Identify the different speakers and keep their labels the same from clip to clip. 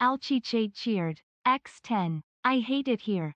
Speaker 1: Alchiche cheered. X10. I hate it here.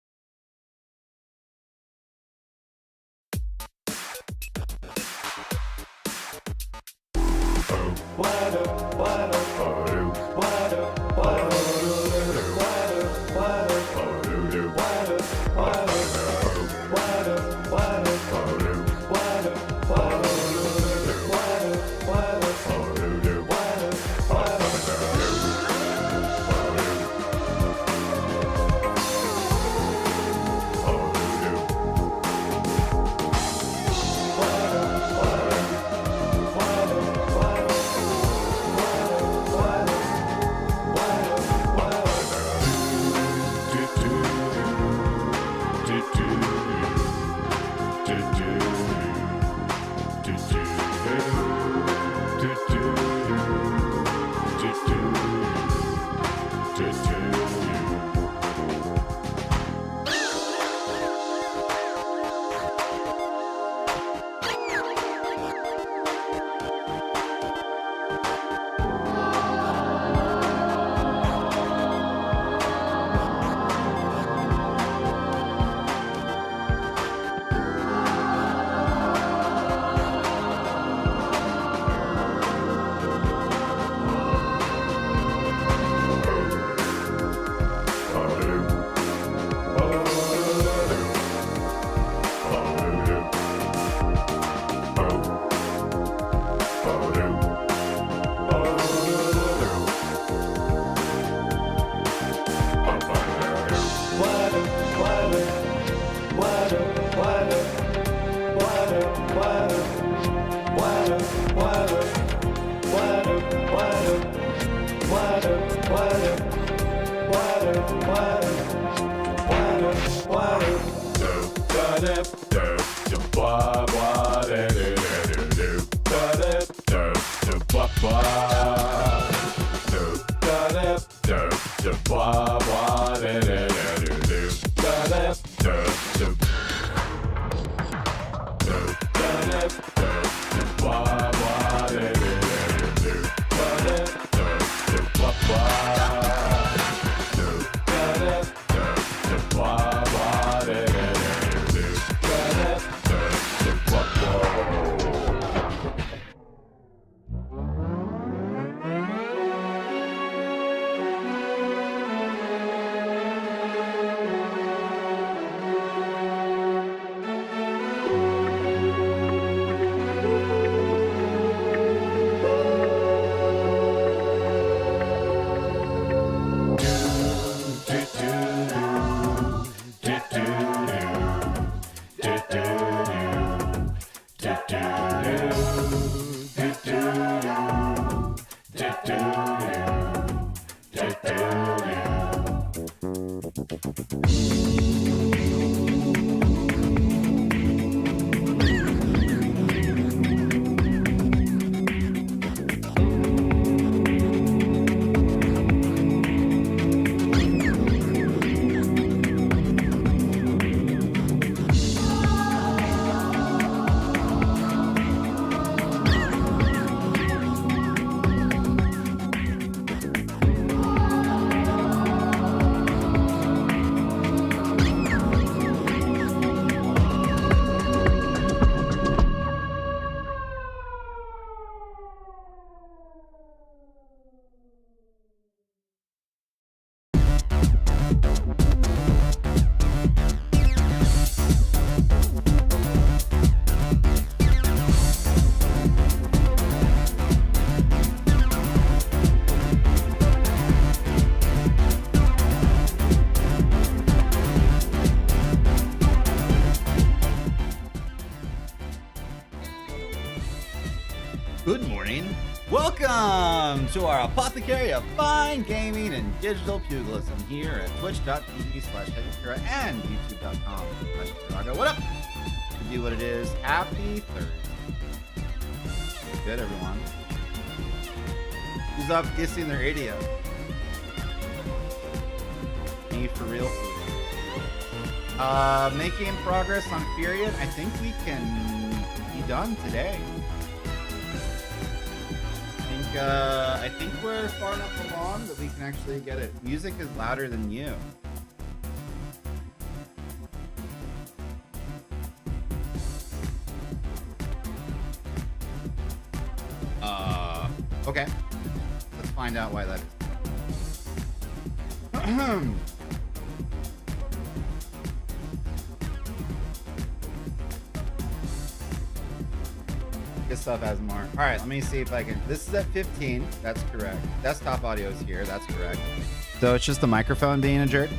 Speaker 2: Good morning. Welcome to our Apothecary of Fine Gaming and Digital Pugilism here at twitch.tv/HeavyHero and youtube.com/Chicago. What up? To do what it is. Happy Thursday. Good, everyone. Who's up kissing their idiot? Me for real food. Making progress on Firion. I think we can be done today. I think we're far enough along that we can actually get it. Music is louder than you. Okay. Let's find out why that is. Good stuff has more. All right, let me see if I can. This is at 15. That's correct. Desktop audio is here. That's correct. So it's just the microphone being a jerk.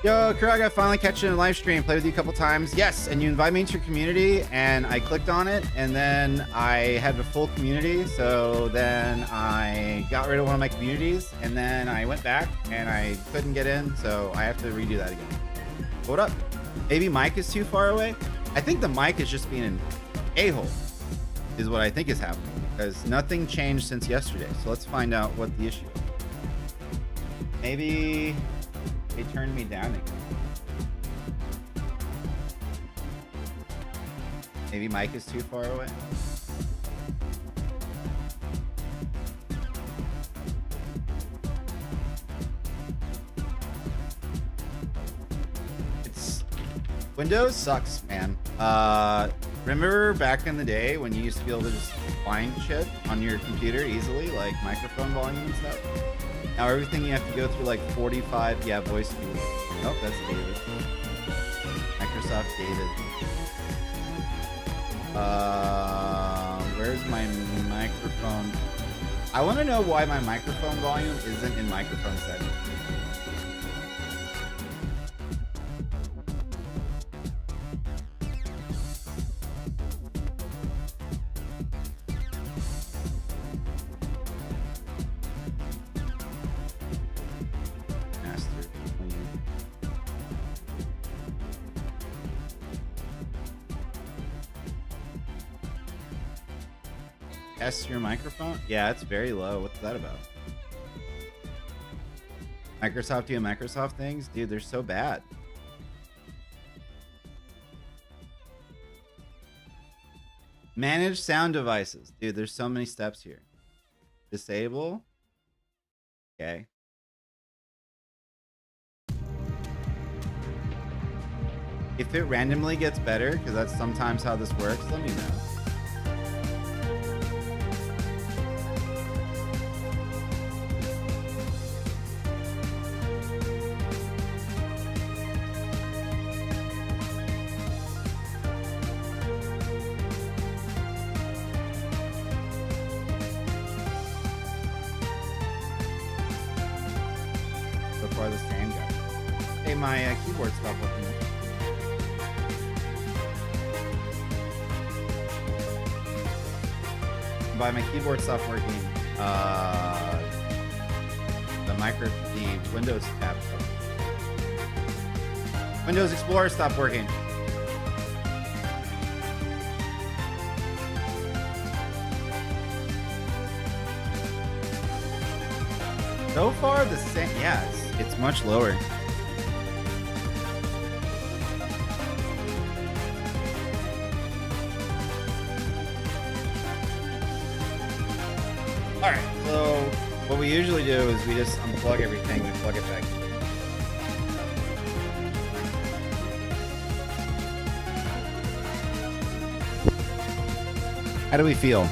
Speaker 2: Yo, Kurag, I finally catch you in a live stream. Play with you a couple times. Yes, and you invite me into your community, and I clicked on it, and then I had a full community. So then I got rid of one of my communities, and then I went back, and I couldn't get in, so I have to redo that again. What up? Maybe mic is too far away? I think the mic is just being an a-hole, is what I think is happening, because nothing changed since yesterday. So let's find out what the issue is. Maybe they turned me down again. Maybe mic is too far away. Windows sucks, man. Remember back in the day when you used to be able to just find shit on your computer easily, like microphone volume and stuff? Now everything you have to go through like 45, yeah, voice speed. Oh, that's David. Microsoft David. Where's my microphone? I want to know why my microphone volume isn't in microphone settings. Test your microphone? Yeah, it's very low. What's that about? Microsoft doing Microsoft things? Dude, they're so bad. Manage sound devices. Dude, there's so many steps here. Disable. Okay. If it randomly gets better, because that's sometimes how this works, let me know. My keyboard stopped working. By my keyboard stopped working, the Windows tab stopped. Windows Explorer stopped working. So far, the same. Yeah, it's much lower. Alright, so what we usually do is we just unplug everything and plug it back in. How do we feel?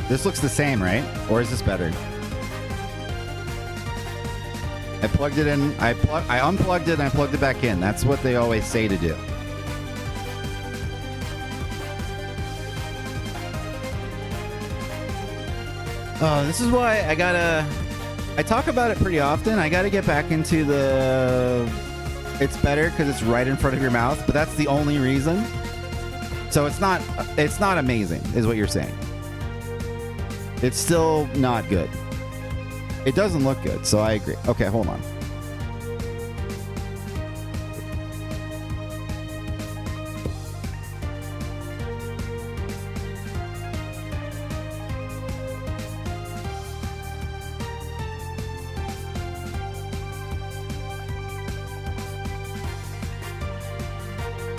Speaker 2: This looks the same, right? Or is this better? I plugged it in, I unplugged it and I plugged it back in. That's what they always say to do. Oh, this is why I talk about it pretty often. I gotta get back into it's better because it's right in front of your mouth, but that's the only reason. So it's not amazing, is what you're saying. It's still not good. It doesn't look good, so I agree. Okay, hold on.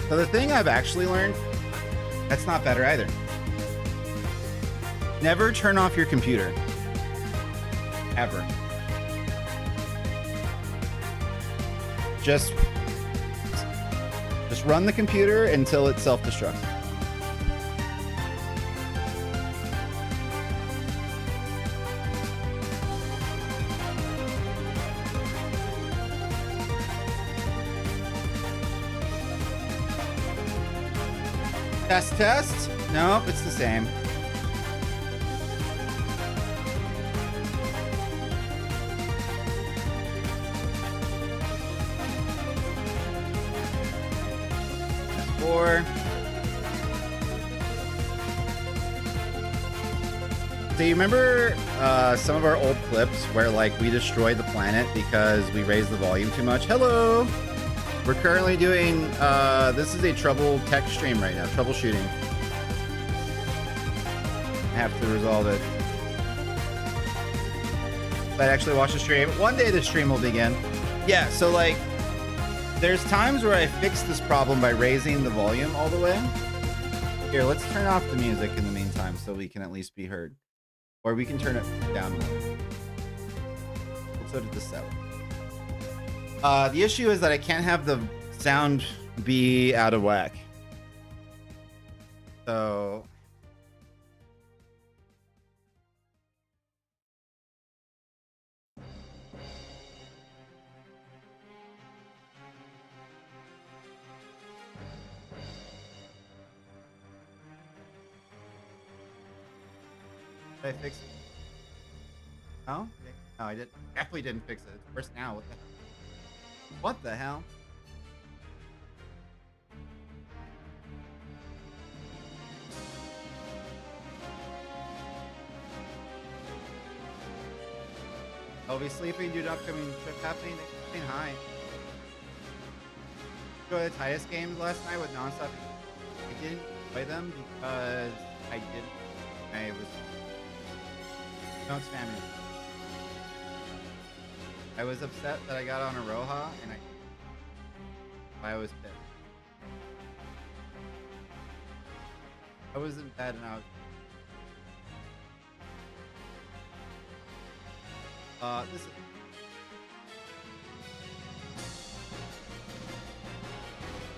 Speaker 2: So the thing I've actually learned, that's not better either. Never turn off your computer. ever. Just run the computer until it self-destructs. Test. Nope, it's the same. FF4. So you remember some of our old clips where like we destroyed the planet because we raised the volume too much? Hello! We're currently doing, this is a trouble tech stream right now, troubleshooting. I have to resolve it. I'd actually watch the stream. One day the stream will begin. Yeah, so like, there's times where I fix this problem by raising the volume all the way. Here, let's turn off the music in the meantime so we can at least be heard. Or we can turn it down more. So did the 7. The issue is that I can't have the sound be out of whack. So... Did I fix it? No? No, I did. Definitely didn't fix it. It's worse now. What the hell? What the hell? I'll be sleeping due to upcoming trip happening. Saying hi. Enjoy the Titus games last night with nonstop. I didn't play them because I didn't. I was. Don't spam me. I was upset that I got on a Roja and I was pissed. I was in bed and I was this is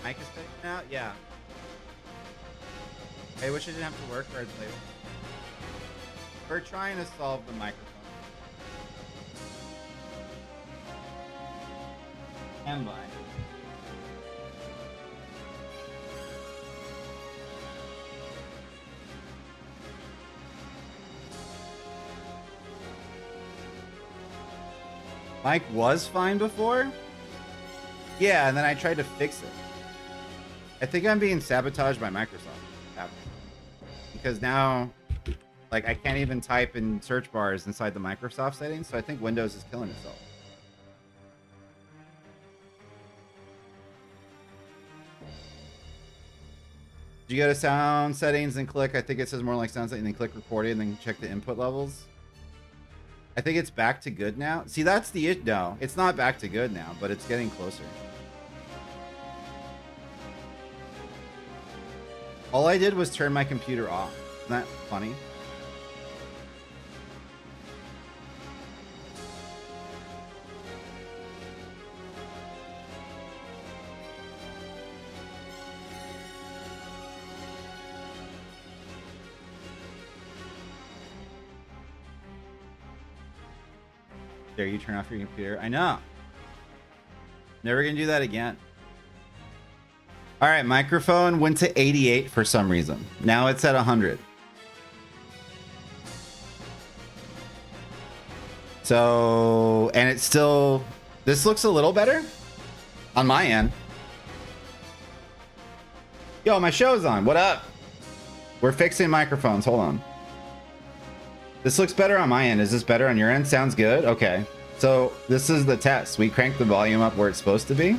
Speaker 2: mic is fixed now? Yeah. I wish I didn't have to work or I'd play with it. We're trying to solve the microphone. Stand by. Mic was fine before? Yeah, and then I tried to fix it. I think I'm being sabotaged by Microsoft. Because now, like, I can't even type in search bars inside the Microsoft settings, so I think Windows is killing itself. Did you go to sound settings and click, I think it says more like sound settings, and then click recording and then check the input levels? I think it's back to good now. See, that's the it. No, it's not back to good now, but it's getting closer. All I did was turn my computer off. Isn't that funny? There, you turn off your computer. I know. Never gonna do that again. All right, microphone went to 88 for some reason. Now it's at 100. So, and it's still, this looks a little better on my end. Yo, my show's on. What up? We're fixing microphones. Hold on. This looks better on my end. Is this better on your end? Sounds good. Okay. So this is the test. We cranked the volume up where it's supposed to be.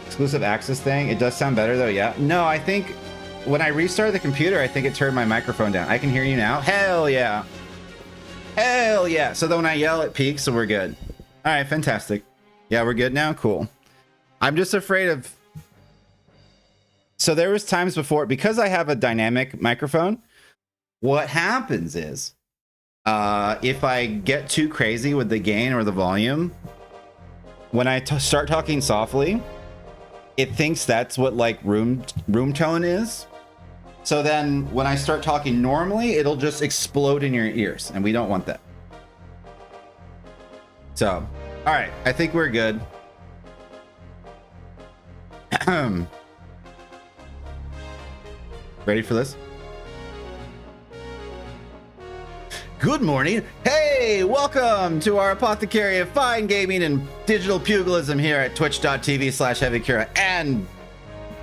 Speaker 2: Exclusive access thing. It does sound better though. Yeah. No, I think when I restart the computer, I think it turned my microphone down. I can hear you now. Hell yeah. Hell yeah. So then when I yell, it peaks, so we're good. All right. Fantastic. Yeah, we're good now. Cool. I'm just afraid of... So there was times before, because I have a dynamic microphone, what happens is if I get too crazy with the gain or the volume, when I start talking softly, it thinks that's what like room tone is. So then when I start talking normally, it'll just explode in your ears, and we don't want that. So, all right, I think we're good. Ready for this? Good morning. Hey, welcome to our Apothecary of Fine Gaming and Digital Pugilism here at twitch.tv/HeavyCura and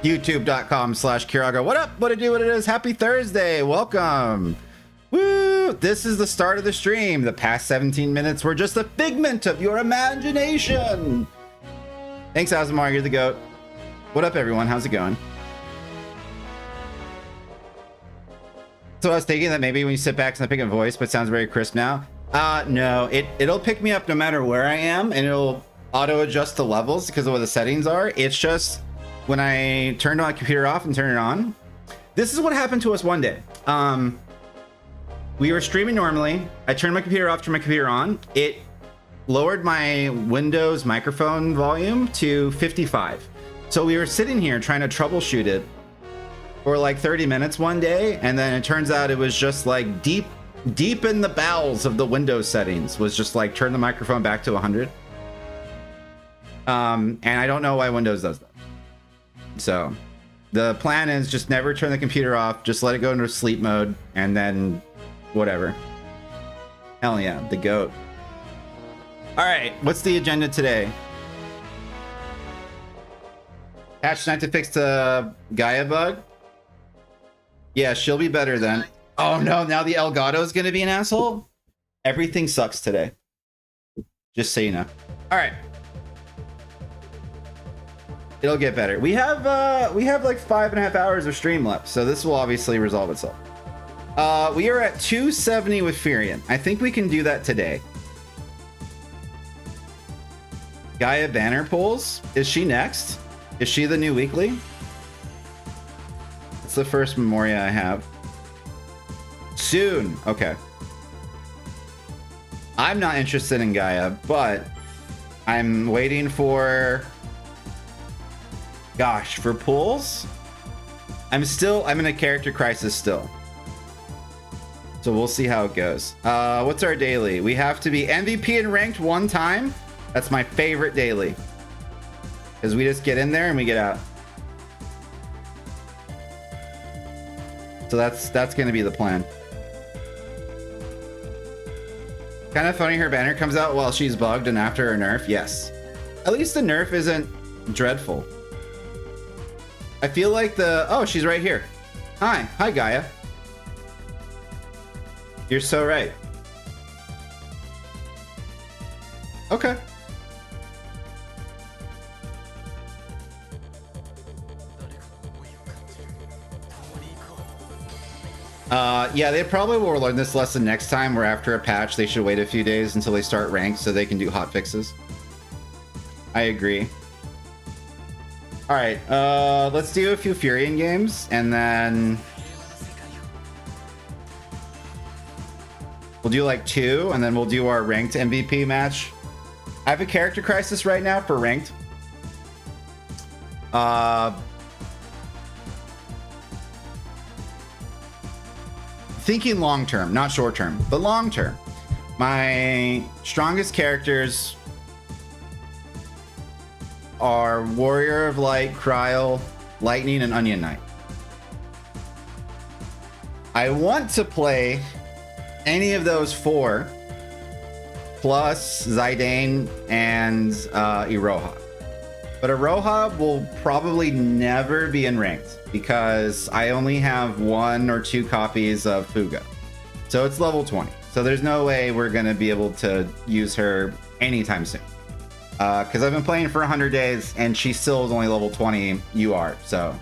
Speaker 2: youtube.com/Kirago. What up? What it do? What it is? Happy Thursday. Welcome. Woo! This is the start of the stream. The past 17 minutes were just a figment of your imagination. Thanks, Azamar. You're the GOAT. What up, everyone? How's it going? So I was thinking that maybe when you sit back, it's not picking a voice, but it sounds very crisp now. No, it'll pick me up no matter where I am, and it'll auto adjust the levels because of what the settings are. It's just when I turned my computer off and turn it on. This is what happened to us one day. We were streaming normally. I turned my computer off, turned my computer on. It lowered my Windows microphone volume to 55. So we were sitting here trying to troubleshoot it for like 30 minutes one day, and then it turns out it was just like deep in the bowels of the Windows settings was just like turn the microphone back to 100. And I don't know why Windows does that. So the plan is just never turn the computer off, just let it go into sleep mode, and then whatever. Hell yeah, the GOAT. All right, what's the agenda today? Patch tonight to fix the Gaia bug. Yeah, she'll be better then. Oh no, now the Elgato is gonna be an asshole? Everything sucks today. Just so you know. All right. It'll get better. We have like 5.5 hours of stream left, so this will obviously resolve itself. We are at 270 with Firion. I think we can do that today. Gaia banner pulls. Is she next? Is she the new weekly? It's the first Memoria I have. Soon. Okay. I'm not interested in Gaia, but I'm waiting for... Gosh, for pulls? I'm in a character crisis still. So we'll see how it goes. What's our daily? We have to be MVP and ranked one time. That's my favorite daily. Because we just get in there and we get out. So that's going to be the plan. Kind of funny her banner comes out while she's bugged and after her nerf. Yes. At least the nerf isn't dreadful. I feel like oh, she's right here. Hi Gaia. You're so right. Okay. Yeah, they probably will learn this lesson next time, where after a patch they should wait a few days until they start ranked so they can do hot fixes. I agree. All right, let's do a few Firion games, and then we'll do like 2, and then we'll do our ranked MVP match. I have a character crisis right now for ranked. Thinking long term, not short term, but long term. My strongest characters are Warrior of Light, Cryle, Lightning, and Onion Knight. I want to play any of those 4 plus Zidane and Iroha. But Iroha will probably never be in ranked because I only have 1 or 2 copies of Fuga. So it's level 20. So there's no way we're going to be able to use her anytime soon. Because I've been playing for 100 days and she still is only level 20 UR. So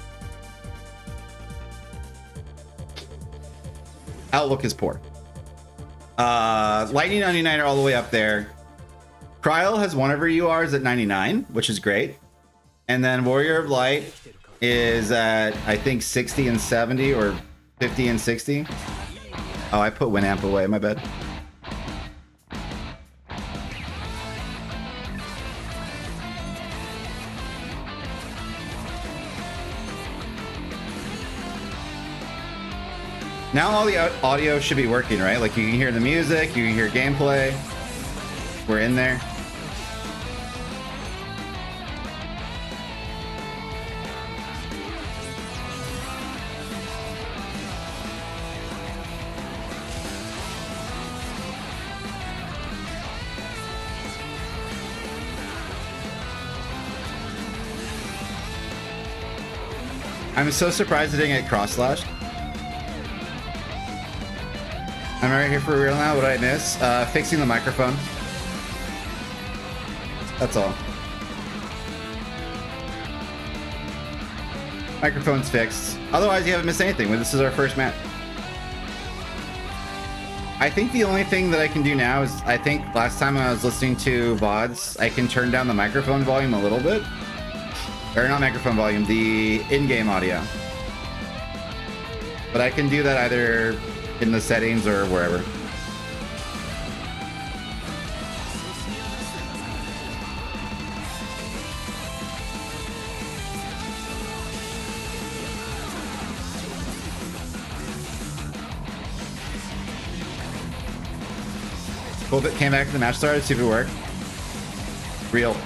Speaker 2: outlook is poor. Lightning and Onion Knight are all the way up there. Cryle has one of her URs at 99, which is great. And then Warrior of Light is at, I think, 60 and 70 or 50 and 60. Oh, I put Winamp away, my bad. Now all the audio should be working, right? Like you can hear the music, you can hear gameplay. We're in there. I'm so surprised I didn't get cross-slashed. I'm right here for real now. What did I miss? Fixing the microphone. That's all. Microphone's fixed. Otherwise, you haven't missed anything. This is our first match. I think the only thing that I can do now is, I think last time I was listening to VODs, I can turn down the microphone volume a little bit. Or not microphone volume, the in-game audio. But I can do that either in the settings or wherever. Cool bit came back to the match started, see if it worked. Real.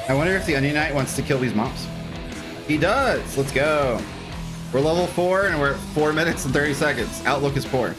Speaker 2: I wonder if the Onion Knight wants to kill these mobs. He does! Let's go. We're level 4 and we're at 4 minutes and 30 seconds. Outlook is poor.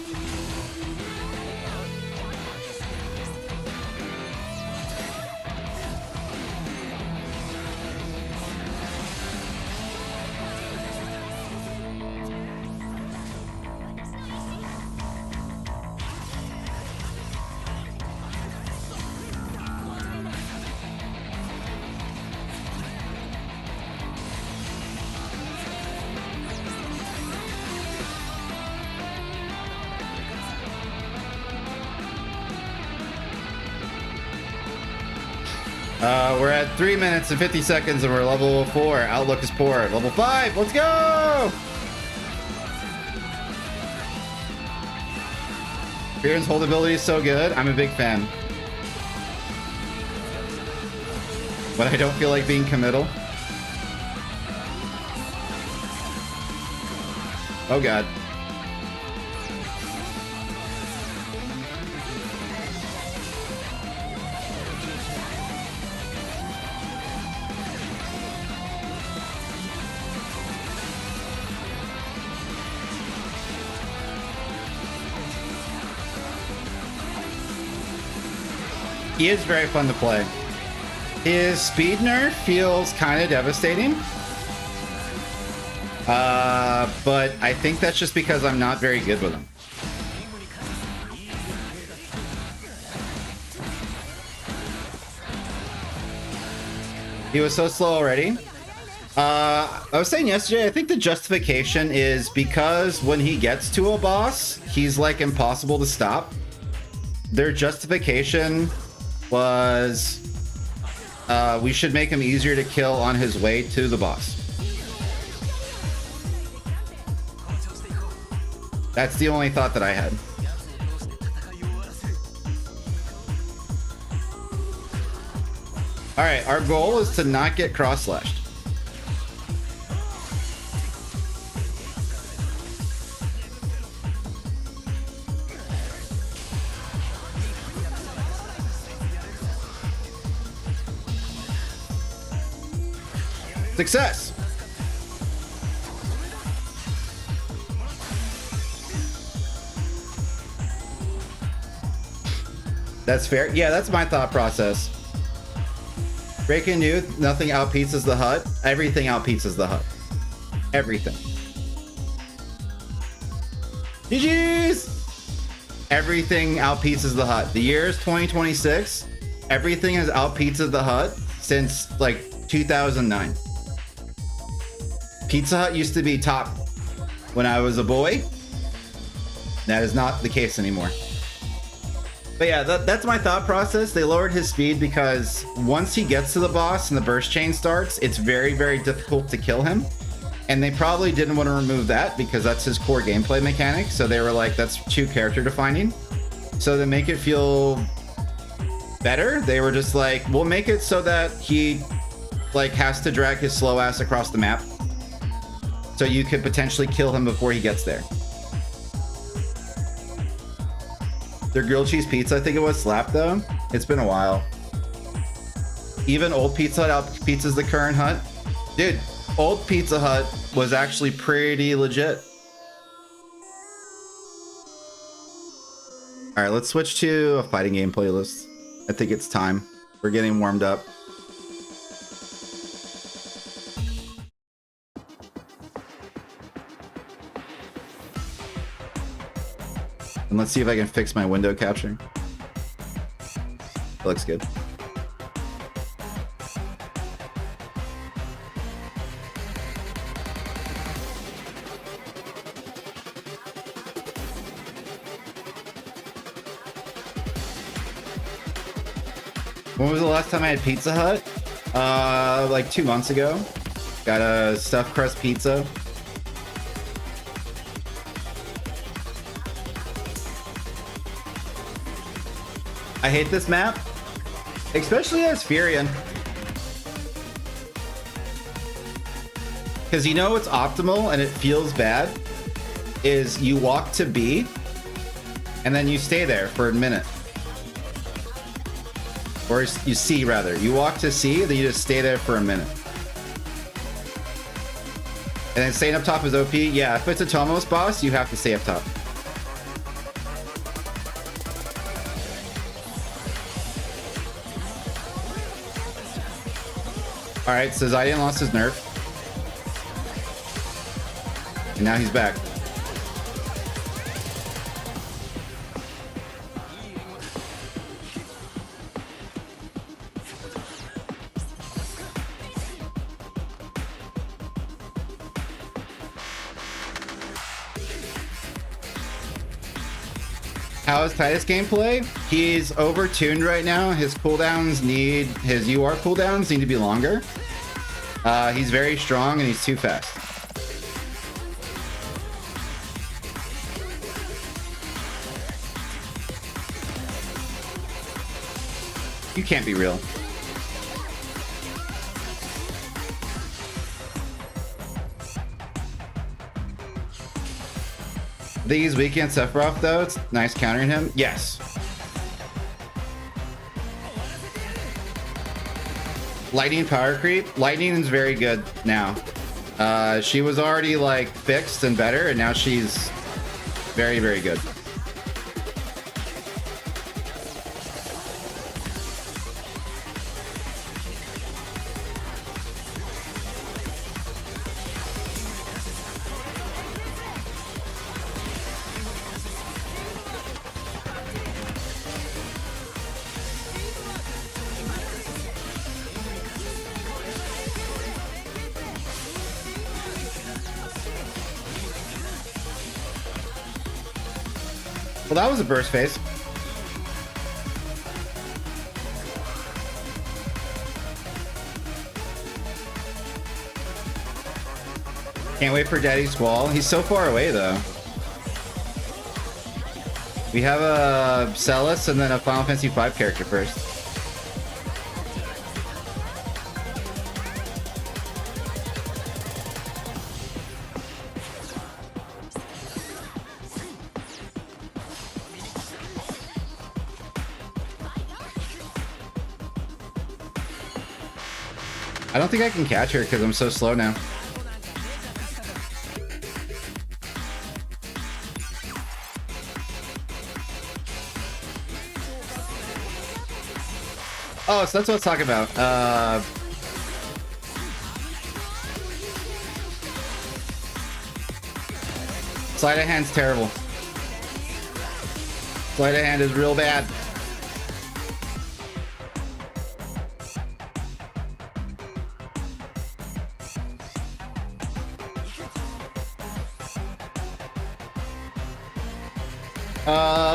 Speaker 2: We're at 3 minutes and 50 seconds and we're level 4. Outlook is poor. Level 5, let's go! Firion's hold ability is so good. I'm a big fan. But I don't feel like being committal. Oh god. He is very fun to play. His speed nerf feels kind of devastating. But I think that's just because I'm not very good with him. He was so slow already. I was saying yesterday, I think the justification is because when he gets to a boss, he's like impossible to stop. Their justification was we should make him easier to kill on his way to the boss. That's the only thought that I had. All right, our goal is to not get cross-slashed. Success! That's fair. Yeah, that's my thought process. Breaking new, nothing outpizzas the hut. Everything outpizzas the hut. Everything. GG's! Everything outpizzas the hut. The year is 2026. everything has out Pizza the Hut since like 2009. Pizza Hut used to be top when I was a boy. That is not the case anymore. But yeah, that's my thought process. They lowered his speed because once he gets to the boss and the burst chain starts, it's very, very difficult to kill him. And they probably didn't want to remove that because that's his core gameplay mechanic. So they were like, that's too character defining. So to make it feel better, they were just like, we'll make it so that he like has to drag his slow ass across the map. So you could potentially kill him before he gets there. Their grilled cheese pizza, I think it was, slapped though. It's been a while. Even old Pizza Hut out Pizza's the current hut. Dude, old Pizza Hut was actually pretty legit. All right, let's switch to a fighting game playlist. I think it's time. We're getting warmed up. And let's see if I can fix my window capture. That looks good. When was the last time I had Pizza Hut? Like 2 months ago. Got a stuffed crust pizza. I hate this map, especially as Firion. Because you know what's optimal and it feels bad is you walk to B and then you stay there for a minute. Or you C rather. You walk to C, then you just stay there for a minute. And then staying up top is OP. Yeah, if it's a Tomos boss, you have to stay up top. Alright, so Zidane lost his nerf. And now he's back. How is Titus gameplay? He's over-tuned right now. His cooldowns need, his UR cooldowns need to be longer. He's very strong and he's too fast. You can't be real. I think he's weak against Sephiroth though. It's nice countering him. Yes. Lightning power creep. Lightning is very good now. She was already like fixed and better, and now she's very, very good. Well, that was a burst phase. Can't wait for Daddy Squall. He's so far away, though. We have a Celis and then a Final Fantasy V character first. I don't think I can catch her because I'm so slow now. Oh, so that's what I was talking about. Sleight of hand's terrible. Sleight of hand is real bad.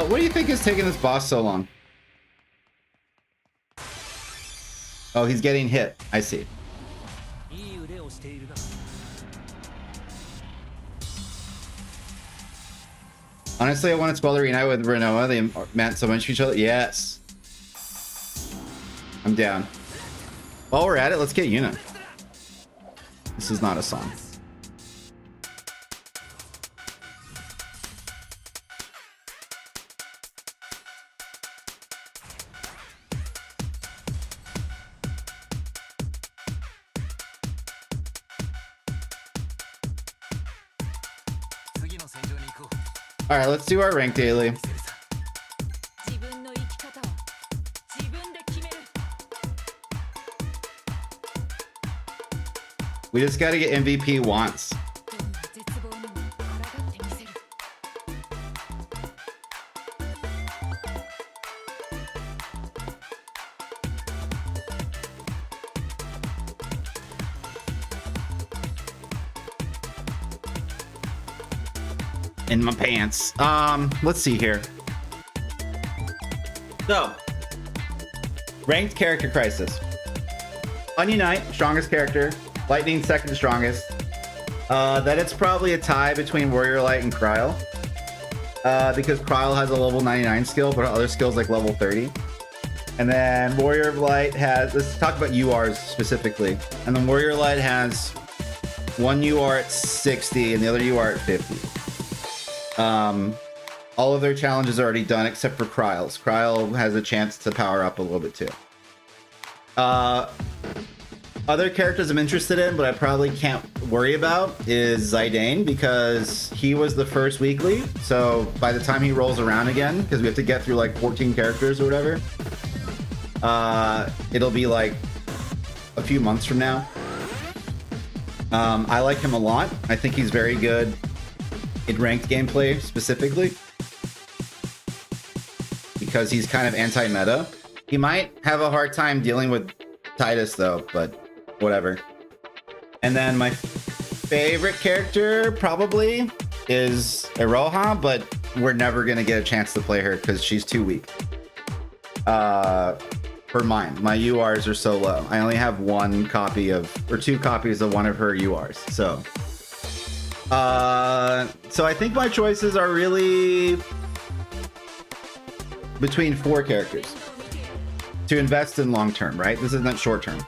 Speaker 2: What do you think is taking this boss so long? Oh, he's getting hit. I see. Honestly, I wanted Ballerina with Renoa. They meant so much to each other. Yes. I'm down. While we're at it, let's get Yuna. This is not a song. All right, let's do our rank daily. We just got to get MVP once. In my pants. Let's see here. So, ranked character crisis. Onion Knight, strongest character. Lightning, second strongest. That it's probably a tie between Warrior Light and Cryle. Because Cryle has a level 99 skill, but other skills like level 30. And then Warrior of Light has, let's talk about URs specifically. And then Warrior Light has one UR at 60 and the other UR at 50. All of their challenges are already done except for Kryle's. Kryle has a chance to power up a little bit too. Other characters I'm interested in, but I probably can't worry about is Zidane because he was the first weekly. So by the time he rolls around again, because we have to get through like 14 characters or whatever, it'll be like a few months from now. I like him a lot. I think he's very good in ranked gameplay specifically because he's kind of anti-meta. He might have a hard time dealing with Titus though, but whatever. And then my favorite character probably is Iroha, but we're never gonna get a chance to play her because she's too weak. For mine, my URs are so low. I only have one copy of, or two copies of one of her URs. So I think my choices are really between four characters to invest in long term, right? This isn't short term.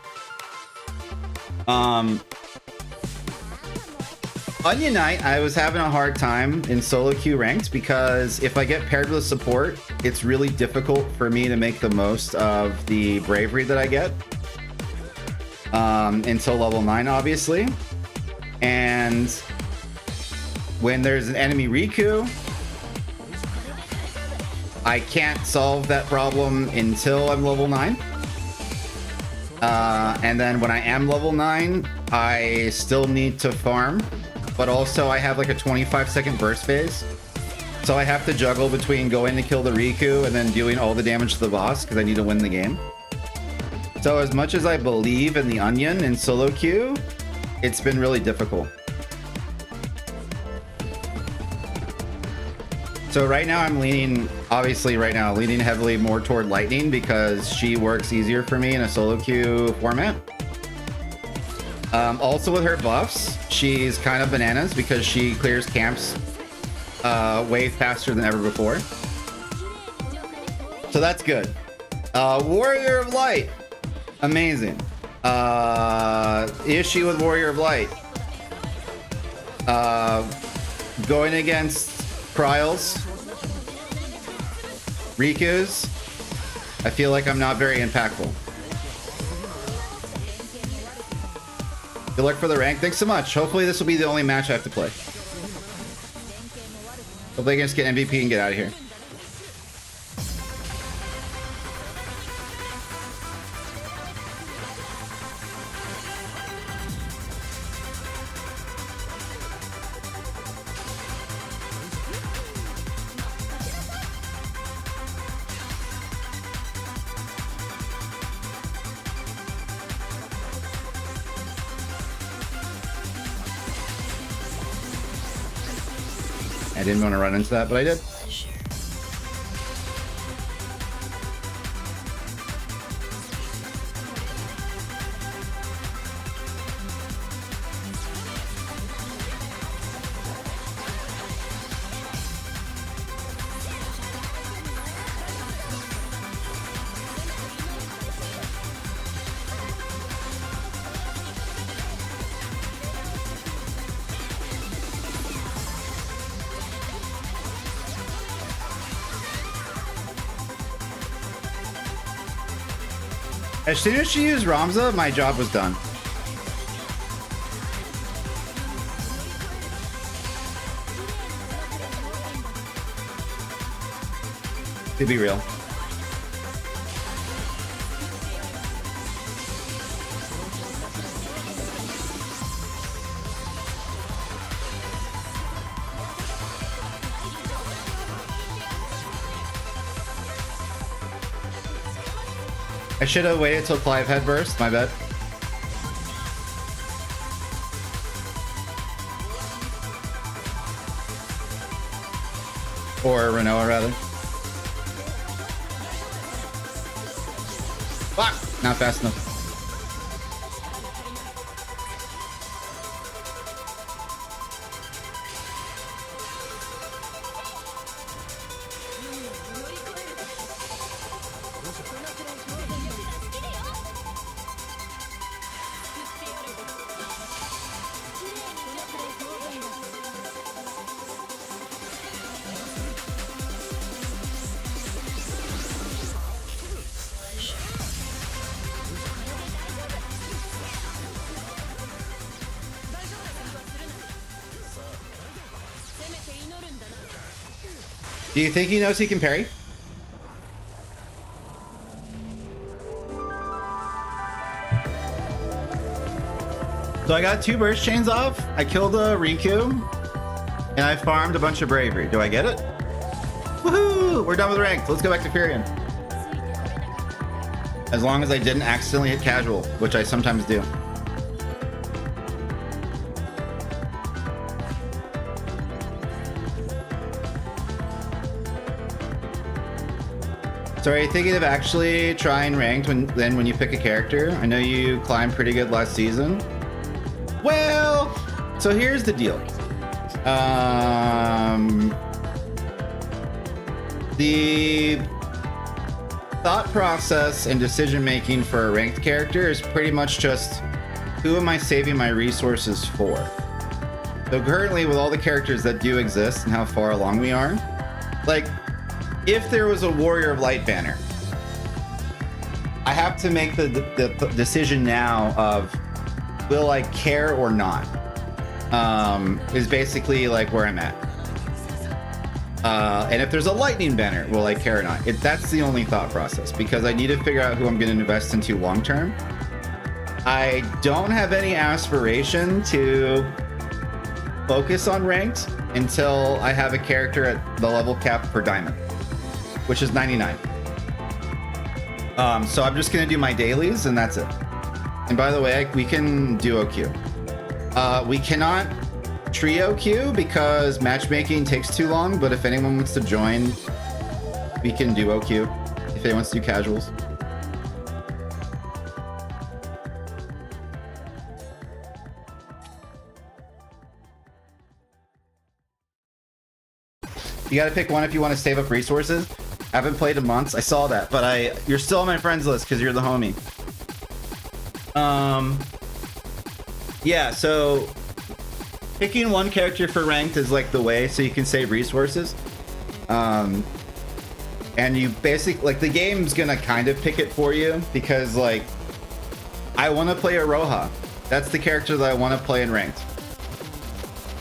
Speaker 2: Onion Knight, I was having a hard time in solo queue ranked because if I get paired with support, it's really difficult for me to make the most of the bravery that I get until level 9, obviously. And when there's an enemy Riku, I can't solve that problem until I'm level 9. And then when I am level 9, I still need to farm, but also I have like a 25-second burst phase. So I have to juggle between going to kill the Riku and then doing all the damage to the boss because I need to win the game. So as much as I believe in the Onion in solo queue, it's been really difficult. So right now I'm leaning, leaning heavily more toward Lightning because she works easier for me in a solo queue format. Also with her buffs, she's kind of bananas because she clears camps way faster than ever before. So that's good. Warrior of Light, amazing. Issue with Warrior of Light. Going against Kryles, Riku's, I feel like I'm not very impactful. Good luck for the rank. Thanks so much. Hopefully this will be the only match I have to play. Hopefully I can just get MVP and get out of here. I didn't want to run into that, but I did. As soon as she used Ramza, my job was done. To be real. I should have waited till Clive had burst, my bad. Or Renoa, rather. Fuck! Not fast enough. Do you think he knows he can parry? So I got 2 burst chains off, I killed a Rinku, and I farmed a bunch of bravery. Do I get it? Woohoo! We're done with ranked. Let's go back to Firion. As long as I didn't accidentally hit casual, which I sometimes do. So are you thinking of actually trying ranked when you pick a character? I know you climbed pretty good last season. Well, so here's the deal. The thought process and decision making for a ranked character is pretty much just who am I saving my resources for? So currently with all the characters that do exist and how far along we are, like if there was a Warrior of Light banner, I have to make the decision now of will I care or not, is basically like where I'm at. And if there's a Lightning banner, will I care or not? That's the only thought process, because I need to figure out who I'm going to invest into long term. I don't have any aspiration to focus on ranked until I have a character at the level cap for Diamond, which is 99. So I'm just going to do my dailies and that's it. And by the way, we can duo queue. We cannot trio queue because matchmaking takes too long, but if anyone wants to join, we can duo queue if anyone wants to do casuals. You gotta pick one if you want to save up resources. I haven't played in months. I saw that, but you're still on my friends list because you're the homie. Yeah, so picking one character for ranked is like the way, so you can save resources. And you basically, like, the game's gonna kind of pick it for you because, like, I want to play Aroha. That's the character that I want to play in ranked.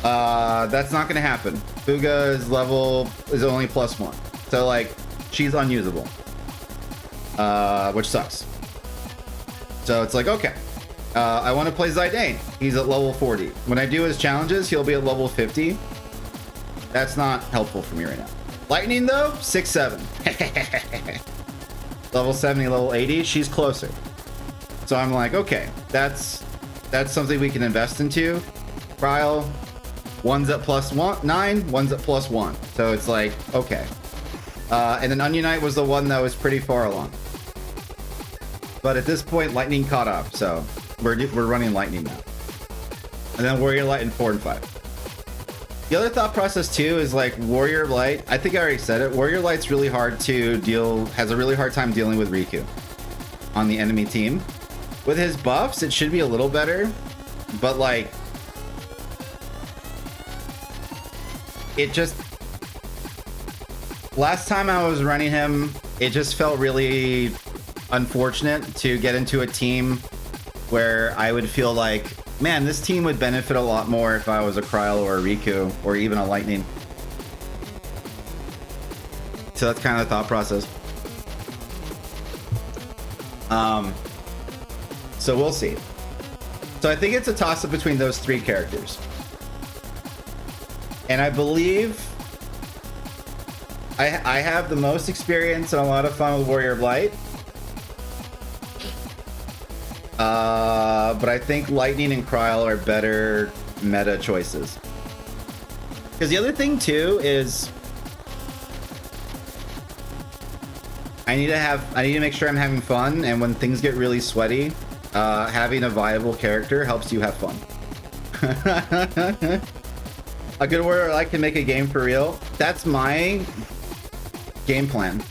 Speaker 2: That's not gonna happen. Fuga's level is only +1, so like she's unusable, which sucks. So it's like, okay, I want to play Zidane. He's at level 40. When I do his challenges, he'll be at level 50. That's not helpful for me right now. Lightning though, 6-7. Level 70, level 80. She's closer. So I'm like, okay, that's something we can invest into. Trial. One's at +9, one's at +1. So it's like, okay. And then Unite was the one that was pretty far along. But at this point, Lightning caught up, so we're running Lightning now. And then Warrior Light in 4 and 5. The other thought process too is like Warrior Light. I think I already said it. Warrior Light's really hard to has a really hard time dealing with Riku on the enemy team. With his buffs, it should be a little better, but like, it just, last time I was running him, it just felt really unfortunate to get into a team where I would feel like, man, this team would benefit a lot more if I was a Kryl or a Riku or even a Lightning. So that's kind of the thought process. So we'll see. So I think it's a toss-up between those three characters. And I believe I have the most experience and a lot of fun with Warrior of Light. But I think Lightning and Kryl are better meta choices. Because the other thing too is I need to make sure I'm having fun, and when things get really sweaty, having a viable character helps you have fun. A good Warrior I can make a game for real. That's my game plan.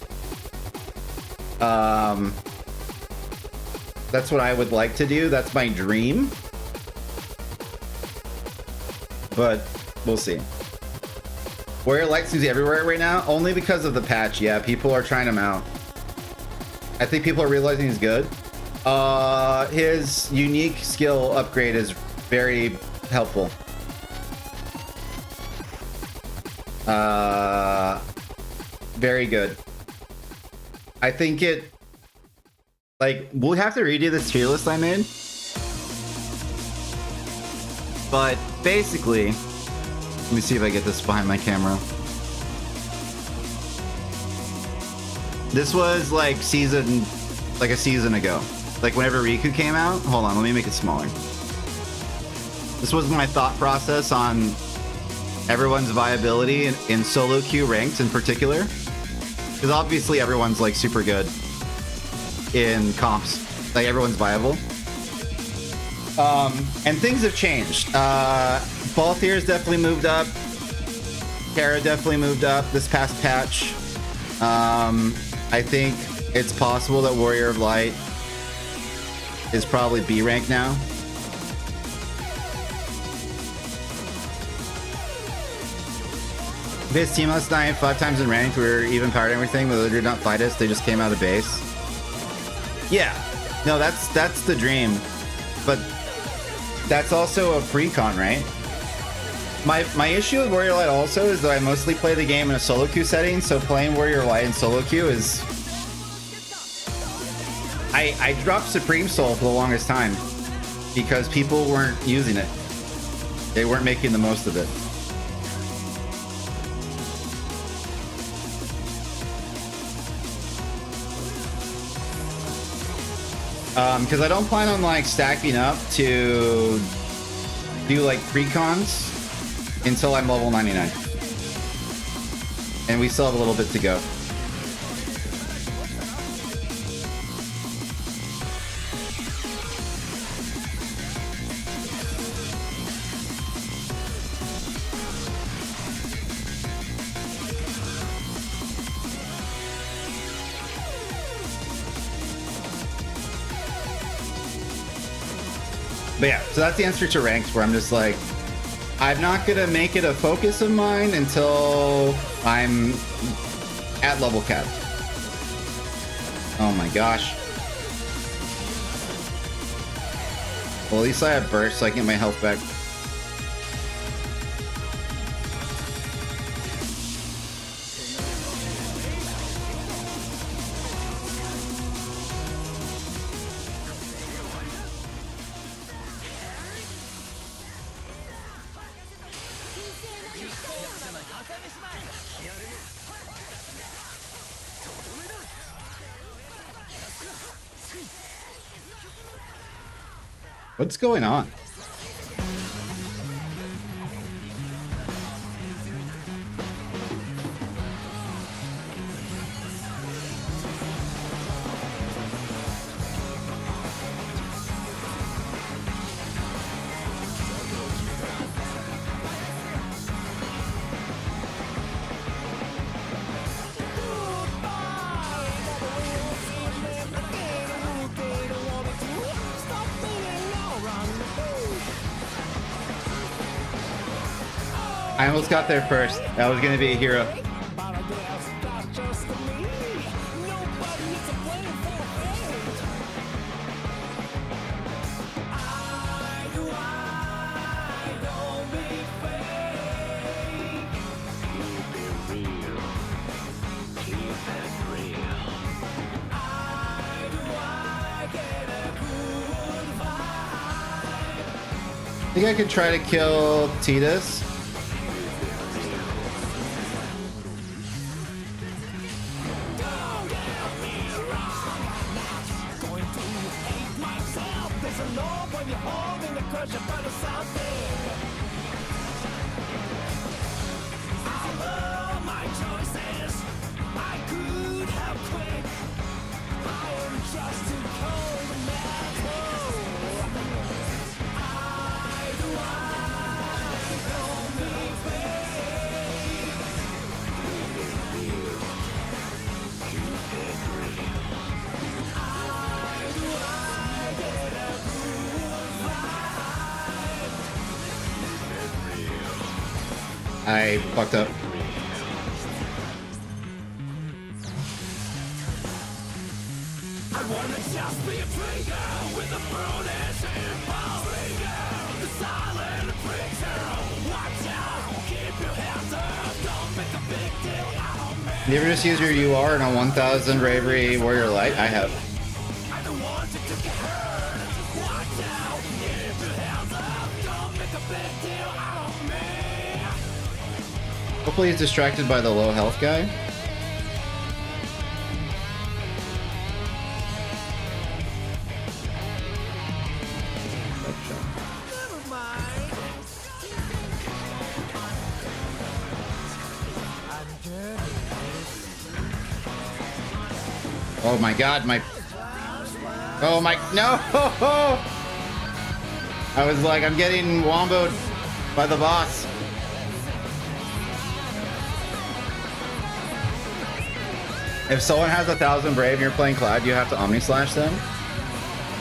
Speaker 2: That's what I would like to do. That's my dream. But we'll see. Warrior Light seems everywhere right now, only because of the patch. Yeah, people are trying him out. I think people are realizing he's good. His unique skill upgrade is very helpful. Very good. I think it, like, we'll have to redo this tier list I made. But basically, let me see if I get this behind my camera. This was like a season ago. Like whenever Riku came out. Hold on, let me make it smaller. This was my thought process on everyone's viability in solo queue ranked in particular. Because obviously everyone's like super good in comps. Like everyone's viable. And things have changed. Balthier's definitely moved up. Kara definitely moved up this past patch. I think it's possible that Warrior of Light is probably B rank now. This team last night 5 times in ranked. We were even powered and everything, but they did not fight us. They just came out of base. Yeah, no, that's the dream. But that's also a pre-con, right? My issue with Warrior Light also is that I mostly play the game in a solo queue setting, so playing Warrior Light in solo queue is... I dropped Supreme Soul for the longest time because people weren't using it. They weren't making the most of it. Because I don't plan on like stacking up to do like pre-cons until I'm level 99. And we still have a little bit to go. But yeah, so that's the answer to ranks, where I'm just like, I'm not gonna make it a focus of mine until I'm at level cap. Oh my gosh. Well, at least I have burst so I can get my health back. What's going on? I almost got there first. That was gonna be a hero. think I could try to kill Tidus. I fucked up. I wanna just be a free girl with a brutish impulse. The silent preacher. Watch out, keep your hands up, don't make a big deal out of me. You ever just use your UR in a 1000 Bravery Warrior Light? I have. I don't want you to get hurt. Watch out, keep your hands up, don't make a big deal out of me. Hopefully he's distracted by the low health guy. Oh my god, my... Oh my... No! I was like, I'm getting womboed by the boss. If someone has 1000 Brave and you're playing Cloud, you have to Omni Slash them?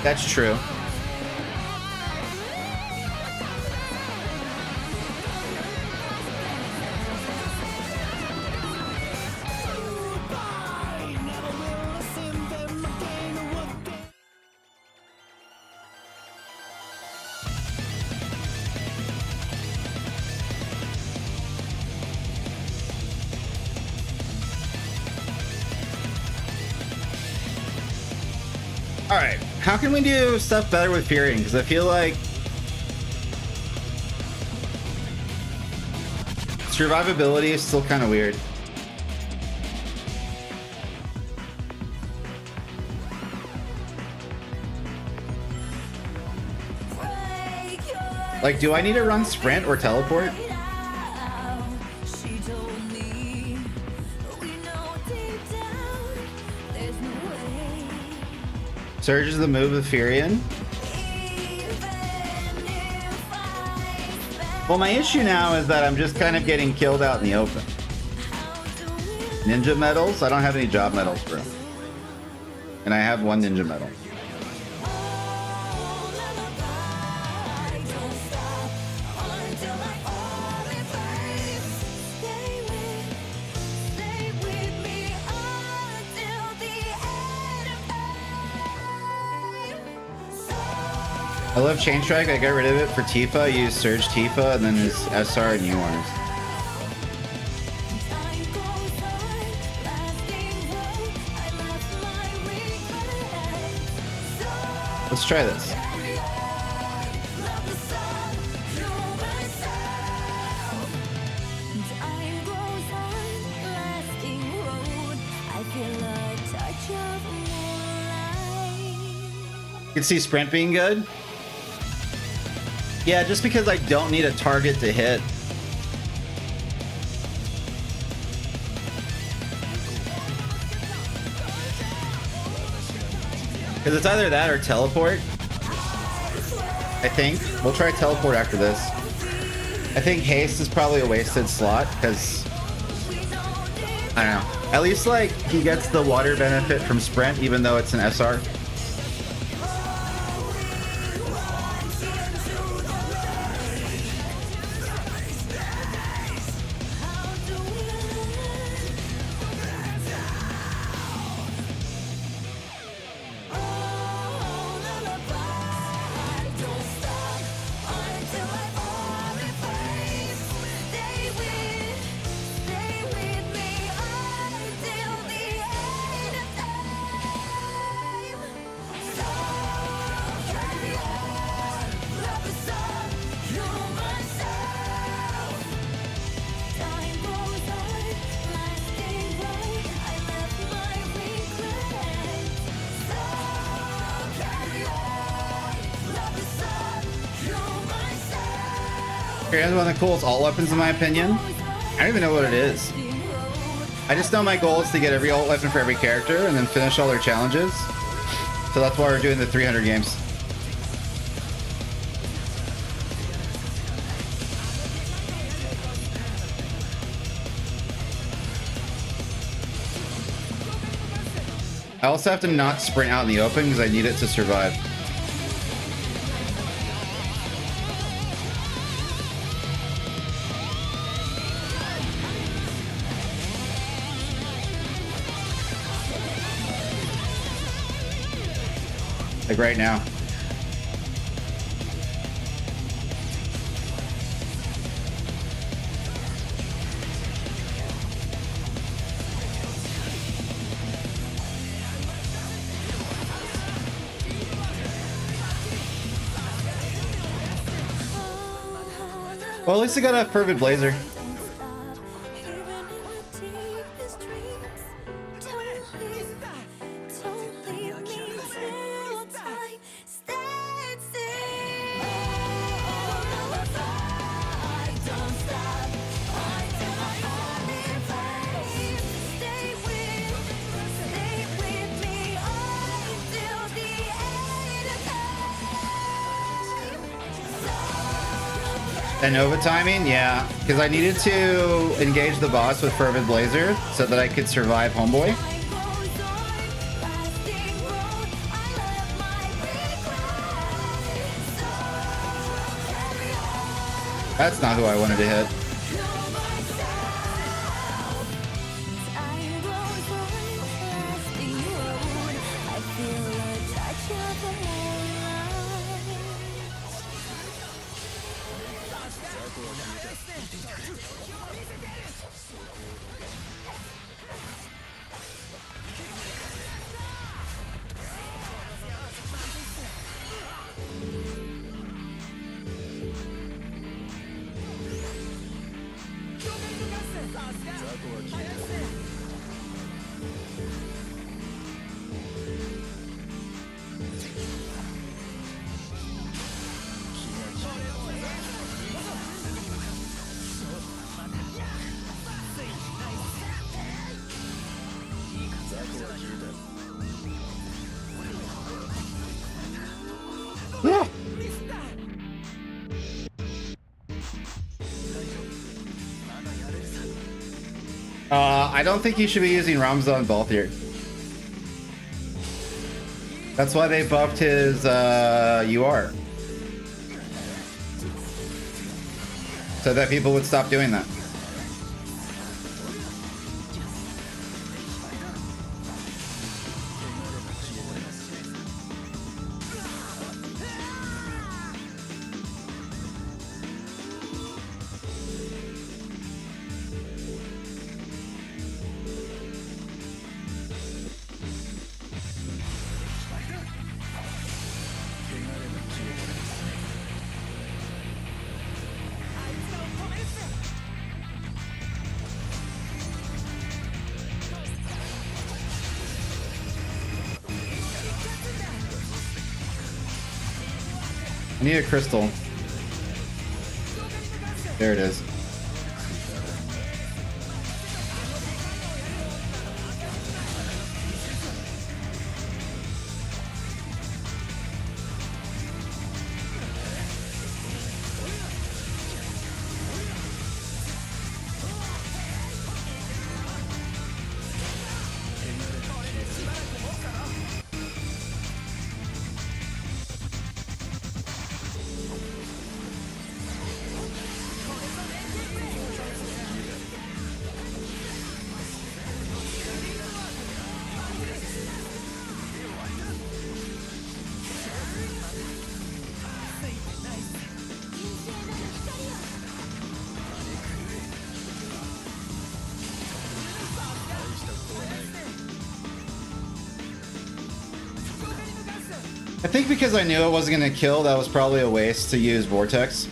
Speaker 2: That's true. Alright, how can we do stuff better with Firion? Because I feel like survivability is still kind of weird. Like, do I need to run sprint or teleport? Surge is the move of Firion. Well, my issue now is that I'm just kind of getting killed out in the open. Ninja medals? I don't have any job medals, bro. And I have 1 ninja medal. I love Chain Strike. I got rid of it for Tifa. I used Surge Tifa and then his SR and URs. Let's try this. You can see sprint being good. Yeah, just because I don't need a target to hit. Because it's either that or teleport. I think. We'll try teleport after this. I think haste is probably a wasted slot because... I don't know. At least, like, he gets the water benefit from sprint even though it's an SR. Firion's one of the coolest alt weapons in my opinion. I don't even know what it is. I just know my goal is to get every alt weapon for every character and then finish all their challenges. So that's why we're doing the 300 games. I also have to not sprint out in the open because I need it to survive. Like right now. Well, at least I got a fervid blazer. And Nova timing, yeah, because I needed to engage the boss with Fervid Blazer so that I could survive Homeboy. That's not who I wanted to hit. Yeah. I don't think you should be using Ramzan Balthier. That's why they buffed his UR. So that people would stop doing that. I need a crystal. There it is. I think because I knew it wasn't going to kill, that was probably a waste to use Vortex.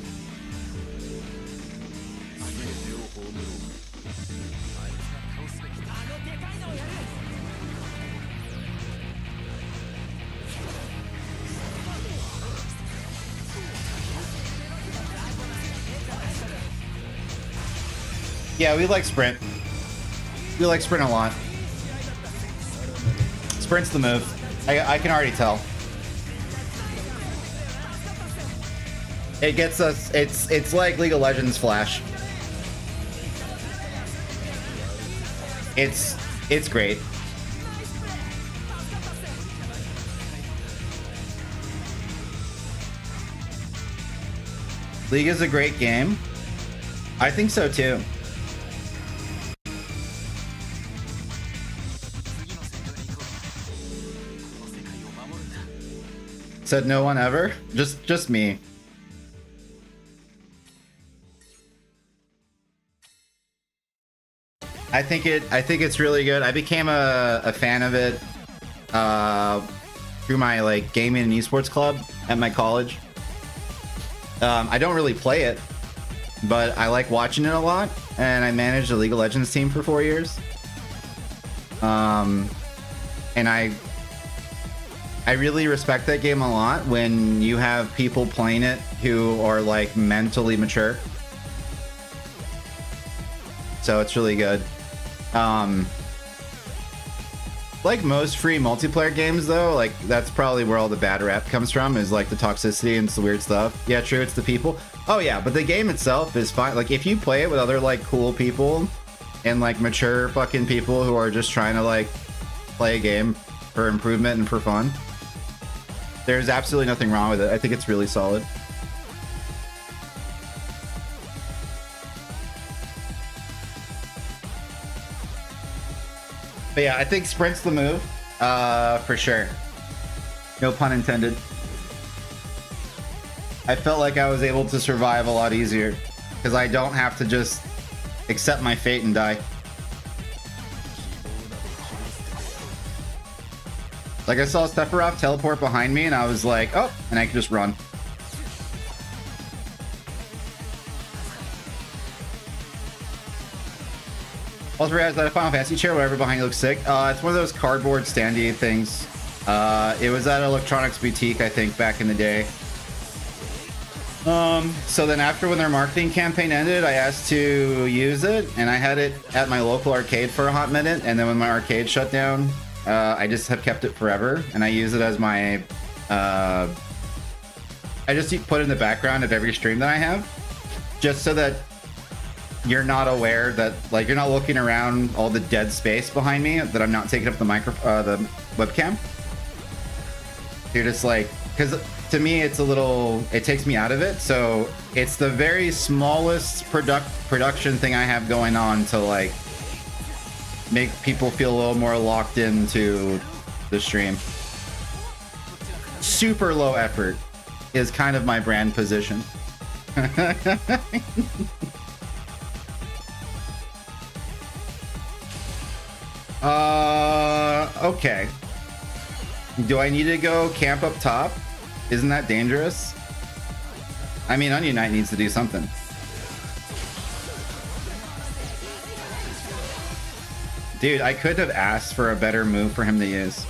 Speaker 2: Yeah, we like sprint. We like sprint a lot. Sprint's the move. I can already tell. It gets us. It's like League of Legends Flash. It's great. League is a great game. I think so too. Said no one ever? Just me. I think it's really good. I became a fan of it through my like gaming and esports club at my college. I don't really play it, but I like watching it a lot, and I managed a League of Legends team for 4 years. And I really respect that game a lot when you have people playing it who are like mentally mature. So it's really good. Like most free multiplayer games though, like that's probably where all the bad rap comes from, is like the toxicity and it's the weird stuff. Yeah, true, it's the people. Oh yeah, but the game itself is fine. Like if you play it with other like cool people and like mature fucking people who are just trying to like play a game for improvement and for fun, there's absolutely nothing wrong with it. I think it's really solid. But yeah, I think sprint's the move, for sure. No pun intended. I felt like I was able to survive a lot easier because I don't have to just accept my fate and die. Like I saw Sephiroth teleport behind me and I was like, oh, and I could just run. Also realized that a Final Fantasy chair, whatever behind you looks sick. It's one of those cardboard standy things. It was at Electronics Boutique, I think, back in the day. So then after when their marketing campaign ended, I asked to use it, and I had it at my local arcade for a hot minute, and then when my arcade shut down, I just have kept it forever, and I use it as my... I just put it in the background of every stream that I have, just so that you're not aware that, like, you're not looking around all the dead space behind me, that I'm not taking up the the webcam. You're just like, because to me it's a little, it takes me out of it, so it's the very smallest production thing I have going on to like make people feel a little more locked into the stream. Super low effort is kind of my brand position. Okay. Do I need to go camp up top? Isn't that dangerous? I mean, Onion Knight needs to do something. Dude, I could have asked for a better move for him to use.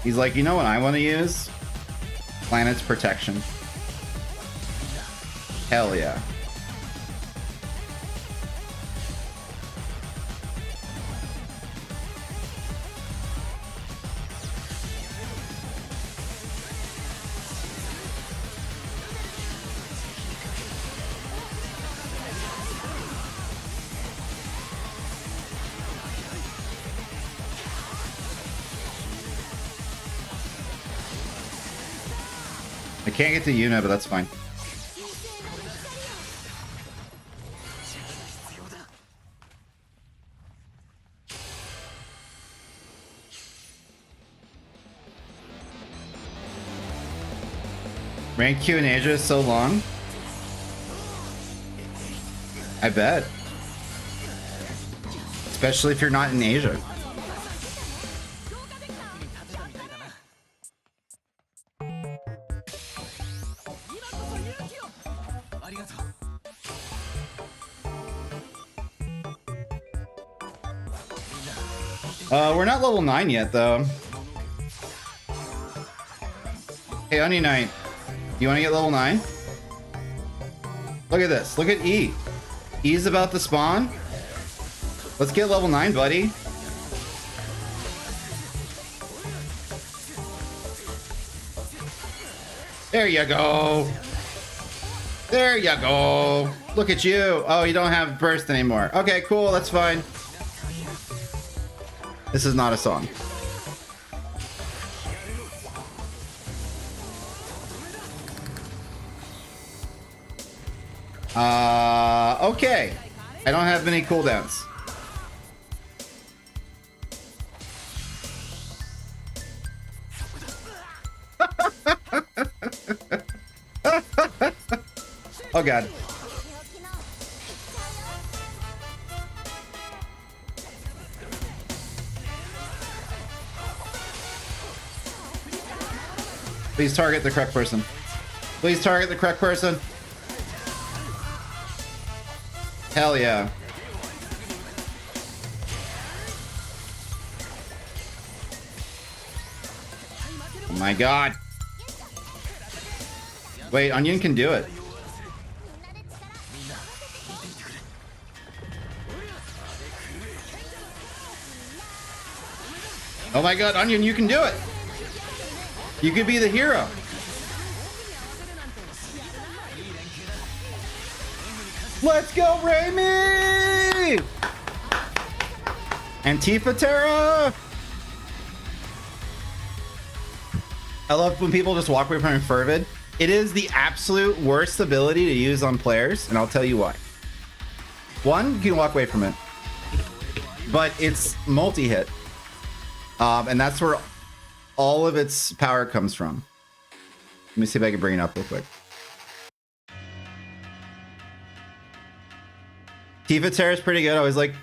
Speaker 2: He's like, you know what I want to use? Planet's Protection. Hell yeah. I can't get to Yuna, but that's fine. Rank Q in Asia is so long. I bet. Especially if you're not in Asia. We're not level 9 yet, though. Hey, Onion Knight, you want to get level 9? Look at this. Look at E. E's about to spawn. Let's get level 9, buddy. There you go. There you go. Look at you. Oh, you don't have burst anymore. Okay, cool. That's fine. This is not a song. Okay. I don't have many cooldowns. Oh god. Please target the correct person. Please target the correct person. Hell yeah. Oh my god. Wait, Onion can do it. Oh my god, Onion, you can do it. You could be the hero. Let's go, Raimi! Antifa Terra! I love when people just walk away from Fervid. It is the absolute worst ability to use on players, and I'll tell you why. One, you can walk away from it, but it's multi-hit. And that's where all of its power comes from. Let me see if I can bring it up real quick. Tifa Terra is pretty good. I always like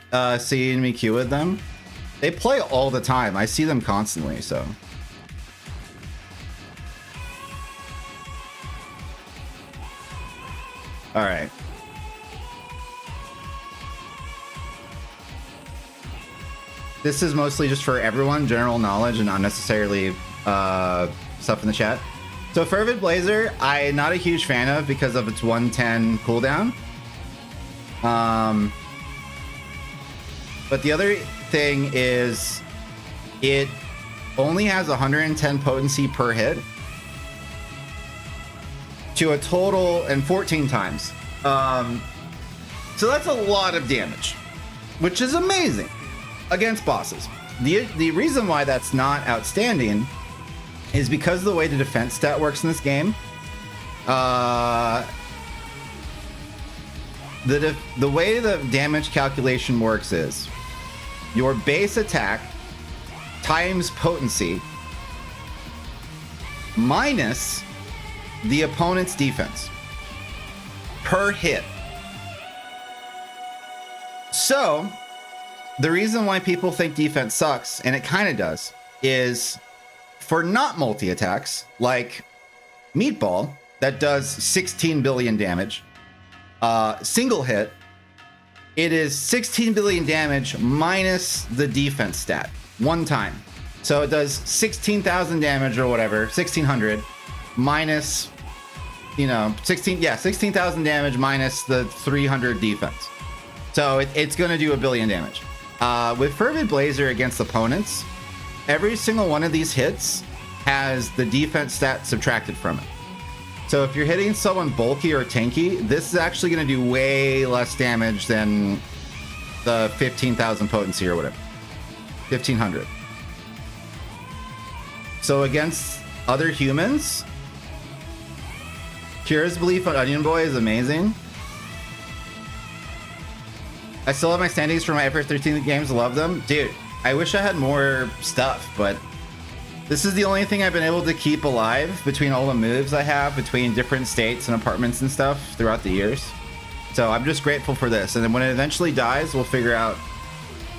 Speaker 2: seeing me queue with them. They play all the time. I see them constantly, so. All right. This is mostly just for everyone, general knowledge, and not necessarily stuff in the chat. So Fervid Blazer, I'm not a huge fan of because of its 110 cooldown. But the other thing is it only has 110 potency per hit to a total and 14 times. So that's a lot of damage, which is amazing against bosses. The reason why that's not outstanding is because of the way the defense stat works in this game. The way the damage calculation works is your base attack times potency minus the opponent's defense per hit. So the reason why people think defense sucks, and it kind of does, is for not multi-attacks like Meatball that does 16 billion damage, single hit, it is 16 billion damage minus the defense stat one time. So it does 16,000 damage or whatever, 1600 minus, 16,000 damage minus the 300 defense. So it's going to do a billion damage. With Fervid Blazer against opponents, every single one of these hits has the defense stat subtracted from it. So if you're hitting someone bulky or tanky, this is actually going to do way less damage than the 15,000 potency or whatever. 1,500. So against other humans, Kira's belief on Onion Boy is amazing. I still have my standings for my FF13 games. Love them. Dude, I wish I had more stuff, but this is the only thing I've been able to keep alive between all the moves I have between different states and apartments and stuff throughout the years. So I'm just grateful for this. And then when it eventually dies, we'll figure out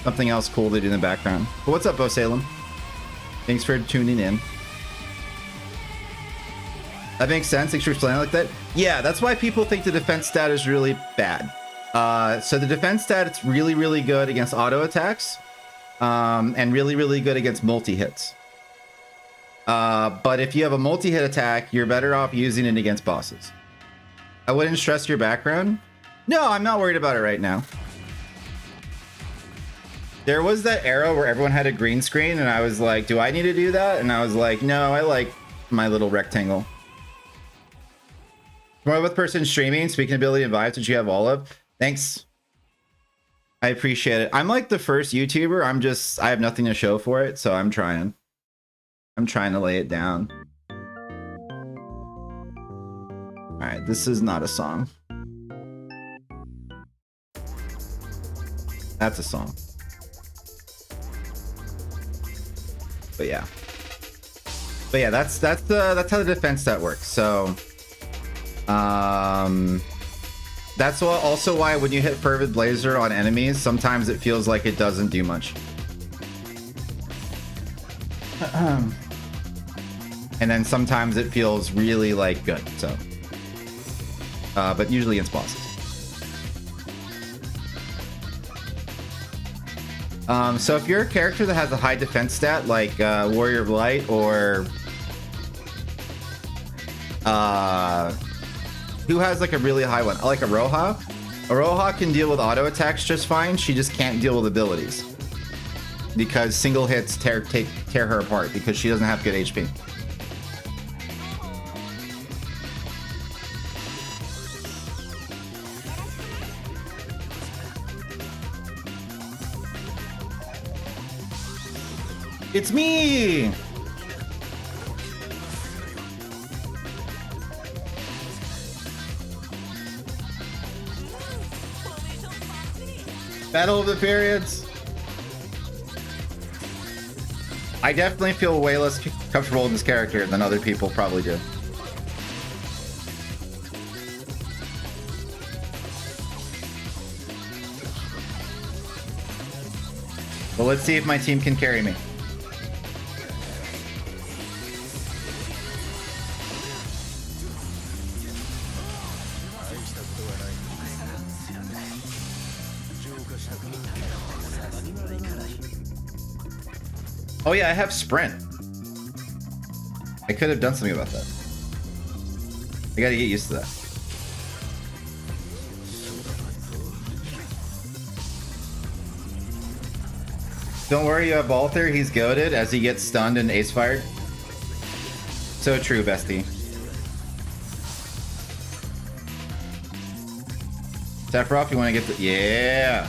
Speaker 2: something else cool to do in the background. But what's up, Bo Salem? Thanks for tuning in. That makes sense. Thanks for explaining like that. Yeah, that's why people think the defense stat is really bad. So the defense stat, it's really, really good against auto attacks, and really, really good against multi-hits. But if you have a multi-hit attack, you're better off using it against bosses. I wouldn't stress your background. No, I'm not worried about it right now. There was that era where everyone had a green screen and I was like, do I need to do that? And I was like, no, I like my little rectangle. More with person streaming, speaking ability and vibes, which you have all of. Thanks. I appreciate it. I'm like the first YouTuber. I have nothing to show for it, so I'm trying. I'm trying to lay it down. All right, this is not a song. That's a song. But yeah, that's how the defense stat works. So, that's also why when you hit Fervid Blazer on enemies, sometimes it feels like it doesn't do much. And then sometimes it feels really like good. So, but usually it's bosses. So if you're a character that has a high defense stat, like Warrior of Light or who has like a really high one, like Aroha. Aroha can deal with auto attacks just fine. She just can't deal with abilities because single hits tear her apart because she doesn't have good HP. It's me! Battle of the Periods. I definitely feel way less comfortable with this character than other people probably do. Well, let's see if my team can carry me. Oh yeah, I have sprint. I could have done something about that. I gotta get used to that. Don't worry, you have Balther. He's goated as he gets stunned and ace fired. So true, bestie. Sephiroth, you want to get the... Yeah!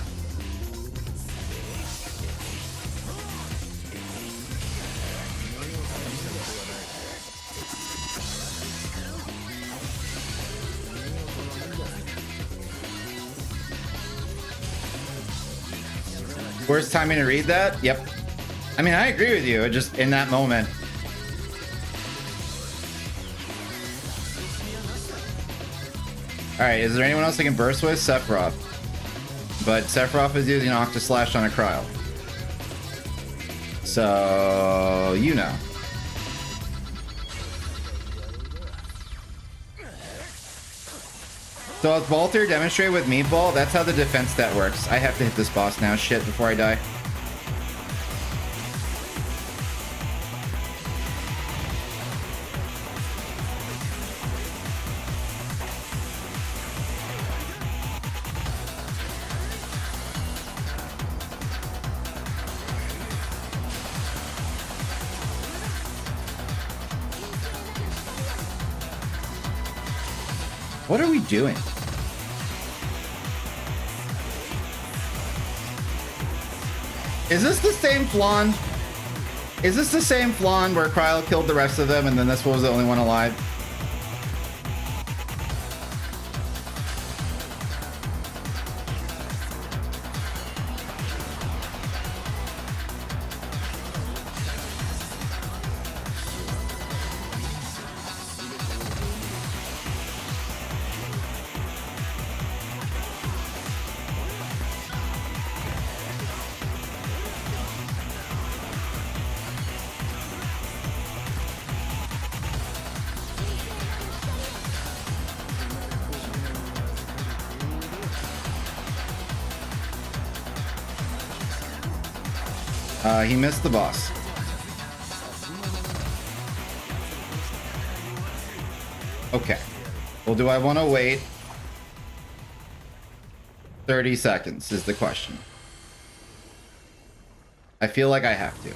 Speaker 2: Worst timing to read that? Yep. I mean, I agree with you. Just in that moment. Alright, is there anyone else I can burst with? Sephiroth. But Sephiroth is using Octoslash on a cryo. So, you know. So as Walter demonstrated with Meatball, that's how the defense stat works. I have to hit this boss now, shit, before I die. What are we doing? Is this the same Flan? Is this the same Flan where Cryo killed the rest of them and then this was the only one alive? He missed the boss. Okay. Well, do I want to wait 30 seconds is the question. I feel like I have to.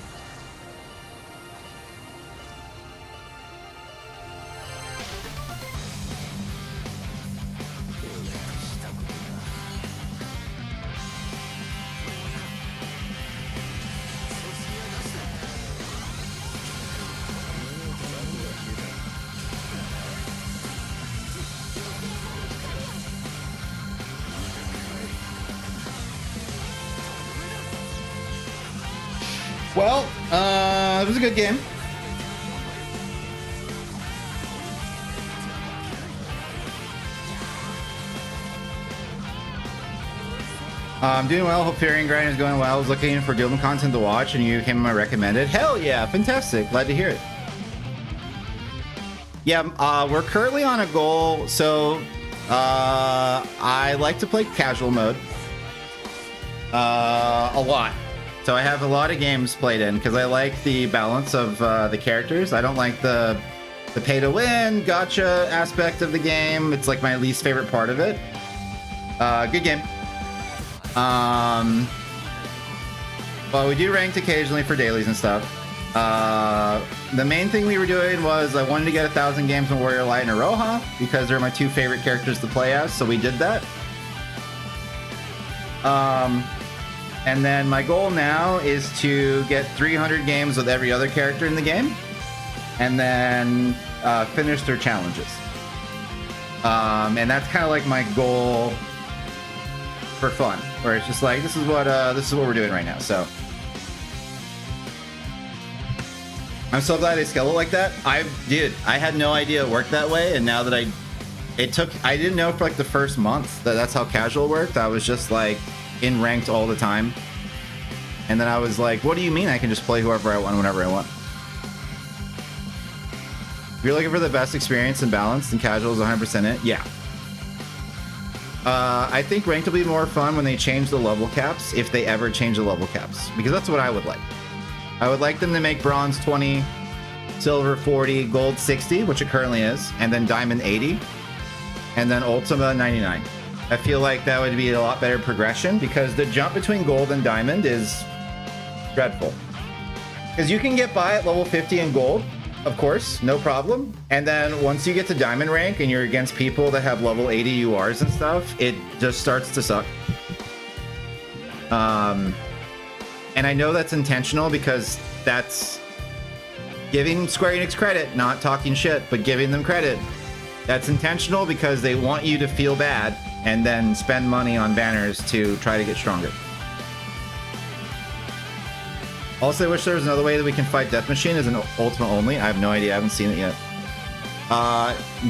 Speaker 2: Well, it was a good game. I'm doing well. Hope Firion grind is going well. I was looking for Gilman content to watch, and you came my recommended. Hell yeah, fantastic! Glad to hear it. Yeah, we're currently on a goal. So I like to play casual mode a lot. So I have a lot of games played in because I like the balance of the characters. I don't like the pay to win gotcha aspect of the game. It's like my least favorite part of it. Good game. Well, we do ranked occasionally for dailies and stuff. The main thing we were doing was I wanted to get 1,000 games on Warrior Light and Aroha because they're my two favorite characters to play as, so we did that. And then my goal now is to get 300 games with every other character in the game, and then finish their challenges. And that's kind of like my goal for fun, where it's just like this is what we're doing right now. So I'm so glad they scale it like that. I had no idea it worked that way, and now that I didn't know for like the first month that that's how casual worked. I was just like in ranked all the time, and then I was like, what do you mean I can just play whoever I want whenever I want? If you're looking for the best experience and balance, then casual is 100% it. Yeah. I think ranked will be more fun when they change the level caps, if they ever change the level caps, because that's what I would like. I would like them to make bronze 20, silver 40, gold 60, which it currently is, and then diamond 80, and then ultima 99. I feel like that would be a lot better progression, because the jump between gold and diamond is dreadful. Because you can get by at level 50 in gold, of course, no problem. And then once you get to diamond rank and you're against people that have level 80 URs and stuff, it just starts to suck. And I know that's intentional because that's giving Square Enix credit, not talking shit, but giving them credit. That's intentional because they want you to feel bad and then spend money on banners to try to get stronger. Also, I wish there was another way that we can fight Death Machine as an Ultima only. I have no idea. I haven't seen it yet.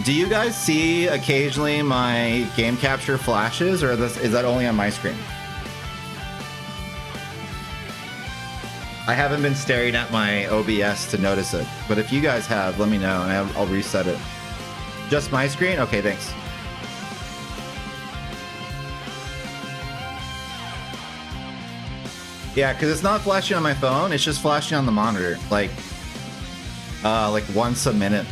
Speaker 2: Do you guys see occasionally my game capture flashes, or is that only on my screen? I haven't been staring at my OBS to notice it, but if you guys have, let me know and I'll reset it. Just my screen? Okay, thanks. Yeah, because it's not flashing on my phone, it's just flashing on the monitor, like once a minute.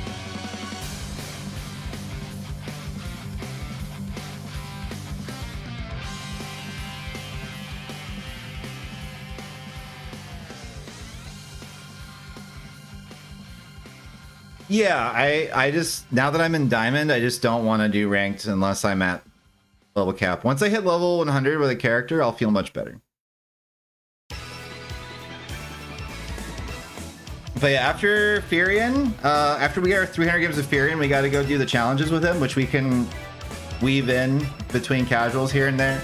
Speaker 2: Yeah, I just, now that I'm in Diamond, I just don't want to do ranked unless I'm at level cap. Once I hit level 100 with a character, I'll feel much better. But yeah, after Firion, after we get our 300 games of Firion, we got to go do the challenges with him, which we can weave in between casuals here and there.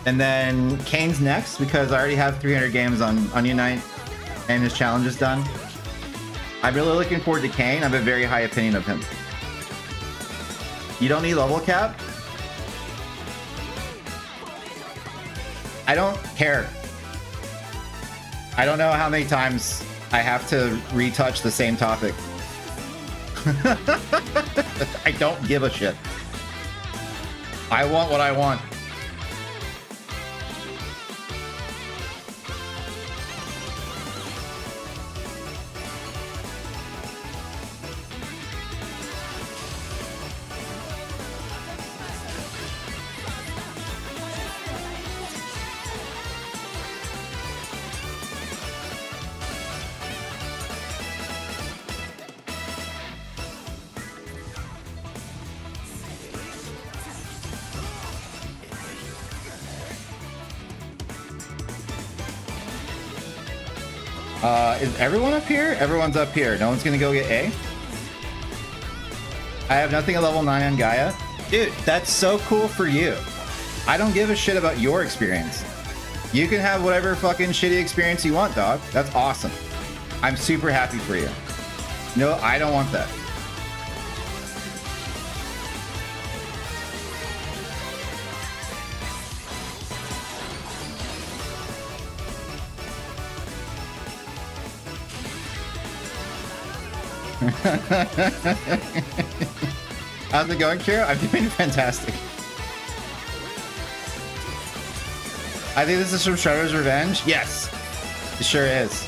Speaker 2: And then Kane's next, because I already have 300 games on Onion Knight and his challenge is done. I'm really looking forward to Kane. I have a very high opinion of him. You don't need level cap? I don't care. I don't know how many times I have to retouch the same topic. I don't give a shit. I want what I want. Is everyone up here? Everyone's up here. No one's gonna go get A? I have nothing at level 9 on Gaia. Dude, that's so cool for you. I don't give a shit about your experience. You can have whatever fucking shitty experience you want, dog. That's awesome. I'm super happy for you. No, I don't want that. How's it going, Kira? I'm doing fantastic. I think this is from Shredder's Revenge. Yes, it sure is.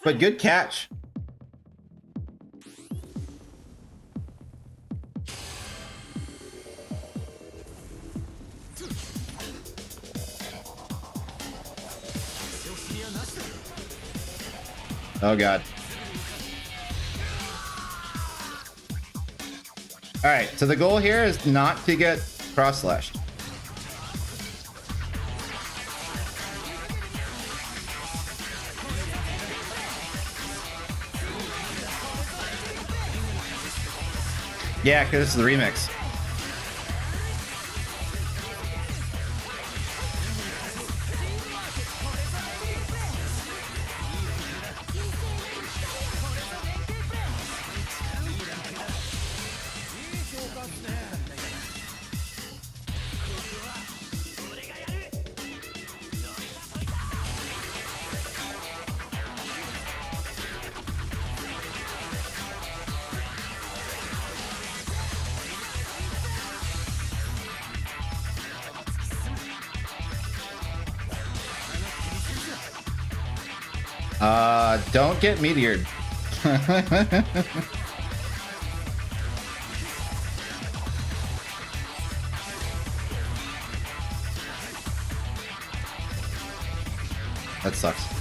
Speaker 2: But good catch. Oh god. All right, so the goal here is not to get cross-slashed. Yeah, because this is the remix. Don't get meteored. That sucks.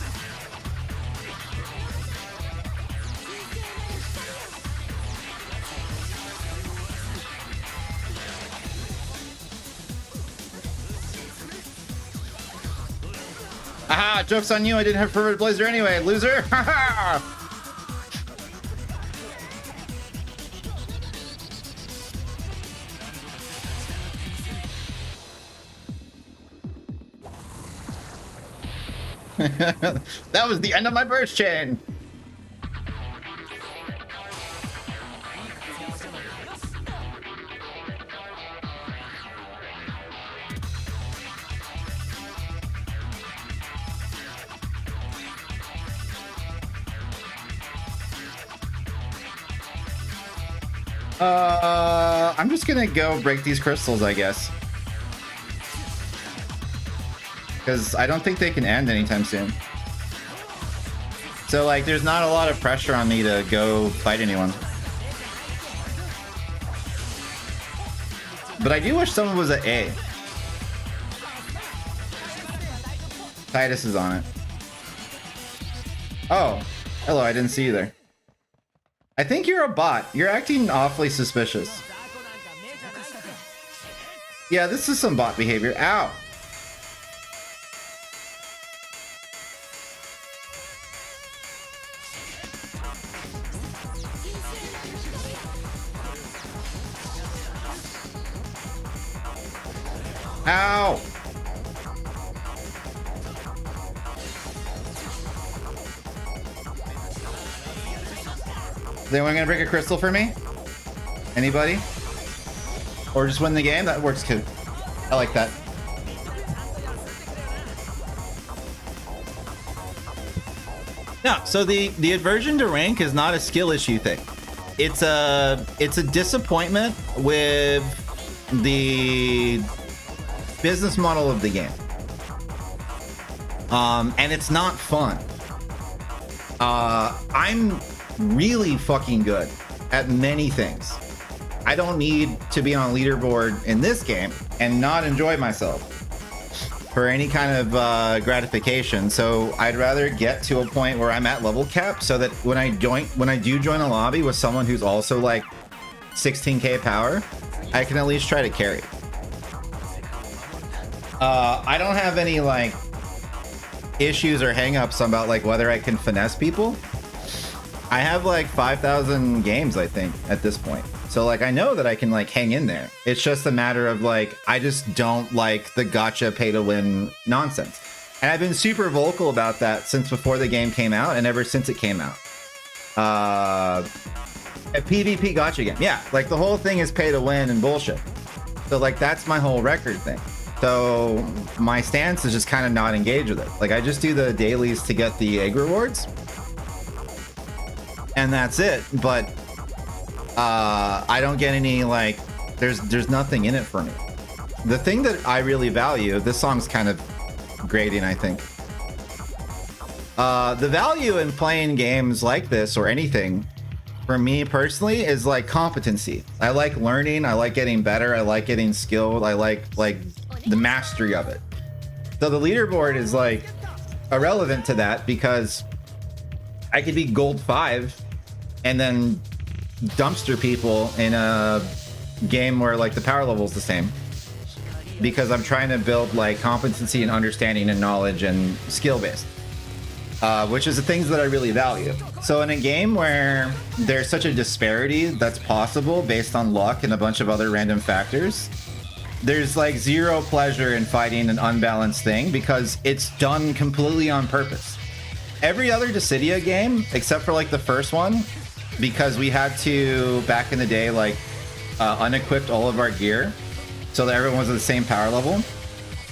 Speaker 2: Aha! Joke's on you, I didn't have Fervent Blazer anyway, loser! Haha! That was the end of my burst chain! I'm just gonna go break these crystals, I guess. Because I don't think they can end anytime soon. So, like, there's not a lot of pressure on me to go fight anyone. But I do wish someone was at A. Titus is on it. Oh, hello, I didn't see you there. I think you're a bot. You're acting awfully suspicious. Yeah, this is some bot behavior. Ow. Ow. Is anyone gonna break a crystal for me? Anybody? Or just win the game? That works too. I like that. No, so the aversion to rank is not a skill issue thing. It's a disappointment with the business model of the game. And it's not fun. I'm really fucking good at many things. I don't need to be on a leaderboard in this game and not enjoy myself for any kind of gratification. So I'd rather get to a point where I'm at level cap so that when I do join a lobby with someone who's also like 16k power, I can at least try to carry. I don't have any like issues or hangups about like whether I can finesse people. I have like 5,000 games, I think, at this point. So like I know that I can like hang in there. It's just a matter of like I just don't like the gotcha pay to win nonsense. And I've been super vocal about that since before the game came out and ever since it came out. A PvP gotcha game. Yeah, like the whole thing is pay to win and bullshit. So like that's my whole record thing. So my stance is just kind of not engage with it. Like I just do the dailies to get the egg rewards. And that's it. But I don't get any like there's nothing in it for me. The thing that I really value, this song's kind of grading, I think. The value in playing games like this or anything for me personally is like competency. I like learning, I like getting better, I like getting skilled, I like the mastery of it. So the leaderboard is like irrelevant to that because I could be gold 5 and then dumpster people in a game where like the power level is the same because I'm trying to build like competency and understanding and knowledge and skill based, which is the things that I really value. So in a game where there's such a disparity that's possible based on luck and a bunch of other random factors, there's like zero pleasure in fighting an unbalanced thing because it's done completely on purpose. Every other Dissidia game, except for like the first one, because we had to, back in the day, like unequipped all of our gear so that everyone was at the same power level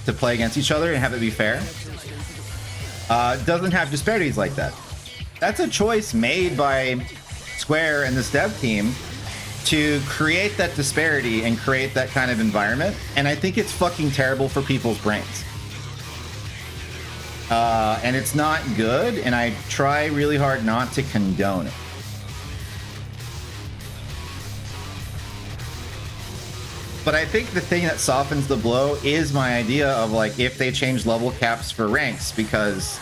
Speaker 2: to play against each other and have it be fair. Doesn't have disparities like that. That's a choice made by Square and this dev team to create that disparity and create that kind of environment, and I think it's fucking terrible for people's brains. And it's not good, and I try really hard not to condone it. But I think the thing that softens the blow is my idea of like if they change level caps for ranks, because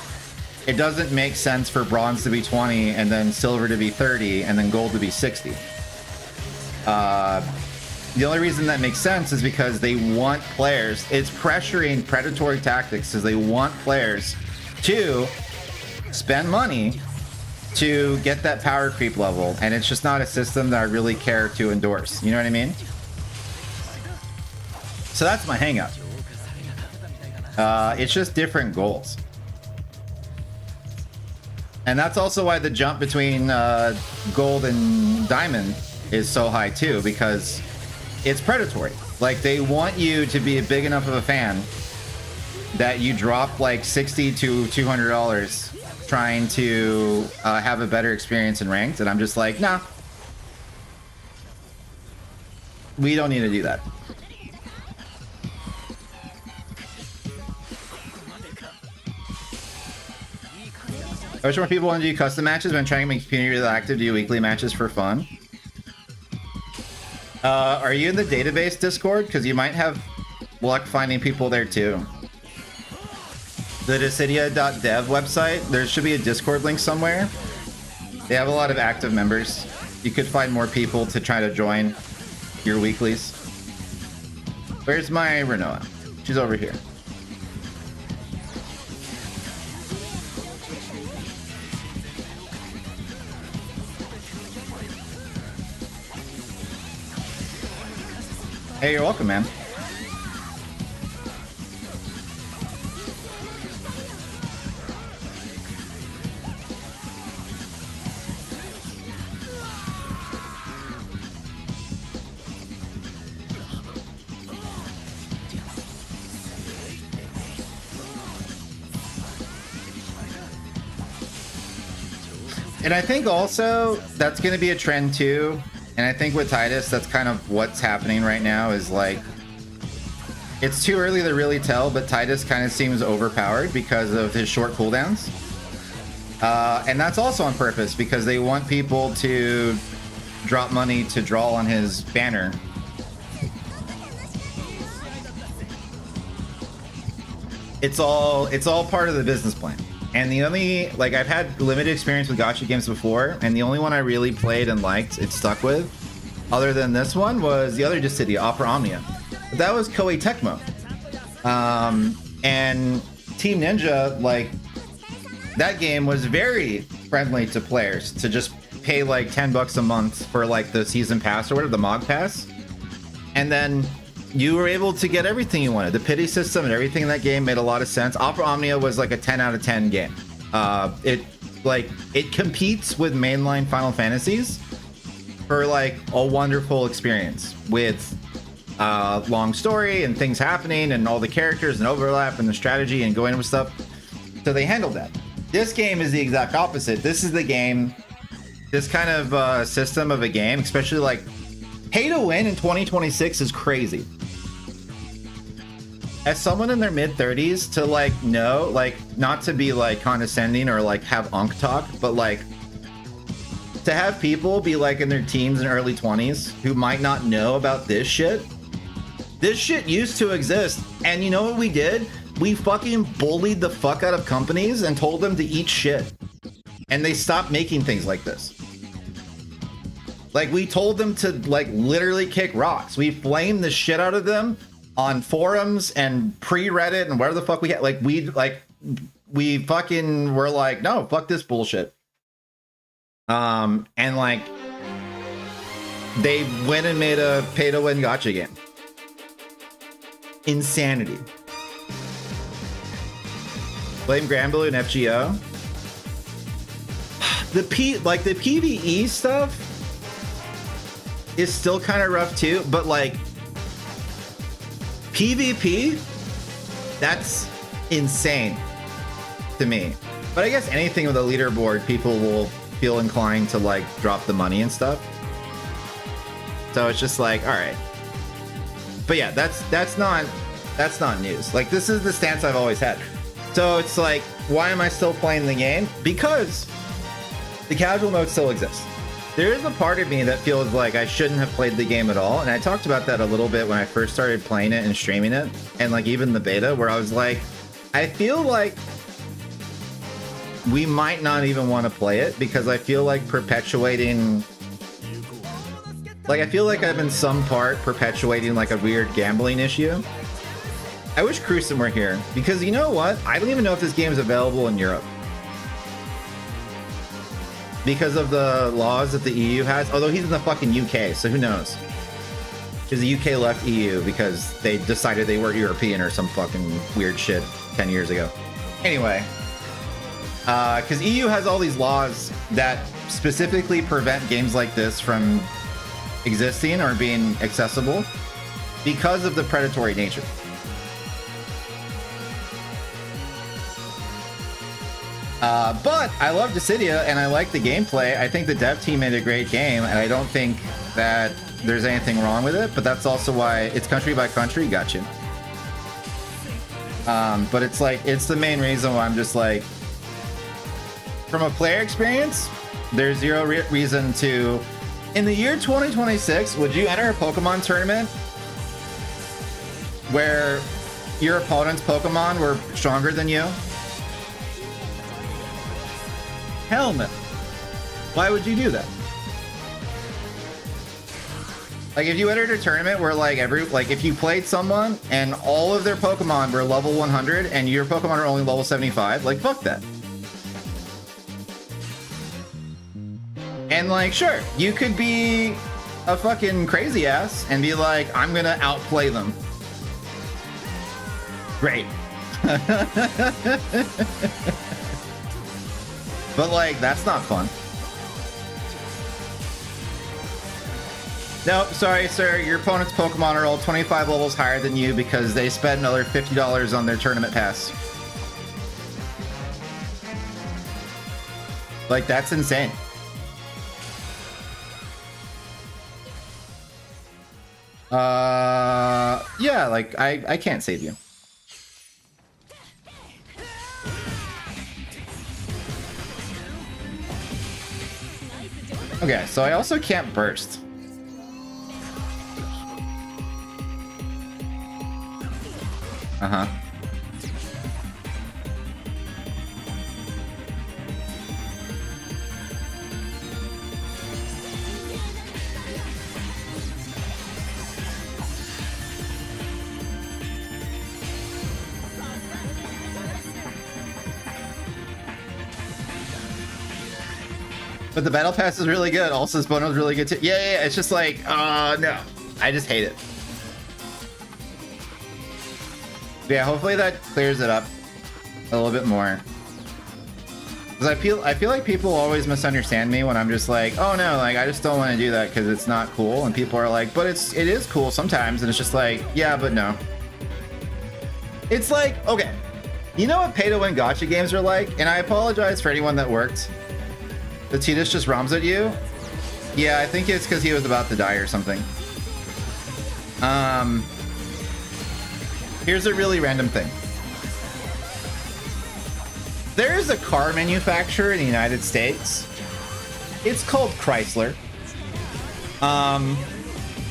Speaker 2: it doesn't make sense for bronze to be 20 and then silver to be 30 and then gold to be 60. The only reason that makes sense is because they want players, it's pressuring predatory tactics because they want players to spend money to get that power creep level, and it's just not a system that I really care to endorse. You know what I mean? So that's my hang up. It's just different goals. And that's also why the jump between gold and diamond is so high too, because it's predatory. Like they want you to be big enough of a fan that you drop like $60 to $200 trying to have a better experience in ranked, and I'm just like, nah, we don't need to do that. I wish more people want to do custom matches, but I'm trying to make community really active, do weekly matches for fun. Are you in the database Discord? Because you might have luck finding people there too. The Dissidia.dev website, there should be a Discord link somewhere. They have a lot of active members. You could find more people to try to join your weeklies. Where's my Renoa? She's over here. Hey, you're welcome, man. And I think also that's going to be a trend too. And I think with Titus, that's kind of what's happening right now is like, it's too early to really tell, but Titus kind of seems overpowered because of his short cooldowns. And that's also on purpose because they want people to drop money to draw on his banner. It's all part of the business plan. And the only, like, I've had limited experience with gacha games before, and the only one I really played and liked, it stuck with, other than this one, was the other Dissidia, Opera Omnia. But that was Koei Tecmo. And Team Ninja, like, that game was very friendly to players to just pay like $10 a month for like the season pass or whatever, the Mog Pass. And then you were able to get everything you wanted. The pity system and everything in that game made a lot of sense. Opera Omnia was like a 10 out of 10 game. It competes with mainline Final Fantasies for like a wonderful experience with long story and things happening and all the characters and overlap and the strategy and going with stuff. So they handled that. This game is the exact opposite. This is the game, this kind of system of a game, especially like pay to win in 2026 is crazy. As someone in their mid 30s to like know, like not to be like condescending or like have unk talk, but like to have people be like in their teens and early 20s who might not know about this shit. This shit used to exist. And you know what we did? We fucking bullied the fuck out of companies and told them to eat shit. And they stopped making things like this. Like we told them to like literally kick rocks. We flamed the shit out of them on forums and pre-Reddit and whatever the fuck we had. Like we fucking were like, no, fuck this bullshit. And like they went and made a pay-to-win gacha game. Insanity. Blame Granblue and FGO. The PvE stuff is still kind of rough too, but like PvP, that's insane to me. But I guess anything with a leaderboard, people will feel inclined to like drop the money and stuff. So it's just like, all right. But yeah, that's not news. Like this is the stance I've always had. So it's like, why am I still playing the game? Because the casual mode still exists. There is a part of me that feels like I shouldn't have played the game at all. And I talked about that a little bit when I first started playing it and streaming it. And like even the beta where I was like, I feel like we might not even want to play it because I feel like perpetuating, like I feel like I'm in some part perpetuating like a weird gambling issue. I wish Cruisen were here because you know what? I don't even know if this game is available in Europe. Because of the laws that the EU has. Although he's in the fucking UK, so who knows? Because the UK left EU because they decided they were European or some fucking weird shit 10 years ago. Anyway, because EU has all these laws that specifically prevent games like this from existing or being accessible because of the predatory nature. But I love Dissidia and I like the gameplay. I think the dev team made a great game and I don't think that there's anything wrong with it, but that's also why it's country by country. Gotcha. But it's like, it's the main reason why I'm just like, from a player experience, there's zero reason to, in the year 2026, would you enter a Pokemon tournament where your opponent's Pokemon were stronger than you? Hell no. Why would you do that? Like if you entered a tournament where like if you played someone and all of their Pokemon were level 100 and your Pokemon are only level 75, like fuck that. And like sure, you could be a fucking crazy ass and be like, I'm gonna outplay them. Great. But like, that's not fun. No, sorry, sir. Your opponent's Pokemon are all 25 levels higher than you because they spent another $50 on their tournament pass. Like, that's insane. Yeah, like, I can't save you. Okay, so I also can't burst. Uh-huh. But the battle pass is really good. Also, this bonus is really good too. Yeah. It's just like, no. I just hate it. But yeah, hopefully that clears it up a little bit more. Because I feel like people always misunderstand me when I'm just like, oh no, like I just don't want to do that because it's not cool. And people are like, but it is cool sometimes. And it's just like, yeah, but no. It's like, okay, you know what pay to win gacha games are like? And I apologize for anyone that worked. The Tidus just roms at you. Yeah, I think it's because he was about to die or something. Here's a really random thing. There is a car manufacturer in the United States. It's called Chrysler.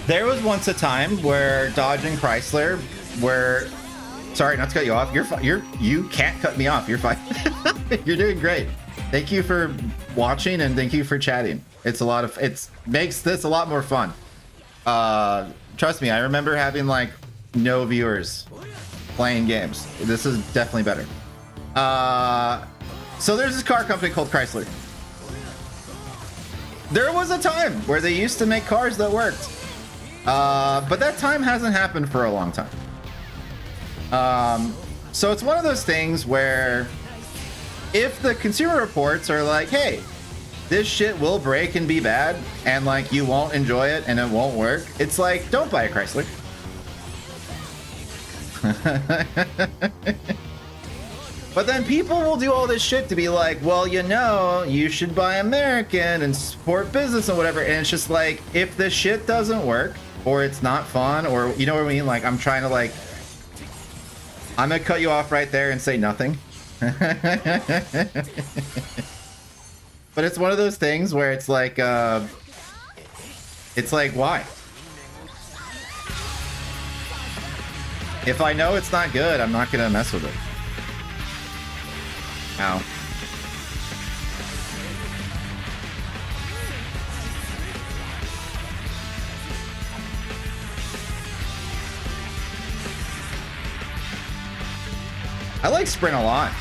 Speaker 2: There was once a time where Dodge and Chrysler were... Sorry, not to cut you off. You can't cut me off. You're fine. You're doing great. Thank you for watching and thank you for chatting. It's a lot of... It makes this a lot more fun. Trust me, I remember having like no viewers playing games. This is definitely better. So there's this car company called Chrysler. There was a time where they used to make cars that worked. But that time hasn't happened for a long time. So it's one of those things where if the consumer reports are like, hey, this shit will break and be bad, and like you won't enjoy it and it won't work, it's like, don't buy a Chrysler. But then people will do all this shit to be like, well, you know, you should buy American and support business and whatever. And it's just like, if the shit doesn't work or it's not fun, or you know what I mean? Like, I'm trying to like, I'm gonna cut you off right there and say nothing. But it's one of those things where it's like, why? If I know it's not good, I'm not gonna mess with it. Ow. I like Sprint a lot.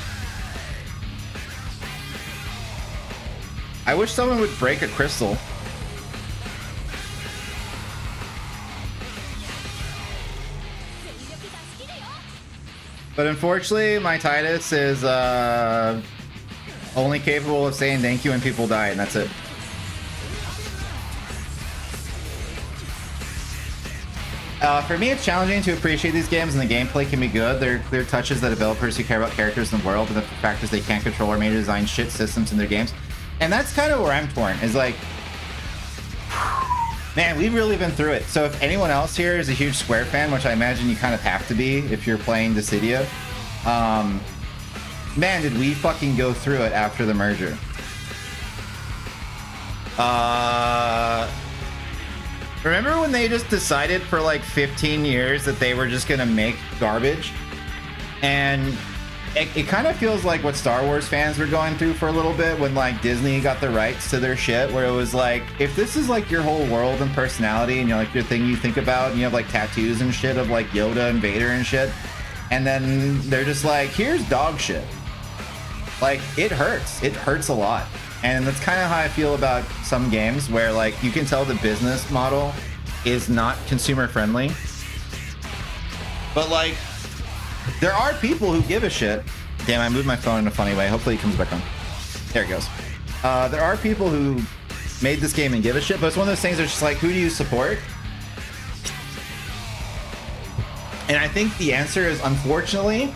Speaker 2: I wish someone would break a crystal. But unfortunately, my Tidus is only capable of saying thank you when people die, and that's it. For me, it's challenging to appreciate these games, and the gameplay can be good. They're touches that developers who care about characters in the world, and the fact is they can't control or maybe design shit systems in their games. And that's kind of where I'm torn, is like, man, we've really been through it. So if anyone else here is a huge Square fan, which I imagine you kind of have to be if you're playing Dissidia, man, did we fucking go through it after the merger. Remember when they just decided for like 15 years that they were just gonna make garbage? And it kind of feels like what Star Wars fans were going through for a little bit when like Disney got the rights to their shit, where it was like, if this is like your whole world and personality and you're like your thing you think about, and you have like tattoos and shit of like Yoda and Vader and shit, and then they're just like, here's dog shit. Like, it hurts a lot. And that's kind of how I feel about some games where like you can tell the business model is not consumer friendly, but like there are people who give a shit. Damn, I moved my phone in a funny way. Hopefully it comes back on. There it goes. There are people who made this game and give a shit, but it's one of those things that's just like, who do you support? And I think the answer is, unfortunately,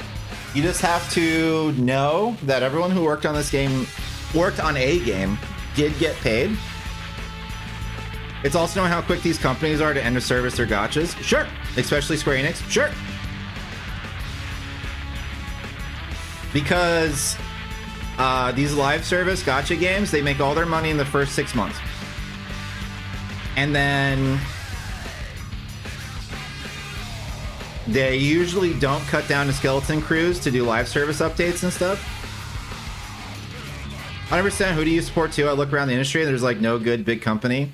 Speaker 2: you just have to know that everyone who worked on this game, worked on a game, did get paid. It's also knowing how quick these companies are to end of service their gachas. Sure. Especially Square Enix. Sure. Because these live service gacha games, they make all their money in the first 6 months. And then they usually don't cut down to skeleton crews to do live service updates and stuff. 100%. Who do you support too? I look around the industry and there's like no good big company.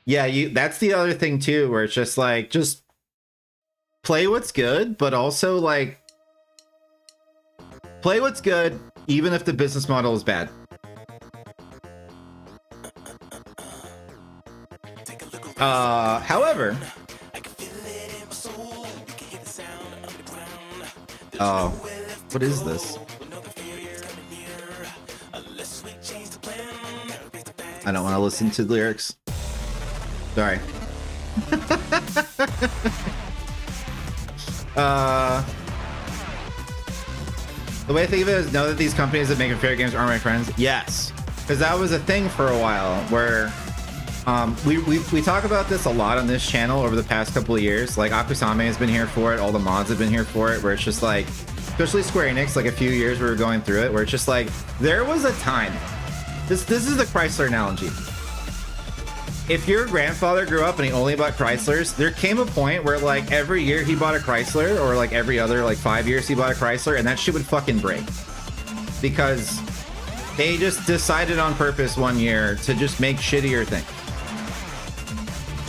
Speaker 2: Yeah, that's the other thing too, where it's just like, just play what's good, but also like play what's good even if the business model is bad. However, what is this? I don't want to listen to the lyrics. Sorry. The way I think of it is, know that these companies that make fair games are my friends. Yes, because that was a thing for a while where we talk about this a lot on this channel over the past couple of years. Like Akusame has been here for it, all the mods have been here for it, where it's just like, especially Square Enix, like a few years we were going through it, where it's just like, there was a time. This is the Chrysler analogy. If your grandfather grew up and he only bought Chryslers, there came a point where like every year he bought a Chrysler, or like every other like 5 years he bought a Chrysler, and that shit would fucking break. Because they just decided on purpose one year to just make shittier things.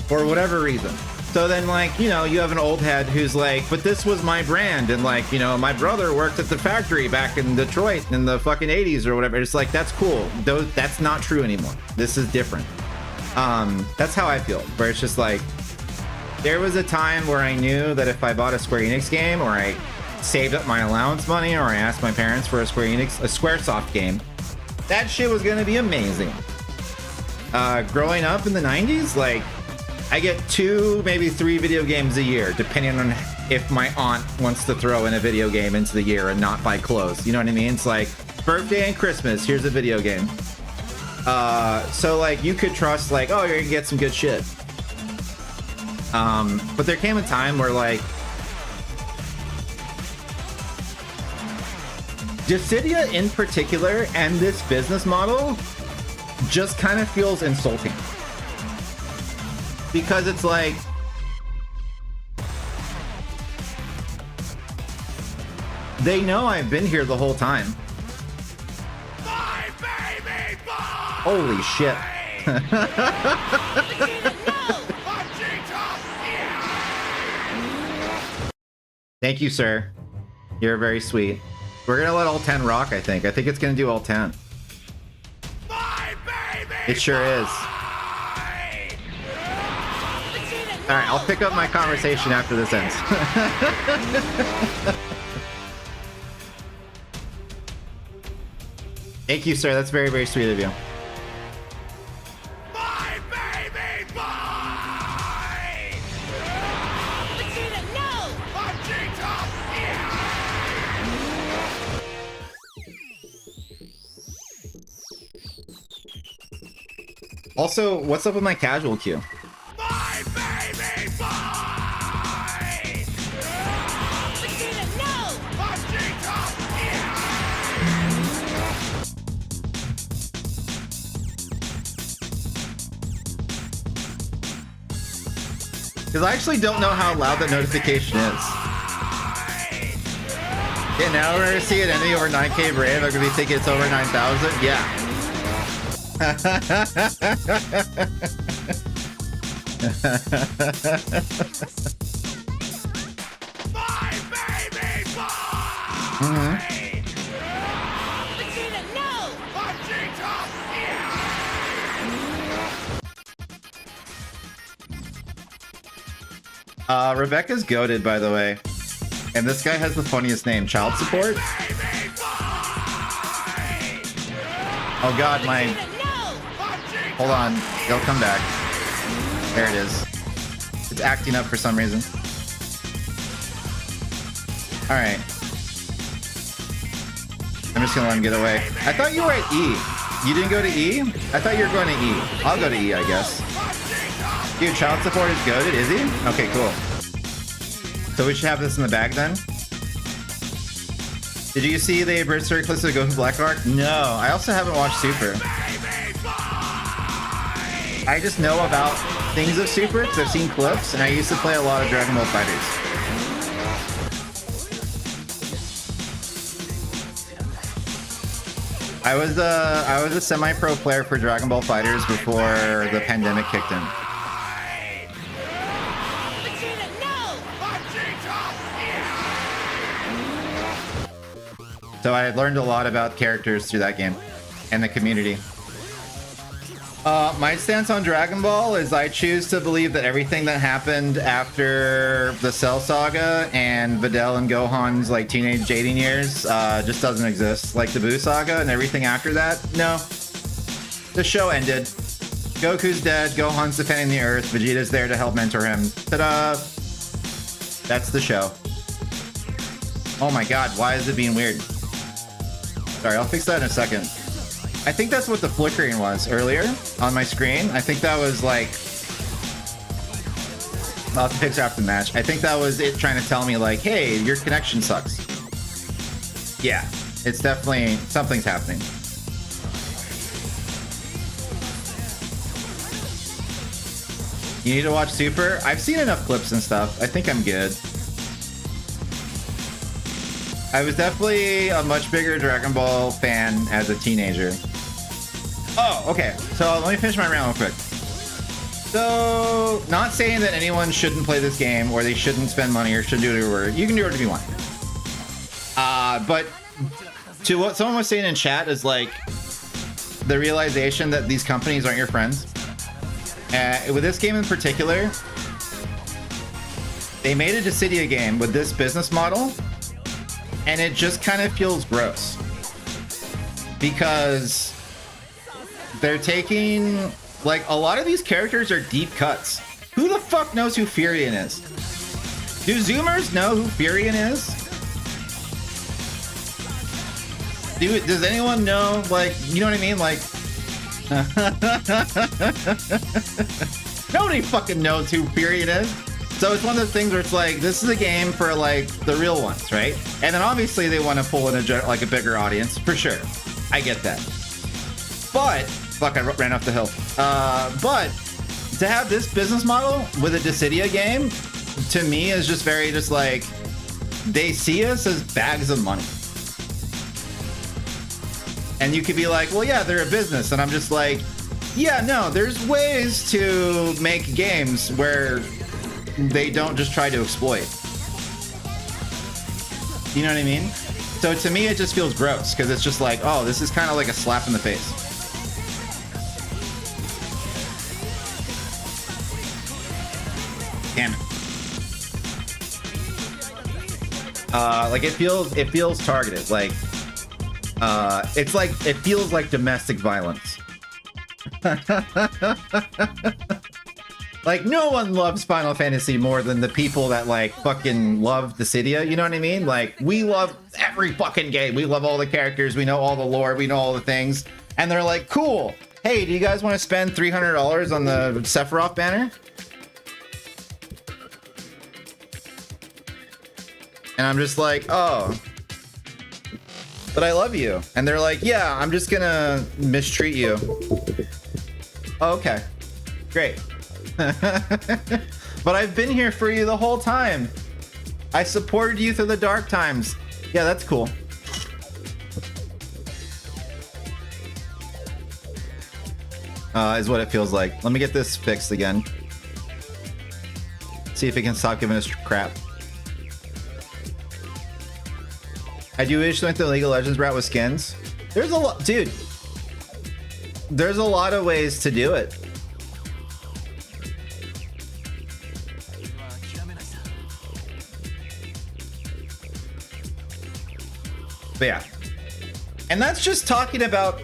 Speaker 2: For whatever reason. So then like, you know, you have an old head who's like, but this was my brand, and like, you know, my brother worked at the factory back in Detroit in the fucking 80s or whatever. It's like, that's cool. That's not true anymore. This is different. That's how I feel, where it's just like, there was a time where I knew that if I bought a Square Enix game, or I saved up my allowance money, or I asked my parents for a Squaresoft game, that shit was gonna be amazing. Growing up in the 90s, like, I get 2, maybe 3 video games a year, depending on if my aunt wants to throw in a video game into the year and not buy clothes. You know what I mean? It's like, birthday and Christmas, here's a video game. So like, you could trust like, oh, you're gonna get some good shit. But there came a time where like, Dissidia in particular and this business model just kind of feels insulting. Because it's like, they know I've been here the whole time. Holy shit. Thank you, sir. You're very sweet. We're gonna let all 10 rock, I think. I think it's gonna do all 10. It sure is. Alright, I'll pick up my conversation after this ends. Thank you, sir. That's very, very sweet of you. Also, what's up with my casual queue? Because I actually don't know how loud that notification is. Yeah, now we're gonna see an enemy over 9k brave. I'm gonna be thinking it's over 9,000. Yeah. Rebecca's goated, by the way. And this guy has the funniest name, Child Support. Oh god, my... Hold on, it'll come back. There it is. It's acting up for some reason. Alright. I'm just gonna let him get away. I thought you were at E. You didn't go to E? I thought you were going to E. I'll go to E, I guess. Dude, Child Support is goated, is he? Okay, cool. So we should have this in the bag then? Did you see the Berserk clips of Go for Black Ark? No, I also haven't watched Super. I just know about things of Super because I've seen clips, and I used to play a lot of Dragon Ball FighterZ. I was a semi-pro player for Dragon Ball FighterZ before the pandemic kicked in. So I learned a lot about characters through that game and the community. My stance on Dragon Ball is I choose to believe that everything that happened after the Cell Saga and Videl and Gohan's like teenage dating years just doesn't exist. Like the Buu Saga and everything after that, no. The show ended. Goku's dead, Gohan's defending the Earth, Vegeta's there to help mentor him. Ta-da! That's the show. Oh my god, why is it being weird? Sorry, I'll fix that in a second. I think that's what the flickering was earlier on my screen. I think that was like... I'll have to fix it after the match. I think that was it trying to tell me like, hey, your connection sucks. Yeah, it's definitely... something's happening. You need to watch Super? I've seen enough clips and stuff. I think I'm good. I was definitely a much bigger Dragon Ball fan as a teenager. Oh, okay. So let me finish my round real quick. So, not saying that anyone shouldn't play this game or they shouldn't spend money or should do whatever. You can do whatever you want. But to what someone was saying in chat is like the realization that these companies aren't your friends. With this game in particular, they made a Dissidia game with this business model, and it just kind of feels gross because they're taking like a lot of these characters are deep cuts. Who the fuck knows who Firion is? Do Zoomers know who Firion is? Does anyone know, like, you know what I mean? Like, nobody fucking knows who Firion is. So it's one of those things where it's like, this is a game for like the real ones, right? And then obviously they want to pull in like a bigger audience, for sure. I get that. But, fuck, I ran off the hill. But to have this business model with a Dissidia game, to me is just very just like, they see us as bags of money. And you could be like, well, yeah, they're a business. And I'm just like, yeah, no, there's ways to make games where they don't just try to exploit. You know what I mean? So to me, it just feels gross because it's just like, oh, this is kind of like a slap in the face. Damn it. Like it feels targeted. Like, it's like, it feels like domestic violence. Like, no one loves Final Fantasy more than the people that, like, fucking love Dissidia, you know what I mean? Like, we love every fucking game. We love all the characters. We know all the lore. We know all the things. And they're like, cool. Hey, do you guys want to spend $300 on the Sephiroth banner? And I'm just like, oh. But I love you. And they're like, yeah, I'm just gonna mistreat you. Oh, okay. Great. But I've been here for you the whole time. I supported you through the dark times. Yeah, that's cool. Is what it feels like. Let me get this fixed again. See if it can stop giving us crap. I do wish went the League of Legends route with skins. There's a lot, dude. There's a lot of ways to do it. But yeah, and that's just talking about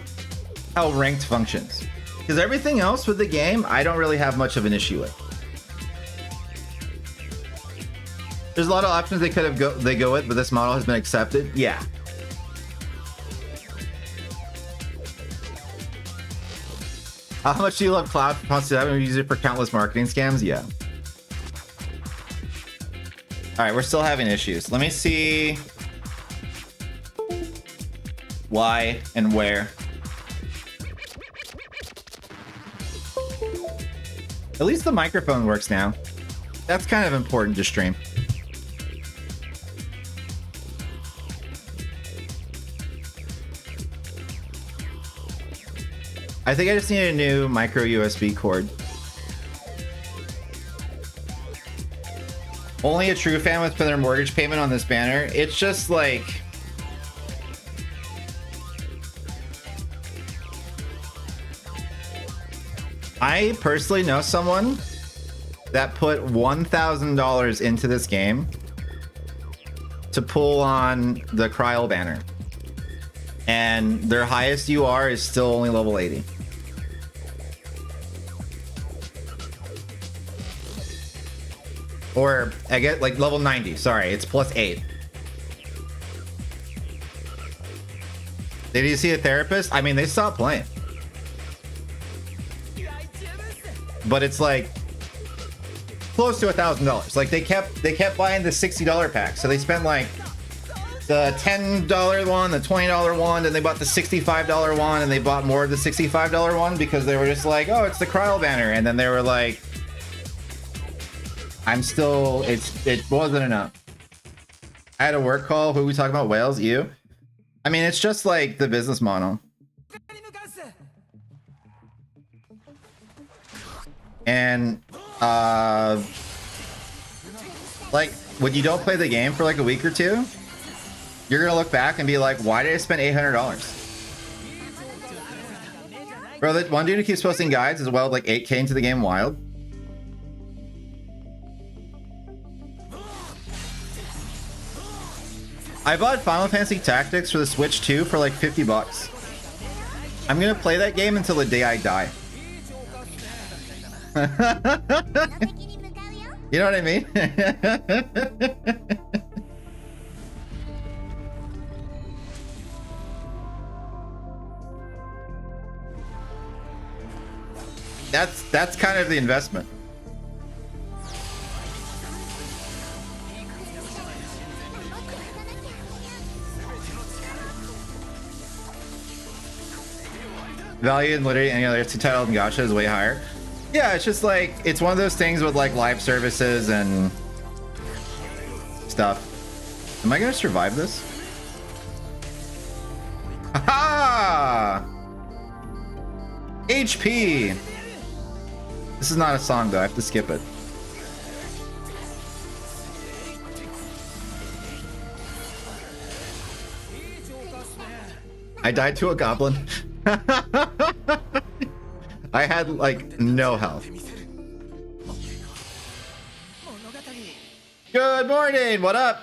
Speaker 2: how ranked functions, because everything else with the game I don't really have much of an issue with. There's a lot of options they could have go with, but this model has been accepted. Yeah. How much do you love Cloud? Wants to have and use it for countless marketing scams? Yeah. All right, we're still having issues. Let me see why and where. At least the microphone works now. That's kind of important to stream. I think I just need a new micro USB cord. Only a true fan would put their mortgage payment on this banner. It's just like, I personally know someone that put $1,000 into this game to pull on the Cryo banner. And their highest UR is still only level 80. Or I get like level 90, sorry, it's plus 8. Did you see a therapist? I mean, they stopped playing. But it's like close to $1,000. Like they kept buying the $60 pack. So they spent like the $10 one, the $20 one, and they bought the $65 one, and they bought more of the $65 one because they were just like, oh, it's the Cryo banner. And then they were like, it wasn't enough. I had a work call. Who are we talking about? Whales? You? I mean, it's just like the business model. And like when you don't play the game for like a week or two, you're gonna look back and be like, why did I spend $800? Bro, that one dude who keeps posting guides as well, like 8K into the game wild. I bought Final Fantasy Tactics for the Switch 2 for like $50. I'm gonna play that game until the day I die. You know what I mean? That's kind of the investment. Value in literally any other title than Gacha is way higher. Yeah, it's just like, it's one of those things with like live services and stuff. Am I gonna survive this? Aha! HP! This is not a song though, I have to skip it. I died to a goblin. I had like no health. Good morning, what up?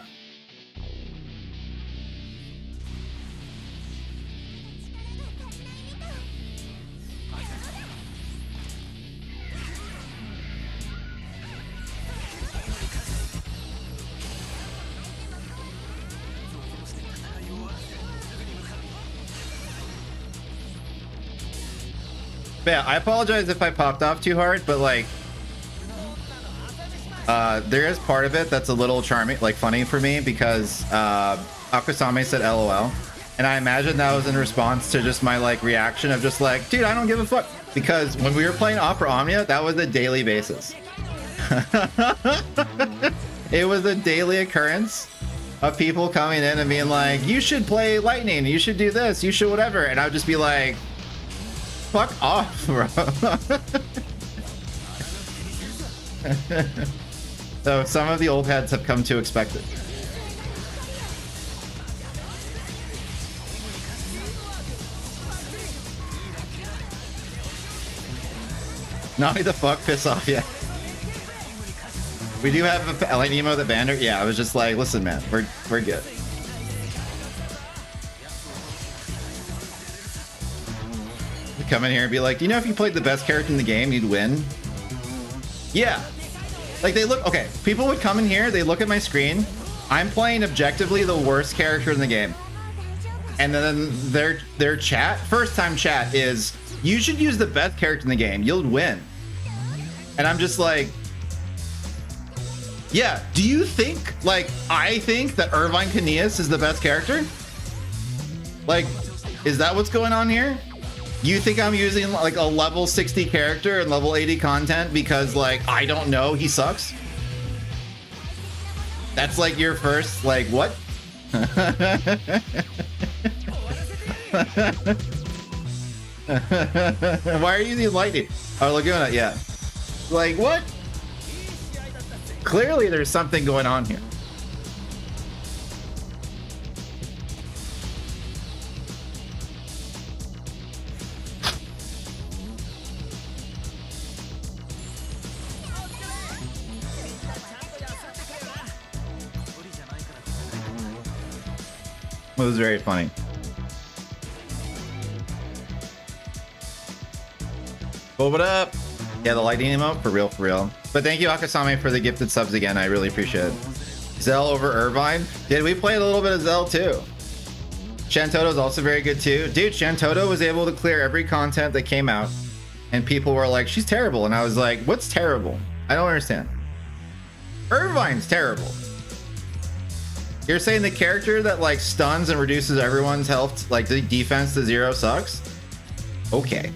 Speaker 2: Yeah, I apologize if I popped off too hard, but like there is part of it that's a little charming, like funny for me, because Akusame said LOL, and I imagine that was in response to just my like reaction of just like, dude, I don't give a fuck, because when we were playing Opera Omnia, that was a daily basis. It was a daily occurrence of people coming in and being like, you should play Lightning, you should do this, you should whatever, and I would just be like, fuck off, bro. So some of the old heads have come to expect it. Not the fuck, piss off, yeah. We do have a lightning emo that banned her. Yeah, I was just like, listen, man, we're good. Come in here and be like, do you know if you played the best character in the game, you'd win? Yeah. Like they look, okay, people would come in here, they look at my screen, I'm playing objectively the worst character in the game. And then their chat, first time chat is, you should use the best character in the game, you'll win. And I'm just like, yeah, do you think, like, I think that Irvine Caneas is the best character? Like, is that what's going on here? You think I'm using like a level 60 character and level 80 content because like I don't know he sucks? That's like your first like what? Why are you using lightning? Oh, Laguna, yeah. Like what? Clearly there's something going on here. It was very funny. What up? Yeah, the lightning emote, for real, for real. But thank you, Akasame, for the gifted subs again. I really appreciate it. Zell over Irvine. Did we play a little bit of Zell too? Shantoto is also very good too. Dude, Shantoto was able to clear every content that came out. And people were like, she's terrible. And I was like, what's terrible? I don't understand. Irvine's terrible. You're saying the character that like stuns and reduces everyone's health, like the defense to 0 sucks? Okay.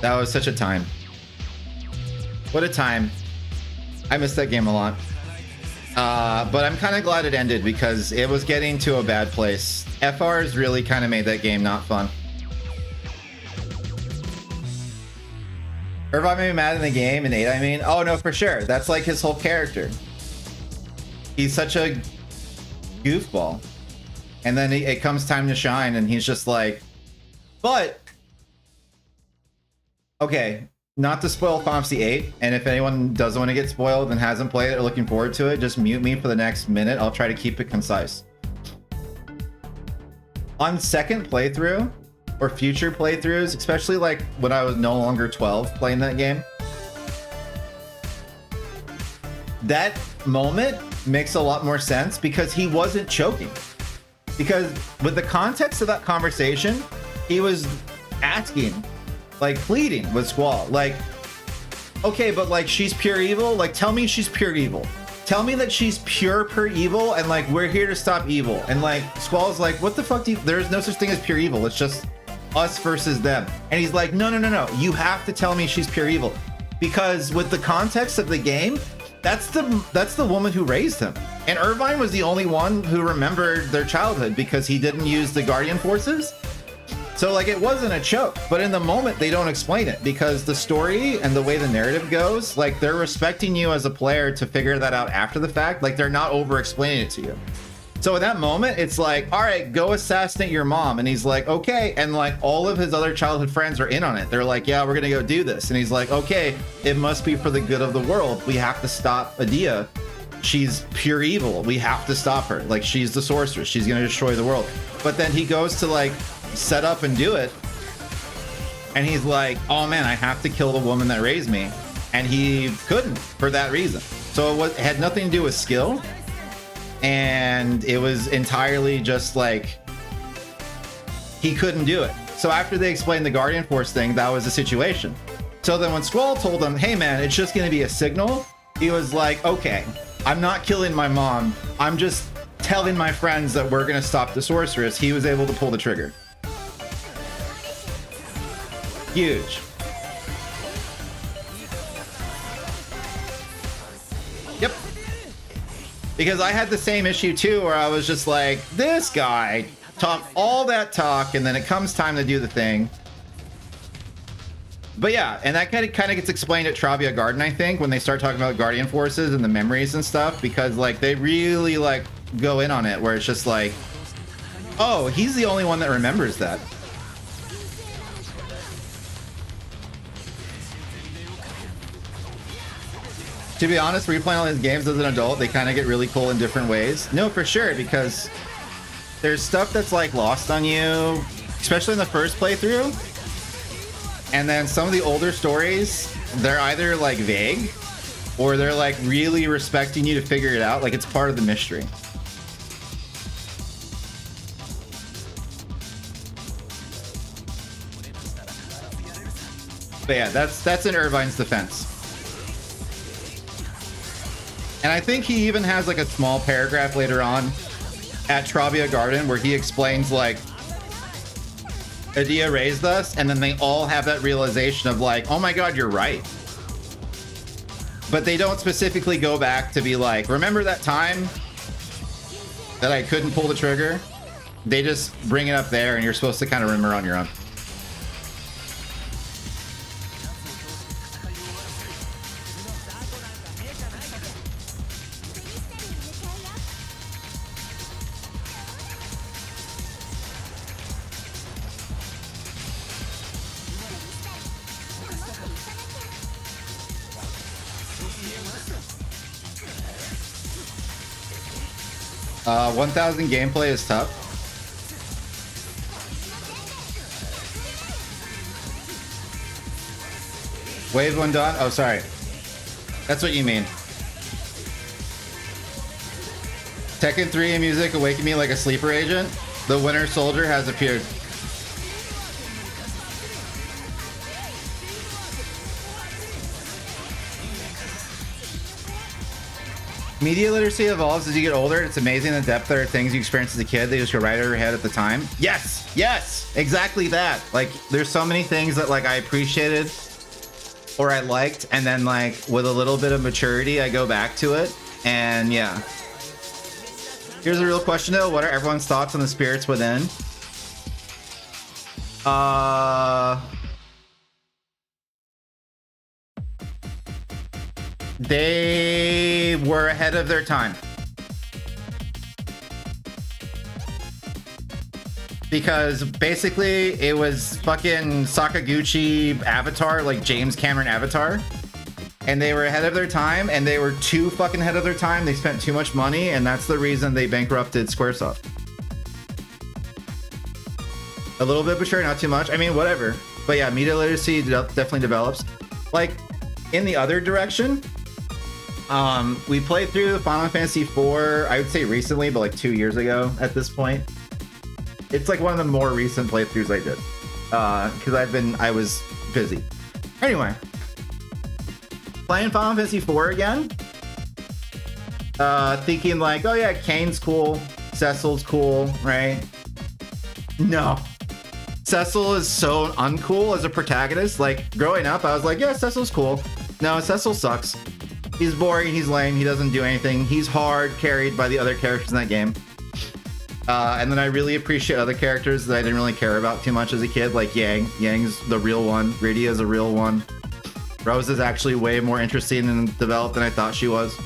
Speaker 2: That was such a time. What a time. I missed that game a lot. But I'm kind of glad it ended because it was getting to a bad place. FR's really kind of made that game not fun. Irvine made me mad in the game, in 8 I mean. Oh no, for sure. That's like his whole character. He's such a goofball. And then it comes time to shine and he's just like, but, okay, not to spoil Fantasy 8, and if anyone doesn't want to get spoiled and hasn't played it or looking forward to it, just mute me for the next minute. I'll try to keep it concise. On second playthrough, or future playthroughs, especially like when I was no longer 12 playing that game, that moment makes a lot more sense because he wasn't choking. Because with the context of that conversation, he was asking, like pleading with Squall, like, okay, but like she's pure evil, like tell me she's pure evil, tell me that she's pure evil, and like we're here to stop evil. And like Squall's like, what the fuck do you, there's no such thing as pure evil, it's just us versus them. And he's like, no, you have to tell me she's pure evil, because with the context of the game, that's the woman who raised him. And Irvine was the only one who remembered their childhood because he didn't use the Guardian Forces. So like it wasn't a choke, but in the moment they don't explain it because the story and the way the narrative goes, like they're respecting you as a player to figure that out after the fact. Like they're not over explaining it to you. So in that moment, it's like, all right, go assassinate your mom. And he's like, okay. And like all of his other childhood friends are in on it. They're like, yeah, we're going to go do this. And he's like, okay, it must be for the good of the world. We have to stop Adia. She's pure evil. We have to stop her. Like she's the sorceress. She's going to destroy the world. But then he goes to like set up and do it. And he's like, oh man, I have to kill the woman that raised me. And he couldn't for that reason. So it had nothing to do with skill. And it was entirely just like he couldn't do it. So after they explained the Guardian Force thing, that was the situation. So then when Squall told him, hey man, it's just going to be a signal, he was like, okay, I'm not killing my mom, I'm just telling my friends that we're going to stop the sorceress. He was able to pull the trigger. Huge. Yep. Because I had the same issue too, where I was just like, this guy talked all that talk, and then it comes time to do the thing. But yeah, and that kind of gets explained at Travia Garden, I think, when they start talking about Guardian Forces and the memories and stuff, because like they really like go in on it, where it's just like, oh, he's the only one that remembers that. To be honest, replaying all these games as an adult, they kind of get really cool in different ways. No, for sure, because there's stuff that's like lost on you, especially in the first playthrough. And then some of the older stories, they're either like vague or they're like really respecting you to figure it out. Like it's part of the mystery. But yeah, that's in Irvine's defense. And I think he even has like a small paragraph later on at Travia Garden where he explains like Adia raised us, and then they all have that realization of like, oh my god, you're right. But they don't specifically go back to be like, remember that time that I couldn't pull the trigger? They just bring it up there and you're supposed to kind of remember on your own. 1000 gameplay is tough. Wave 1 done? Oh, sorry. That's what you mean. Tekken 3 music awakened me like a sleeper agent. The Winter Soldier has appeared. Media literacy evolves as you get older. It's amazing the depth there are things you experienced as a kid. They just go right over your head at the time. Yes, yes, exactly that. Like, there's so many things that like I appreciated or I liked, and then like with a little bit of maturity, I go back to it. And yeah. Here's a real question though. What are everyone's thoughts on the spirits within? They were ahead of their time. Because basically it was fucking Sakaguchi Avatar, like James Cameron Avatar. And they were ahead of their time, and they were too fucking ahead of their time. They spent too much money, and that's the reason they bankrupted Squaresoft. A little bit, but sure, not too much. I mean, whatever. But yeah, media literacy definitely develops. Like, in the other direction, we played through Final Fantasy IV, I would say recently, but like 2 years ago at this point. It's like one of the more recent playthroughs I did. Because I was busy. Anyway. Playing Final Fantasy IV again. Thinking like, oh yeah, Kane's cool. Cecil's cool, right? No. Cecil is so uncool as a protagonist. Like, growing up, I was like, yeah, Cecil's cool. No, Cecil sucks. He's boring, he's lame, he doesn't do anything. He's hard carried by the other characters in that game. And then I really appreciate other characters that I didn't really care about too much as a kid, like Yang. Yang's the real one. Rydia's a real one. Rose is actually way more interesting and developed than I thought she was.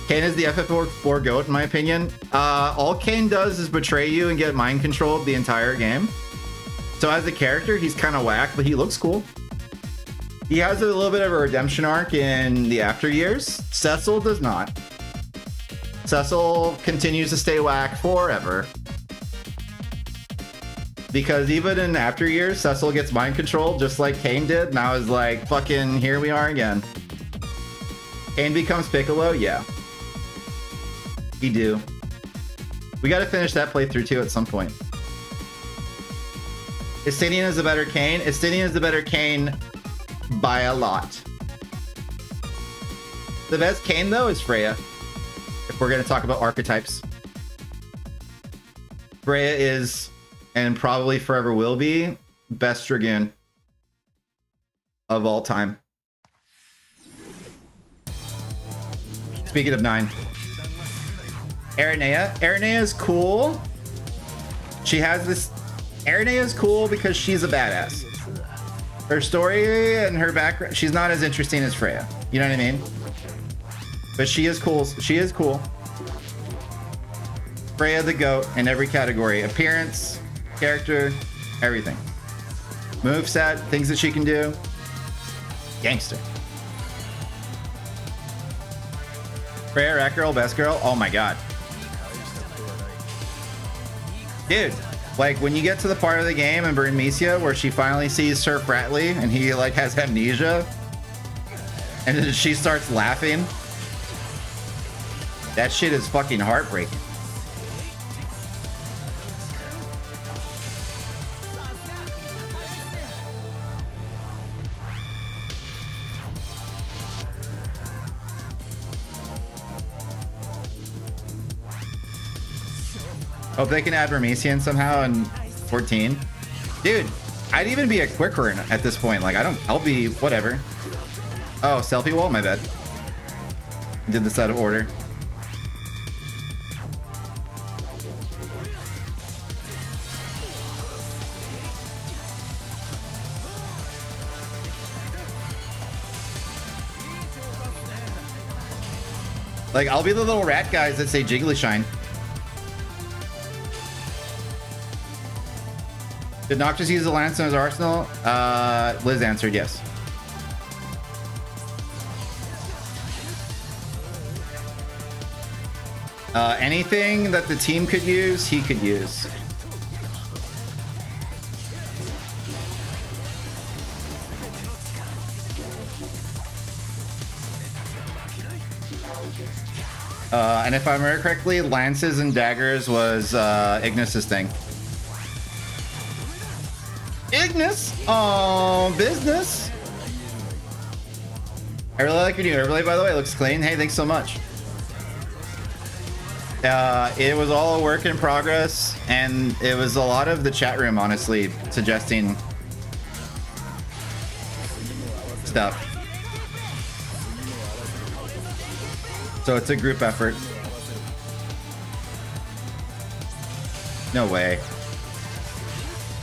Speaker 2: Kane is the FF4 GOAT, in my opinion. All Kane does is betray you and get mind controlled the entire game. So as a character, he's kind of whack, but he looks cool. He has a little bit of a redemption arc in the after years. Cecil does not. Cecil continues to stay whack forever. Because even in after years, Cecil gets mind controlled just like Kane did. And I was like, fucking, here we are again. Kane becomes Piccolo? Yeah. He do. We gotta finish that playthrough too at some point. Estinian is the better Kane. Estinian is the better Kane by a lot. The best Kane though is Freya. If we're gonna talk about archetypes. Freya is, and probably forever will be, best Dragoon of all time. Speaking of 9. Aranea. Aranea is cool. She has this... Aranea is cool because she's a badass. Her story and her background... She's not as interesting as Freya. You know what I mean? But she is cool. She is cool. Freya the GOAT in every category. Appearance, character, everything. Moveset, things that she can do. Gangster. Freya, rat girl, best girl. Oh my god. Dude, like when you get to the part of the game in Burmisia where she finally sees Sir Fratley and he like has amnesia and then she starts laughing. That shit is fucking heartbreaking. Hope they can add Remesian somehow in 14. Dude, I'd even be a quicker at this point. Like, I'll be whatever. Oh, selfie wall? My bad. Did this out of order. Like, I'll be the little rat guys that say Jiggly Shine. Did Noctis use the lance in his arsenal? Liz answered yes. Anything that the team could use, he could use. And if I remember correctly, lances and daggers was Ignis's thing. Ignis on business. I really like your new overlay, by the way. It looks clean. Hey, thanks so much. It was all a work in progress, and it was a lot of the chat room, honestly, suggesting stuff. So it's a group effort. No way.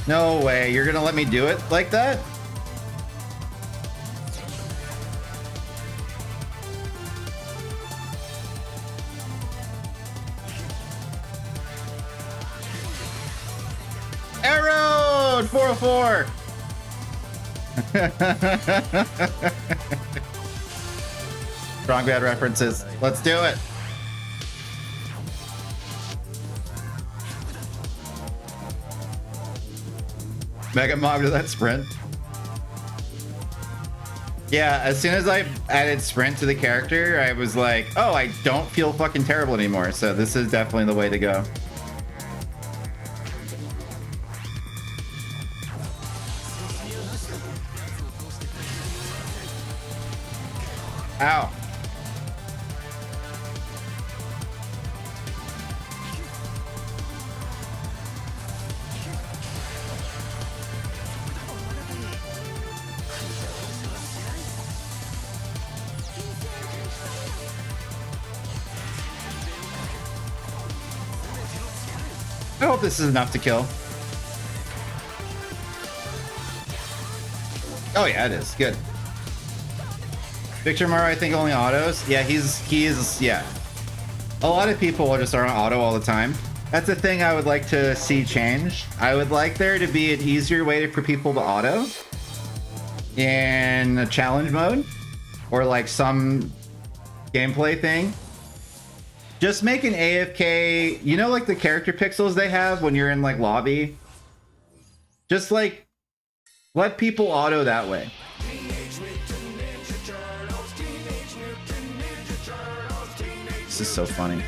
Speaker 2: No way. You're gonna let me do it like that? Arrow 404. Strong bad references. Let's do it. Mega mob to that sprint. Yeah, as soon as I added sprint to the character, I was like, oh, I don't feel fucking terrible anymore. So this is definitely the way to go. Ow. I hope this is enough to kill. Oh yeah, it is. Good. Victor Murray, I think only autos. Yeah, he is, yeah. A lot of people just are on auto all the time. That's the thing I would like to see change. I would like there to be an easier way for people to auto in a challenge mode or like some gameplay thing. Just make an AFK, you know, like the character pixels they have when you're in like lobby. Just like let people auto that way. This is so funny.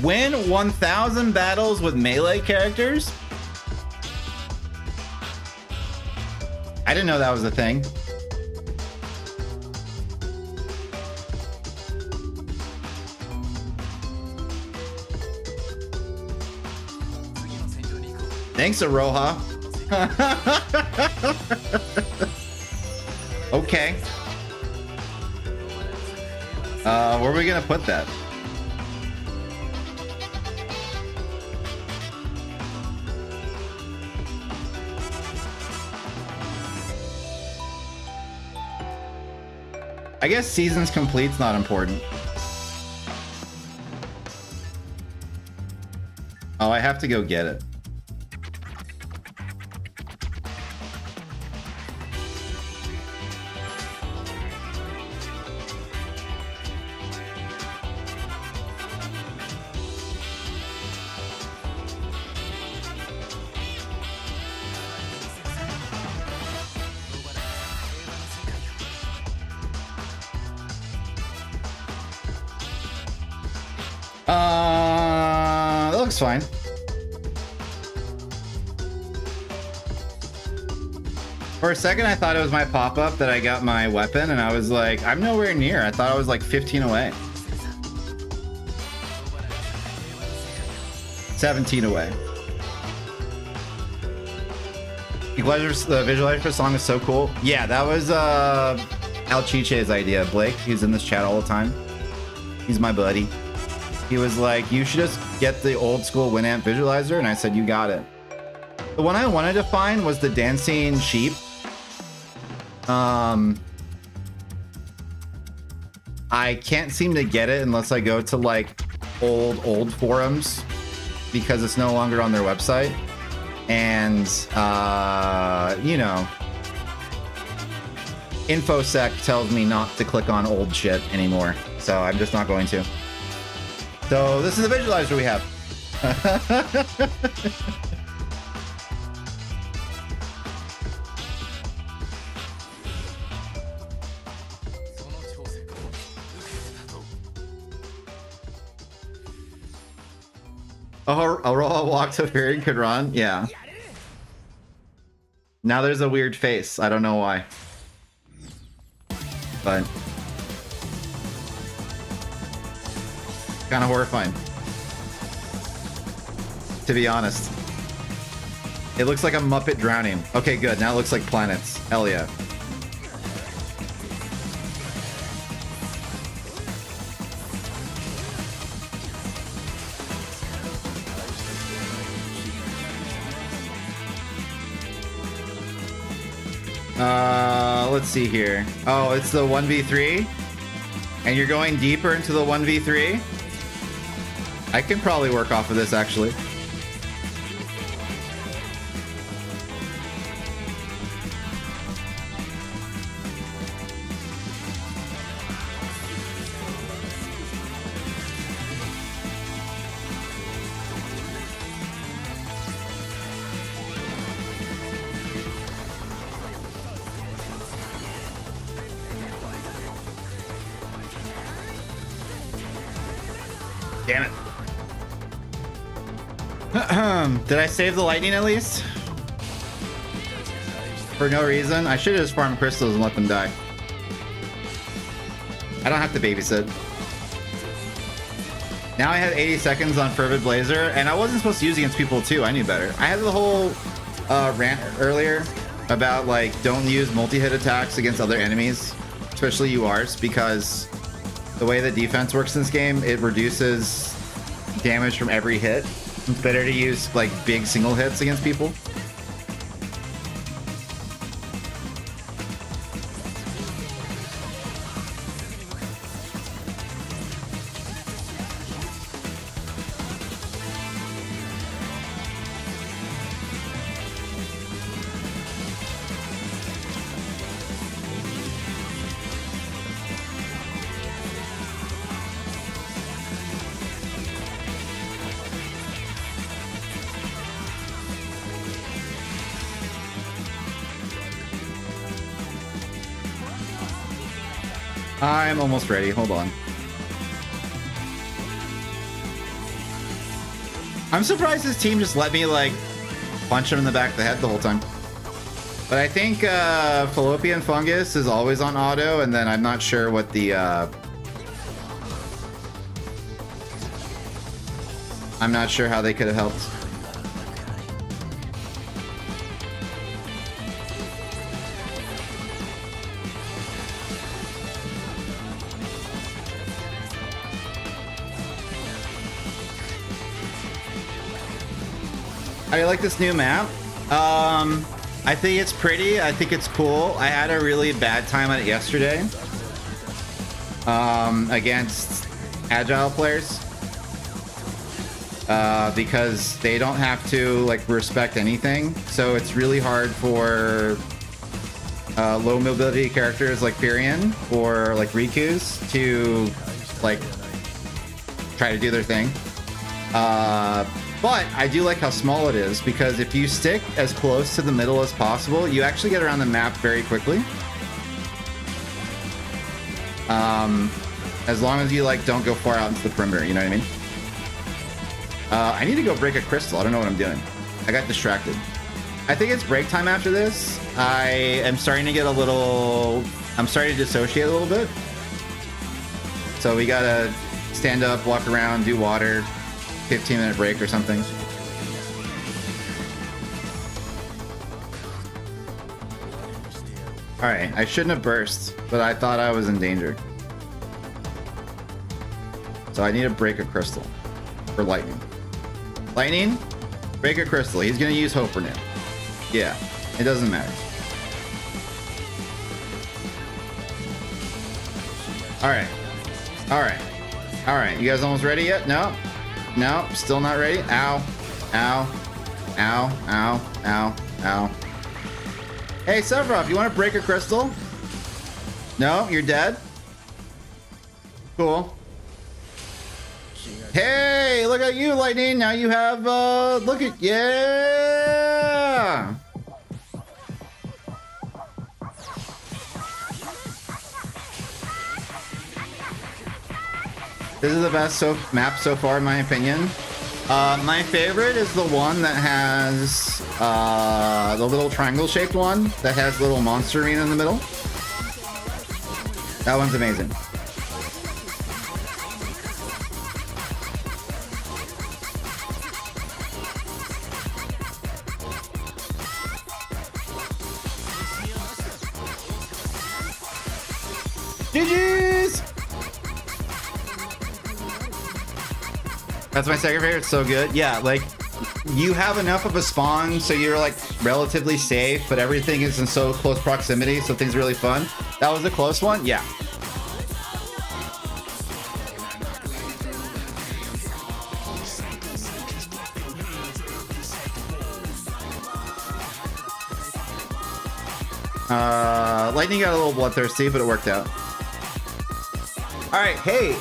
Speaker 2: Win 1,000 battles with melee characters? I didn't know that was a thing. Thanks, Aroha. Okay. Where are we gonna put that? I guess seasons complete's not important. Oh, I have to go get it. That looks fine. For a second, I thought it was my pop-up that I got my weapon, and I was like, I'm nowhere near. I thought I was like 15 away. 17 away. The visualizer for the song is so cool. Yeah, that was Alchiche's idea. Blake, he's in this chat all the time. He's my buddy. He was like, you should just get the old school Winamp visualizer, and I said, you got it. The one I wanted to find was the dancing sheep. I can't seem to get it unless I go to like old forums because it's no longer on their website. And you know, InfoSec tells me not to click on old shit anymore, so I'm just not going to. So this is the visualizer we have. Oh, Aurora walked so Firion could run? Yeah. Now there's a weird face. I don't know why. But kind of horrifying, to be honest. It looks like a Muppet drowning. Okay, good. Now it looks like planets. Hell yeah. Let's see here. Oh, it's the 1v3? And you're going deeper into the 1v3? I can probably work off of this, actually. Damn it. Did I save the lightning at least? For no reason? I should have just farmed crystals and let them die. I don't have to babysit. Now I have 80 seconds on Fervid Blazer, and I wasn't supposed to use against people too. I knew better. I had the whole rant earlier about like don't use multi-hit attacks against other enemies, especially URs, because the way the defense works in this game, it reduces damage from every hit. It's better to use like big single hits against people. I'm almost ready. Hold on. I'm surprised this team just let me like punch him in the back of the head the whole time. But I think Fallopian Fungus is always on auto, and then I'm not sure what the I'm not sure how they could have helped. I like this new map. I think it's pretty. I think it's cool. I had a really bad time on it yesterday against agile players because they don't have to like respect anything. So it's really hard for low mobility characters like Firion or like Riku's to like try to do their thing. But I do like how small it is, because if you stick as close to the middle as possible, you actually get around the map very quickly. As long as you like don't go far out into the perimeter, you know what I mean? I need to go break a crystal. I don't know what I'm doing. I got distracted. I think it's break time after this. I am starting to get a little... I'm starting to dissociate a little bit. So we gotta stand up, walk around, do water. 15-minute break or something. Alright, I shouldn't have burst, but I thought I was in danger. So I need to break a crystal for lightning. Lightning, break a crystal. He's gonna use Hope now. Yeah, it doesn't matter. Alright. Alright. Alright, you guys almost ready yet? No? No, still not ready. Ow. Ow. Ow. Ow. Ow. Ow. Hey, Sephiroth, you want to break a crystal? No, you're dead? Cool. Hey, look at you, Lightning. Now you have, look at, yeah. This is the best map so far, in my opinion. My favorite is the one that has the little triangle-shaped one that has little monster arena in the middle. That one's amazing. GG's! That's my second favorite. It's so good. Yeah, like, you have enough of a spawn so you're like relatively safe, but everything is in so close proximity, so things are really fun. That was a close one? Yeah. Lightning got a little bloodthirsty, but it worked out. All right, hey,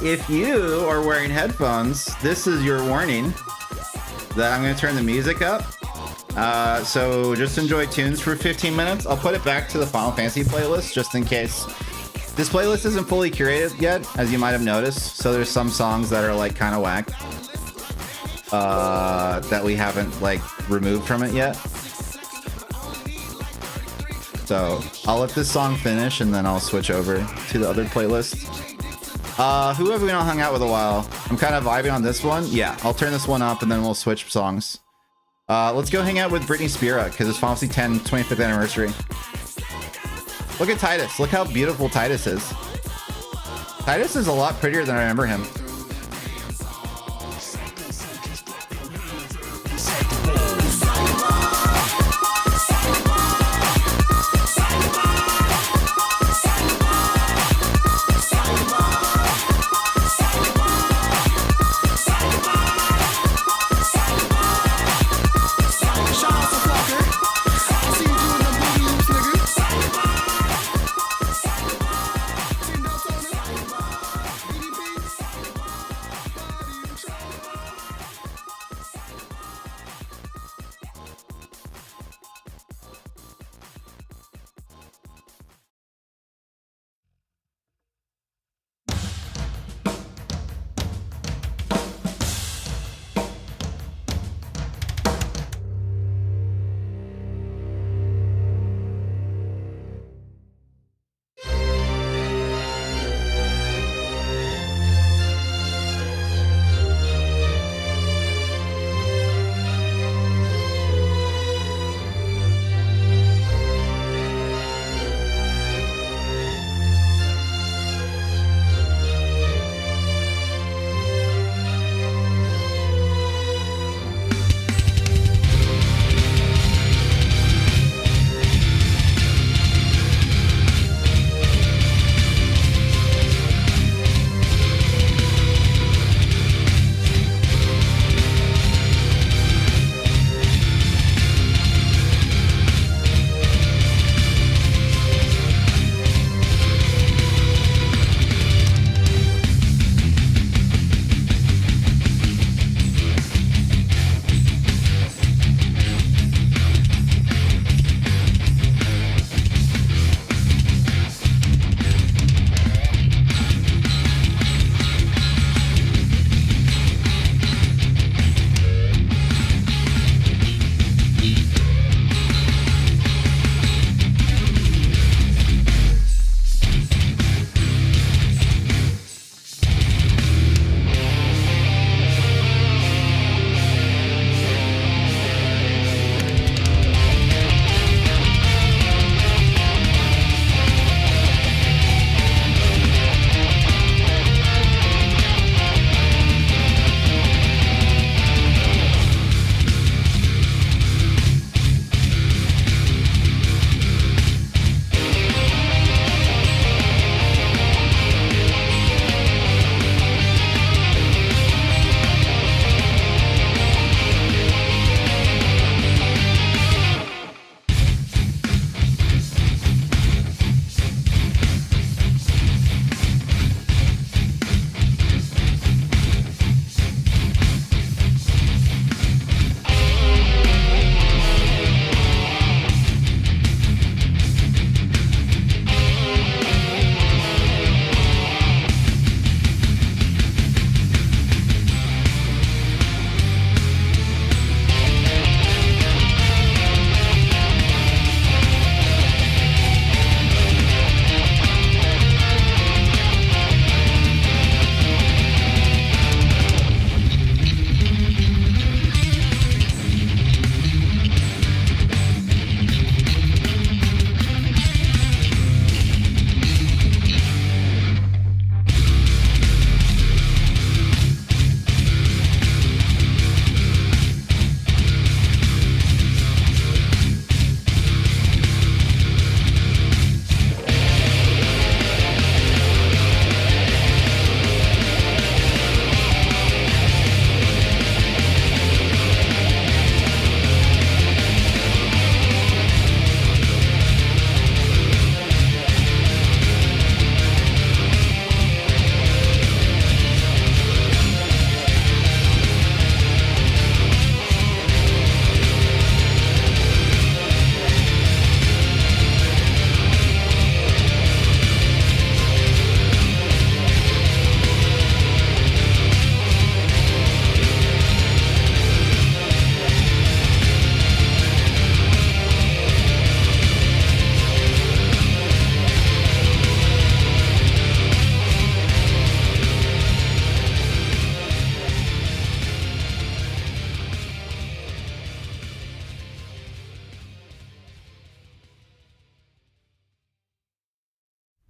Speaker 2: if you are wearing headphones, this is your warning that I'm going to turn the music up. So just enjoy tunes for 15 minutes. I'll put it back to the Final Fantasy playlist just in case. This playlist isn't fully curated yet, as you might have noticed. So there's some songs that are like kind of whack that we haven't like removed from it yet. So I'll let this song finish and then I'll switch over to the other playlist. Who have we not hung out with a while? I'm kind of vibing on this one. Yeah, I'll turn this one up and then we'll switch songs. Let's go hang out with Britney Spears because it's Final Fantasy X 25th anniversary. Look at Titus. Look how beautiful Titus is. Titus is a lot prettier than I remember him.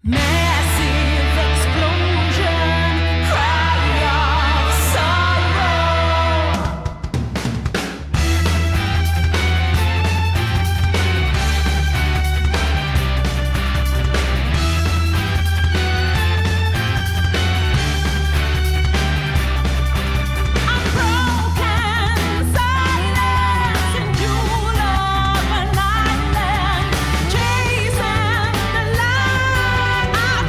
Speaker 3: Massive explosion, cry of sorrow. Unbroken silence in jewel of an island, chasing the light.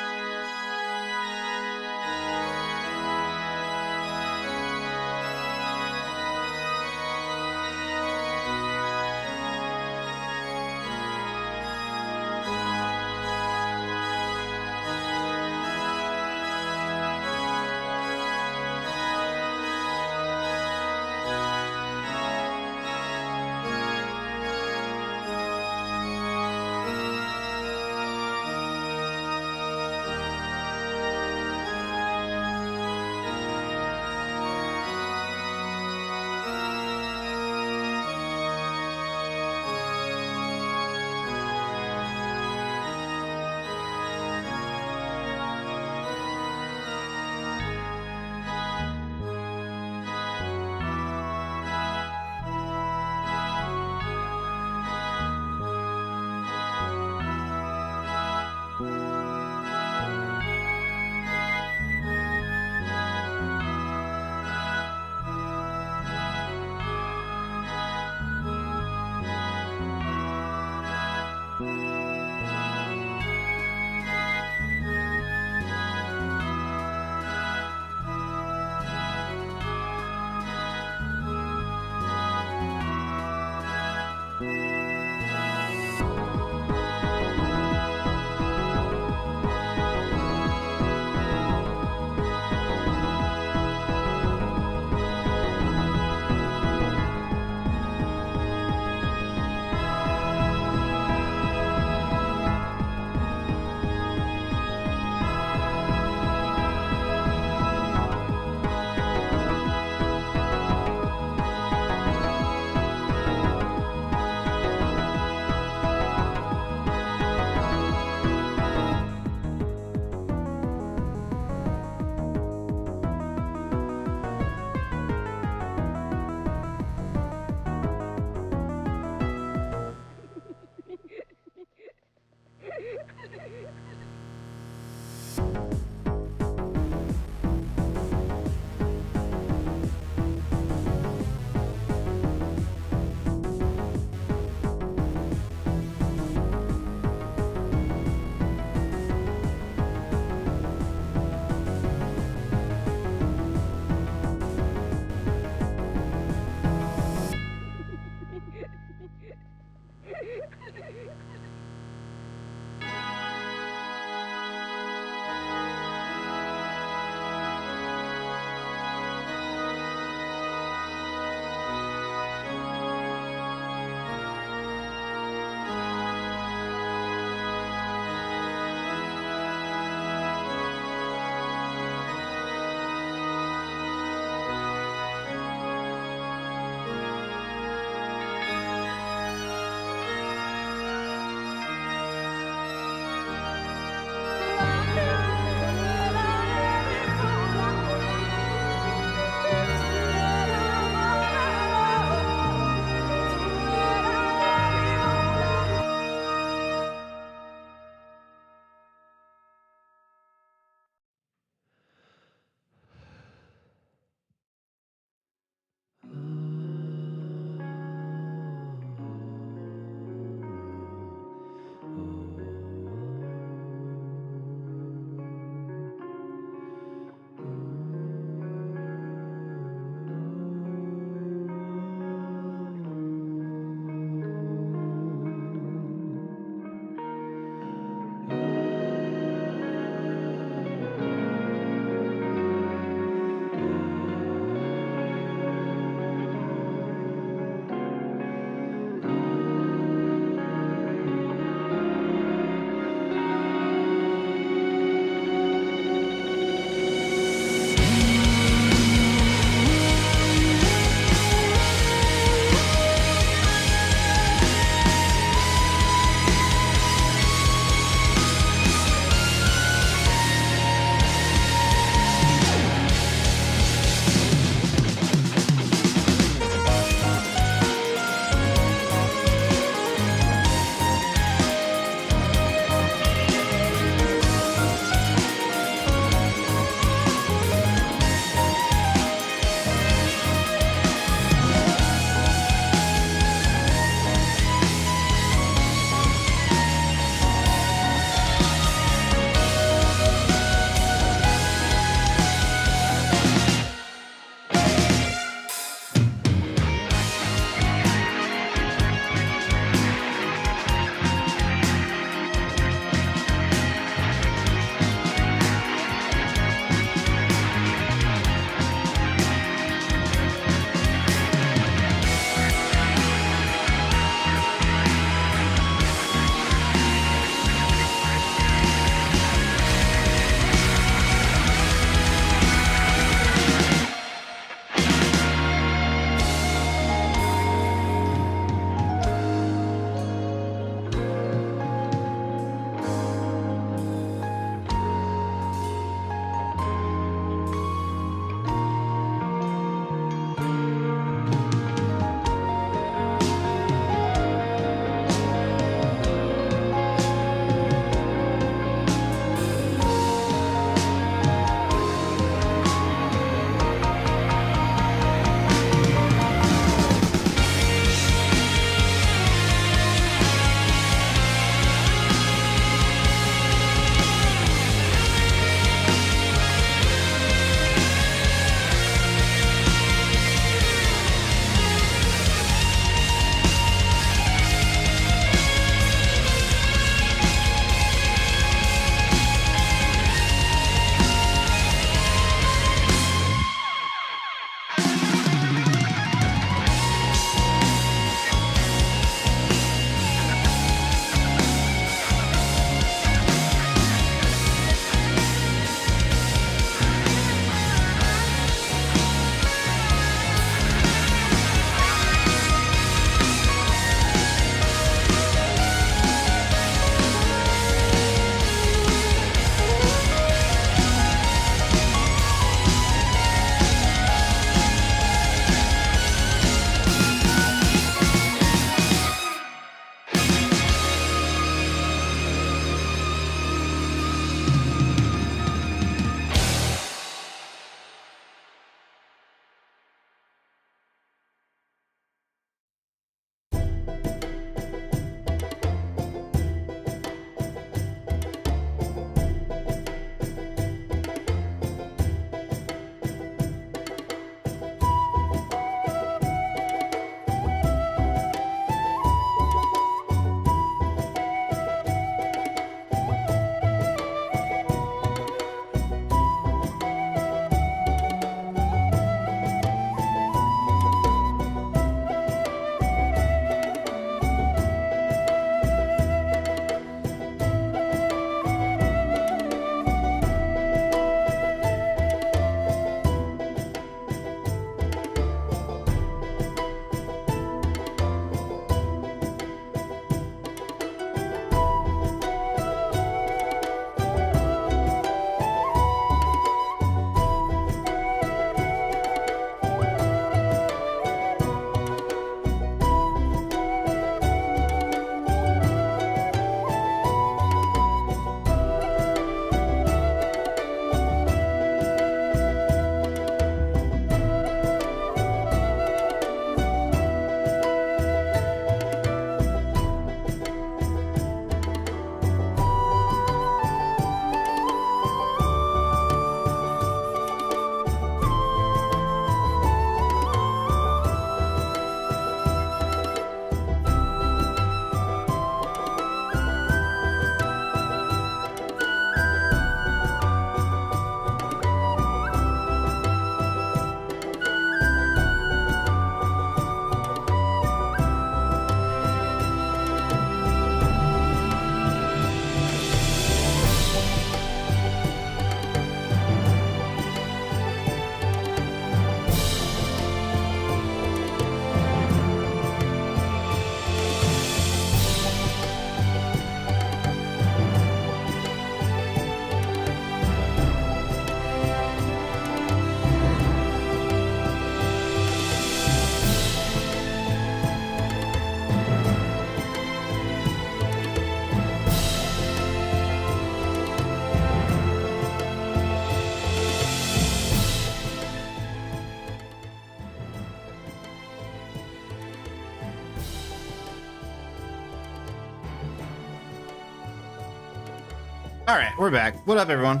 Speaker 2: All right, we're back. What up, everyone?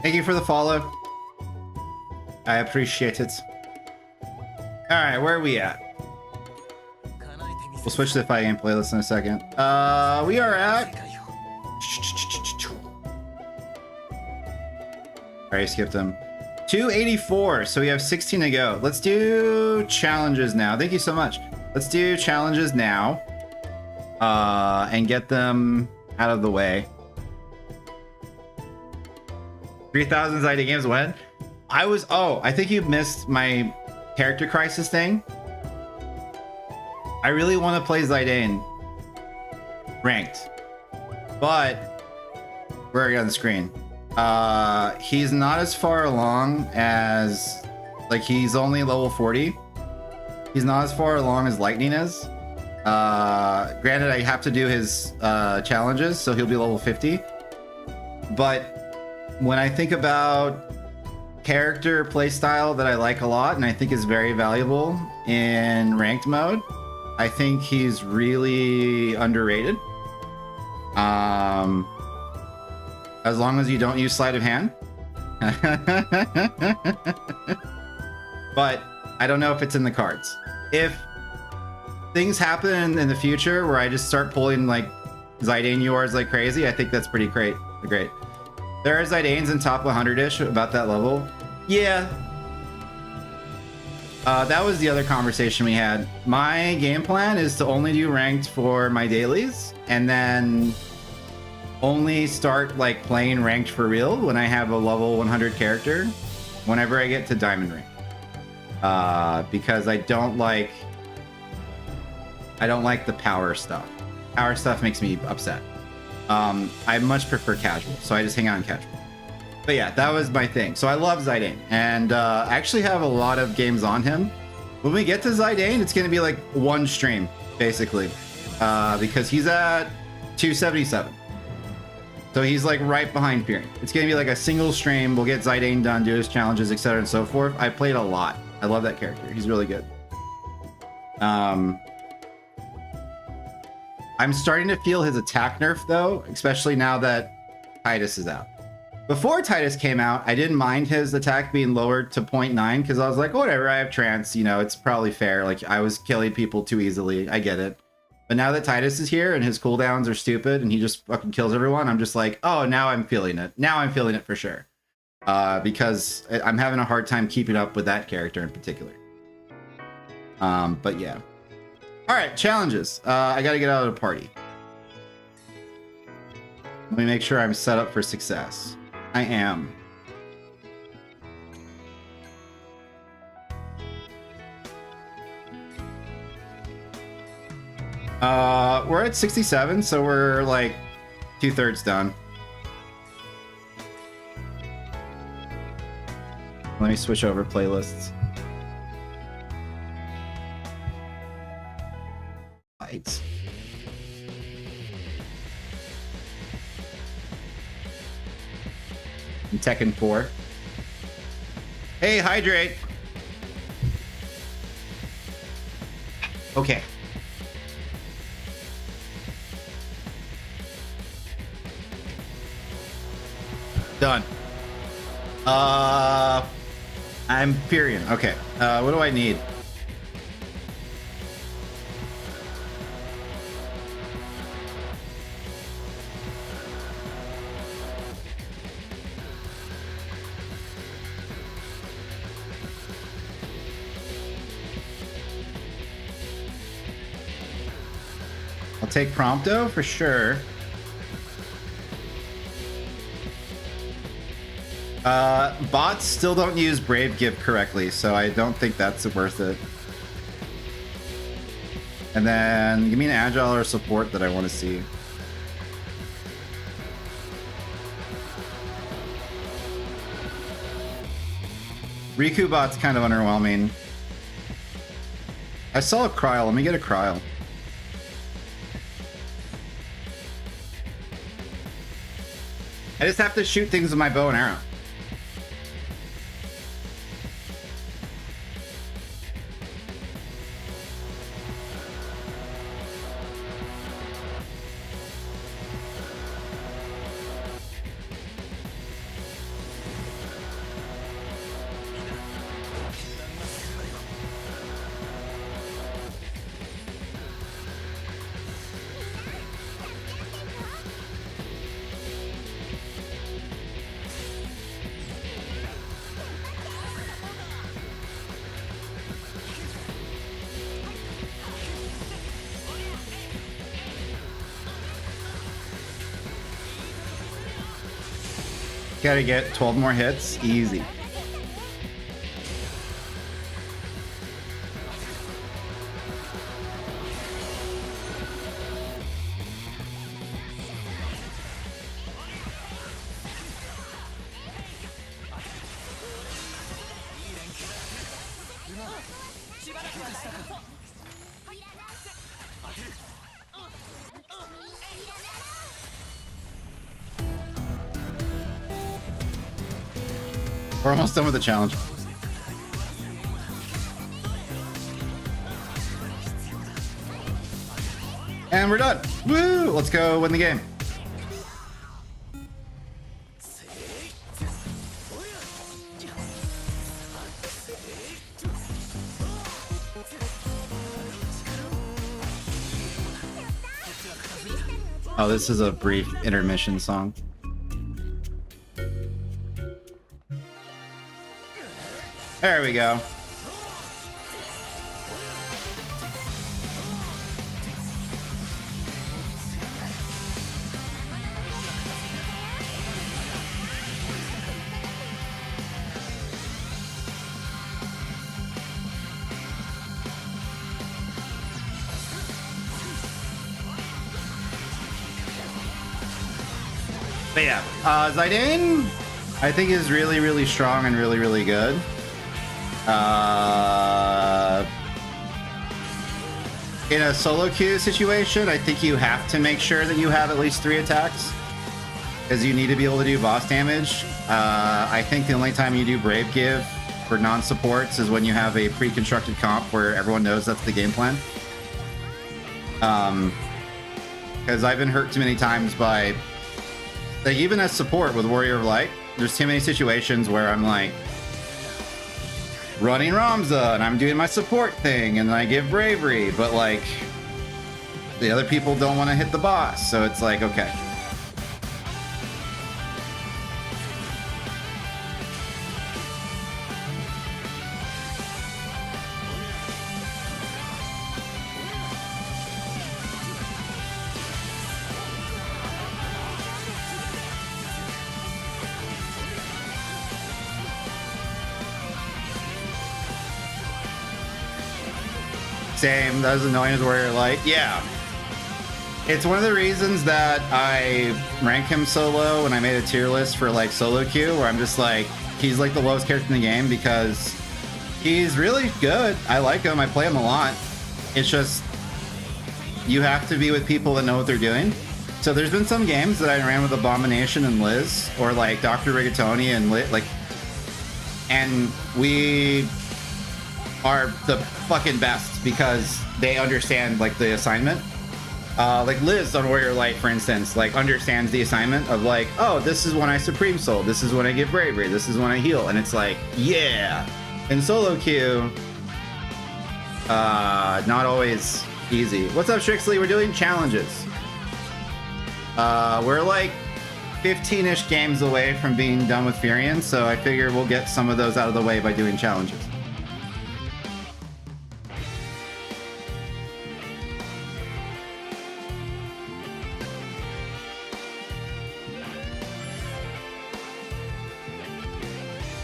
Speaker 2: Thank you for the follow. I appreciate it. All right, where are we at? We'll switch to the fight game playlist in a second. We are at... All right, skipped them. 284, so we have 16 to go. Let's do challenges now. Thank you so much. Let's do challenges now. And get them out of the way. 3,000 Zyda games when? I think you missed my character crisis thing. I really want to play Zidane ranked, but we're already on the screen. He's not as far along as, like, he's only level 40. He's not as far along as Lightning is. Granted, I have to do his challenges, so he'll be level 50. But when I think about character playstyle that I like a lot and I think is very valuable in ranked mode, I think he's really underrated. As long as you don't use sleight of hand. But I don't know if it's in the cards. If things happen in the future where I just start pulling like Zidane URs like crazy, I think that's pretty great. There are Zidanes in top 100-ish, about that level. Yeah. That was the other conversation we had. My game plan is to only do ranked for my dailies, and then only start like playing ranked for real when I have a level 100 character whenever I get to Diamond Ring. Because I don't like the power stuff. Power stuff makes me upset. I much prefer casual, so I just hang out in casual. But yeah, that was my thing. So I love Zidane, and I actually have a lot of games on him. When we get to Zidane, it's going to be like one stream, basically, because he's at 277. So he's like right behind Firion. It's going to be like a single stream. We'll get Zidane done, do his challenges, etc. and so forth. I played a lot. I love that character. He's really good. I'm starting to feel his attack nerf, though, especially now that Titus is out. Before Titus came out, I didn't mind his attack being lowered to 0.9 because I was like, whatever, I have trance, you know, it's probably fair. Like, I was killing people too easily. I get it. But now that Titus is here and his cooldowns are stupid and he just fucking kills everyone, I'm just like, oh, now I'm feeling it. Now I'm feeling it for sure. Because I'm having a hard time keeping up with that character in particular. But yeah. All right, challenges. I got to get out of the party. Let me make sure I'm set up for success. I am. We're at 67, so we're like 2/3 done. Let me switch over playlists. Right. And Tekken 4. Hey, hydrate. Okay. Done. I'm Firion. Okay. What do I need? I'll take Prompto for sure. Bots still don't use Brave Gift correctly, so I don't think that's worth it. And then give me an Agile or support that I want to see. Riku bot's kind of underwhelming. I saw a Cryo. Let me get a Cryo. I just have to shoot things with my bow and arrow. Gotta get 12 more hits. Easy. We're almost done with the challenge. And we're done. Woo! Let's go win the game. Oh, this is a brief intermission song. There we go. But yeah, Zidane, I think is really, really strong and really, really good. In a solo queue situation, I think you have to make sure that you have at least 3 attacks, because you need to be able to do boss damage. I think the only time you do Brave Give for non-supports is when you have a pre-constructed comp where everyone knows that's the game plan. Because I've been hurt too many times by, like, even as support with Warrior of Light, there's too many situations where I'm like running Ramza and I'm doing my support thing and I give bravery, but like the other people don't want to hit the boss, so it's like, okay. Same, that was annoying as Warrior Light. Yeah. It's one of the reasons that I rank him so low and I made a tier list for like solo queue, where I'm just like, he's like the lowest character in the game because he's really good. I like him, I play him a lot. It's just, you have to be with people that know what they're doing. So there's been some games that I ran with Abomination and Liz, or like Dr. Rigatoni and and we are the fucking best because they understand like the assignment. Like Liz on Warrior Light, for instance, like understands the assignment of like, oh, this is when I Supreme Soul, this is when I give Bravery, this is when I heal, and it's like, yeah. In solo queue, not always easy. What's up, Strixley? We're doing challenges. We're like 15-ish games away from being done with Firion, so I figure we'll get some of those out of the way by doing challenges.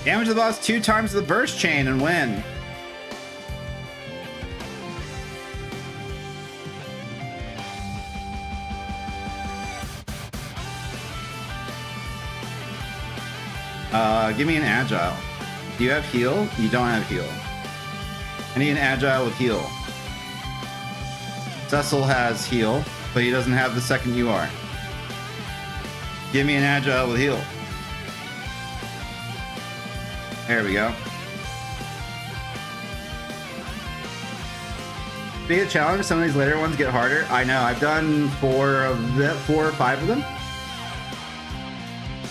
Speaker 2: Damage the boss 2 times the burst chain and win. Give me an agile. Do you have heal? You don't have heal. I need an agile with heal. Cecil has heal, but he doesn't have the second UR. Give me an agile with heal. There we go. Be a challenge. Some of these later ones get harder. I know. I've done 4 or 5 of them.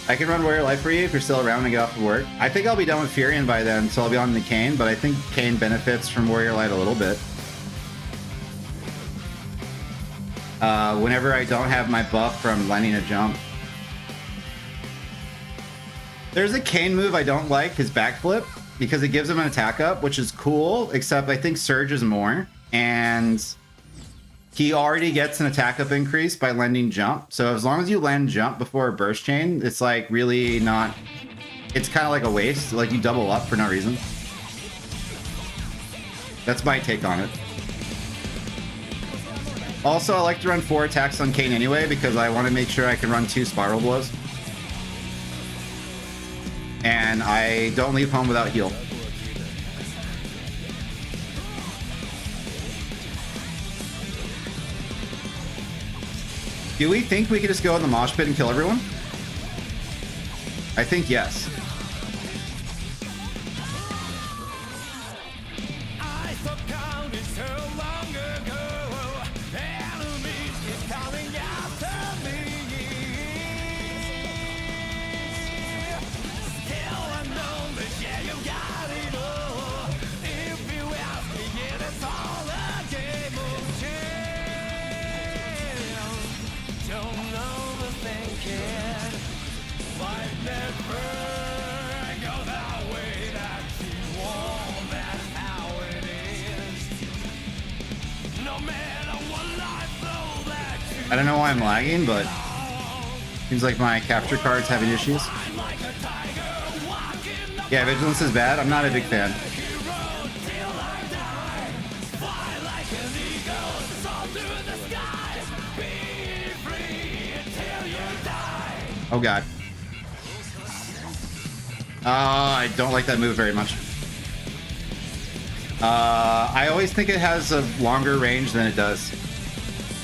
Speaker 2: I can run Warrior Life for you if you're still around and get off of work. I think I'll be done with Firion by then, so I'll be on the Kane, but I think Kane benefits from Warrior Light a little bit. Whenever I don't have my buff from landing a jump. There's a Kane move I don't like, his backflip, because it gives him an attack up, which is cool, except I think Surge is more. And he already gets an attack up increase by landing jump. So as long as you land jump before a burst chain, it's like really not... It's kind of like a waste. Like you double up for no reason. That's my take on it. Also, I like to run 4 attacks on Kayn anyway because I want to make sure I can run 2 spiral blows. And I don't leave home without heal. Do we think we could just go in the mosh pit and kill everyone? I think yes.
Speaker 3: I succumbed so long ago. Enemies keep coming after me. Still unknown, but yeah, you got it all. If you ask me, yeah, it's all a game of chance. Don't know the thinking. Life never go that way that you want. That's how it is. No matter what life throws that you
Speaker 2: I don't know why I'm lagging, but seems like my capture card's having issues.
Speaker 3: like a tiger walking the
Speaker 2: Yeah, Vigilance is bad. I'm not a big fan.
Speaker 3: road till I die. Fly like an eagle, soar through the sky. Be free until you die.
Speaker 2: Oh god. I don't like that move very much. I always think it has a longer range than it does.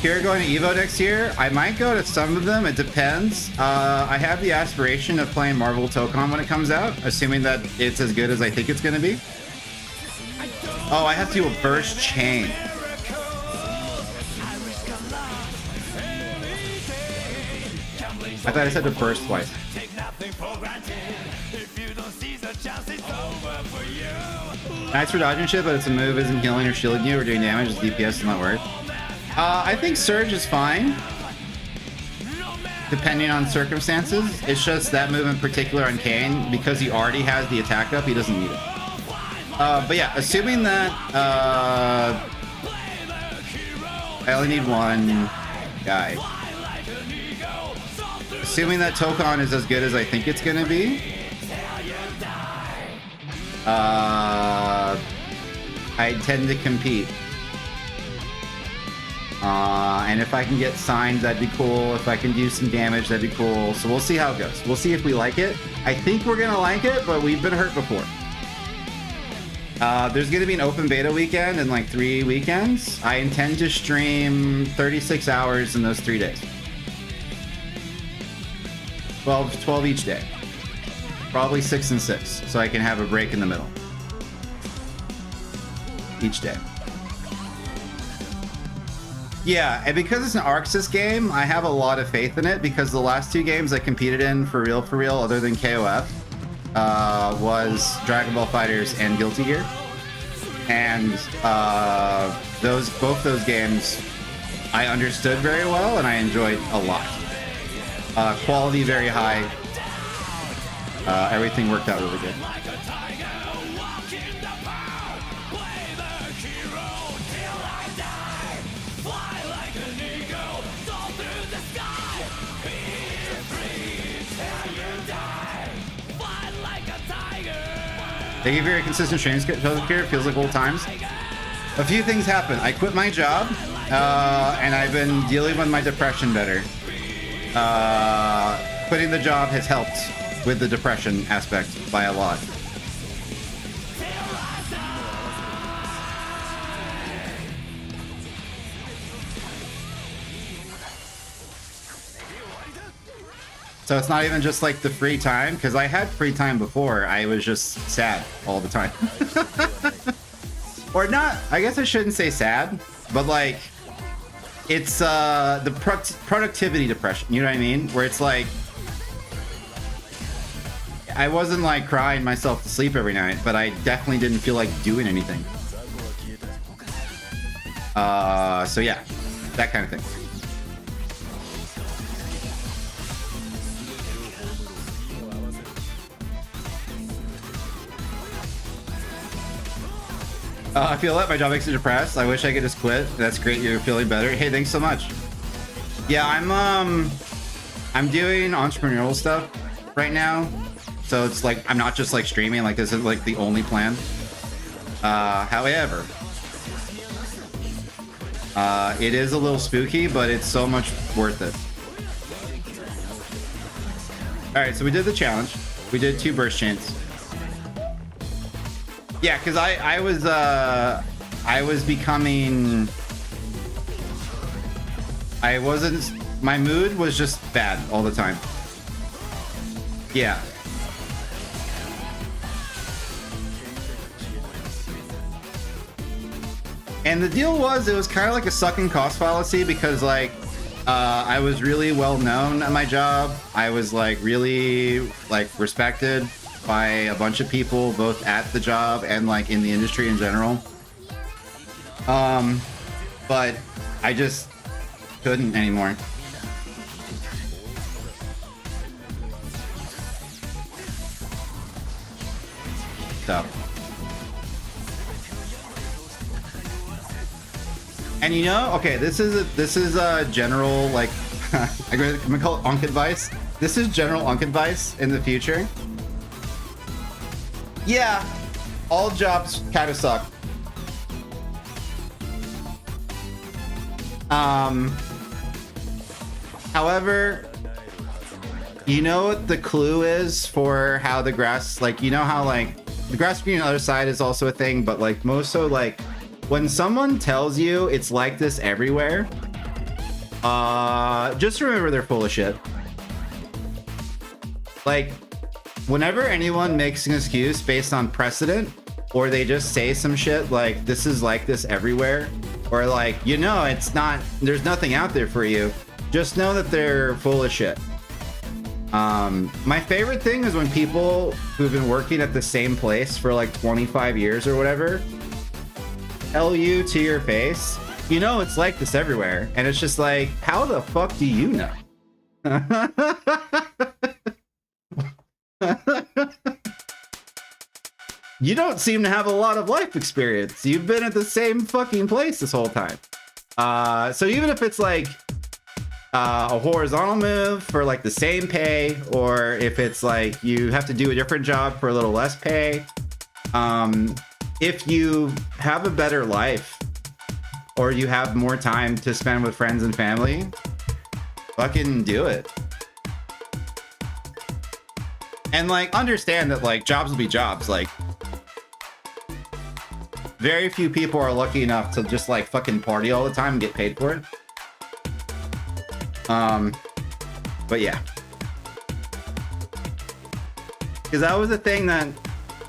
Speaker 2: Here going to Evo next year, I might go to some of them, it depends. I have the aspiration of playing Marvel Tokon when it comes out, assuming that it's as good as I think it's going to be. Oh, I have to do a burst chain. I thought I said to burst twice.
Speaker 3: Take nothing for granted. If you don't seize the chance, it's over for you.
Speaker 2: Nice for dodging shit, but it's a move isn't healing or shielding you or doing damage. It's DPS is not worth. I think Surge is fine, depending on circumstances. It's just that move in particular on Kayn, because he already has the attack up, he doesn't need it. But yeah, assuming that I only need one guy. Assuming that Tokon is as good as I think it's gonna be, I tend to compete. And if I can get signed, that'd be cool. If I can do some damage, that'd be cool. So we'll see how it goes. We'll see if we like it. I think we're gonna like it, but we've been hurt before. There's gonna be an open beta weekend in like 3 weekends. I intend to stream 36 hours in those 3 days. 12 each day. Probably 6 and 6, so I can have a break in the middle. Each day. Yeah, and because it's an Arxis game, I have a lot of faith in it, because the last 2 games I competed in for real, other than KOF, was Dragon Ball FighterZ and Guilty Gear. And both those games I understood very well and I enjoyed a lot. Quality very high. Everything worked out really good. Thank you for your consistent training schedule here. It feels like old times. A few things happened. I quit my job, and I've been dealing with my depression better. Quitting the job has helped with the depression aspect by a lot. So it's not even just like the free time, because I had free time before. I was just sad all the time. Or not, I guess I shouldn't say sad, but like, it's the productivity depression, you know what I mean? Where it's like, I wasn't like crying myself to sleep every night, but I definitely didn't feel like doing anything. So yeah, that kind of thing. I feel that my job makes me depressed. I wish I could just quit. That's great. You're feeling better. Hey, thanks so much. Yeah, I'm doing entrepreneurial stuff right now. So it's like, I'm not just like streaming, like this is like the only plan. However, it is a little spooky, but it's so much worth it. All right, so we did the challenge. We did 2 burst chains. Yeah, because I was becoming, my mood was just bad all the time. Yeah. And the deal was, it was kind of like a sucking cost fallacy because like, I was really well known at my job. I was like really like respected by a bunch of people, both at the job and like in the industry in general. But I just couldn't anymore. So. And you know, okay, this is a general like I'm gonna call it Unk advice. This is general Unk advice in the future. Yeah, all jobs kind of suck. However, you know what the clue is for how the grass, like, you know how like the grass being on the other side is also a thing, but like most so like when someone tells you it's like this everywhere, just remember they're full of shit. Like, whenever anyone makes an excuse based on precedent, or they just say some shit like, this is like this everywhere, or like, you know, it's not, there's nothing out there for you, just know that they're full of shit. My favorite thing is when people who've been working at the same place for like 25 years or whatever, tell you to your face, you know, it's like this everywhere. And it's just like, how the fuck do you know? You don't seem to have a lot of life experience. You've been at the same fucking place this whole time. So even if it's like a horizontal move for like the same pay, or if it's like you have to do a different job for a little less pay, if you have a better life or you have more time to spend with friends and family, fucking do it. And like understand that like jobs will be jobs. Like very few people are lucky enough to just like fucking party all the time and get paid for it. But yeah, because that was a thing that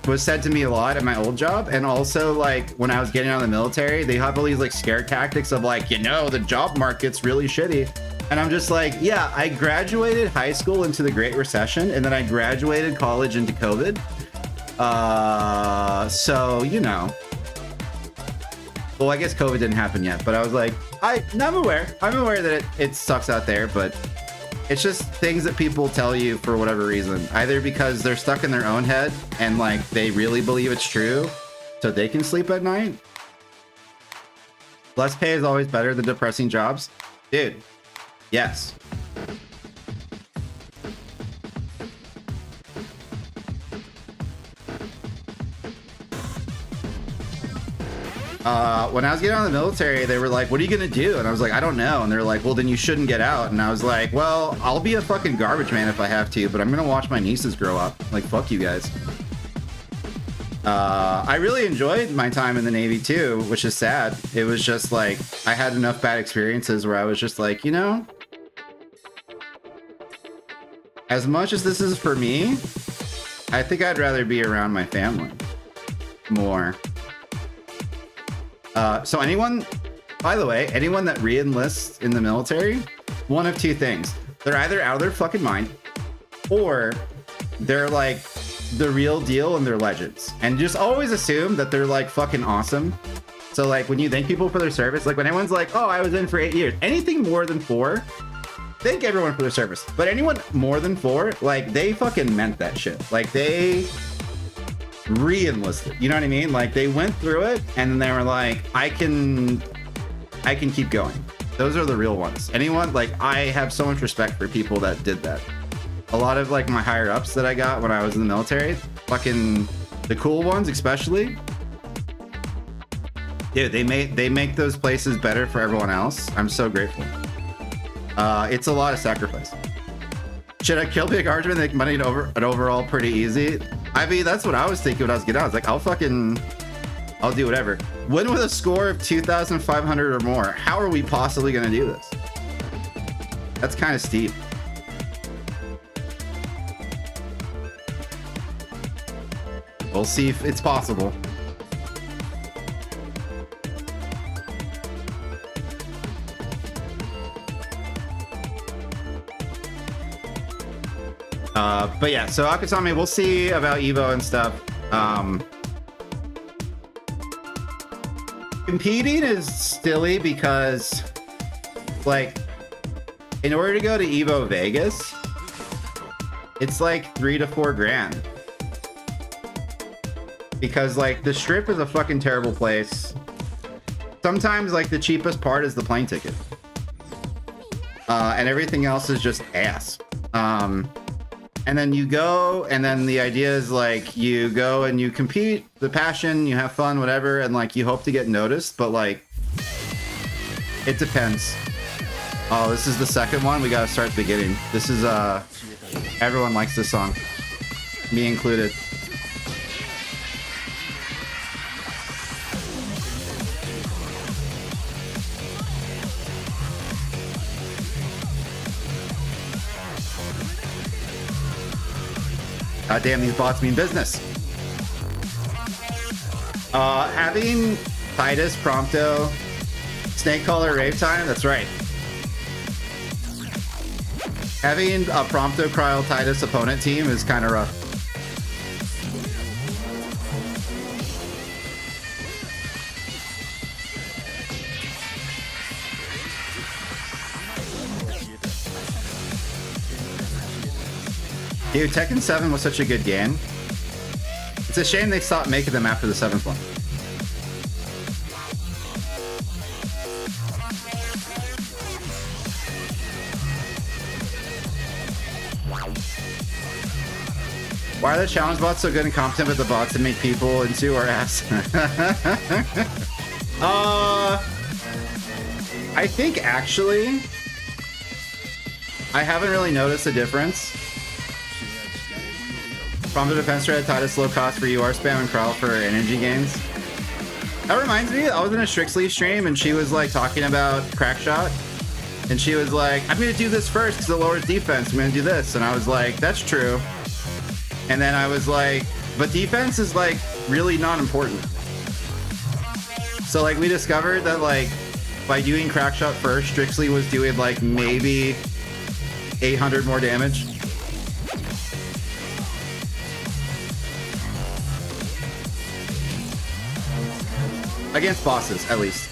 Speaker 2: was said to me a lot at my old job, and also like when I was getting out of the military, they have all these like scare tactics of like, you know, the job market's really shitty. And I'm just like, yeah, I graduated high school into the Great Recession, and then I graduated college into COVID. So, you know. Well, I guess COVID didn't happen yet, but I was like, I'm aware that it sucks out there, but it's just things that people tell you for whatever reason. Either because they're stuck in their own head and like they really believe it's true, so they can sleep at night. Less pay is always better than depressing jobs. Dude, yes. When I was getting out of the military, they were like, what are you gonna do? And I was like, I don't know. And they're like, well, then you shouldn't get out. And I was like, well, I'll be a fucking garbage man if I have to, but I'm gonna watch my nieces grow up. Like, fuck you guys. I really enjoyed my time in the Navy too, which is sad. It was just like, I had enough bad experiences where I was just like, you know, as much as this is for me, I think I'd rather be around my family more. So anyone, by the way, anyone that re-enlists in the military, one of two things. They're either out of their fucking mind, or they're like the real deal and they're legends. And just always assume that they're like fucking awesome. So like when you thank people for their service, like when anyone's like, oh, I was in for 8 years, anything more than 4, thank everyone for their service. But anyone more than 4, like they fucking meant that shit. Like they re-enlisted. You know what I mean? Like they went through it and then they were like, I can keep going. Those are the real ones. Anyone, like, I have so much respect for people that did that. A lot of like my higher ups that I got when I was in the military, fucking the cool ones especially, dude, they make those places better for everyone else. I'm so grateful. It's a lot of sacrifice. Should I kill Big Archman and make money at overall pretty easy? I mean, that's what I was thinking when I was getting out. I was like, I'll do whatever. Win with a score of 2,500 or more. How are we possibly going to do this? That's kind of steep. We'll see if it's possible. But yeah, so Akutami, we'll see about Evo and stuff. Competing is silly because, like, in order to go to Evo Vegas, it's like $3 to $4 grand. Because, like, the Strip is a fucking terrible place. Sometimes, like, the cheapest part is the plane ticket. And everything else is just ass. And then you go, and then the idea is, like, you go and you compete, the passion, you have fun, whatever, and, like, you hope to get noticed, but, like, it depends. Oh, this is the second one? We gotta start at the beginning. This is, everyone likes this song. Me included. God damn, these bots mean business. Having Titus, Prompto, Snake Caller, Rave Time, that's right. Having a Prompto, Cryo, Titus opponent team is kind of rough. Dude, Tekken 7 was such a good game. It's a shame they stopped making them after the 7th one. Why are the challenge bots so good and competent with the bots that make people into our ass? I think actually, I haven't really noticed a difference. From the defense threat, Titus low cost for UR spam and Crawl for energy gains. That reminds me, I was in a Strixley stream and she was like talking about Crackshot. And she was like, I'm gonna do this first because it lowers defense. I'm gonna do this. And I was like, that's true. And then I was like, but defense is like really not important. So like we discovered that like by doing Crackshot first, Strixley was doing like maybe 800 more damage. Against bosses, at least.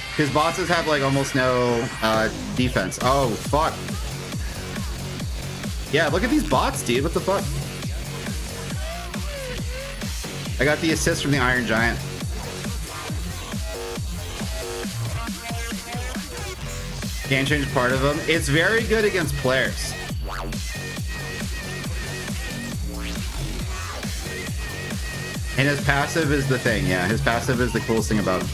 Speaker 2: Because bosses have like almost no defense. Oh, fuck. Yeah, look at these bots, dude. What the fuck? I got the assist from the Iron Giant. Game change part of them. It's very good against players. And his passive is the thing, yeah. His passive is the coolest thing about him.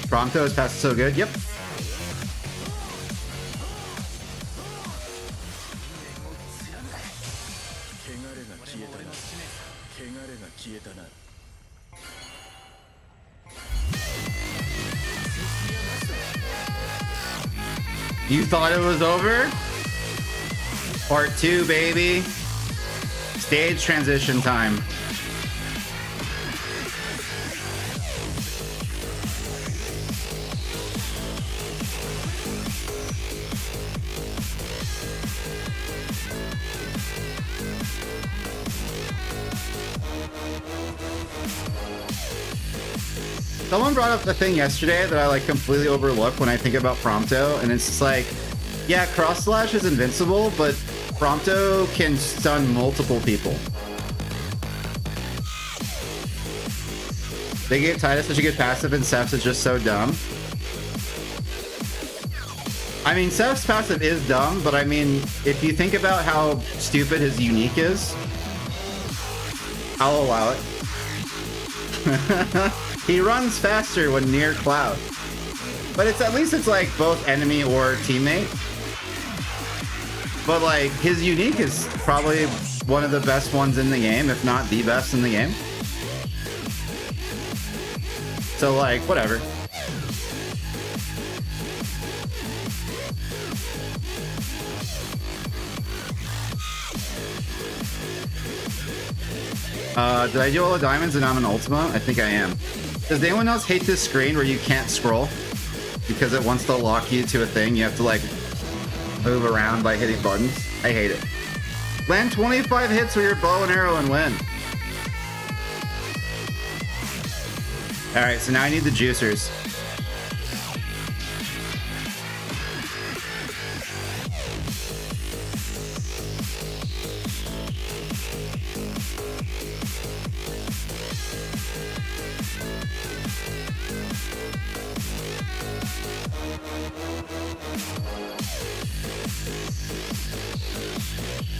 Speaker 2: Prompto's passive so good, yep. You thought it was over? Part 2, baby. Stage transition time. Someone brought up the thing yesterday that I like completely overlook when I think about Prompto, and it's just like, yeah, cross slash is invincible, but Prompto can stun multiple people. They gave Titus such a good passive, and Seph's is just so dumb. I mean, Seph's passive is dumb, but I mean, if you think about how stupid his unique is, I'll allow it. He runs faster when near Cloud. But it's at least it's like both enemy or teammate. But like his unique is probably one of the best ones in the game, if not the best in the game. So like, whatever. Did I do all the diamonds and I'm an Ultima? I think I am. Does anyone else hate this screen where you can't scroll? Because it wants to lock you to a thing. You have to like move around by hitting buttons. I hate it. Land 25 hits with your bow and arrow and win. Alright, so now I need the juicers.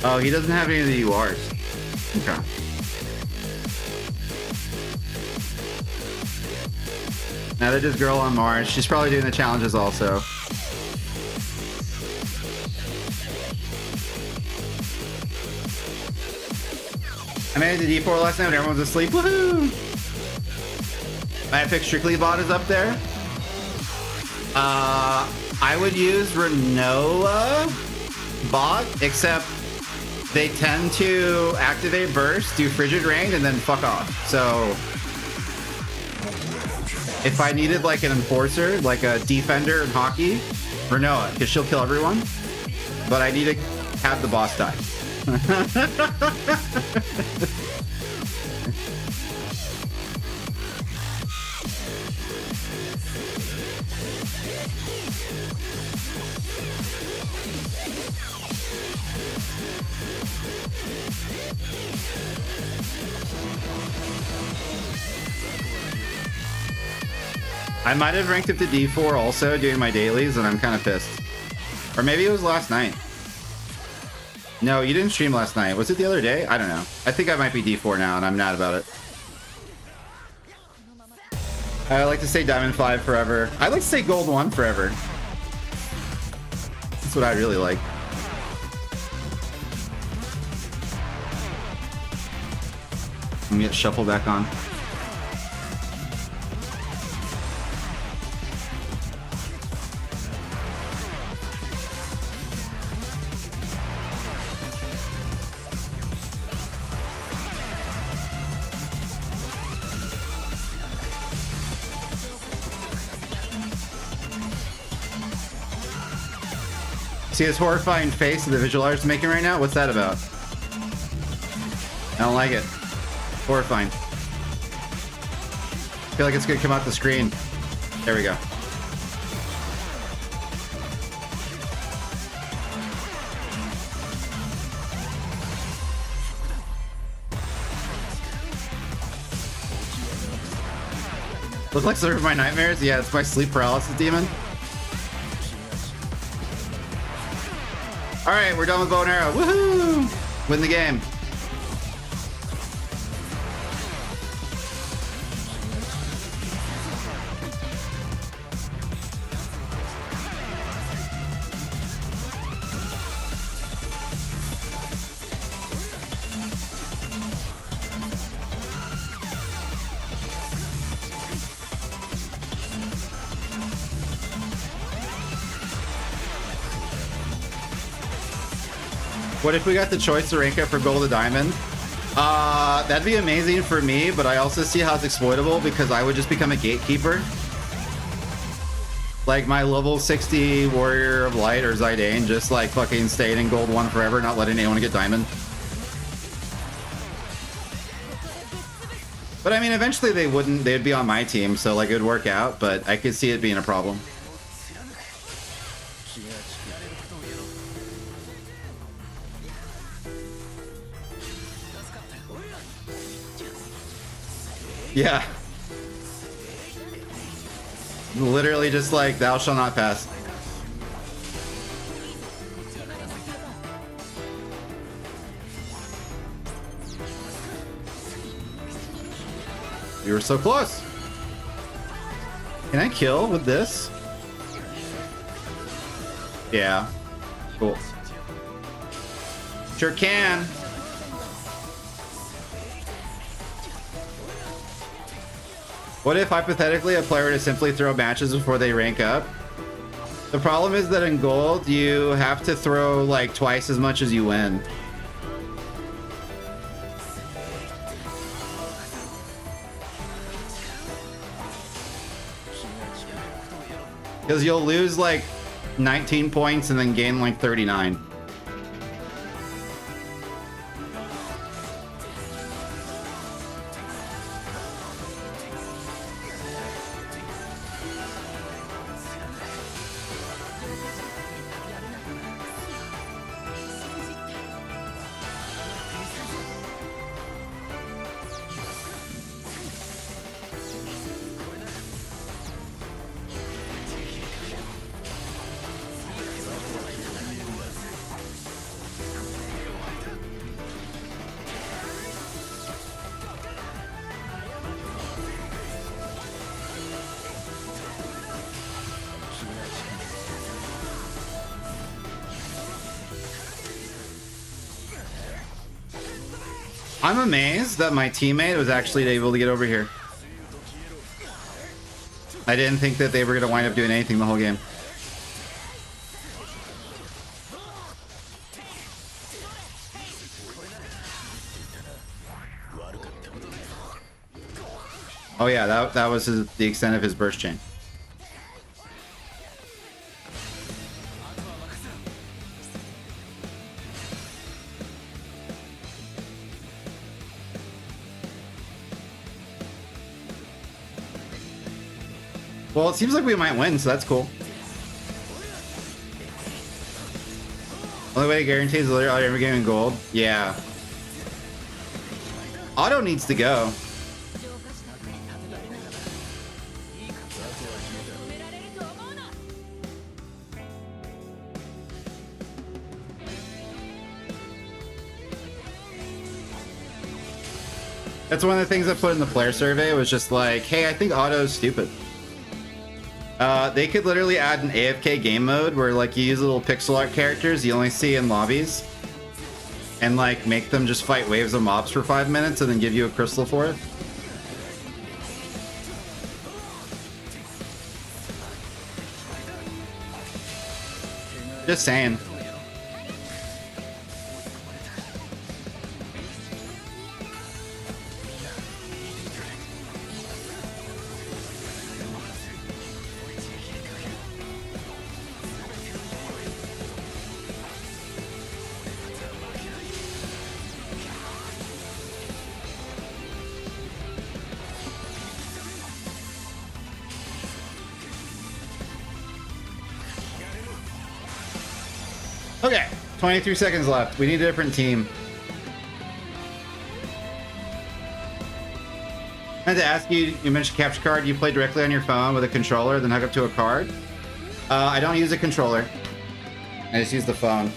Speaker 2: Oh, he doesn't have any of the URs. Okay. Now that is Girl on Mars. She's probably doing the challenges also. I made it to D4 last night when everyone was asleep. Woohoo! My Epic Strictly bot is up there. I would use Renoa bot, except they tend to activate burst, do frigid rain, and then fuck off. So if I needed like an enforcer, like a defender in hockey, Renoa, because she'll kill everyone. But I need to have the boss die. I might have ranked up to D4 also doing my dailies, and I'm kind of pissed. Or maybe it was last night. No, you didn't stream last night. Was it the other day? I don't know. I think I might be D4 now, and I'm mad about it. I like to say Diamond 5 forever. I like to say Gold 1 forever. That's what I really like. Let me get Shuffle back on. See this horrifying face that the visual artist is making right now? What's that about? I don't like it. Horrifying. I feel like it's gonna come out the screen. There we go. Look like some of my nightmares? Yeah, it's my sleep paralysis demon. Alright, we're done with bow and arrow. Woohoo! Win the game. What if we got the choice to rank up for gold or diamond? That'd be amazing for me, but I also see how it's exploitable because I would just become a gatekeeper. Like my level 60 Warrior of Light or Zidane just like fucking staying in gold 1 forever, not letting anyone get diamond. But I mean, eventually they wouldn't. They'd be on my team, so like it would work out. But I could see it being a problem. Yeah. Literally just like, thou shall not pass. You were so close. Can I kill with this? Yeah. Cool. Sure can. What if, hypothetically, a player were to simply throw matches before they rank up? The problem is that in gold, you have to throw like twice as much as you win. Because you'll lose like 19 points and then gain like 39. I'm amazed that my teammate was actually able to get over here. I didn't think that they were going to wind up doing anything the whole game. Oh yeah, that was the extent of his burst chain. Well, it seems like we might win, so that's cool. Only way to guarantee is literally every game in gold. Yeah. Auto needs to go. That's one of the things I put in the player survey, was just like, hey, I think auto is stupid. They could literally add an AFK game mode where like you use little pixel art characters you only see in lobbies and like make them just fight waves of mobs for 5 minutes and then give you a crystal for it. Just saying. Okay, 23 seconds left. We need a different team. I had to ask you, you mentioned capture card. You play directly on your phone with a controller, then hook up to a card? I don't use a controller. I just use the phone.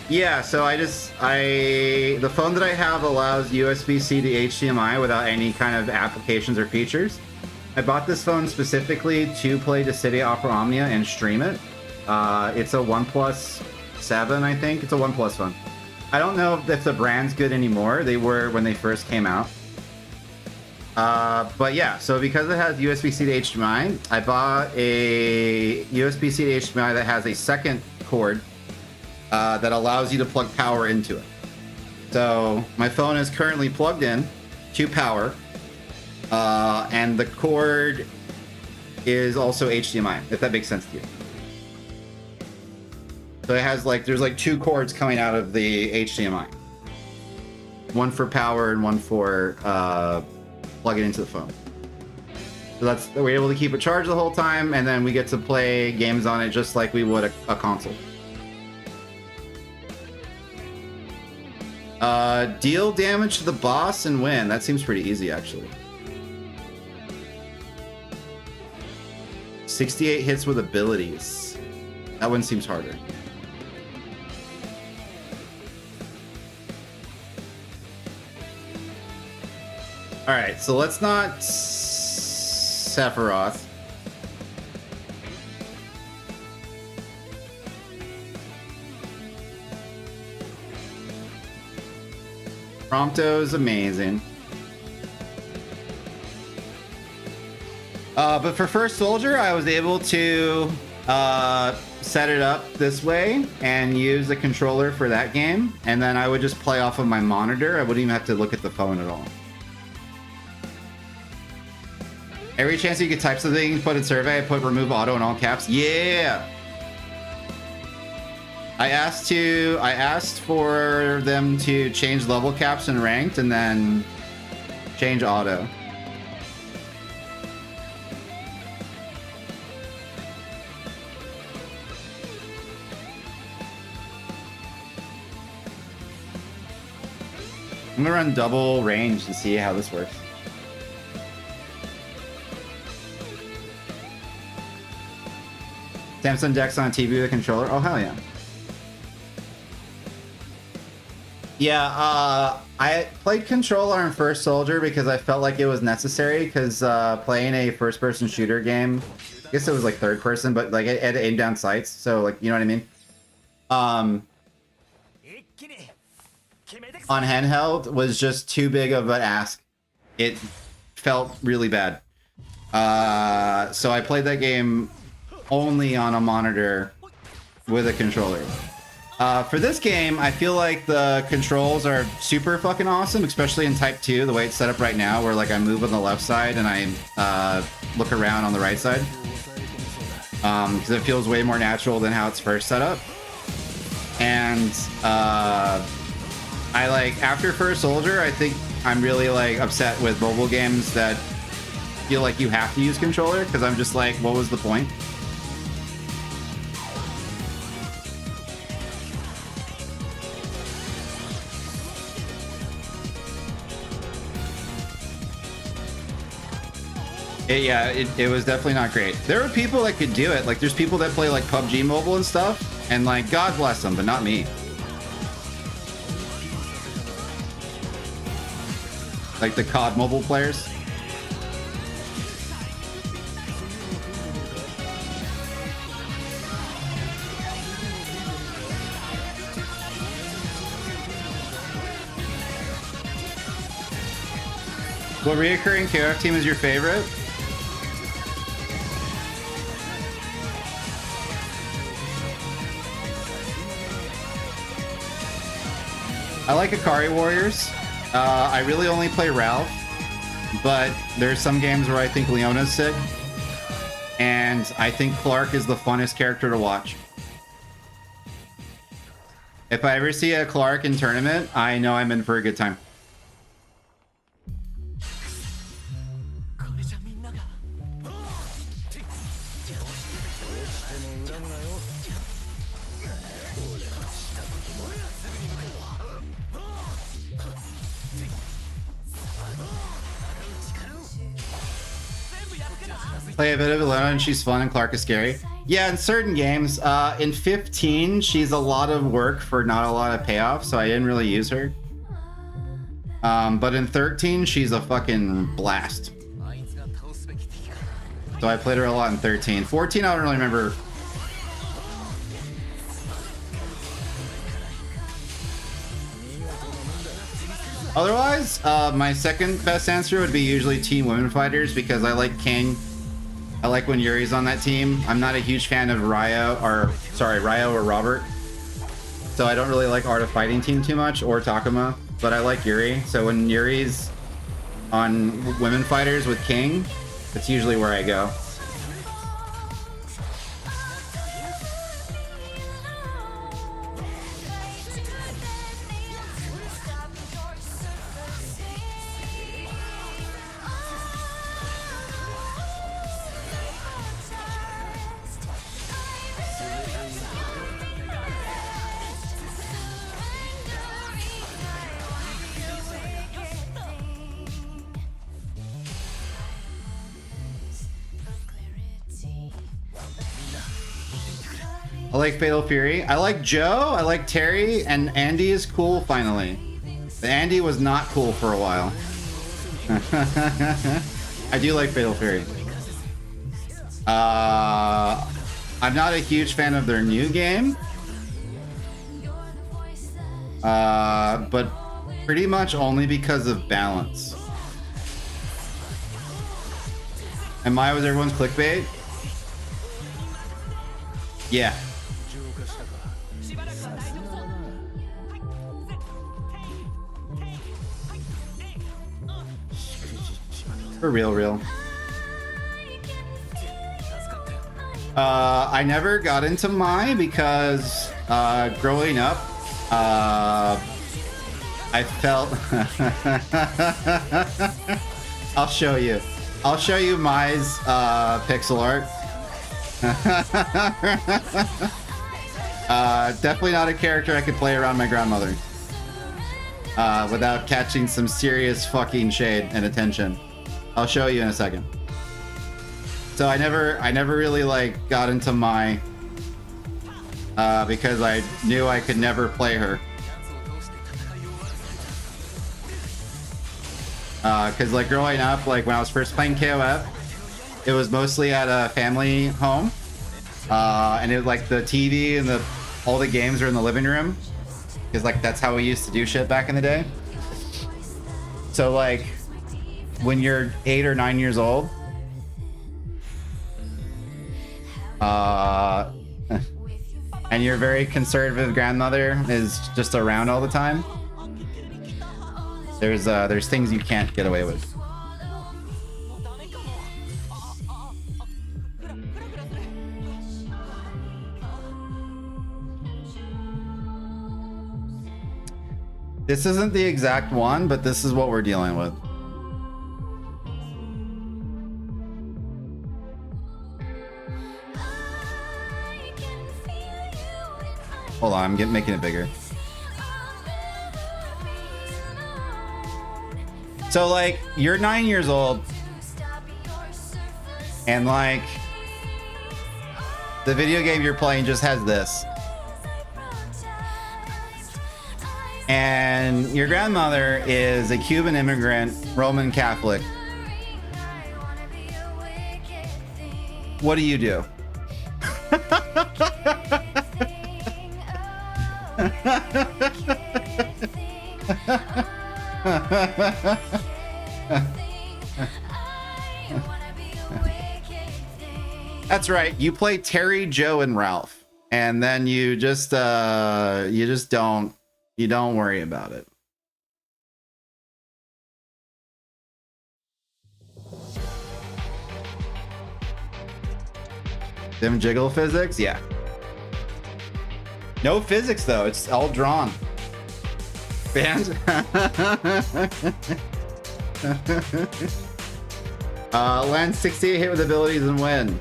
Speaker 2: Yeah, so the phone that I have allows USB-C to HDMI without any kind of applications or features. I bought this phone specifically to play Dissidia Opera Omnia and stream it. It's a OnePlus 7, I think. It's a OnePlus phone. I don't know if the brand's good anymore. They were when they first came out. But yeah, so because it has USB-C to HDMI, I bought a USB-C to HDMI that has a second cord that allows you to plug power into it. So my phone is currently plugged in to power, and the cord is also HDMI, if that makes sense to you. So it has like, there's like two cords coming out of the HDMI. one for power and one for plug it into the phone. So we're able to keep it charged the whole time, and then we get to play games on it just like we would a console. Deal damage to the boss and win. That seems pretty easy, actually. 68 hits with abilities. That one seems harder. Alright, so let's not Sephiroth. Prompto is amazing. But for First Soldier, I was able to set it up this way and use the controller for that game. And then I would just play off of my monitor. I wouldn't even have to look at the phone at all. Every chance you could type something, put in survey, I put remove auto in all caps. Yeah! I asked for them to change level caps and ranked and then change auto. I'm gonna run double range to see how this works. Samsung Dex on TV with a controller. Oh, hell yeah. Yeah, I played controller in First Soldier because I felt like it was necessary because playing a first-person shooter game, I guess it was like third person, but like it had to aim down sights, so like, you know what I mean? On handheld was just too big of an ask. It felt really bad. So I played that game only on a monitor with a controller. For this game, I feel like the controls are super fucking awesome, especially in Type 2, the way it's set up right now, where like I move on the left side and I look around on the right side. Because it feels way more natural than how it's first set up. And I like, after First Soldier, I think I'm really like upset with mobile games that feel like you have to use controller, because I'm just like, what was the point? It was definitely not great. There were people that could do it. Like, there's people that play like PUBG Mobile and stuff, and like, God bless them, but not me. Like the COD Mobile players. What reoccurring KOF team is your favorite? I like Akari Warriors. I really only play Ralph, but there's some games where I think Leona's sick, and I think Clark is the funnest character to watch. If I ever see a Clark in tournament, I know I'm in for a good time. Play a bit of Elena and she's fun and Clark is scary. Yeah, in certain games. In 15, she's a lot of work for not a lot of payoff, so I didn't really use her. But in 13, she's a fucking blast. So I played her a lot in 13. 14, I don't really remember. Otherwise, my second best answer would be usually Team Women Fighters, because I like King. I like when Yuri's on that team. I'm not a huge fan of Ryo or Robert. So I don't really like Art of Fighting team too much, or Takuma, but I like Yuri. So when Yuri's on Women Fighters with King, that's usually where I go. I like Fatal Fury. I like Joe. I like Terry. And Andy is cool, finally. Andy was not cool for a while. I do like Fatal Fury. I'm not a huge fan of their new game. But pretty much only because of balance. And why was everyone's clickbait? Yeah. For real. I never got into Mai because growing up, I felt I'll show you Mai's pixel art. Definitely not a character I could play around my grandmother without catching some serious fucking shade and attention. I'll show you in a second. So I never really like got into Mai because I knew I could never play her. Because like growing up, like when I was first playing KOF, it was mostly at a family home, and it was like the TV and all the games were in the living room, because like that's how we used to do shit back in the day. So like when you're 8 or 9 years old, and your very conservative grandmother is just around all the time, there's things you can't get away with. This isn't the exact one, but this is what we're dealing with. Hold on, I'm making it bigger. So like you're 9 years old and like the video game you're playing just has this, and your grandmother is a Cuban immigrant Roman Catholic. What do you do? That's right. You play Terry, Joe, and Ralph, and then you just don't worry about it. Them jiggle physics, yeah. No physics though. It's all drawn. Fans. Land 68 hit with abilities and win.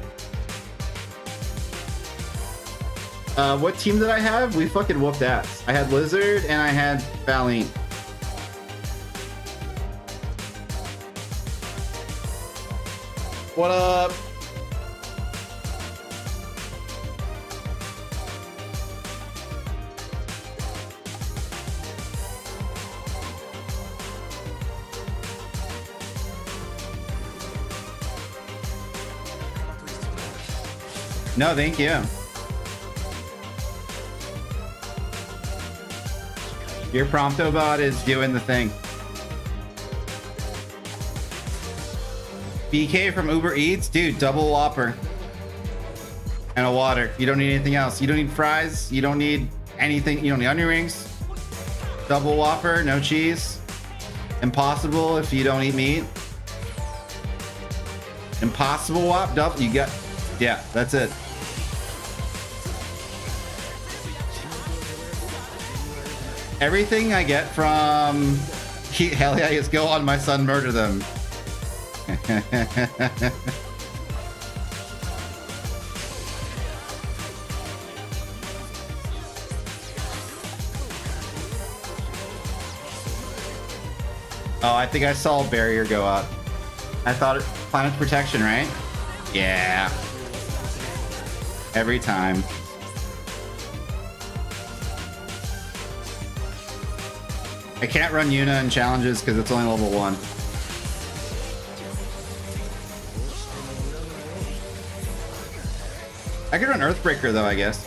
Speaker 2: What team did I have? We fucking whooped ass. I had Lizard and I had Valiant. What up? No, thank you. Your Promptobot is doing the thing. BK from Uber Eats? Dude, double Whopper. And a water. You don't need anything else. You don't need fries. You don't need anything. You don't need onion rings. Double Whopper, no cheese. Impossible if you don't eat meat. Impossible Whop, double. You got... Yeah, that's it. Everything I get from hell yeah, just go on my son, murder them. Oh, I think I saw a barrier go up. I thought it Planet's protection, right? Yeah. Every time. I can't run Yuna in challenges because it's only level 1. I could run Earthbreaker though, I guess.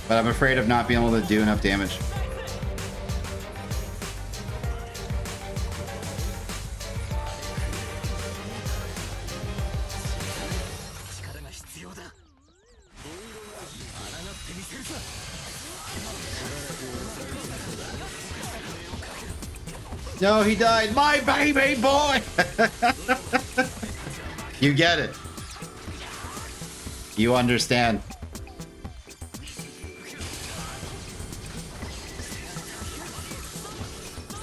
Speaker 2: But I'm afraid of not being able to do enough damage. No, he died. My baby boy! You get it. You understand.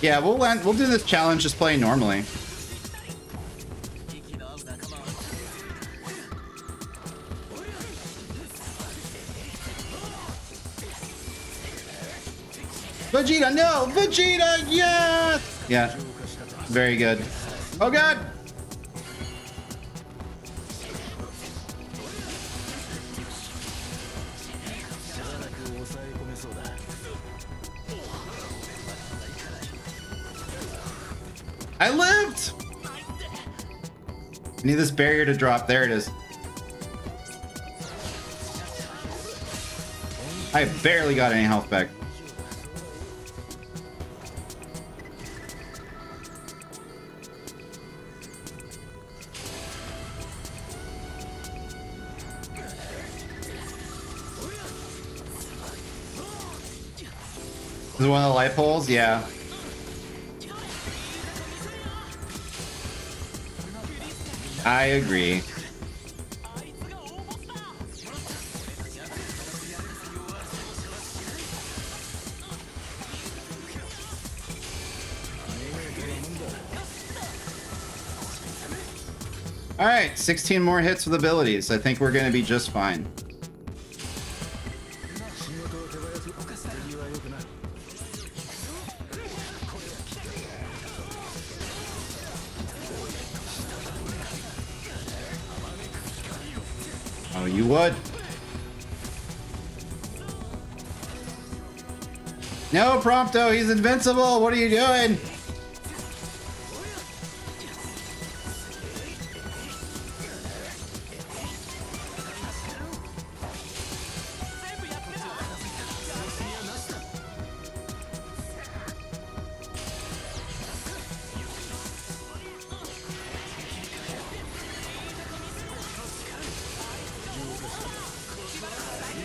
Speaker 2: Yeah, we'll do this challenge just playing normally. Vegeta, no! Vegeta, yes! Yeah, very good. Oh god! I lived! I need this barrier to drop. There it is. I barely got any health back. This is one of the light poles? Yeah. I agree. All right, 16 more hits with abilities. I think we're going to be just fine. Oh, you would. No, Prompto, he's invincible. What are you doing?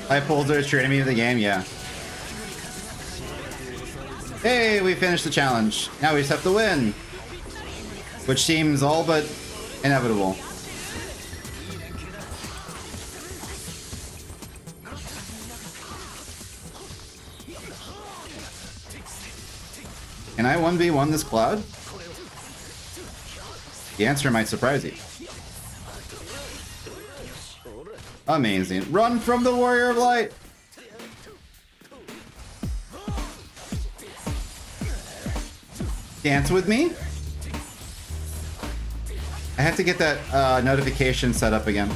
Speaker 2: Light poles are a true enemy of the game, yeah. Hey, we finished the challenge. Now we just have to win. Which seems all but inevitable. Can I 1v1 this Cloud? The answer might surprise you. Amazing. Run from the Warrior of Light! Dance with me? I have to get that notification set up again.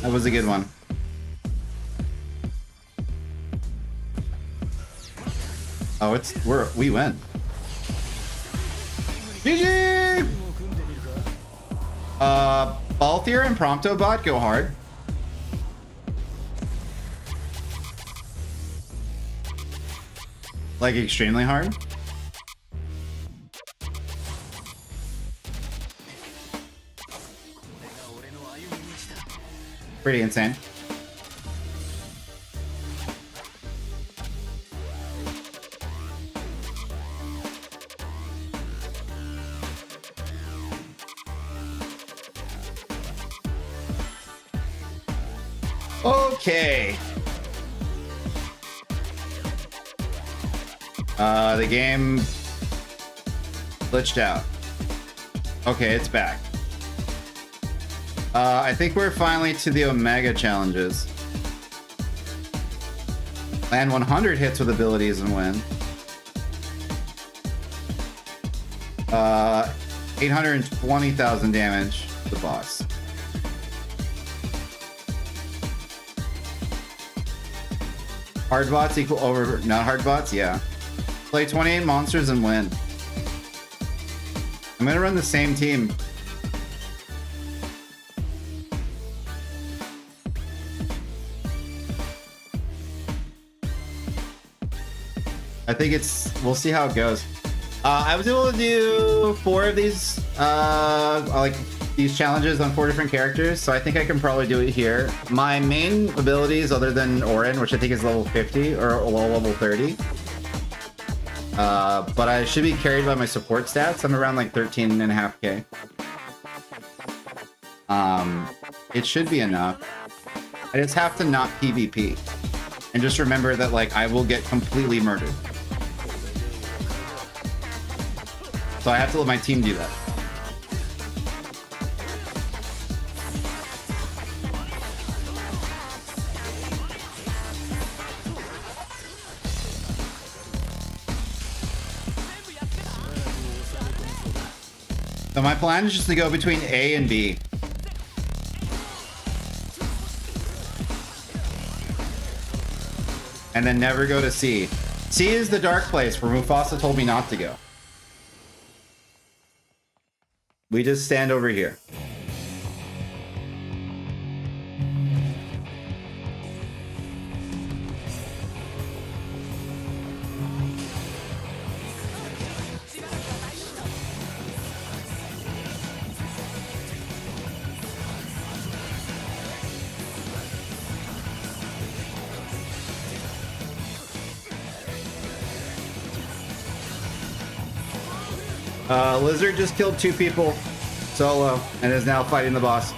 Speaker 2: That was a good one. Oh, we win. GG! Balthier and Prompto bot go hard. Like extremely hard. Pretty insane. Okay. The game glitched out. Okay, it's back. I think we're finally to the Omega challenges. Land 100 hits with abilities and win. 820,000 damage to the boss. Hard bots equal over not hard bots? Yeah. Play 28 monsters and win. I'm gonna run the same team. I think we'll see how it goes. I was able to do 4 of these, like these challenges on 4 different characters, so I think I can probably do it here. My main abilities, other than Orin, which I think is level 50 or level 30, but I should be carried by my support stats. I'm around like 13.5k. It should be enough. I just have to not PvP, and just remember that like I will get completely murdered. So I have to let my team do that. So my plan is just to go between A and B. And then never go to C. C is the dark place where Mufasa told me not to go. We just stand over here. Lizard just killed 2 people solo and is now fighting the boss.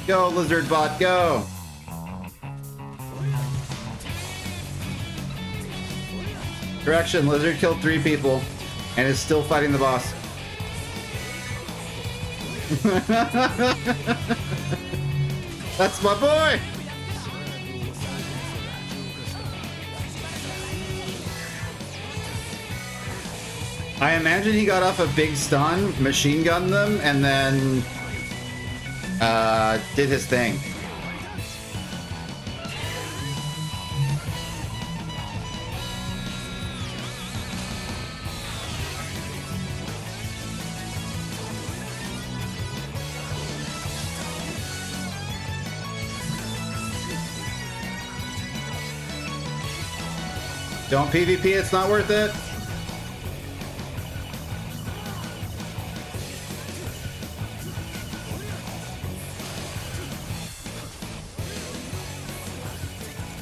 Speaker 2: Go, Lizard bot, go! Correction, Lizard killed 3 people and is still fighting the boss. That's my boy! I imagine he got off a big stun, machine gunned them, and then did his thing. Don't PvP, it's not worth it.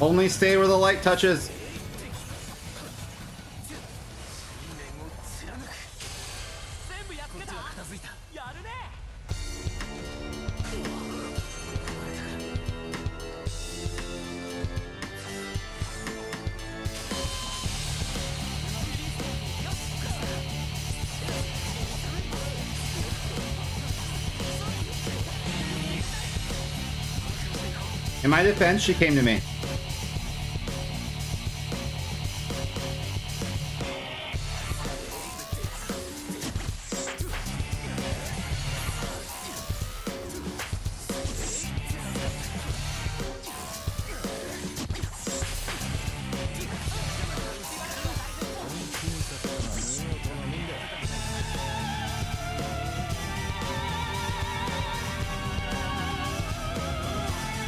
Speaker 2: Only stay where the light touches. In my defense, she came to me.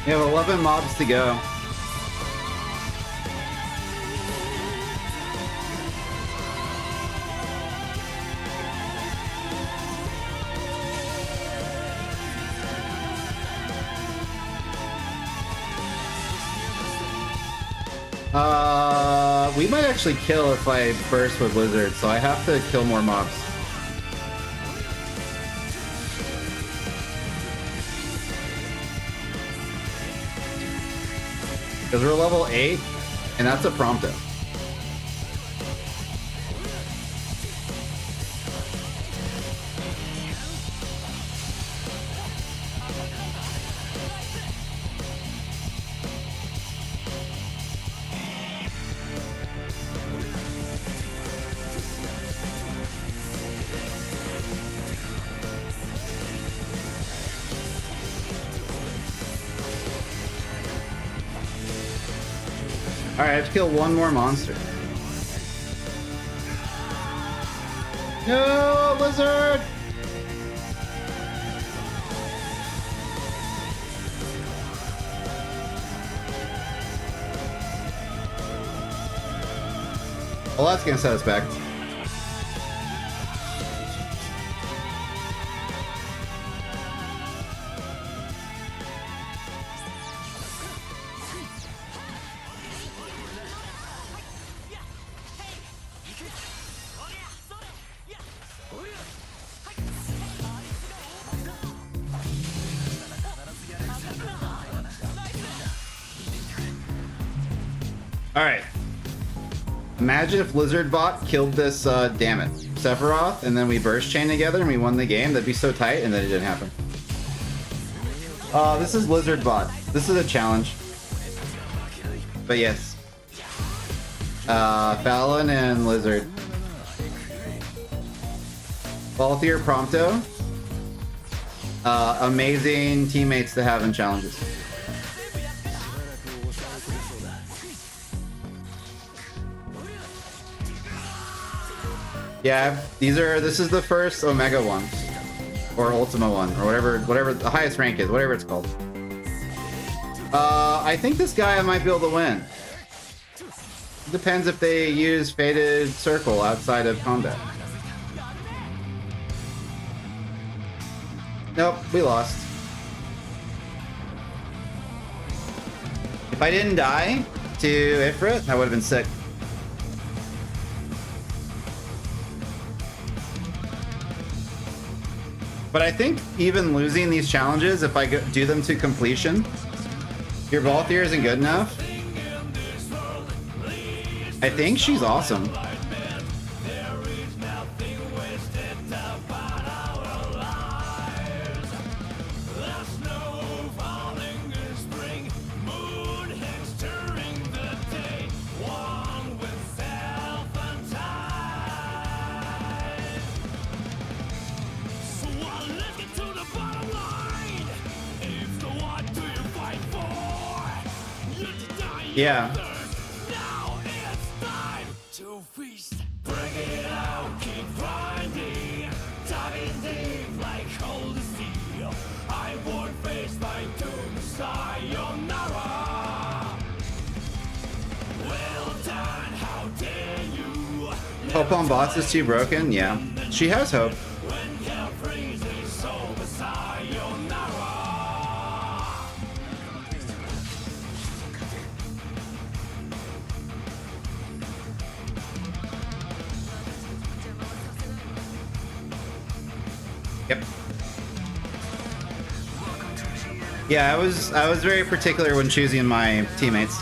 Speaker 2: We have 11 mobs to go. We might actually kill if I burst with Lizard, so I have to kill more mobs. Because we're level 8, and that's a Prompto. Alright, I have to kill one more monster. No, lizard! Well, that's gonna set us back. Alright. Imagine if Lizard Bot killed this, damn it, Sephiroth, and then we burst chain together and we won the game. That'd be so tight, and then it didn't happen. This is Lizard Bot. This is a challenge. But yes. Fallon and Lizard. Balthier Prompto. Amazing teammates to have in challenges. Yeah, this is the first Omega one. Or Ultima one, or whatever the highest rank is, whatever it's called. I think this guy might be able to win. Depends if they use Fated Circle outside of combat. Nope, we lost. If I didn't die to Ifrit, that would have been sick. But I think even losing these challenges, if I do them to completion, your Balthier isn't good enough. I think she's awesome. Yeah.
Speaker 3: Now it's time to feast. Bring it out, keep grinding. Diving deep like cold steel. I won't face my doom, sayonara. Well done, how dare you.
Speaker 2: Hope on bots is too broken? Yeah. She has hope.
Speaker 3: When hell freezes over, sayonara.
Speaker 2: Yep. Yeah, I was very particular when choosing my teammates.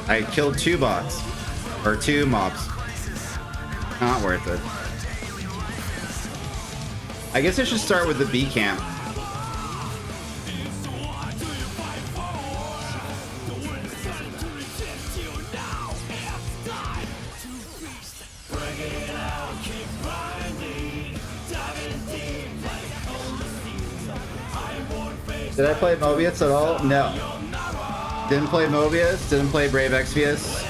Speaker 2: I killed 2 bots. Or 2 mobs. Not worth it. I guess I should start with the B camp. Did I play Mobius at all? No. Didn't play Mobius, didn't play Brave Exvius.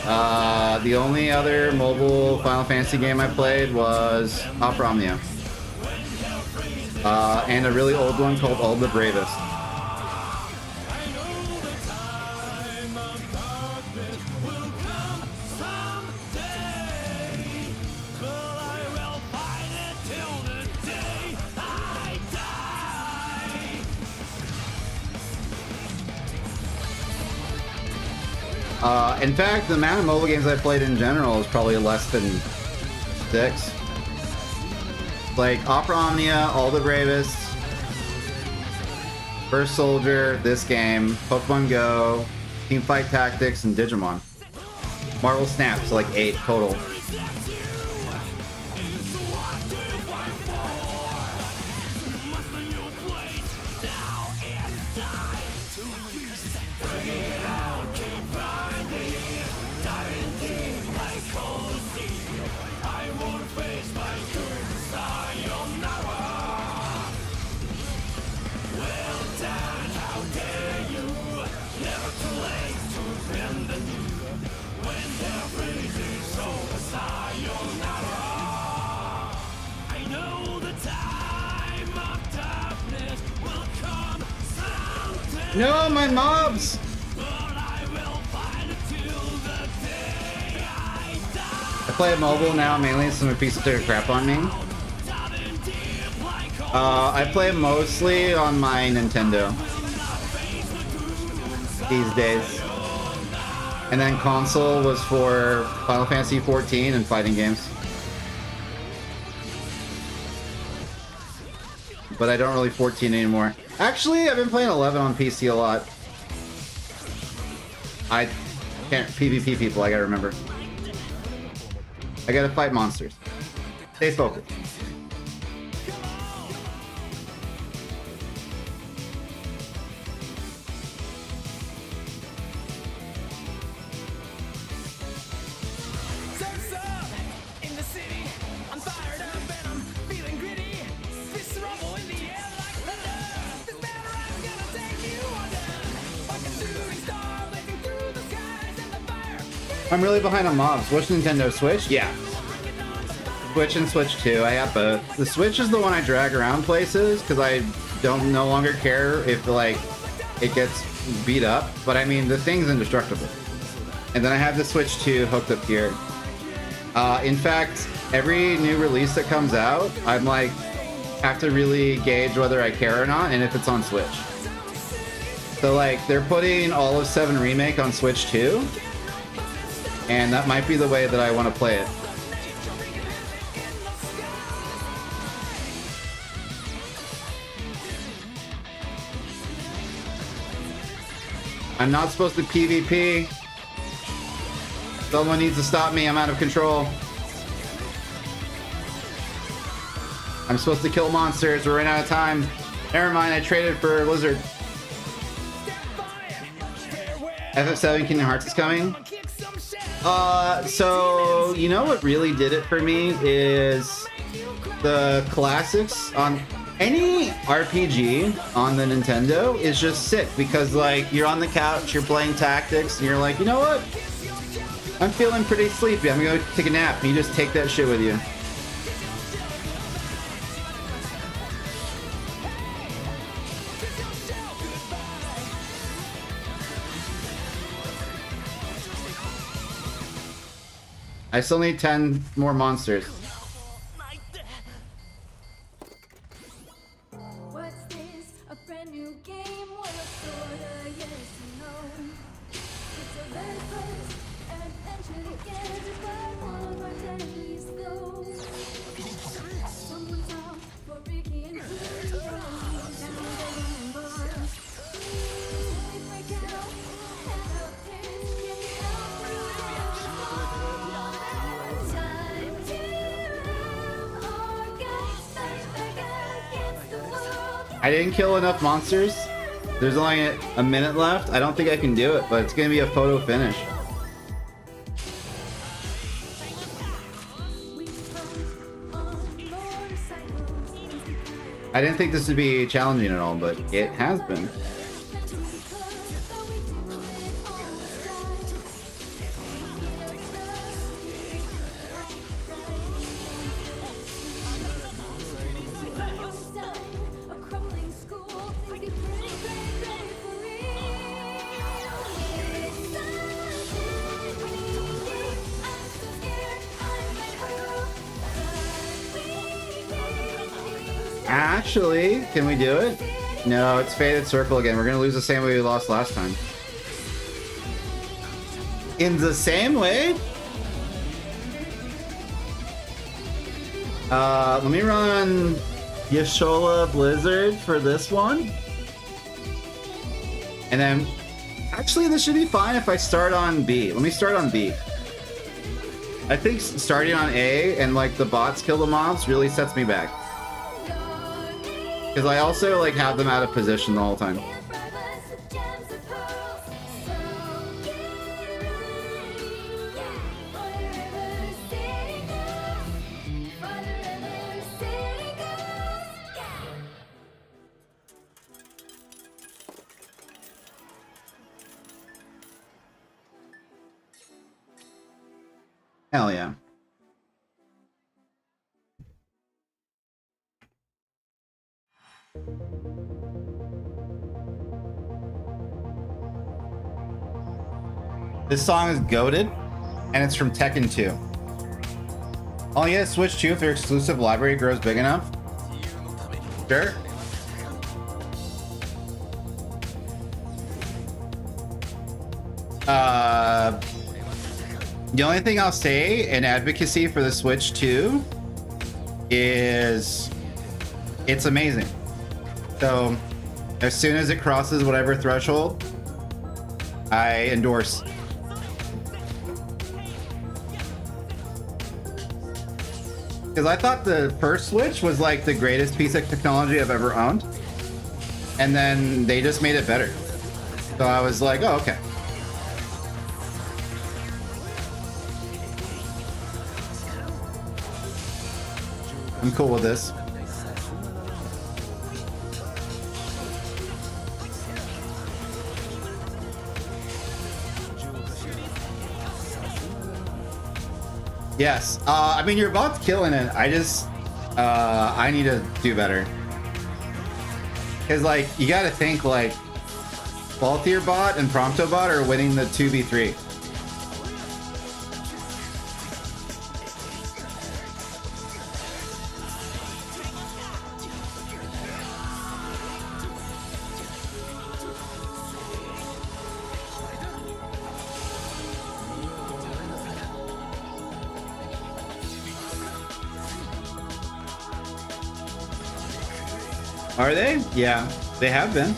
Speaker 2: The only other mobile Final Fantasy game I played was Opera Omnia. And a really old one called All the Bravest. In fact, the amount of mobile games I played in general is probably less than 6. Like Opera Omnia, All the Bravest, First Soldier, this game, Pokemon Go, Teamfight Tactics, and Digimon. Marvel Snap, so like 8 total. No, my mobs! I play mobile now mainly since my PC took a crap on me. I play mostly on my Nintendo these days. And then console was for Final Fantasy 14 and fighting games. But I don't really 14 anymore. Actually, I've been playing 11 on PC a lot. I can't PvP people, I gotta remember. I gotta fight monsters. Stay focused. I'm really behind on mobs. Which Nintendo Switch? Yeah. Switch and Switch 2. I have both. The Switch is the one I drag around places because I don't no longer care if like it gets beat up. But I mean, the thing's indestructible. And then I have the Switch 2 hooked up here. In fact, every new release that comes out, I'm like, have to really gauge whether I care or not and if it's on Switch. So like, they're putting all of 7 Remake on Switch 2. And that might be the way that I want to play it. I'm not supposed to PvP. Someone needs to stop me. I'm out of control. I'm supposed to kill monsters. We're running out of time. Never mind, I traded for Blizzard. FF7 Kingdom Hearts is coming. So you know what really did it for me is the classics on any RPG on the Nintendo is just sick because like you're on the couch, you're playing tactics, and you're like, you know what? I'm feeling pretty sleepy. I'm gonna go take a nap. And you just take that shit with you. I still need 10 more monsters.
Speaker 4: What's this? A brand new game? Well, sorta yes and no. It's a very first adventure to get by one of our days though. Someone's out for Ricky and Firion. Down there in bars. They break out and up pins get out through time to have our guys fight back against the world.
Speaker 2: I didn't kill enough monsters. There's only a minute left. I don't think I can do it, but it's gonna be a photo finish. I didn't think this would be challenging at all, but it has been. Actually, can we do it? No, it's Faded Circle again. We're gonna lose the same way we lost last time. In the same way? Let me run Yashola Blizzard for this one. And then, actually this should be fine if I start on B. Let me start on B. I think starting on A and like the bots kill the mobs really sets me back. Because I also like have them out of position the whole time. Hell yeah. This song is goated, and it's from Tekken 2. Only get a Switch 2 if their exclusive library grows big enough. Sure. The only thing I'll say in advocacy for the Switch 2 is it's amazing. So as soon as it crosses whatever threshold, I endorse. Because I thought the first Switch was like the greatest piece of technology I've ever owned. And then they just made it better. So I was like, oh, okay. I'm cool with this. Yes. I mean, you're both killing it. I just, I need to do better. Because, like, you got to think, like, both your bot and Prompto bot are winning the 2v3. Are they? Yeah, they have been.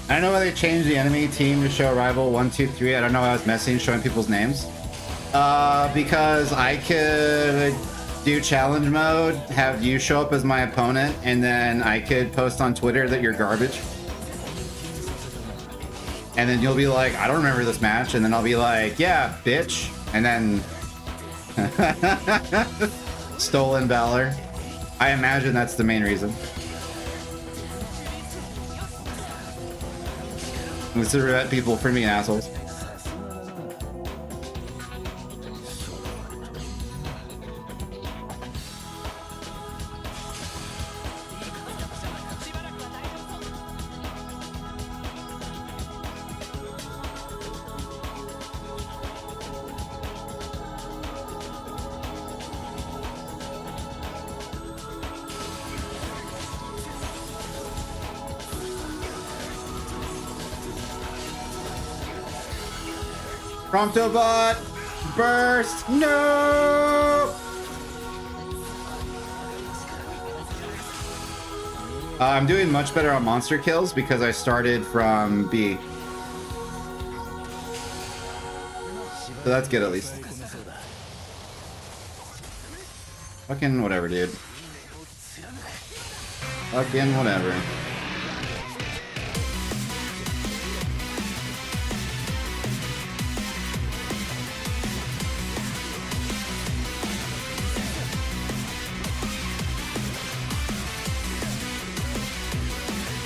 Speaker 2: I don't know why they changed the enemy team to show rival 1, 2, 3. I don't know why I was messing, showing people's names. Because I could do challenge mode, have you show up as my opponent, and then I could post on Twitter that you're garbage. And then you'll be like, I don't remember this match. And then I'll be like, yeah, bitch. And then stolen valor. I imagine that's the main reason. It's to prevent people from being assholes. Promptobot! Burst! No! I'm doing much better on monster kills because I started from B. So that's good at least. Fucking whatever, dude. Fucking whatever.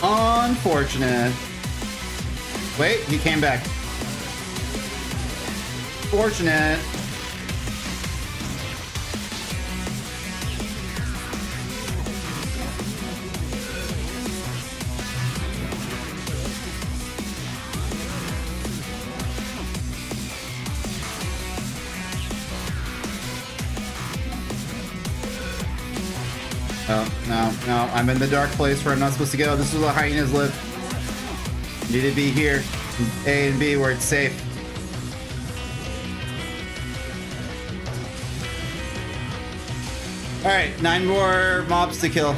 Speaker 2: Unfortunate. Wait, he came back. Fortunate. Oh, no, I'm in the dark place where I'm not supposed to go. This is where the hyenas live. Need to be here. A and B where it's safe. Alright, 9 more mobs to kill.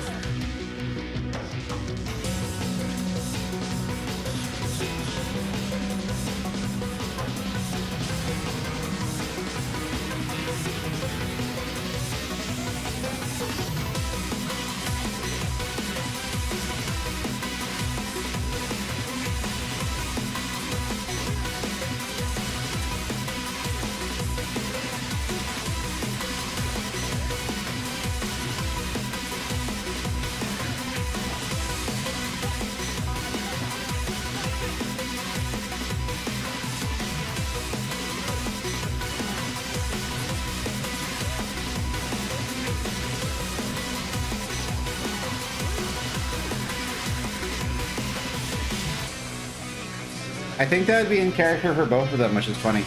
Speaker 2: I think that would be in character for both of them, which is funny.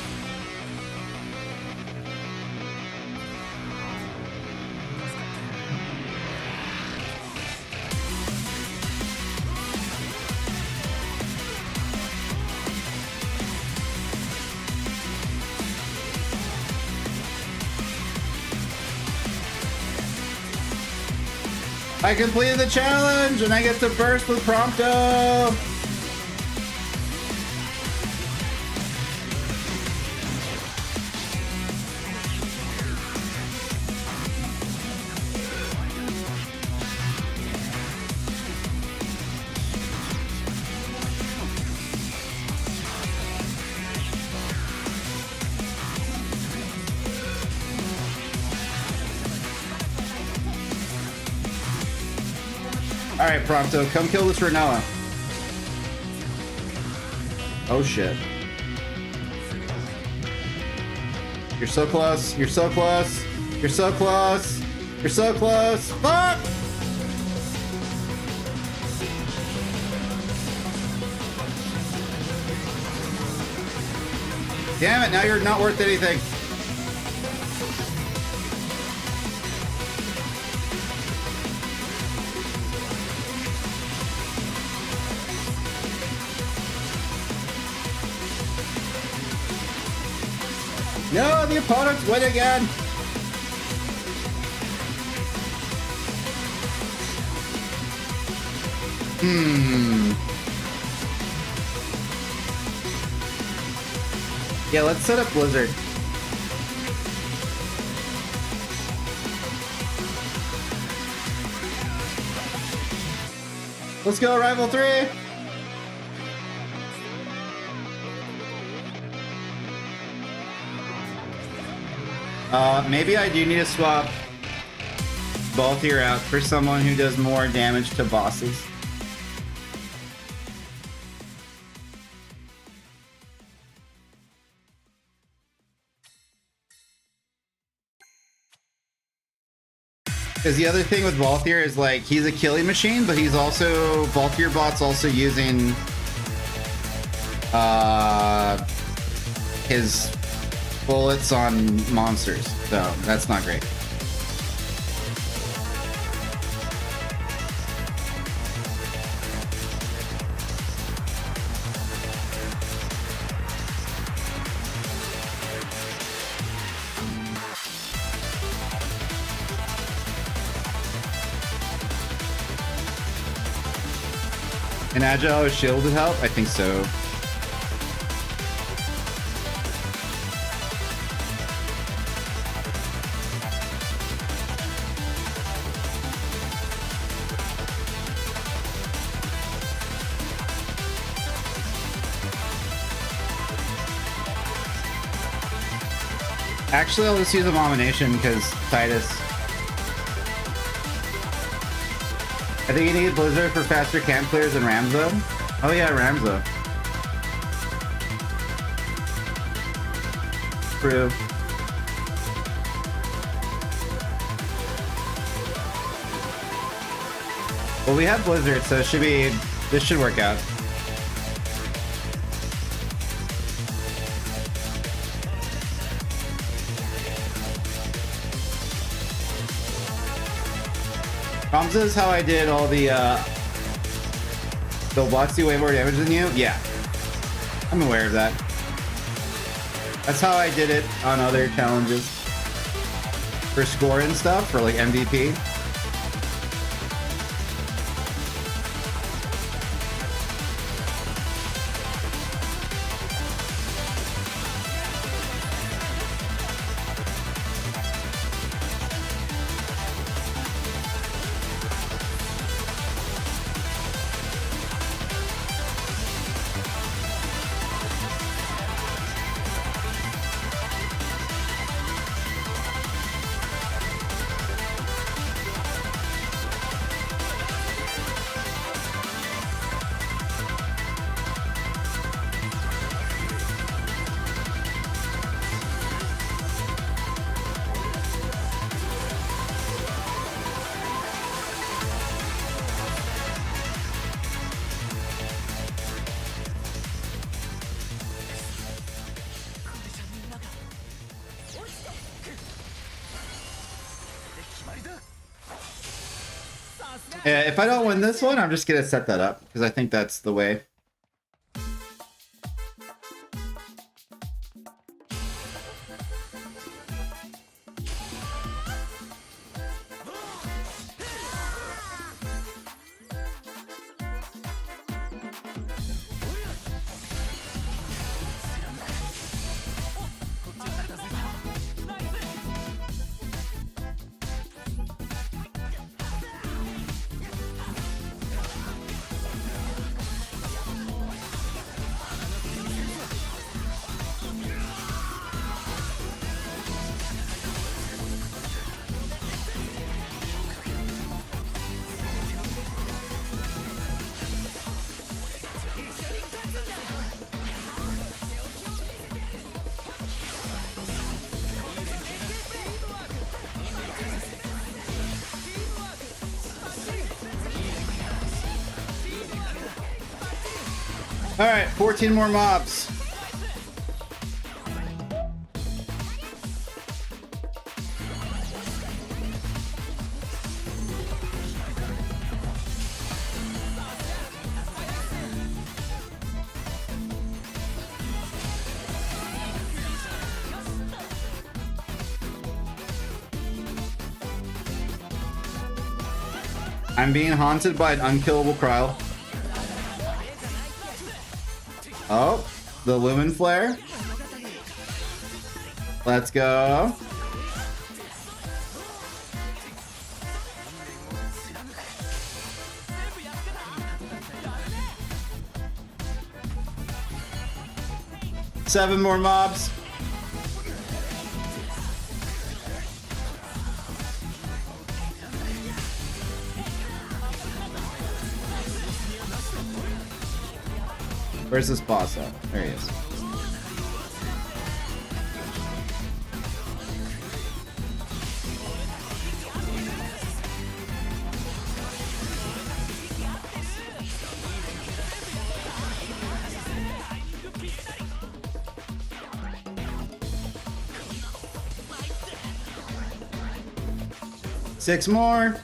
Speaker 2: I completed the challenge and I get to burst with Prompto! Alright, Prompto, come kill this Renoa. Oh shit. You're so close, you're so close, you're so close, you're so close. Fuck! Damn it, now you're not worth anything. No, the opponents win again! Yeah, let's set up Blizzard. Let's go, Rival 3! Maybe I do need to swap Baltier out for someone who does more damage to bosses. Because the other thing with Baltier is like he's a killing machine, but he's also Baltier bot's also using his bullets on monsters, so that's not great. An agile shield would help? I think so. Actually, I'll just use Abomination because Titus. I think you need Blizzard for faster camp clears than Ramzo. Oh yeah, Ramzo. True. Well, we have Blizzard, so this should work out. Ramza is how I did all the blocks do way more damage than you? Yeah. I'm aware of that. That's how I did it on other challenges. For score and stuff, for like MVP. If I don't win this one, I'm just gonna set that up because I think that's the way. All right, 14 more mobs. I'm being haunted by an unkillable Kryl. Oh, the Lumen Flare. Let's go. Seven more mobs. Where's this boss at? There he is. Six more.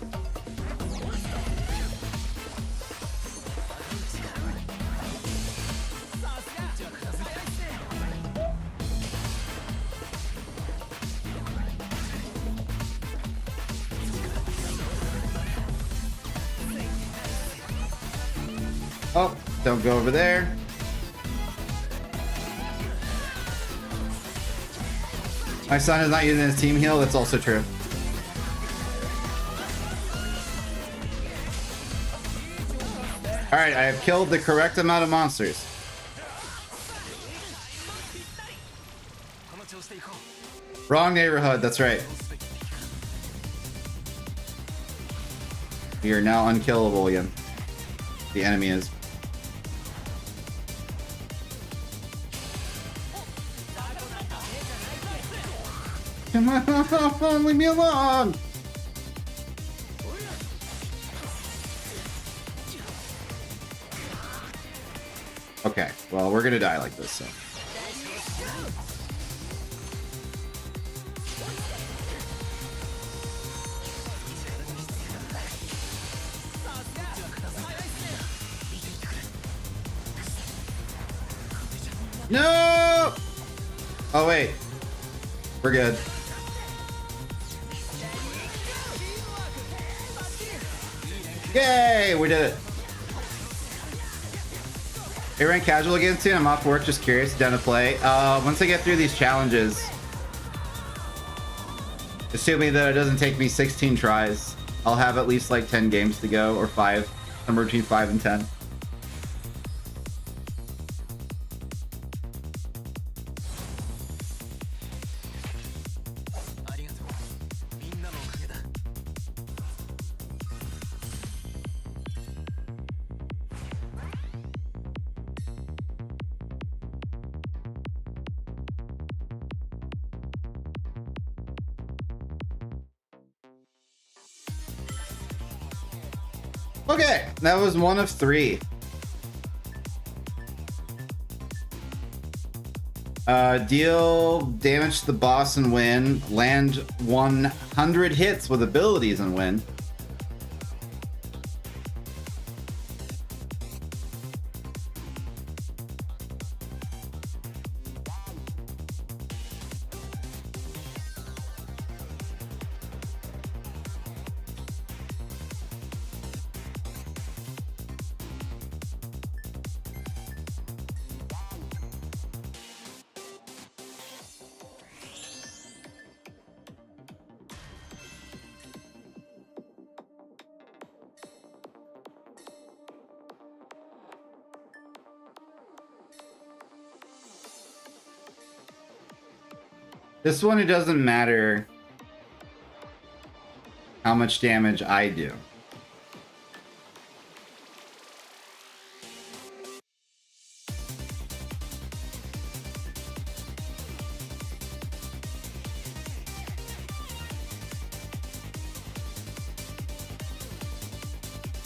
Speaker 2: Oh, don't go over there. My son is not using his team heal. That's also true. All right, I have killed the correct amount of monsters. Wrong neighborhood, that's right. We are now unkillable again. The enemy is. Come on, leave me alone! Okay, well, we're gonna die like this, so. No! Oh, wait. We're good. Yay! We did it. I ran casual again soon. I'm off work, just curious, down to play. Once I get through these challenges, assuming that it doesn't take me 16 tries, I'll have at least like 10 games to go, or 5, somewhere between 5 and 10. Okay, that was one of 3. Deal damage to the boss and win. Land 100 hits with abilities and win. This one, it doesn't matter how much damage I do.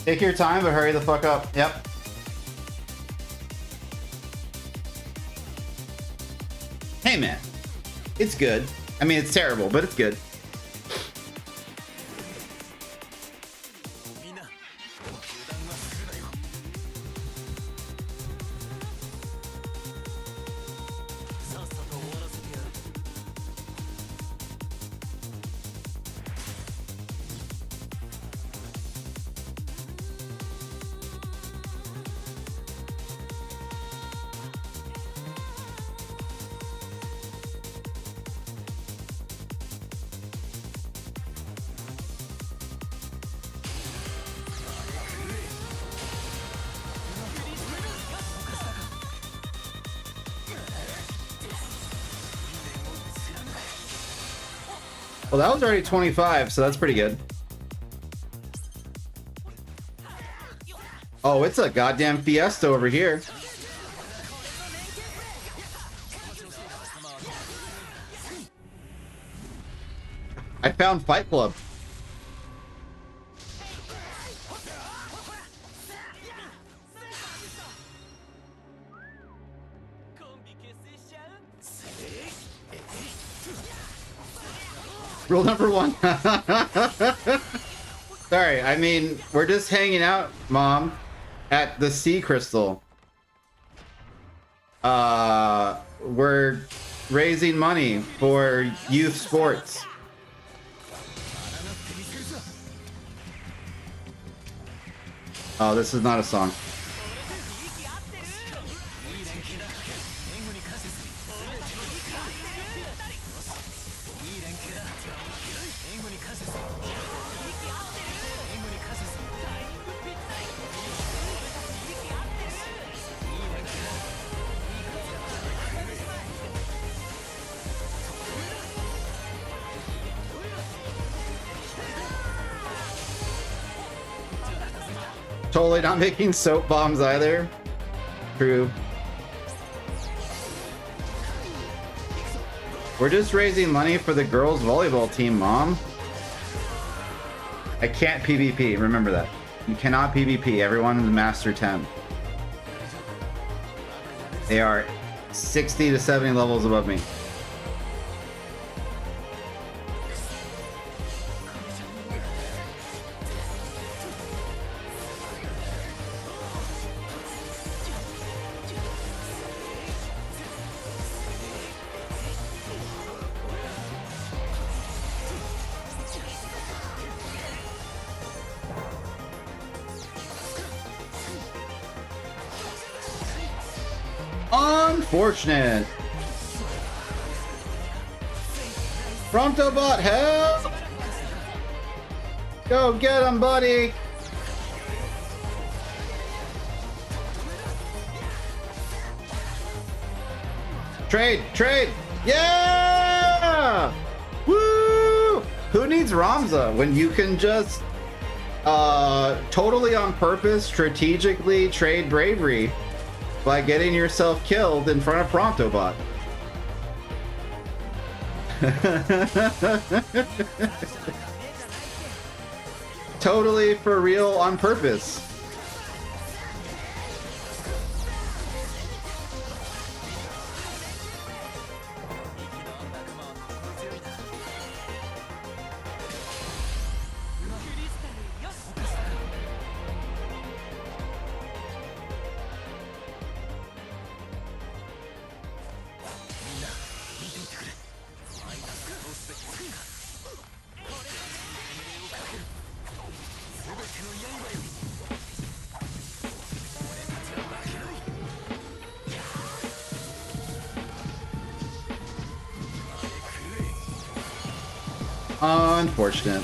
Speaker 2: Take your time, but hurry the fuck up. Yep. Hey, man. It's good. I mean, it's terrible, but it's good. Well, that was already 25, so that's pretty good. Oh, it's a goddamn fiesta over here. I found Fight Club. Rule number 1. Sorry, I mean, we're just hanging out, Mom, at the Sea Crystal. We're raising money for youth sports. Oh, this is not a song. Totally not making soap bombs either. True. We're just raising money for the girls volleyball team, Mom. I can't PvP, remember that. You cannot PvP, everyone is Master 10. They are 60 to 70 levels above me. Unfortunate. Promptobot, help! Go get him, buddy! Trade! Trade! Yeah! Woo! Who needs Ramza when you can just totally on purpose strategically trade bravery by getting yourself killed in front of Promptobot? Totally for real on purpose. Unfortunate.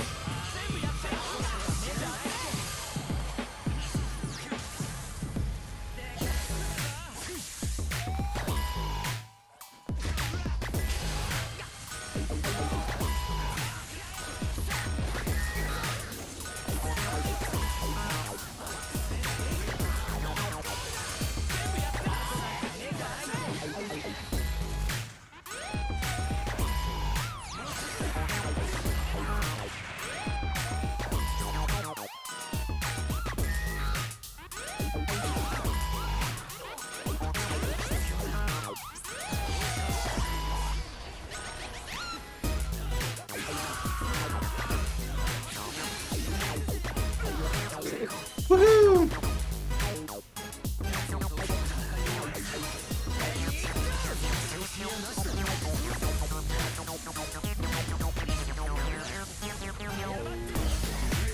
Speaker 2: Woohoo!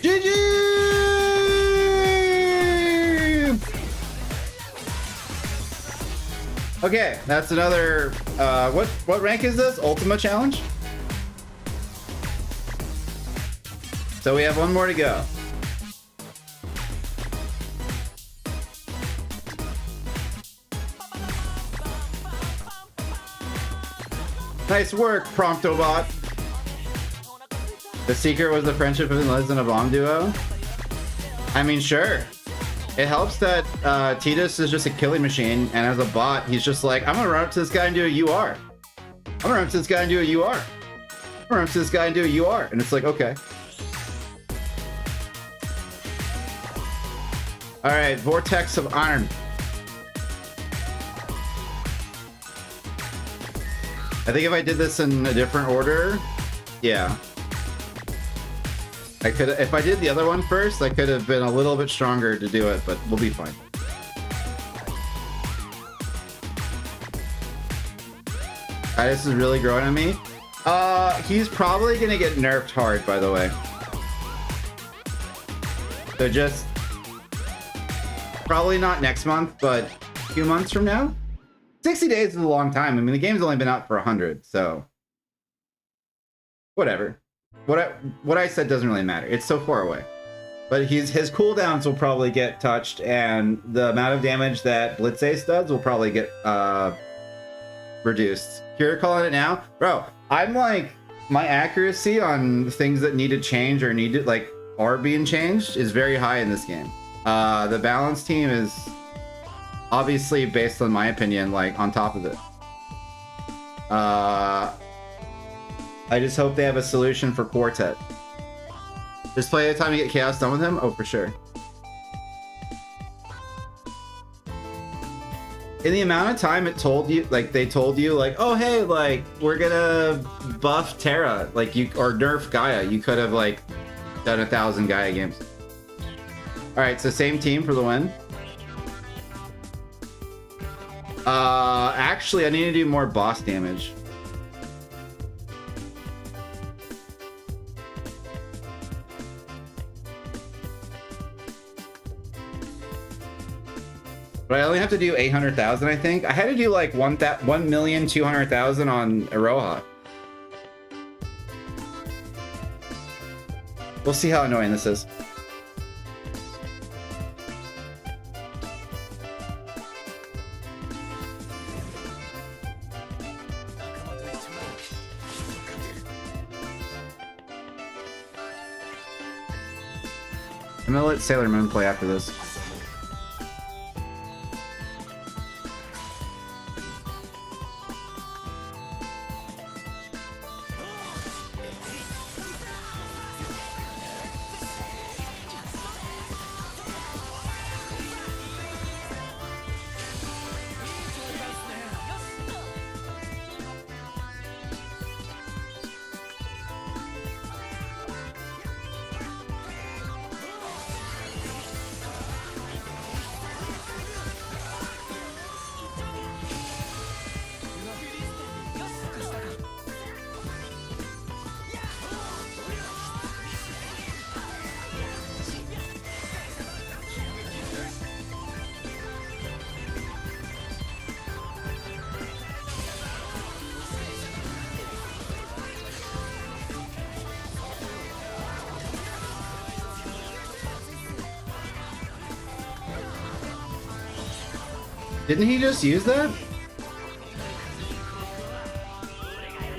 Speaker 2: GG! Okay, that's another what rank is this? Ultima challenge? So we have one more to go. Nice work, Promptobot. The secret was the friendship of Liz and a bomb duo. I mean, sure. It helps that Tidus is just a killing machine, and as a bot, he's just like, I'm gonna run up to this guy and do a UR. I'm gonna run up to this guy and do a UR. I'm gonna run up to this guy and do a UR. And it's like, okay. Alright, Vortex of Iron. I think if I did this in a different order, yeah. I could, if I did the other one first, I could have been a little bit stronger to do it, but we'll be fine. This is really growing on me. He's probably gonna get nerfed hard, by the way. So just probably not next month, but a few months from now. 60 days is a long time. I mean, the game's only been out for 100, so whatever. What I said doesn't really matter. It's so far away. But his cooldowns will probably get touched, and the amount of damage that Blitz Ace does will probably get reduced. You're calling it now? Bro, I'm like, my accuracy on things that need to change or need to, like, are being changed is very high in this game. The balance team is obviously, based on my opinion, like, on top of it. I just hope they have a solution for Quartet. Just play the time to get Chaos done with him? Oh, for sure. In the amount of time it told you, like, they told you, like, oh, hey, like, we're gonna buff Terra, like, you, or nerf Gaia, you could have, like, done 1,000 Gaia games. Alright, so same team for the win. Actually, I need to do more boss damage. But I only have to do 800,000, I think. I had to do like 1,200,000 on Iroha. We'll see how annoying this is. I'm gonna let Sailor Moon play after this. Didn't he just use that?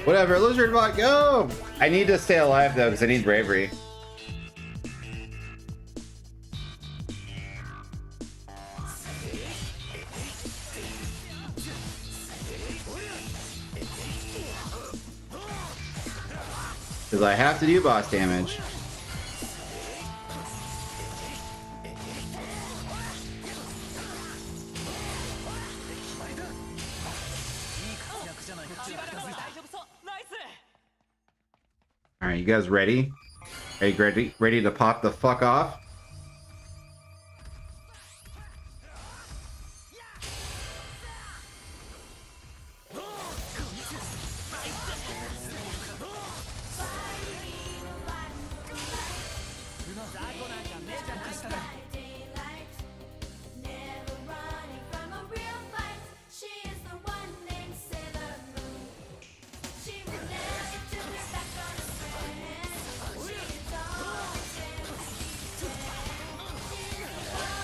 Speaker 2: Whatever, lizard bot, go! I need to stay alive though, because I need bravery. Because I have to do boss damage. Alright, you guys ready? Are you ready to pop the fuck off?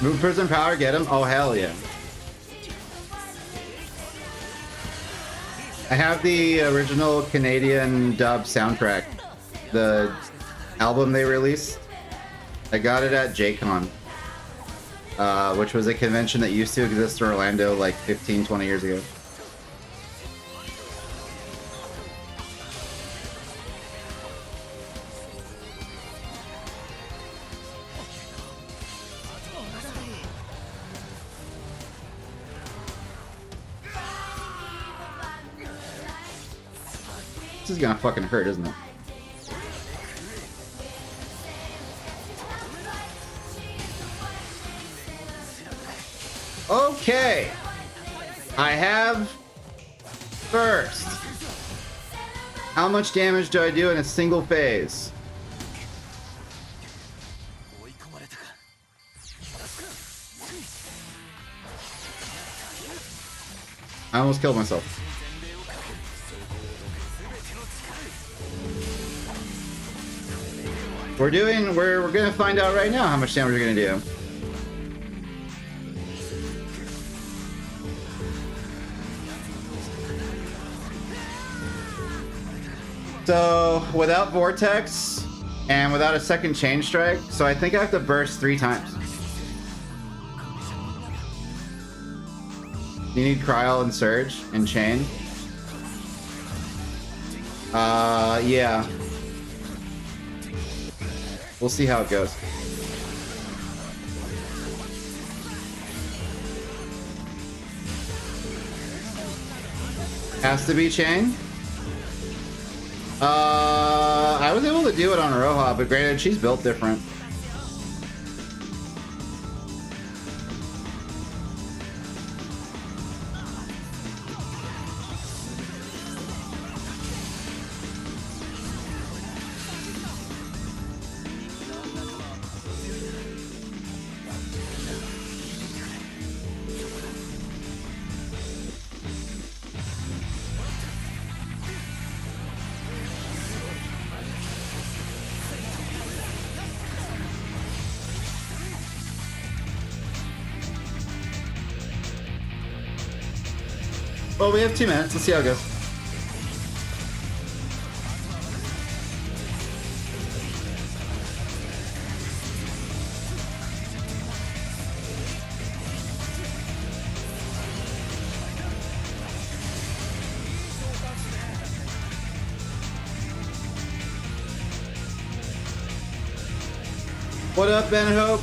Speaker 2: Move prison power, get him? Oh, hell yeah. I have the original Canadian dub soundtrack. The album they released. I got it at JCon. Which was a convention that used to exist in Orlando like 15, 20 years ago. This is gonna fucking hurt, isn't it? Okay. I have first. How much damage do I do in a single phase? I almost killed myself. We're gonna find out right now how much damage we're gonna do. So without Vortex and without a second chain strike, so I think I have to burst 3 times. You need Cryo and Surge and Chain. Yeah. We'll see how it goes. Has to be Chain. I was able to do it on Roja, but granted, she's built different. Well, we have 2 minutes. Let's see how it goes. What up, Ben Hope?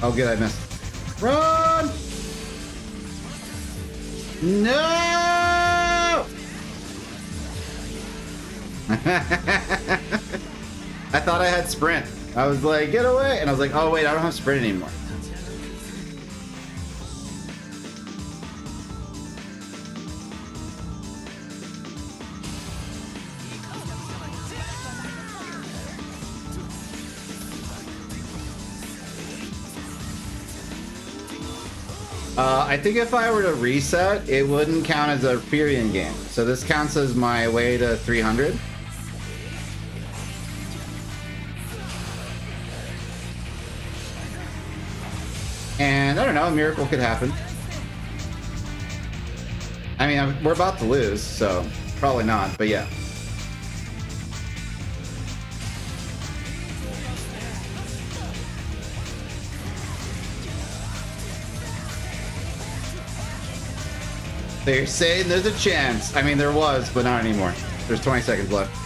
Speaker 2: Oh, good, I missed. Run! No! I thought I had sprint. I was like, get away! And I was like, oh wait, I don't have sprint anymore. I think if I were to reset, it wouldn't count as a Firion game. So this counts as my way to 300. And I don't know, a miracle could happen. I mean, we're about to lose, so probably not, but yeah. They're saying there's a chance. I mean, there was, but not anymore. There's 20 seconds left.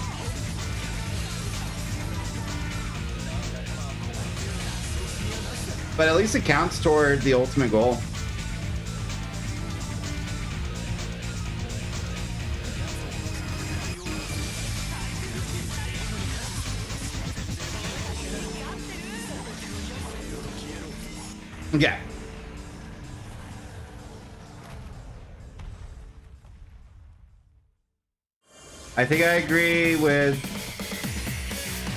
Speaker 2: But at least it counts toward the ultimate goal. Yeah. I think I agree with...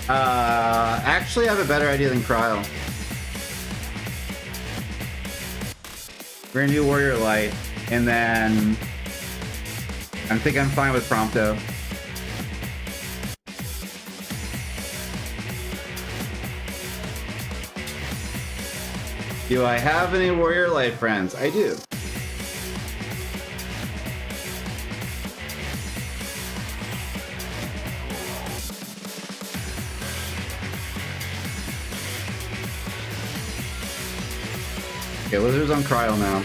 Speaker 2: actually, I have a better idea than Cryo. We're gonna do Warrior Light, and then... I think I'm fine with Prompto. Do I have any Warrior Light friends? I do. Okay, Lizard's on Cryo now.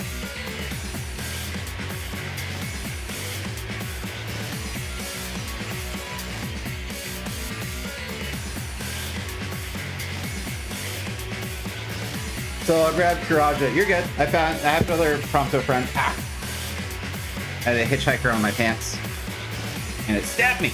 Speaker 2: So I grabbed Kuraja. You're good. I have another Prompto friend. Ah! I had a hitchhiker on my pants. And it stabbed me.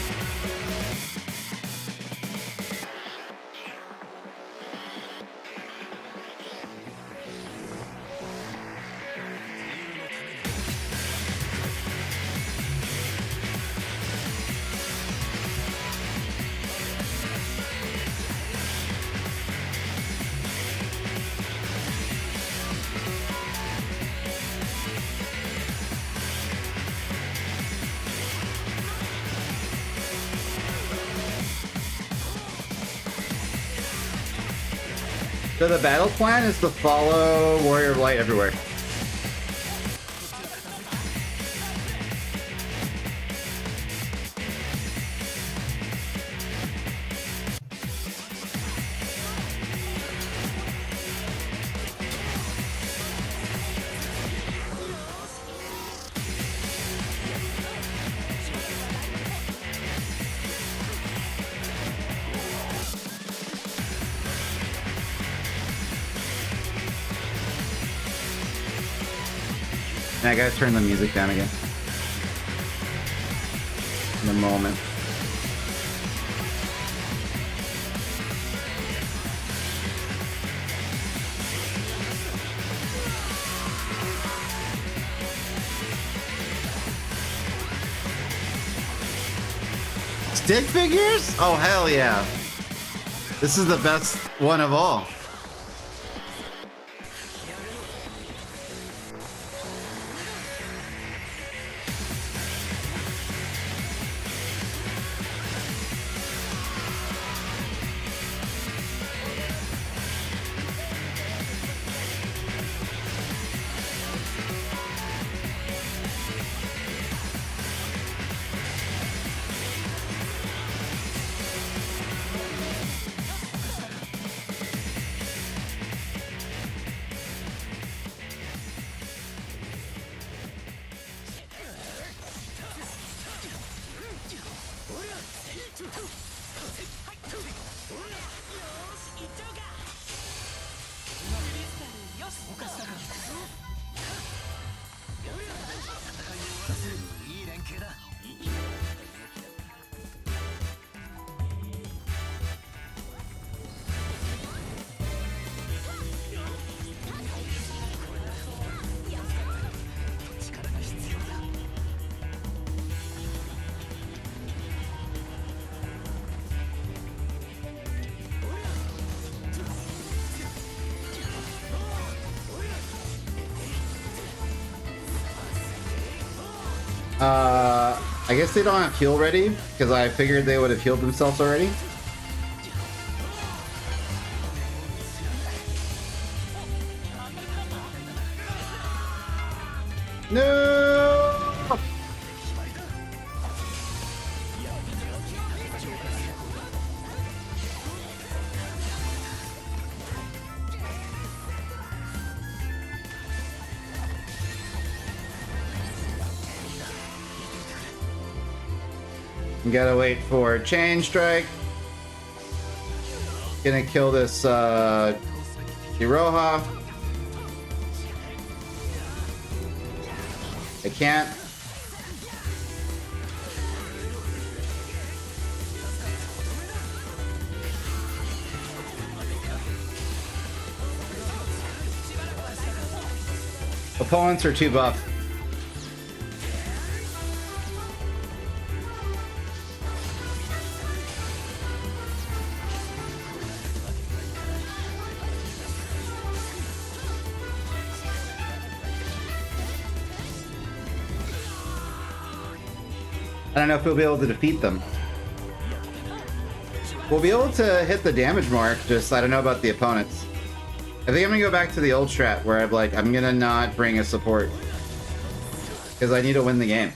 Speaker 2: So the battle plan is to follow Warrior of Light everywhere. I gotta turn the music down again. In a moment. Stick figures? Oh, hell yeah. This is the best one of all. I guess they don't have heal ready, because I figured they would have healed themselves already. No! Gotta wait for chain strike. Gonna kill this Iroha. I can't. Opponents are too buff. I don't know if we'll be able to defeat them. We'll be able to hit the damage mark, just I don't know about the opponents. I think I'm gonna go back to the old strat where I'm gonna not bring a support. Because I need to win the game.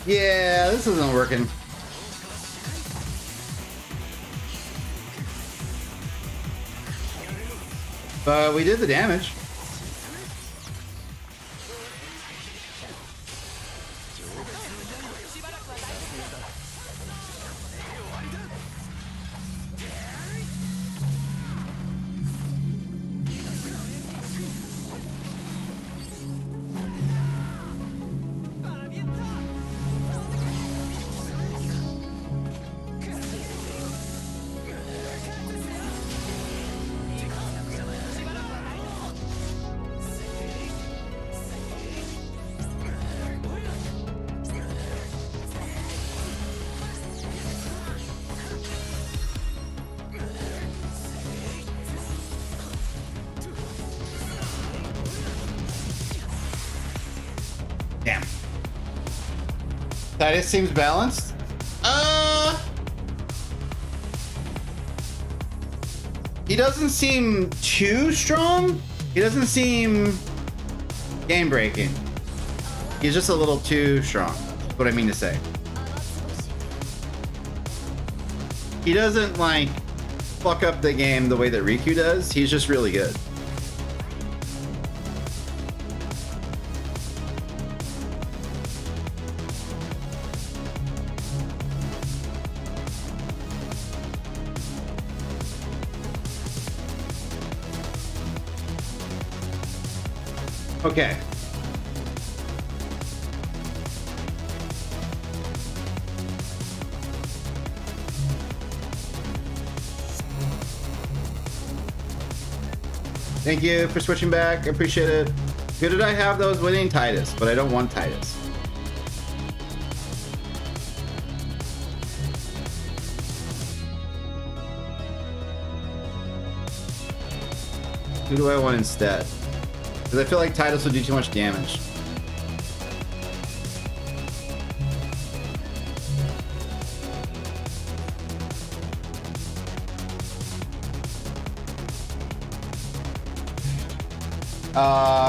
Speaker 2: Yeah, this isn't working. But we did the damage. Damn. Titus seems balanced. He doesn't seem too strong. He doesn't seem game breaking. He's just a little too strong. That's what I mean to say. He doesn't like fuck up the game the way that Riku does. He's just really good. Okay. Thank you for switching back. I appreciate it. Who did I have that was winning? Titus, but I don't want Titus. Who do I want instead? Because I feel like Titus would do too much damage.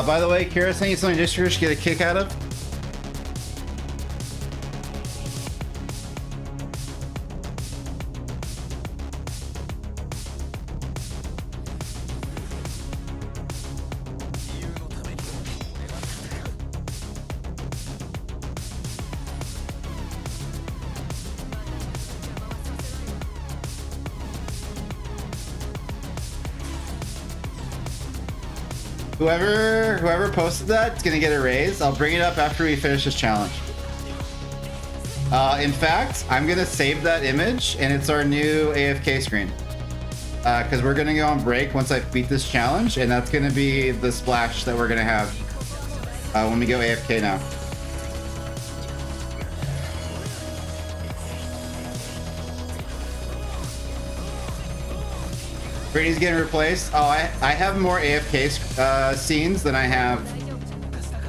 Speaker 2: By the way, Kira saying something just to get a kick out of. Whoever posted that is gonna get a raise. I'll bring it up after we finish this challenge. In fact, I'm gonna save that image, and it's our new AFK screen. Because we're gonna go on break once I beat this challenge, and that's gonna be the splash that we're gonna have when we go AFK now. Brady's getting replaced. Oh, I have more AFK scenes than I have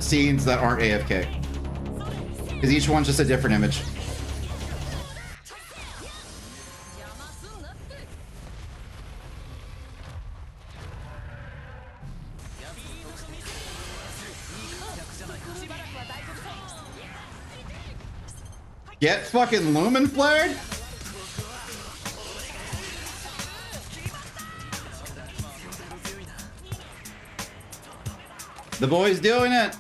Speaker 2: scenes that aren't AFK. Because each one's just a different image. Get fucking lumen flared? The boy's doing it.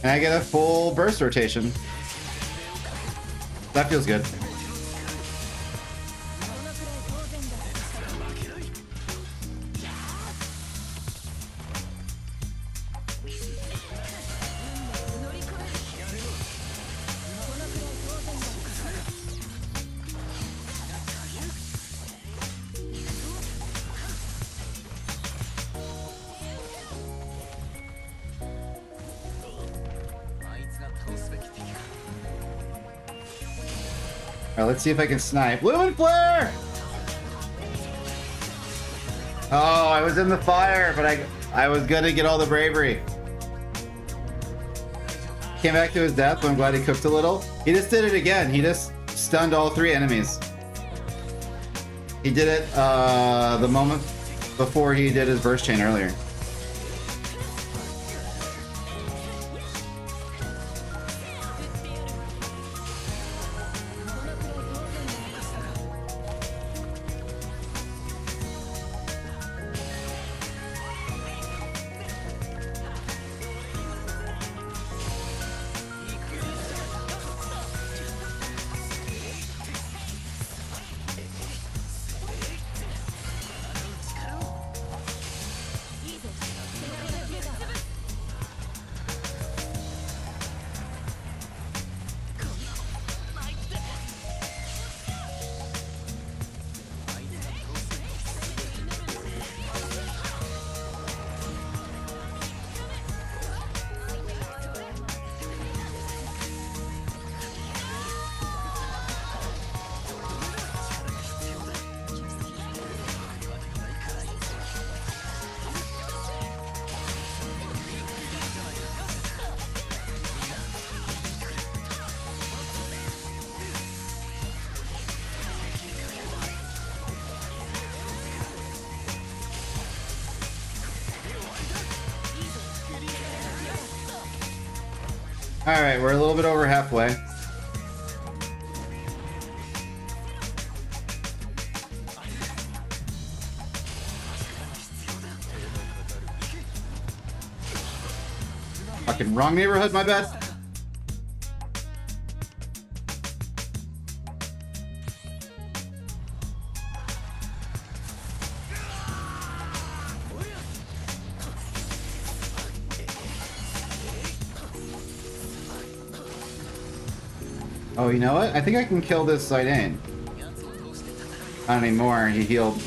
Speaker 2: And I get a full burst rotation. That feels good. Alright, let's see if I can snipe. Lumen Flare! Oh, I was in the fire, but I was gonna get all the bravery. Came back to his death, but I'm glad he cooked a little. He just did it again. He just stunned all 3 enemies. He did it the moment before he did his burst chain earlier. Alright, we're a little bit over halfway. Fucking wrong neighborhood, my bad. Oh, you know what? I think I can kill this Zidane. Not anymore, he healed.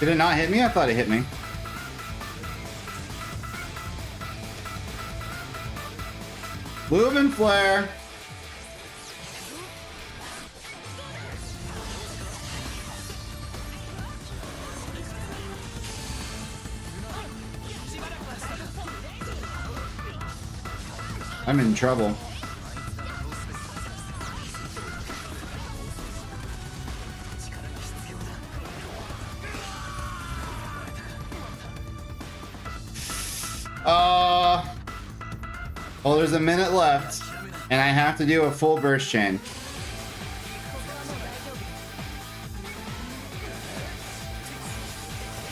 Speaker 2: Did it not hit me? I thought it hit me. Moving flare. I'm in trouble. Well, there's a minute left, and I have to do a full burst chain.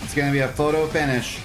Speaker 2: It's gonna be a photo finish.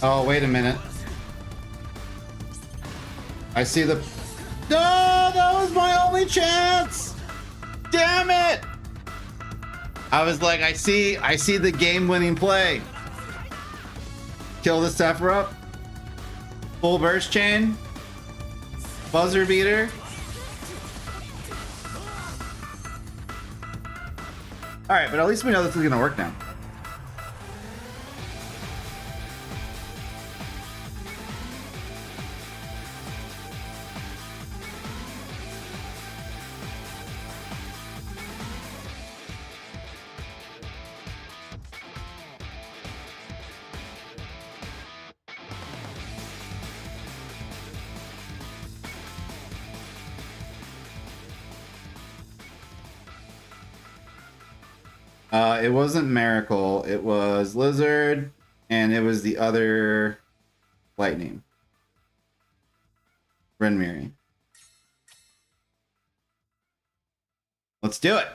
Speaker 2: Oh, wait a minute. I see the... No, that was my only chance! Damn it! I was like, I see the game-winning play. Kill the Sephiroth. Full burst chain. Buzzer beater. Alright, but at least we know this is gonna work now. It wasn't Miracle, it was Lizard, and it was the other Lightning. Renmiri. Let's do it!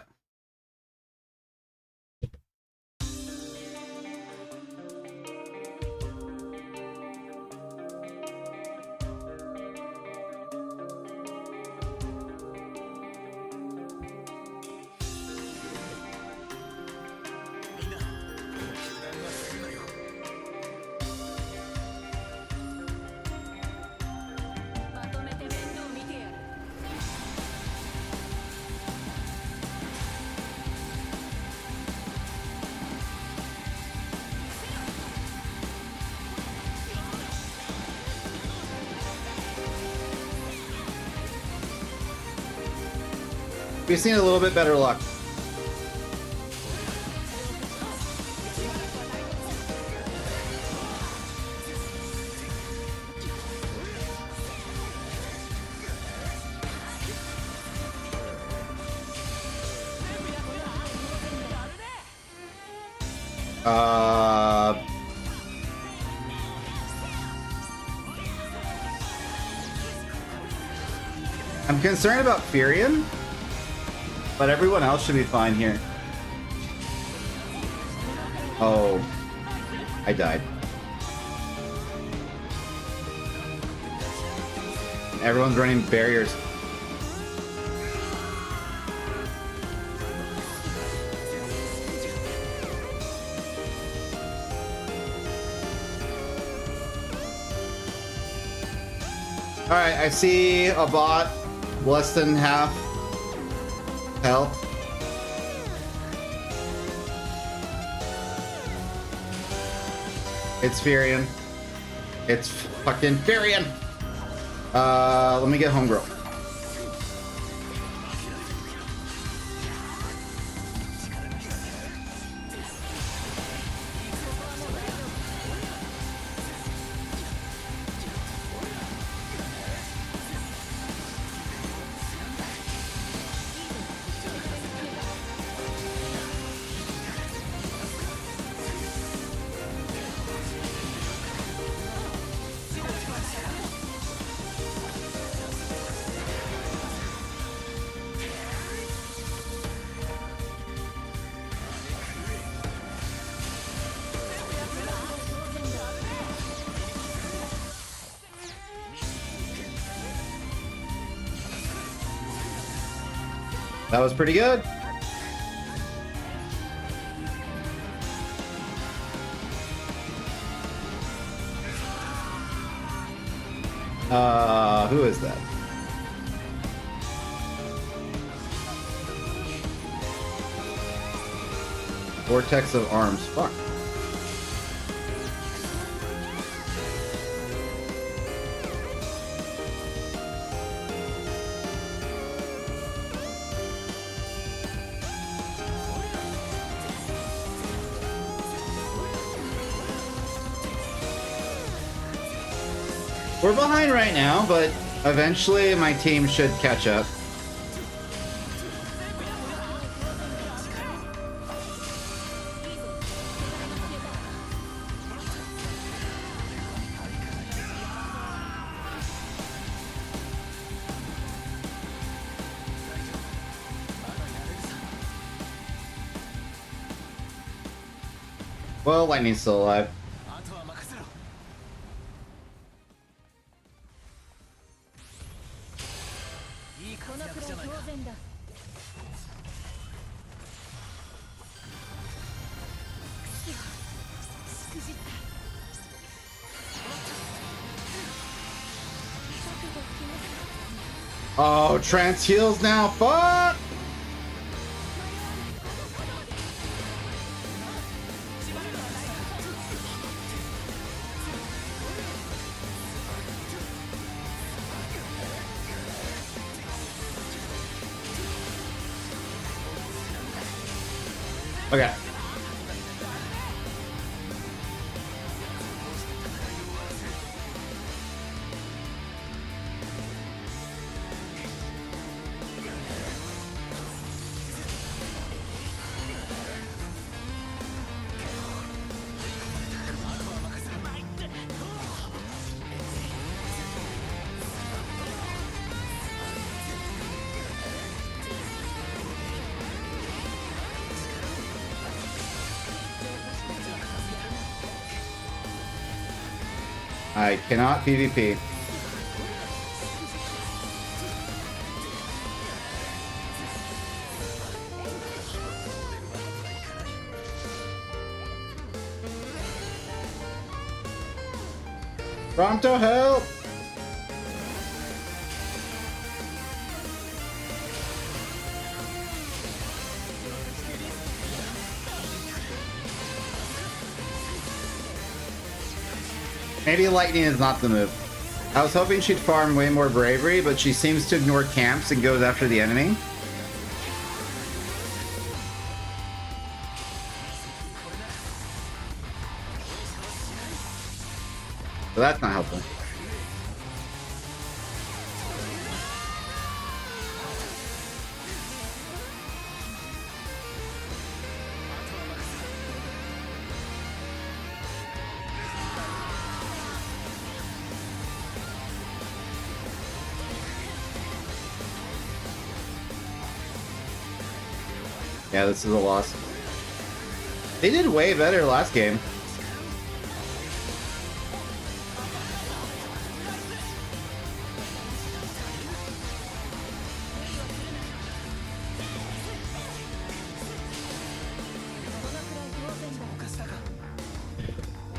Speaker 2: We've seen a little bit better luck. I'm concerned about Firion, but everyone else should be fine here. Oh, I died. Everyone's running barriers. All right, I see a bot less than half health. It's Firion. It's fucking Firion. Let me get homegirl. That was pretty good. Who is that? Vortex of arms. Fuck. We're behind right now, but eventually my team should catch up. Well, Lightning's still alive. Oh, trance heals now. Fuck! Okay. I cannot PvP. Pronto help! Maybe lightning is not the move. I was hoping she'd farm way more bravery, but she seems to ignore camps and goes after the enemy. So that's not helpful. Yeah, this is a loss. They did way better last game.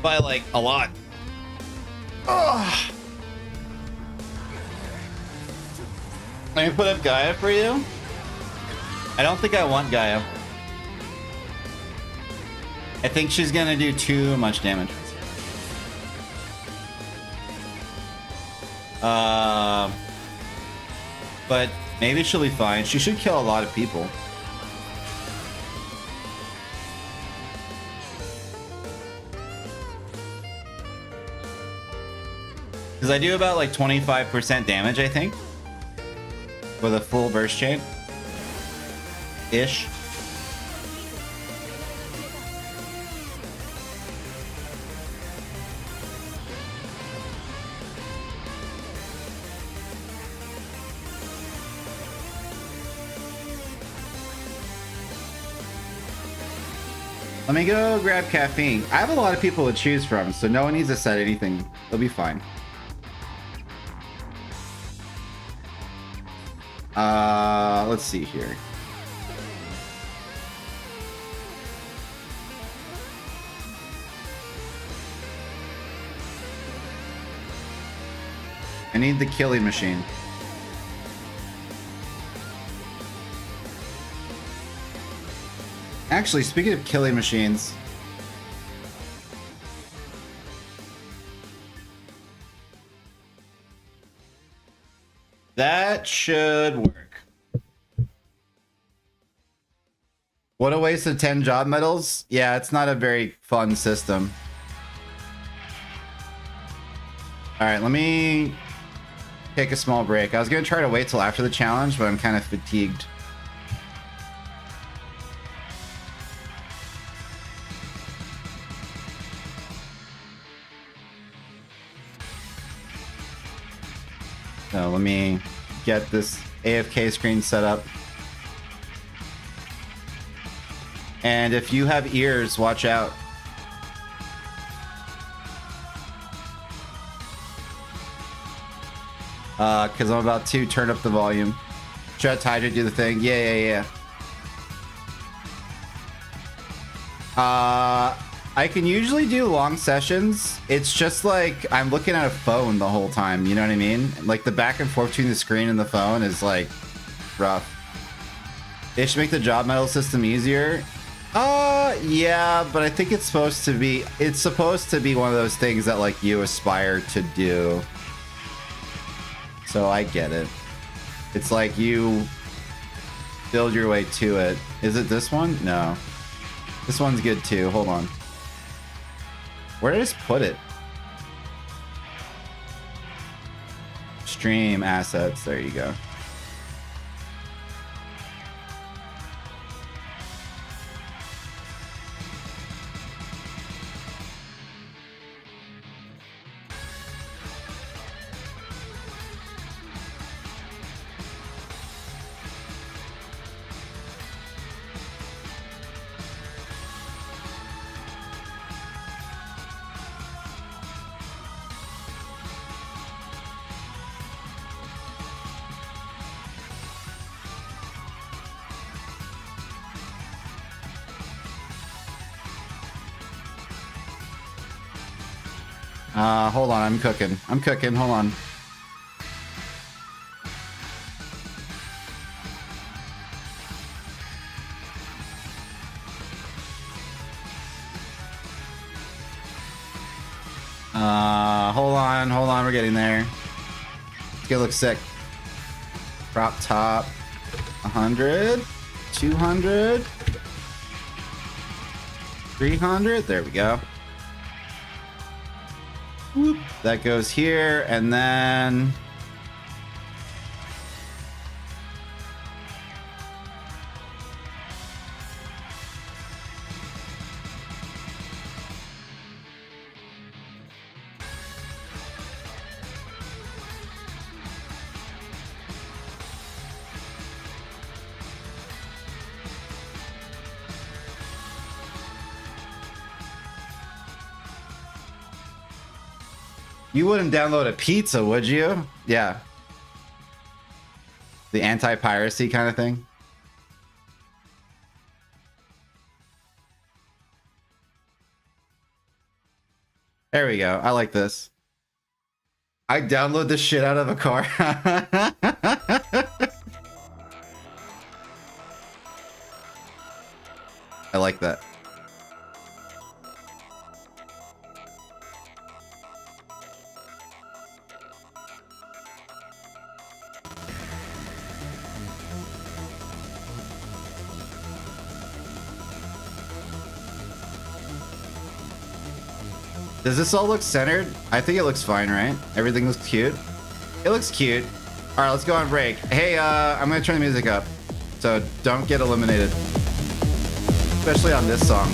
Speaker 2: By like a lot. Ugh. Let me put up Gaia for you. I don't think I want Gaia. I think she's gonna do too much damage. But maybe she'll be fine. She should kill a lot of people. Because I do about like 25% damage, I think, with a full burst chain. Ish. Let me go grab caffeine. I have a lot of people to choose from, so no one needs to set anything. They'll be fine. Let's see here. I need the killing machine. Actually, speaking of killing machines, that should work. What a waste of 10 job medals. Yeah, it's not a very fun system. All right, let me take a small break. I was going to try to wait till after the challenge, but I'm kind of fatigued. So let me get this AFK screen set up. And if you have ears, watch out. Because I'm about to turn up the volume. Should I do the thing? Yeah. I can usually do long sessions. It's just like I'm looking at a phone the whole time. You know what I mean? Like the back and forth between the screen and the phone is like rough. They should make the job medal system easier. Yeah, but I think it's supposed to be one of those things that like you aspire to do. So I get it. It's like you build your way to it. Is it this one? No. This one's good too. Hold on. Where did I just put it? Stream assets. There you go. Hold on, I'm cooking. Hold on. Hold on, we're getting there. It's gonna look sick. Crop top. 100, 200, 300, there we go. Whoop. That goes here, and then you wouldn't download a pizza, would you? Yeah. The anti-piracy kind of thing. There we go. I like this. I download the shit out of a car. I like that. Does this all look centered? I think it looks fine, right? Everything looks cute. It looks cute. All right, let's go on break. Hey, I'm gonna turn the music up, so don't get eliminated. Especially on this song.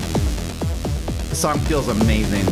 Speaker 2: This song feels amazing.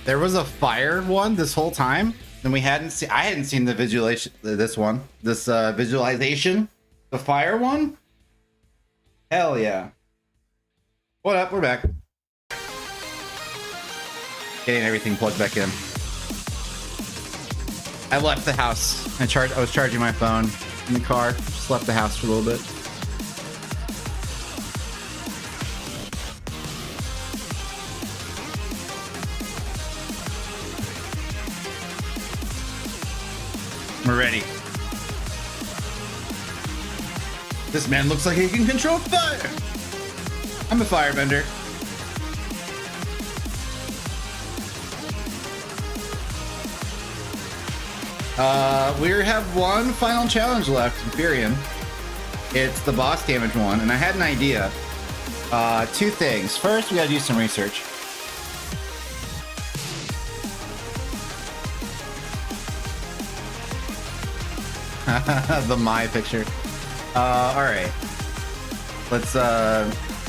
Speaker 2: There was a fire one this whole time, and I hadn't seen the visualization. Visualization, the fire one. Hell yeah! What up? We're back. Getting everything plugged back in. I left the house. I was charging my phone in the car. Just left the house for a little bit. We're ready. This man looks like he can control fire. I'm a firebender. We have one final challenge left in Firion. It's the boss damage one, and I had an idea. Two things. First, we gotta do some research. The my picture. All right. Let's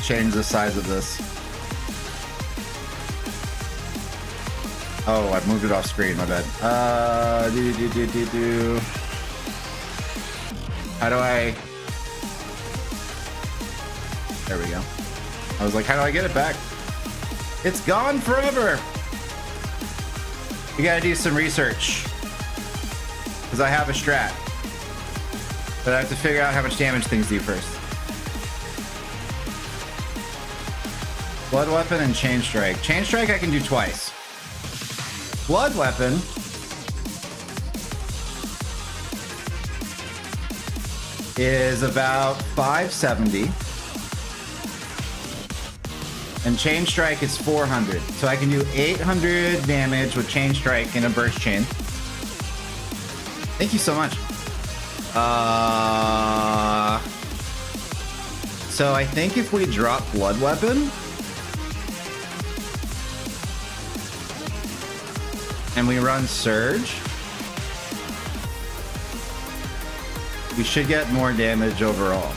Speaker 2: change the size of this. Oh, I've moved it off screen. My bad. How do I? There we go. I was like, how do I get it back? It's gone forever. We gotta do some research because I have a strat. But I have to figure out how much damage things do first. Blood weapon and chain strike. Chain strike I can do twice. Blood weapon is about 570. And chain strike is 400. So I can do 800 damage with chain strike in a burst chain. Thank you so much. So I think if we drop blood weapon and we run surge, we should get more damage overall.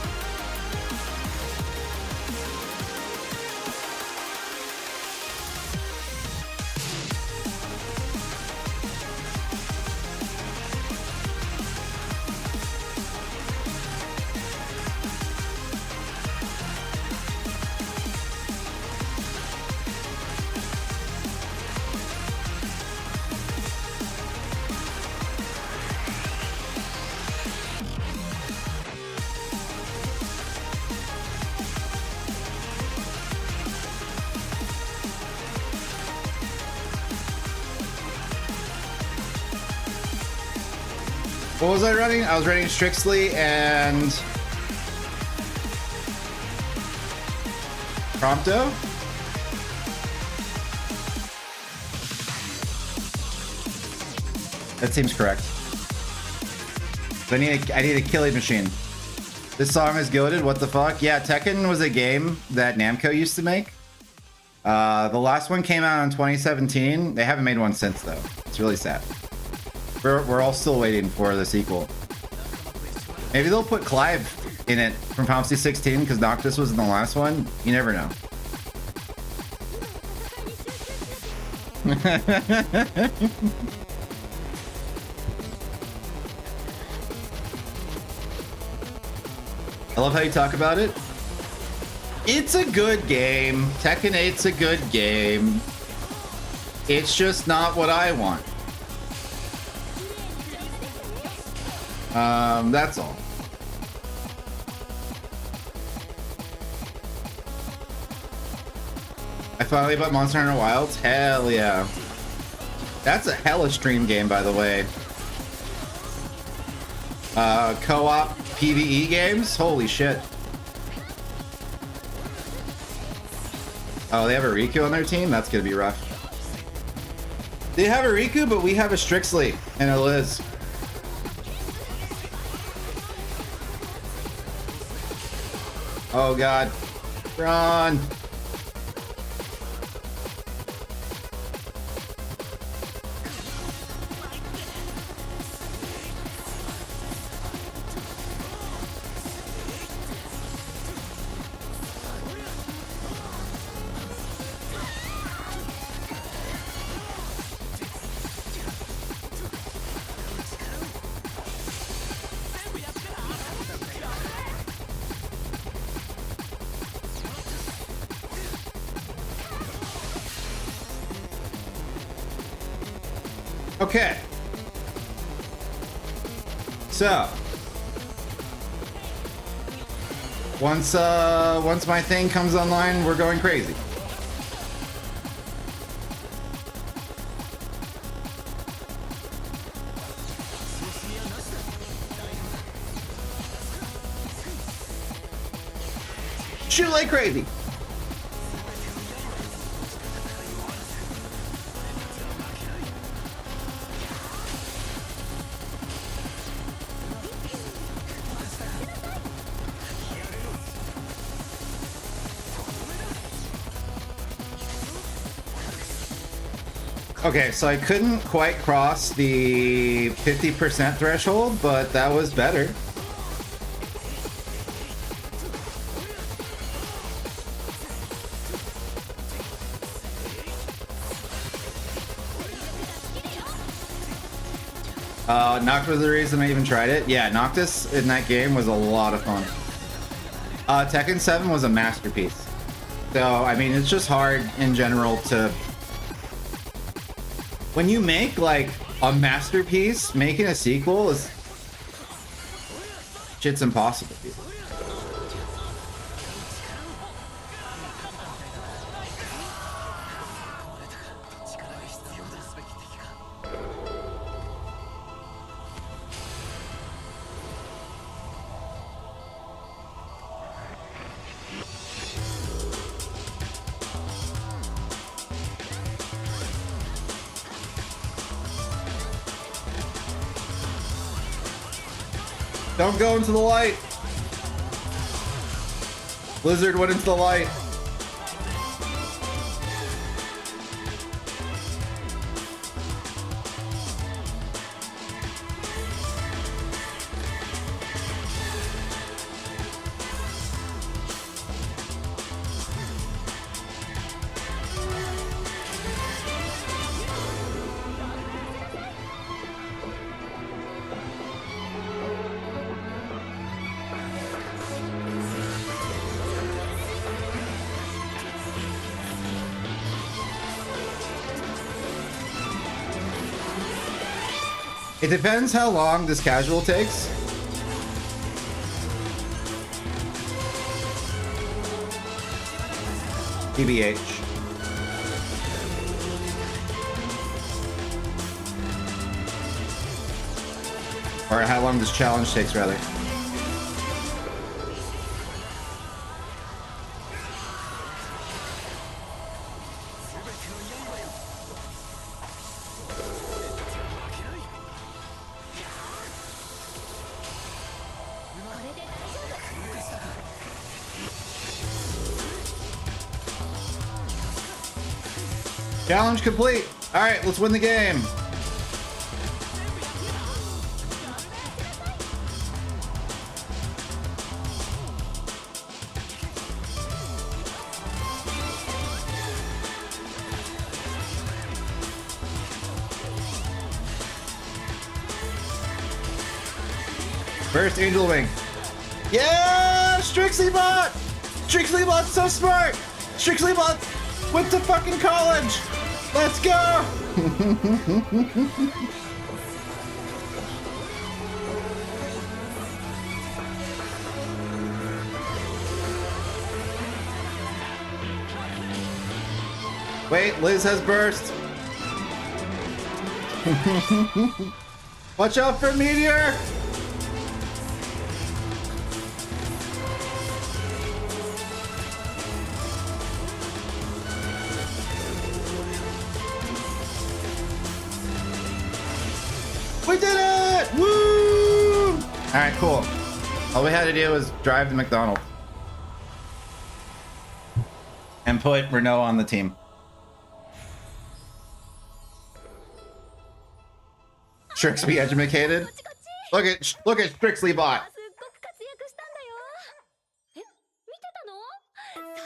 Speaker 2: What was I running? I was running Strixley and Prompto. That seems correct. So I need a killing machine. This song is goated. What the fuck? Yeah, Tekken was a game that Namco used to make. The last one came out in 2017. They haven't made one since though. It's really sad. We're all still waiting for the sequel. Maybe they'll put Clive in it from Final Fantasy 16 because Noctis was in the last one. You never know. I love how you talk about it. It's a good game. Tekken 8's a good game. It's just not what I want. That's all. I finally bought Monster Hunter Wilds. Hell yeah. That's a hella stream game, by the way. Co-op PvE games? Holy shit. Oh, they have a Riku on their team? That's gonna be rough. They have a Riku, but we have a Strixley and a Liz. Oh god. Run! Okay. So once my thing comes online, we're going crazy. Shoot like crazy. Okay, so I couldn't quite cross the 50% threshold, but that was better. Noctis was the reason I even tried it. Yeah, Noctis in that game was a lot of fun. Tekken 7 was a masterpiece. So, I mean, it's just hard in general to... When you make, like, a masterpiece, making a sequel is... Shit's impossible, dude. Don't go into the light. Blizzard went into the light. It depends how long this casual takes. TBH. Or how long this challenge takes, rather. Challenge complete. All right, let's win the game. First Angel Wing. Yeah, Strixlybot! Strixlybot's so smart! Strixlybot went to fucking college! Let's go! Wait, Liz has burst. Watch out for Meteor! We did it! Woo! Alright, cool. All we had to do was drive to McDonald's. And put Renault on the team. Strixby educated. Look at Strixlybot.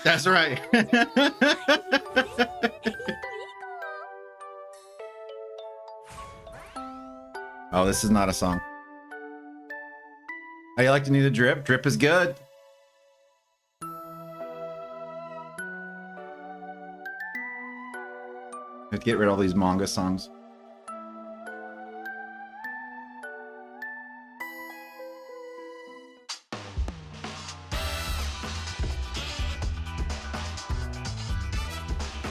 Speaker 2: That's right. Oh, this is not a song. How you like to need a drip? Drip is good. I have to get rid of all these manga songs.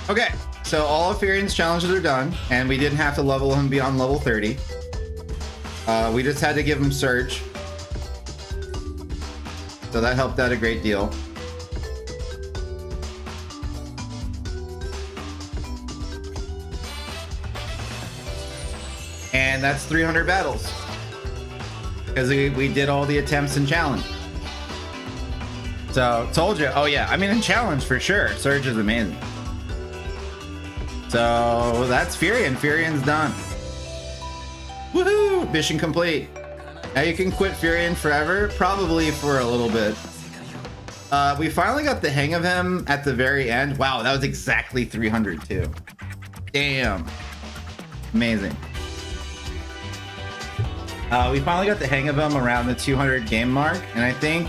Speaker 2: Okay, so all of Firion's challenges are done, and we didn't have to level him beyond level 30. We just had to give him Surge. So that helped out a great deal. And that's 300 battles. Because we did all the attempts in challenge. So, told you. Oh yeah, I mean in challenge for sure. Surge is amazing. So, that's Firion. Firion's done. Woohoo! Mission complete. Now you can quit Firion forever. Probably for a little bit. We finally got the hang of him at the very end. Wow, that was exactly 300 too. Damn. Amazing. We finally got the hang of him around the 200 game mark, and I think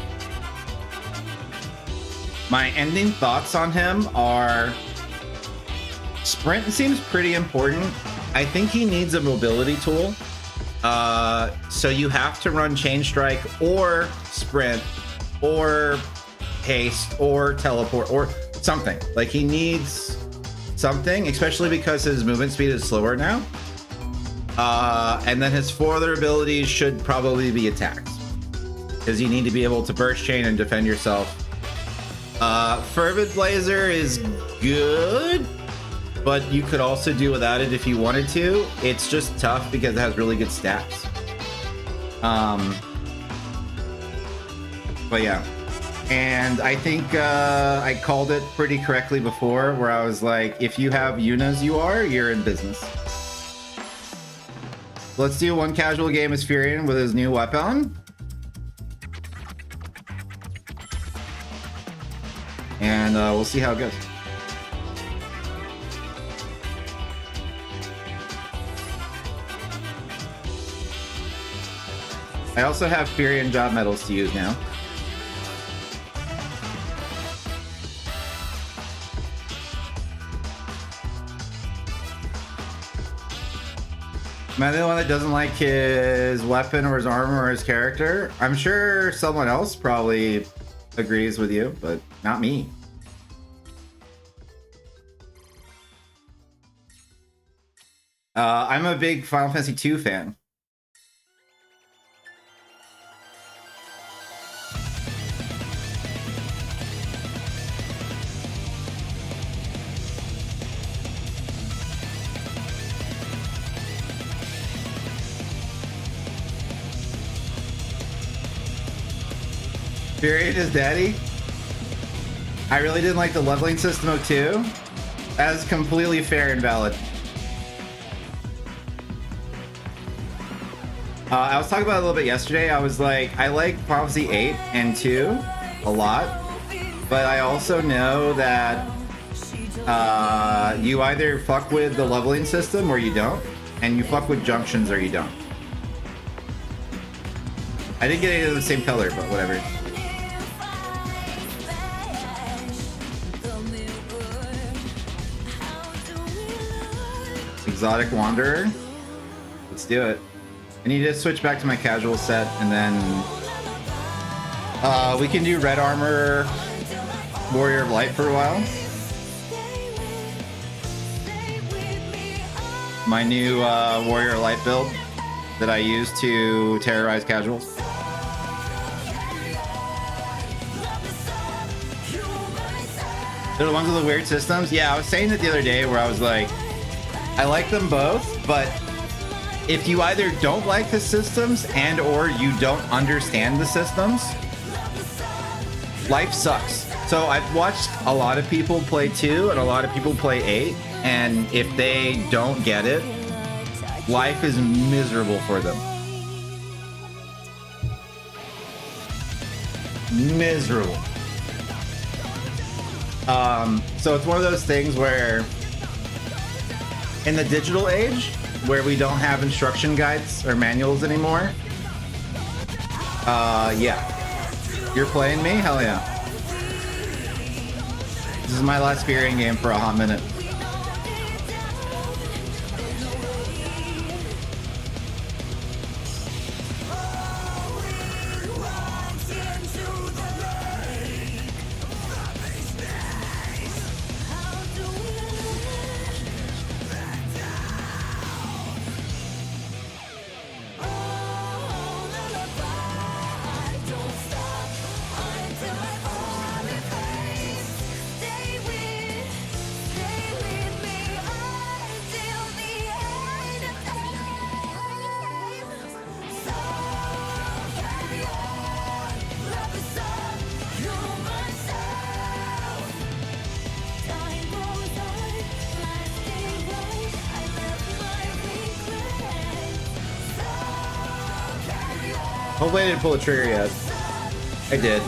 Speaker 2: my ending thoughts on him are sprint seems pretty important. I think he needs a mobility tool. So you have to run chain strike or sprint or haste or teleport or something. Like he needs something, especially because his movement speed is slower now. And then his 4 other abilities should probably be attacks, because you need to be able to burst chain and defend yourself. Fervid Blazer is good, but you could also do without it if you wanted to. It's just tough because it has really good stats. But yeah. And I think I called it pretty correctly before, where I was like, if you have Yuna's you're in business. Let's do one casual game as Firion with his new weapon. And we'll see how it goes. I also have Firion job medals to use now. Am I the only one that doesn't like his weapon or his armor or his character? I'm sure someone else probably agrees with you, but not me. I'm a big Final Fantasy II fan. Firion is daddy. I really didn't like the leveling system of 2. That is completely fair and valid. I was talking about it a little bit yesterday. I was like, I like Final Fantasy 8 and 2 a lot, but I also know that you either fuck with the leveling system or you don't, and you fuck with junctions or you don't. I didn't get any of the same color, but whatever. Exotic Wanderer. Let's do it. I need to switch back to my casual set, and then we can do Red Armor Warrior of Light for a while. My new Warrior of Light build that I use to terrorize casuals. They're the ones with the weird systems. Yeah, I was saying it the other day where I was like, I like them both, but if you either don't like the systems and or you don't understand the systems, life sucks. So I've watched a lot of people play 2 and a lot of people play 8, and if they don't get it, life is miserable for them. Miserable. So it's one of those things where in the digital age, where we don't have instruction guides or manuals anymore, yeah. You're playing me? Hell yeah. This is my last Firion game for a hot minute. Hopefully I didn't pull the trigger yet. I did.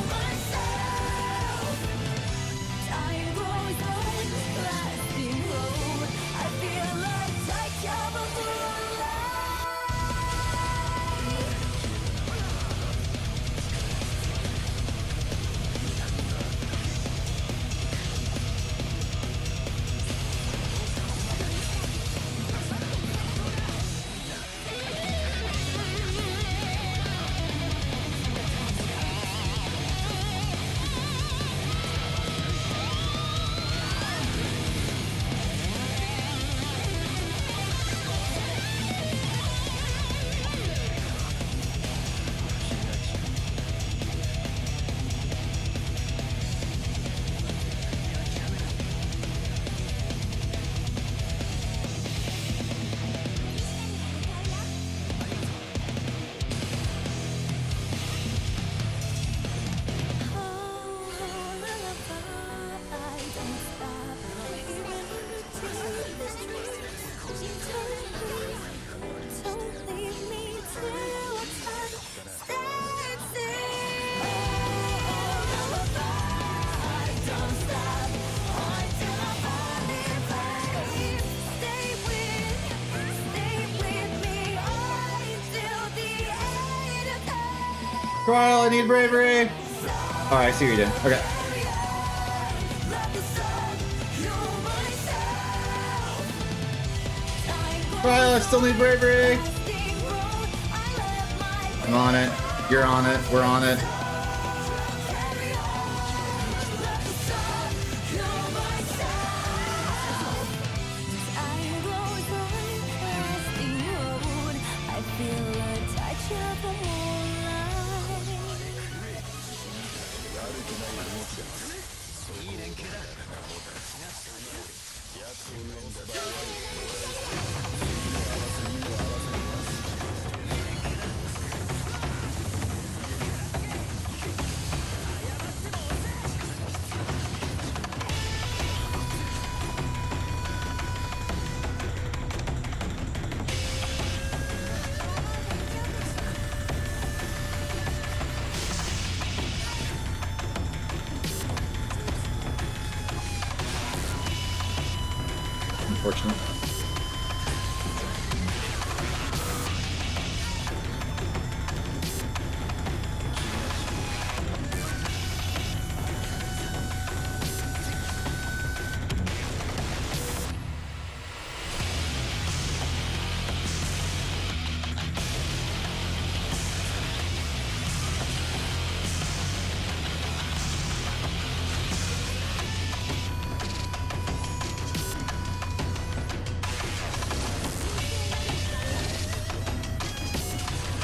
Speaker 2: Trial, I need bravery. Oh, I see what you're doing. Okay. Trial, I still need bravery. I'm on it. You're on it. We're on it. Unfortunate.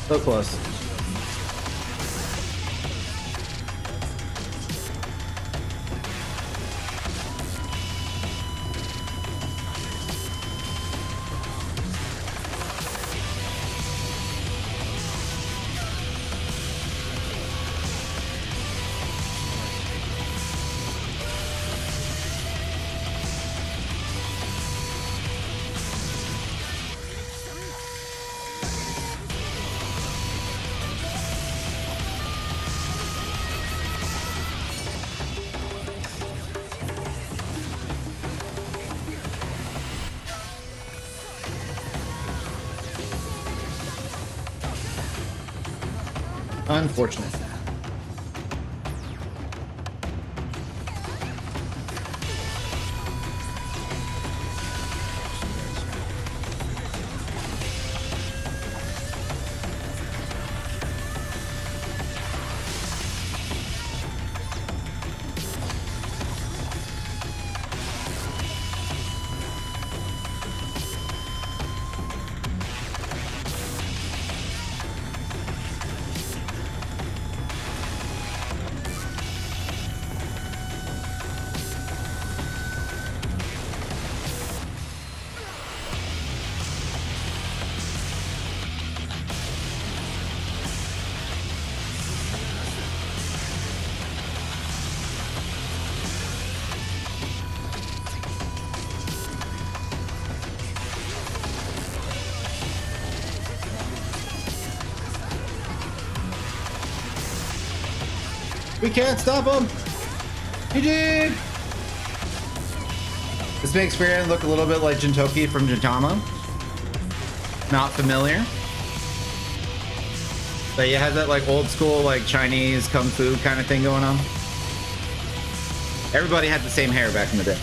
Speaker 2: So close. Unfortunate. We can't stop him. GG. This makes Firion look a little bit like Jintoki from Gintama. Not familiar. But it has that like old school like Chinese kung fu kind of thing going on. Everybody had the same hair back in the day.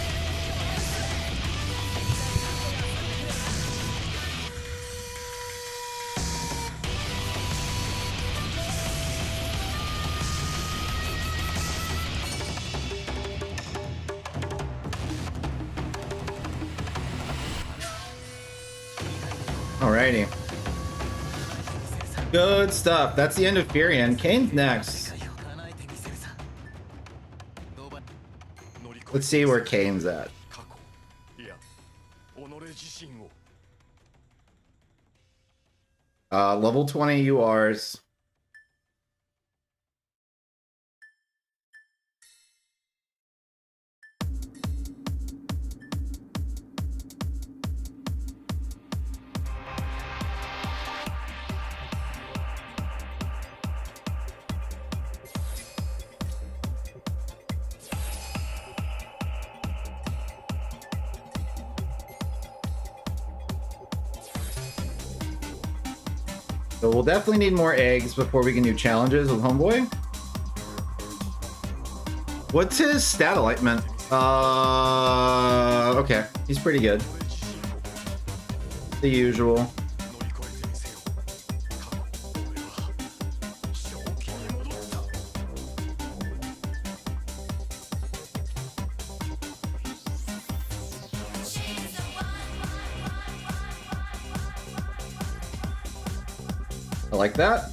Speaker 2: Alrighty. Good stuff. That's the end of Firion. Kane's next. Let's see where Kane's at. Level 20 URs. So we'll definitely need more eggs before we can do challenges with Homeboy. What's his stat alignment? Okay, he's pretty good. The usual. I like that.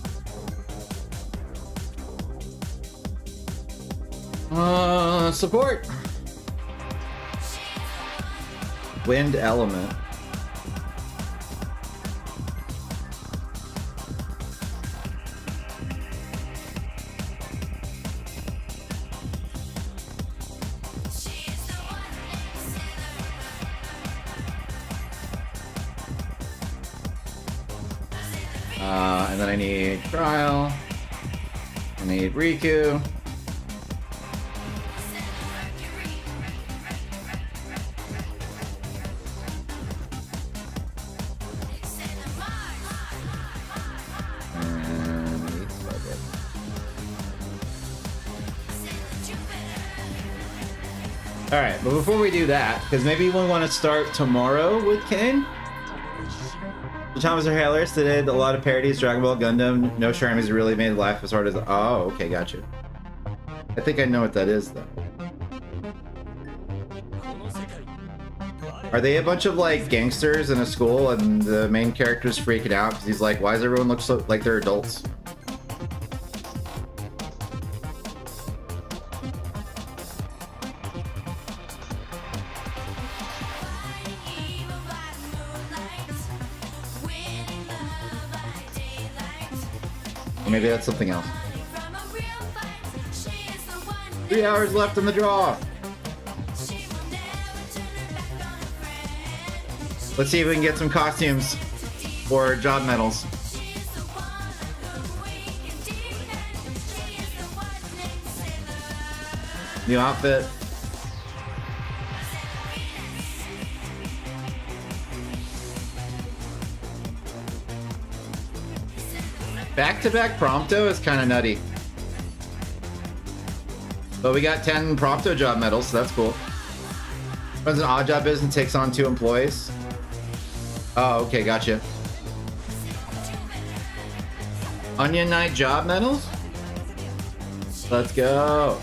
Speaker 2: Support. Wind element. And then I need Trial. I need Riku. Alright, but before we do that, because maybe we want to start tomorrow with Kane. The Thomas are hilarious today. A lot of parodies, Dragon Ball, Gundam. No Charm has really made life as hard as. Oh, okay, gotcha. I think I know what that is, though. Are they a bunch of like gangsters in a school, and the main character's freaking out because he's like, "Why does everyone look so like they're adults?" Maybe that's something else. 3 hours left in the draw. Let's see if we can get some costumes or job medals. New outfit. Back-to-back Prompto is kind of nutty. But we got 10 Prompto job medals, so that's cool. Runs an odd job business and takes on 2 employees. Oh, okay, gotcha. Onion Knight job medals? Let's go.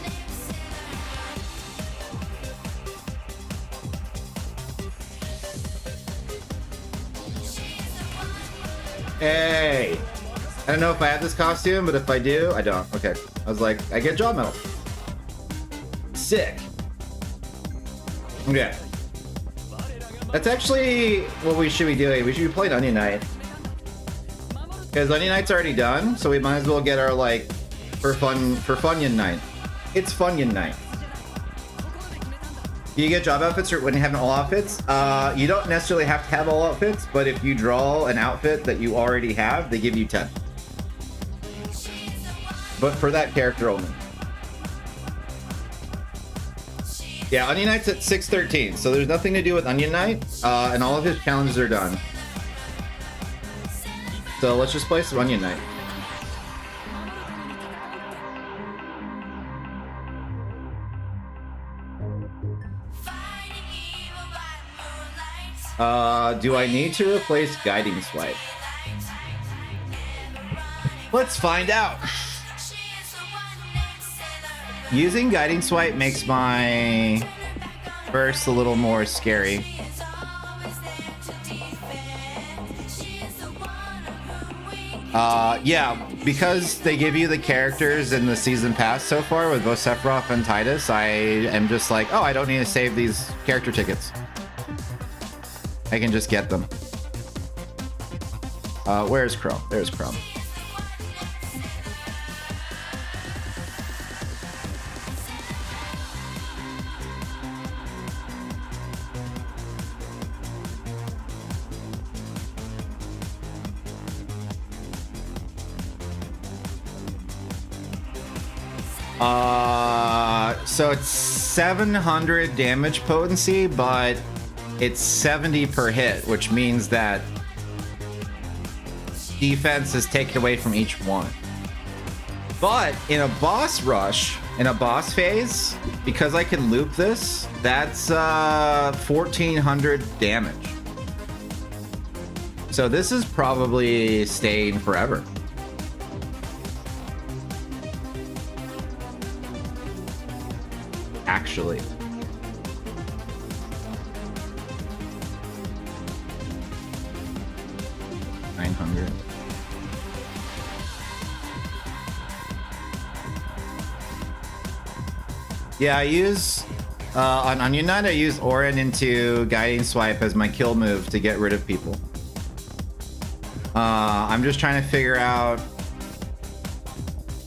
Speaker 2: Hey! I don't know if I have this costume, but if I do, I don't. Okay. I was like, I get job medal. Sick. Okay. That's actually what we should be doing. We should be playing Onion Knight. Because Onion Knight's already done, so we might as well get our, like, for Funyun Night. It's Funyun Night. You get job outfits when you have all outfits. You don't necessarily have to have all outfits, but if you draw an outfit that you already have, they give you 10. But for that character only. Yeah, Onion Knight's at 613, so there's nothing to do with Onion Knight, and all of his challenges are done. So let's just play some Onion Knight. Do I need to replace Guiding Swipe? Let's find out. Using Guiding Swipe makes my burst a little more scary. Yeah, because they give you the characters in the season pass so far with both Sephiroth and Tidus, I am just like, oh, I don't need to save these character tickets. I can just get them. Where's Chrome? There's Chrome. So it's 700 damage potency, but it's 70 per hit, which means that defense is taken away from each one. But in a boss rush, in a boss phase, because I can loop this, that's 1400 damage. So this is probably staying forever. Actually. $900. Yeah, I use on Onion Knight, I use Orin into Guiding Swipe as my kill move to get rid of people. I'm just trying to figure out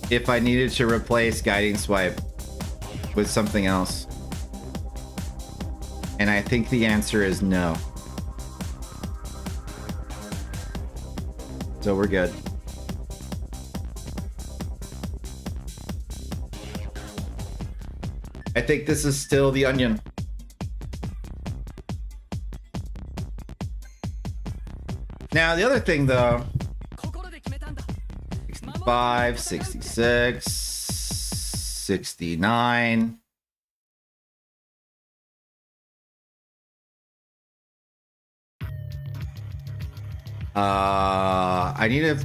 Speaker 2: if I needed to replace Guiding Swipe with something else. And I think the answer is no. So we're good. I think this is still the onion. Now, the other thing though, 65, 66, 69. I need to...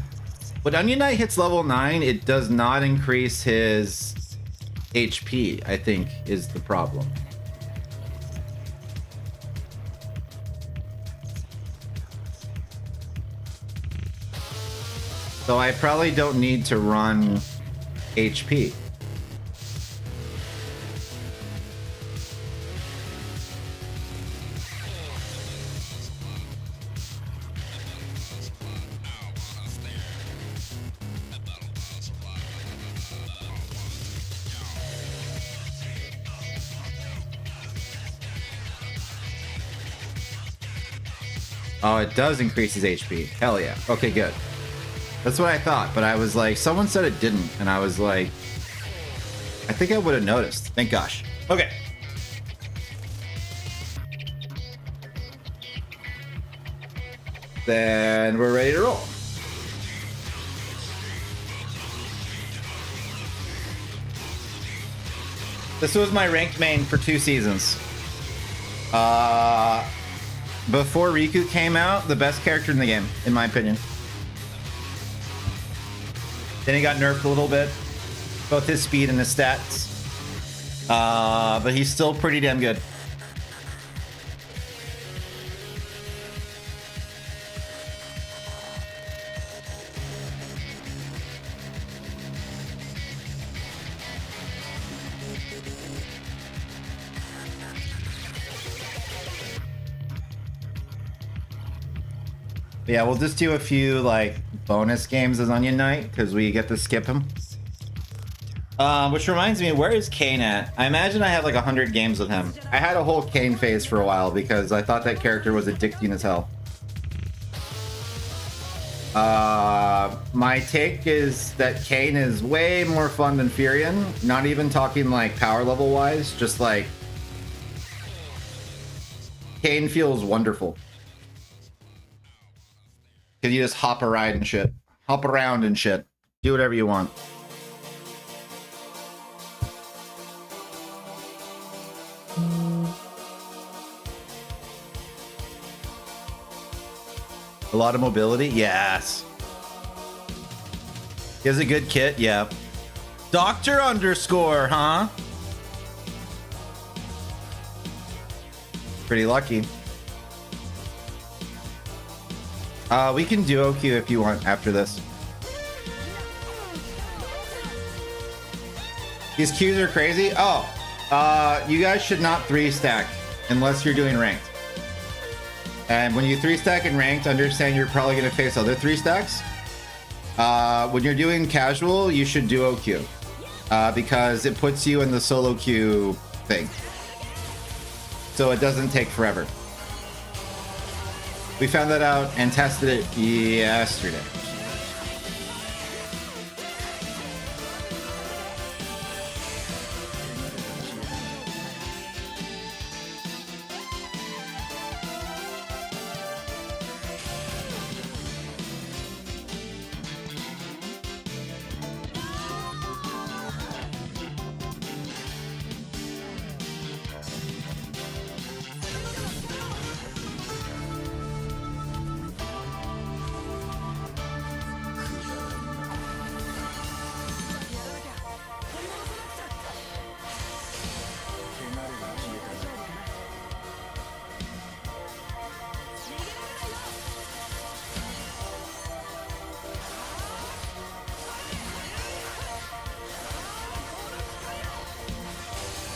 Speaker 2: When Onion Knight hits level 9, it does not increase his HP, I think, is the problem. So I probably don't need to run HP. Oh, it does increase his HP. Hell yeah. Okay, good. That's what I thought, but I was like, someone said it didn't, and I was like, I think I would have noticed. Thank gosh. Okay. Then we're ready to roll. This was my ranked main for 2 seasons. Before Riku came out, the best character in the game, in my opinion. Then he got nerfed a little bit, both his speed and his stats. But he's still pretty damn good. Yeah, we'll just do a few like bonus games as Onion Knight because we get to skip him. Which reminds me, where is Kane at? I imagine I have like 100 games with him. I had a whole Kane phase for a while because I thought that character was addicting as hell. My take is that Kane is way more fun than Firion. Not even talking like power level wise, just like Kane feels wonderful. Cause you just hop a ride and shit. Hop around and shit. Do whatever you want. A lot of mobility? Yes. He has a good kit? Yeah. Doctor underscore, huh? Pretty lucky. We can duo queue if you want after this. These queues are crazy. Oh, you guys should not 3-stack unless you're doing ranked. And when you 3-stack in ranked, understand you're probably going to face other 3-stacks. When you're doing casual, you should duo queue because it puts you in the solo queue thing. So it doesn't take forever. We found that out and tested it yesterday.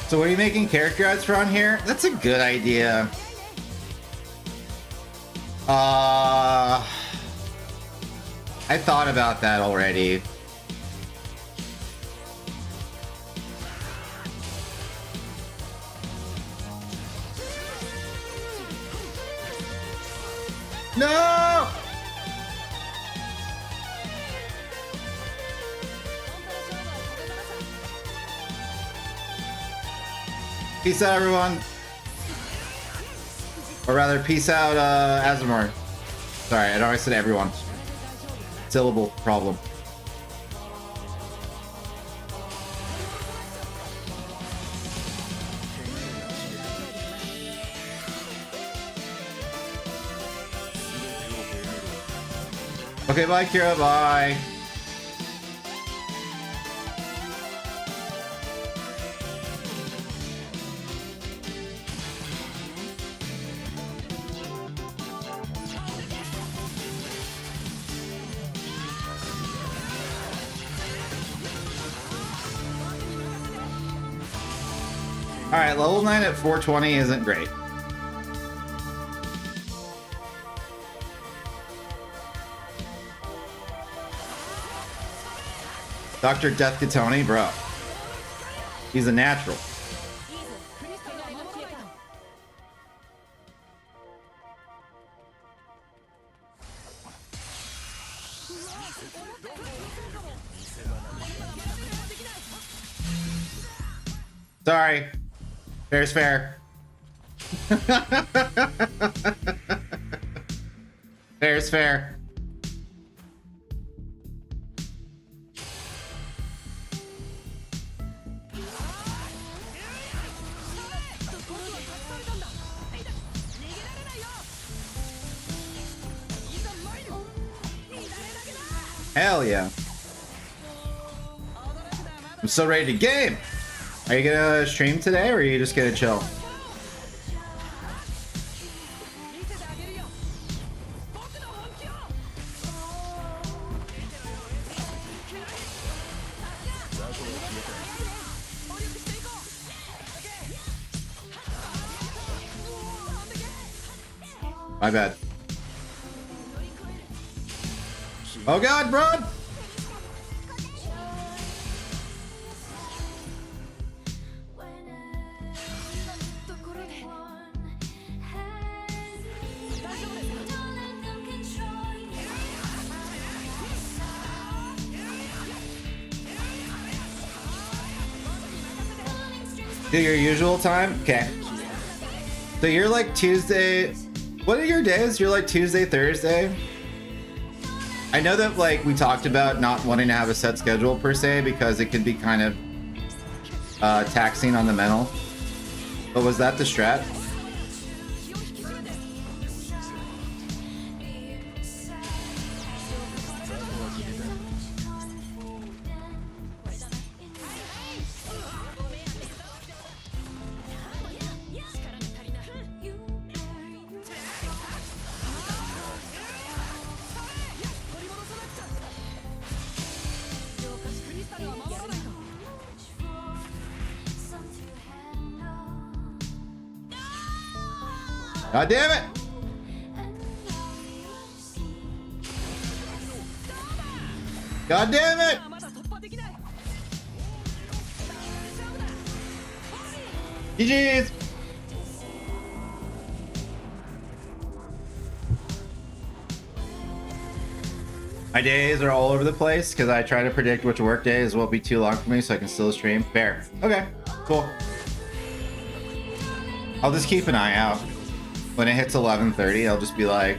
Speaker 2: So what are you making character ads for on here? That's a good idea. I thought about that already. No! Peace out, everyone. Or rather, peace out, Azamar. Sorry, I always said everyone. Syllable problem. Okay, bye, Kira. Bye. Alright, level 9 at 420 isn't great. Dr. Death Katoni, bro. He's a natural. Sorry. Fair's fair. Fair's fair. Hell yeah. I'm so ready to game. Are you gonna stream today or are you just gonna chill? My bad. Oh god, bro! Do your usual time? Okay. So you're like Tuesday. What are your days? You're like Tuesday, Thursday? I know that like we talked about not wanting to have a set schedule per se because it could be kind of taxing on the mental. But was that the strat? God damn it! God damn it! GG's! My days are all over the place because I try to predict which work days won't be too long for me so I can still stream. Fair. Okay, cool. I'll just keep an eye out. When it hits 11:30, I'll just be like,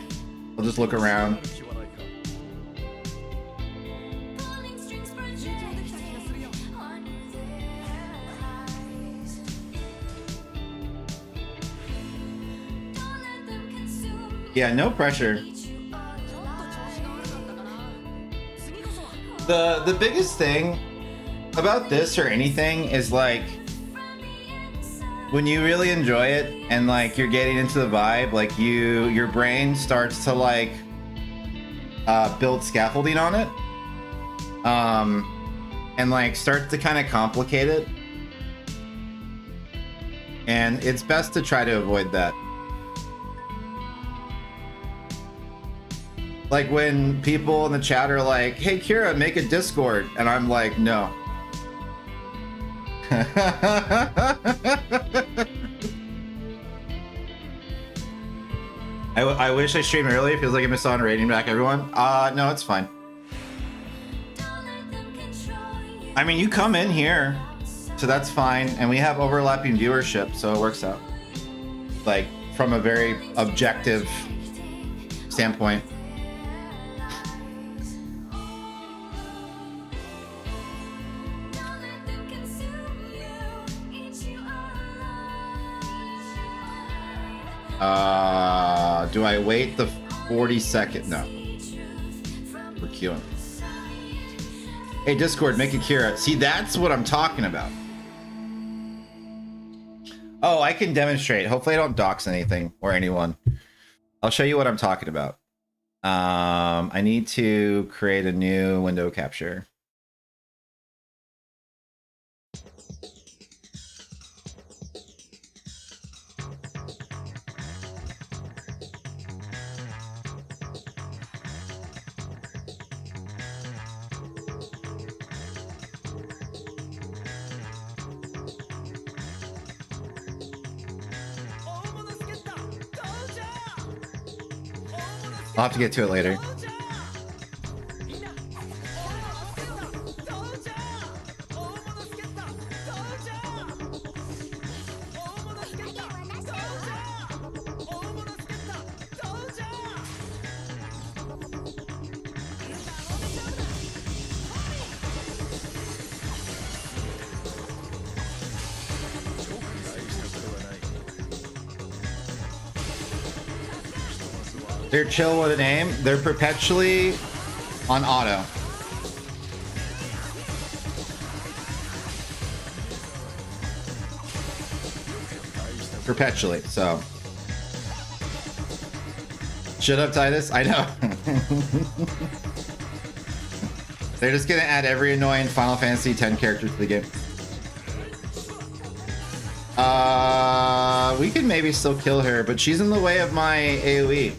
Speaker 2: I'll just look around. Yeah, no pressure. The biggest thing about this or anything is like when you really enjoy it and like you're getting into the vibe, like your brain starts to like build scaffolding on it, and like starts to kind of complicate it, and it's best to try to avoid that. Like when people in the chat are like, "Hey Kira, make a Discord," and I'm like, "No." I wish I streamed early. It feels like I missed on rating back everyone. No, it's fine. I mean, you come in here, so that's fine, and we have overlapping viewership, so it works out. Like from a very objective standpoint. Do I wait the 40-second? No. We're queuing. Hey, Discord, make it Kira. See, that's what I'm talking about. Oh, I can demonstrate. Hopefully I don't dox anything or anyone. I'll show you what I'm talking about. I need to create a new window capture. I'll have to get to it later. They're chill with an aim. They're perpetually on auto. Perpetually, so. Shut up, Titus. I know. They're just gonna add every annoying Final Fantasy X character to the game. We could maybe still kill her, but she's in the way of my AoE.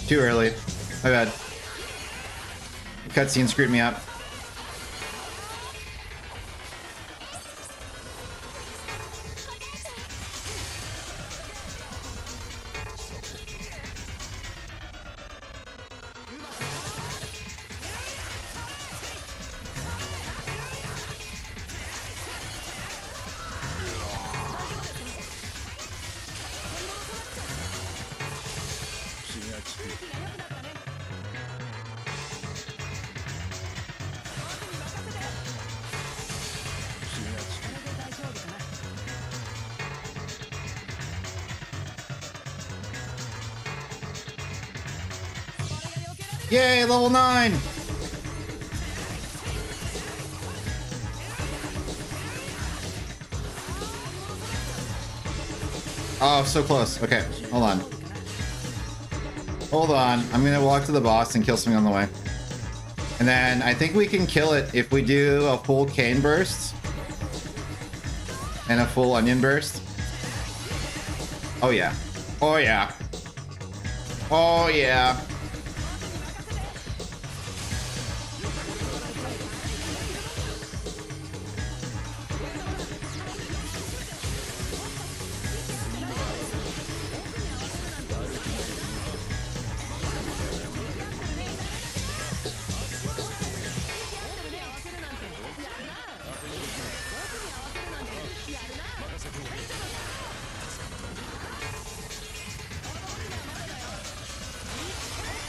Speaker 2: Too early. My bad. The cutscene screwed me up. Yay, level 9! Oh, so close. Okay, hold on. Hold on. I'm gonna walk to the boss and kill something on the way. And then I think we can kill it if we do a full cane burst and a full onion burst. Oh yeah. Oh yeah. Oh yeah.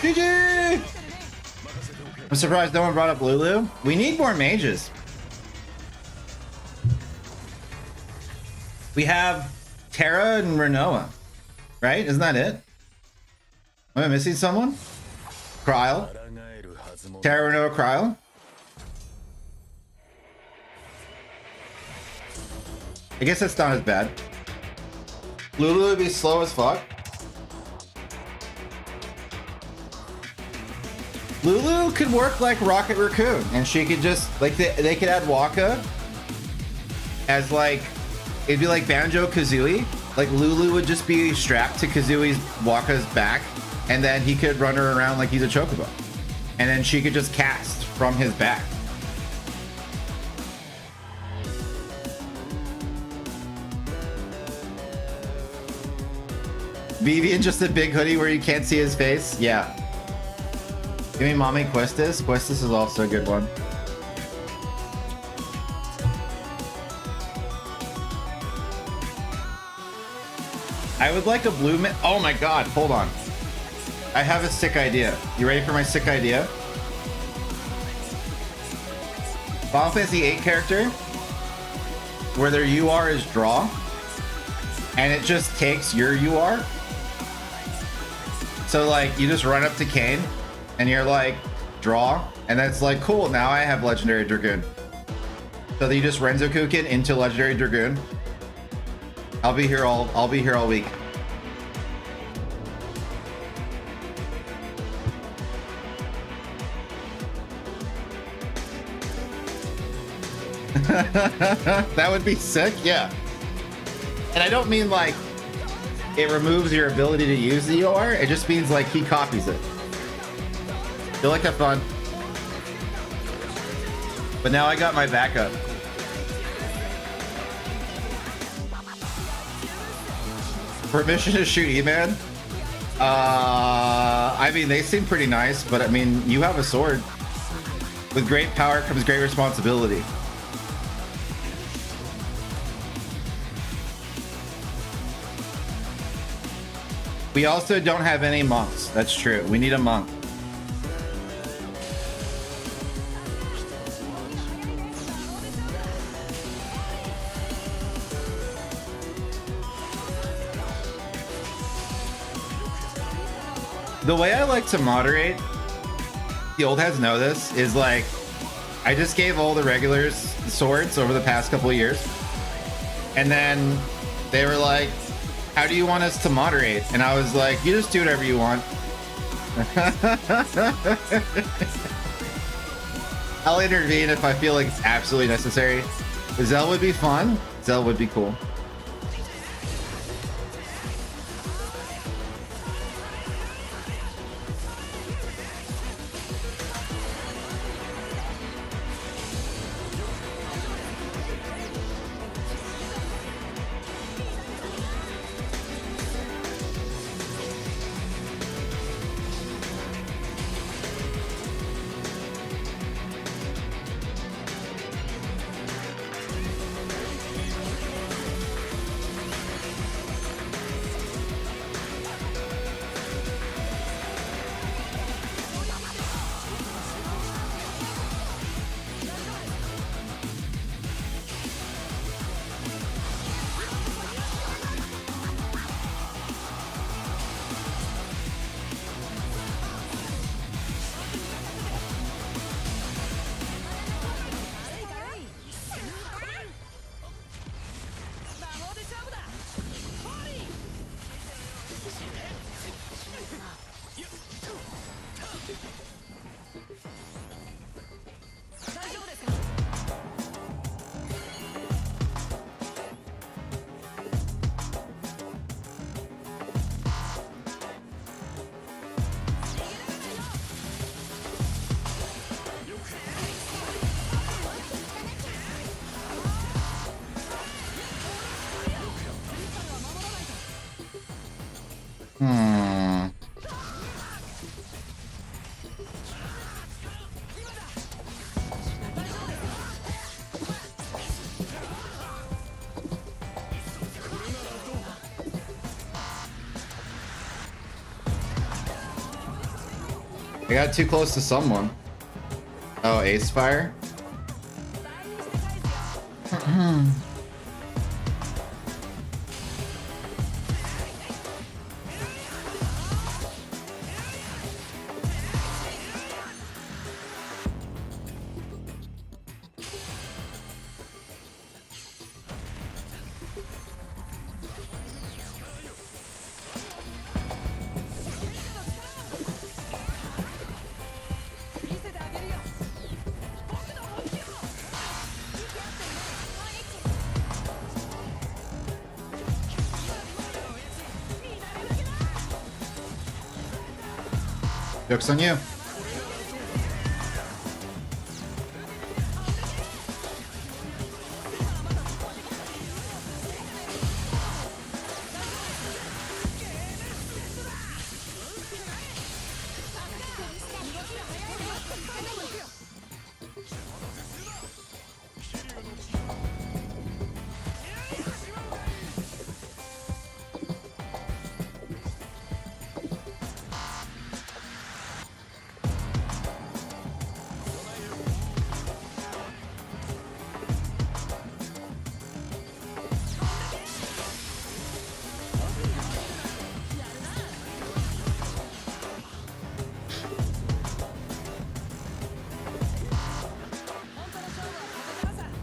Speaker 2: GG! I'm surprised no one brought up Lulu. We need more mages. We have Terra and Renoa, right? Isn't that it? Am I missing someone? Kryl? Terra, Renoa, Kryl? I guess that's not as bad. Lulu would be slow as fuck. Lulu could work like Rocket Raccoon, and she could just like they could add Waka as like it'd be like Banjo Kazooie. Like Lulu would just be strapped to Kazooie's Waka's back, and then he could run her around like he's a chocobo, and then she could just cast from his back. Vivian just a big hoodie where you can't see his face. Yeah. Give me Mommy Questis. Questis is also a good one. I would like a blue man. Oh my god, hold on. I have a sick idea. You ready for my sick idea? Final Fantasy VIII character where their UR is draw and it just takes your UR. So like you just run up to Kane and you're like, draw, and that's like, cool, now I have Legendary Dragoon. So you just Renzokuken into Legendary Dragoon. I'll be here all week. That would be sick, yeah. And I don't mean like it removes your ability to use the UR, it just means like he copies it. Feel like have fun. But now I got my backup. Permission to shoot E-Man? I mean, they seem pretty nice, but I mean, you have a sword. With great power comes great responsibility. We also don't have any monks. That's true. We need a monk. The way I like to moderate, the old heads know this, is like, I just gave all the regulars swords over the past couple of years. And then they were like, how do you want us to moderate? And I was like, you just do whatever you want. I'll intervene if I feel like it's absolutely necessary. Zell would be fun. Zell would be cool. Hmm. I got too close to someone. Oh, Ace Fire? Joke's on you.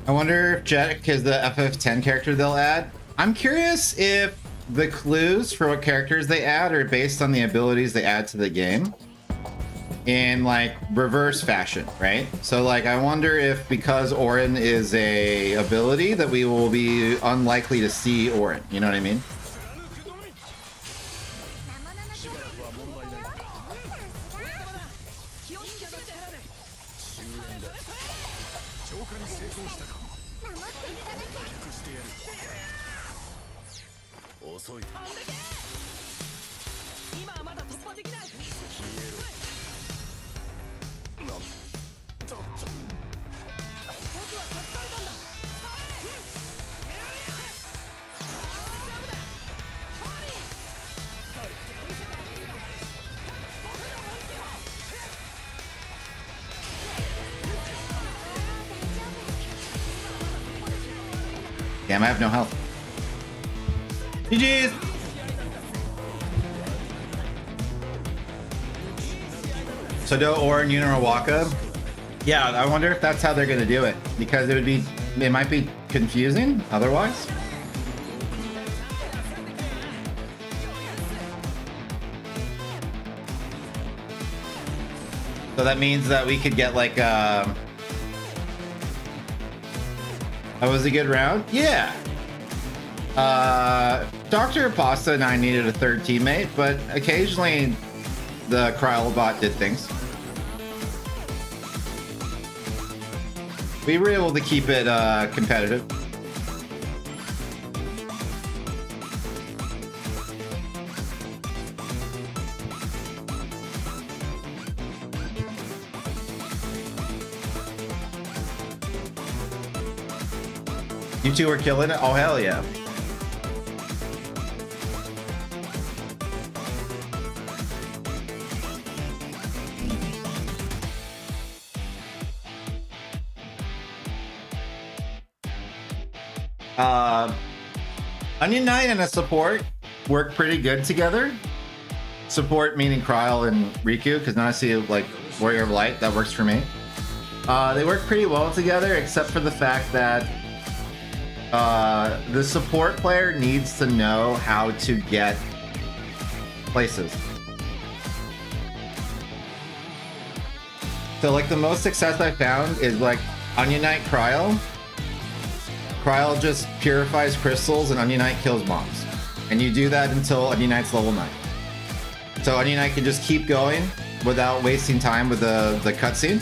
Speaker 2: I wonder if Jack is the FF10 character they'll add. I'm curious if the clues for what characters they add are based on the abilities they add to the game in like reverse fashion, right? So like I wonder if because Orin is a ability that we will be unlikely to see Orin, you know what I mean? Damn, I have no health. GG's! So do Orin Unarawaka. Yeah, I wonder if that's how they're gonna do it. Because it might be confusing otherwise. So that means that we could get like that was a good round? Yeah. Dr. Pasta and I needed a third teammate, but occasionally the Cryolbot did things. We were able to keep it competitive. You two are killing it? Oh, hell yeah. Onion Knight and a support work pretty good together. Support meaning Kryl and Riku, because now I see like Warrior of Light, that works for me. They work pretty well together, except for the fact that the support player needs to know how to get places. So like the most success I found is like Onion Knight Kryl. Kryl just purifies crystals and Onion Knight kills mobs. And you do that until Onion Knight's level 9. So Onion Knight can just keep going without wasting time with the cutscene.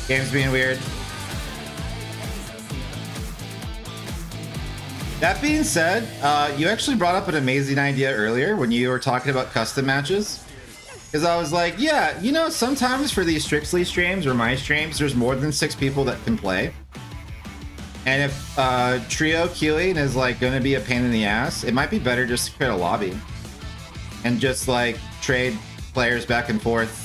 Speaker 2: Game's being weird. That being said, you actually brought up an amazing idea earlier when you were talking about custom matches. Because I was like, yeah, you know, sometimes for these Strixley streams or my streams, there's more than 6 people that can play. And if trio queuing is like going to be a pain in the ass, it might be better just to create a lobby and just like trade players back and forth.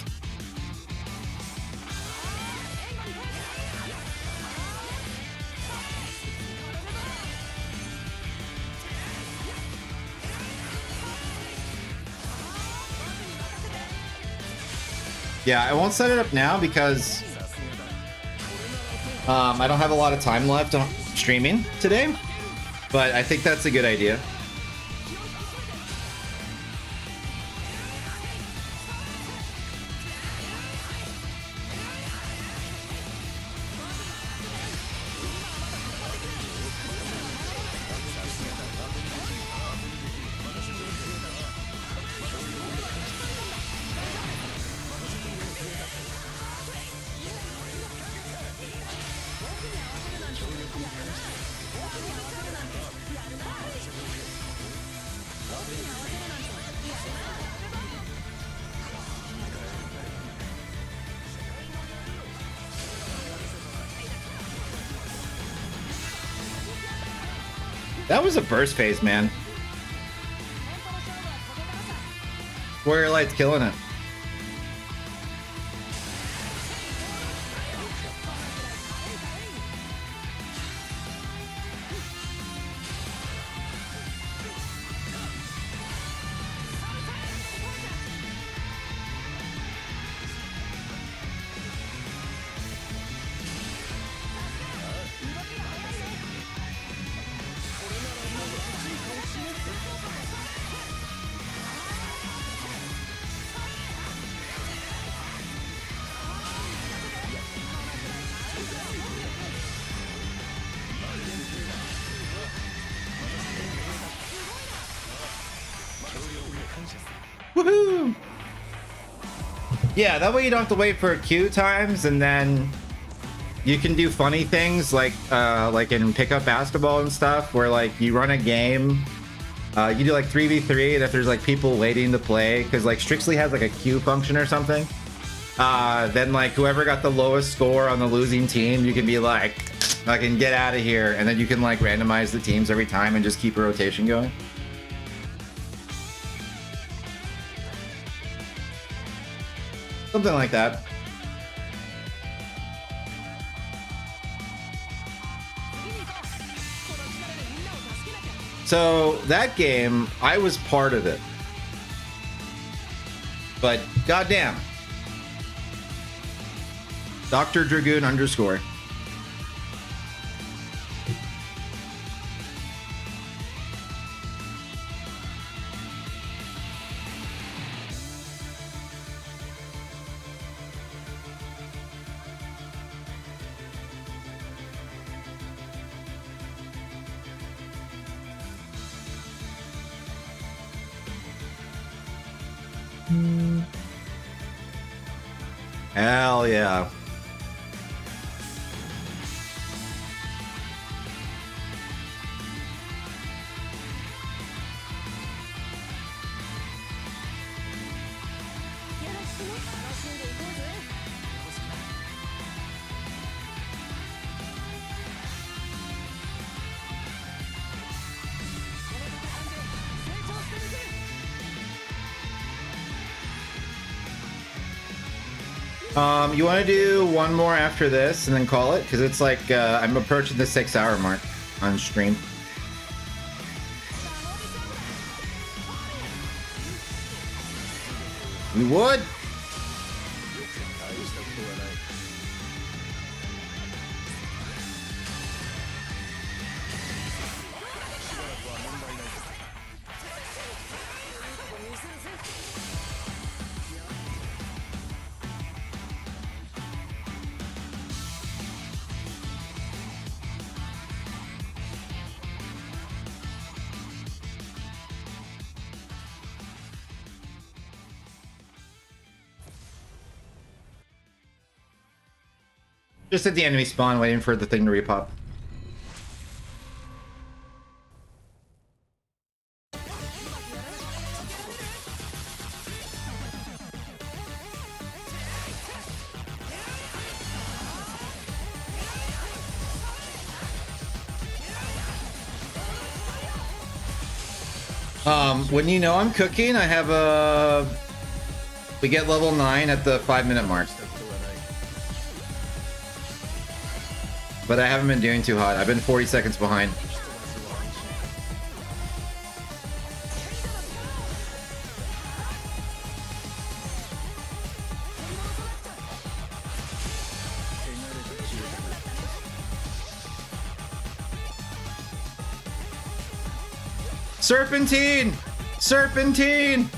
Speaker 2: Yeah, I won't set it up now because I don't have a lot of time left on streaming today, but I think that's a good idea. That was a burst phase, man. Warrior Light's killing it. Woohoo! Yeah, that way you don't have to wait for queue times, and then you can do funny things like in pickup basketball and stuff, where like you run a game, you do like 3v3, and if there's like people waiting to play, because like Strixley has like a queue function or something, then like whoever got the lowest score on the losing team, you can be like, I can get out of here, and then you can like randomize the teams every time and just keep a rotation going. Something like that. So that game, I was part of it. But goddamn. Dr. Dragoon _. Hell yeah. You want to do one more after this and then call it? Because it's like, I'm approaching the 6-hour mark on stream. You would? Just at the enemy spawn, waiting for the thing to repop. When you know I'm cooking, I have a... We get level 9 at the 5-minute mark. But I haven't been doing too hot. I've been 40 seconds behind. Serpentine! Serpentine!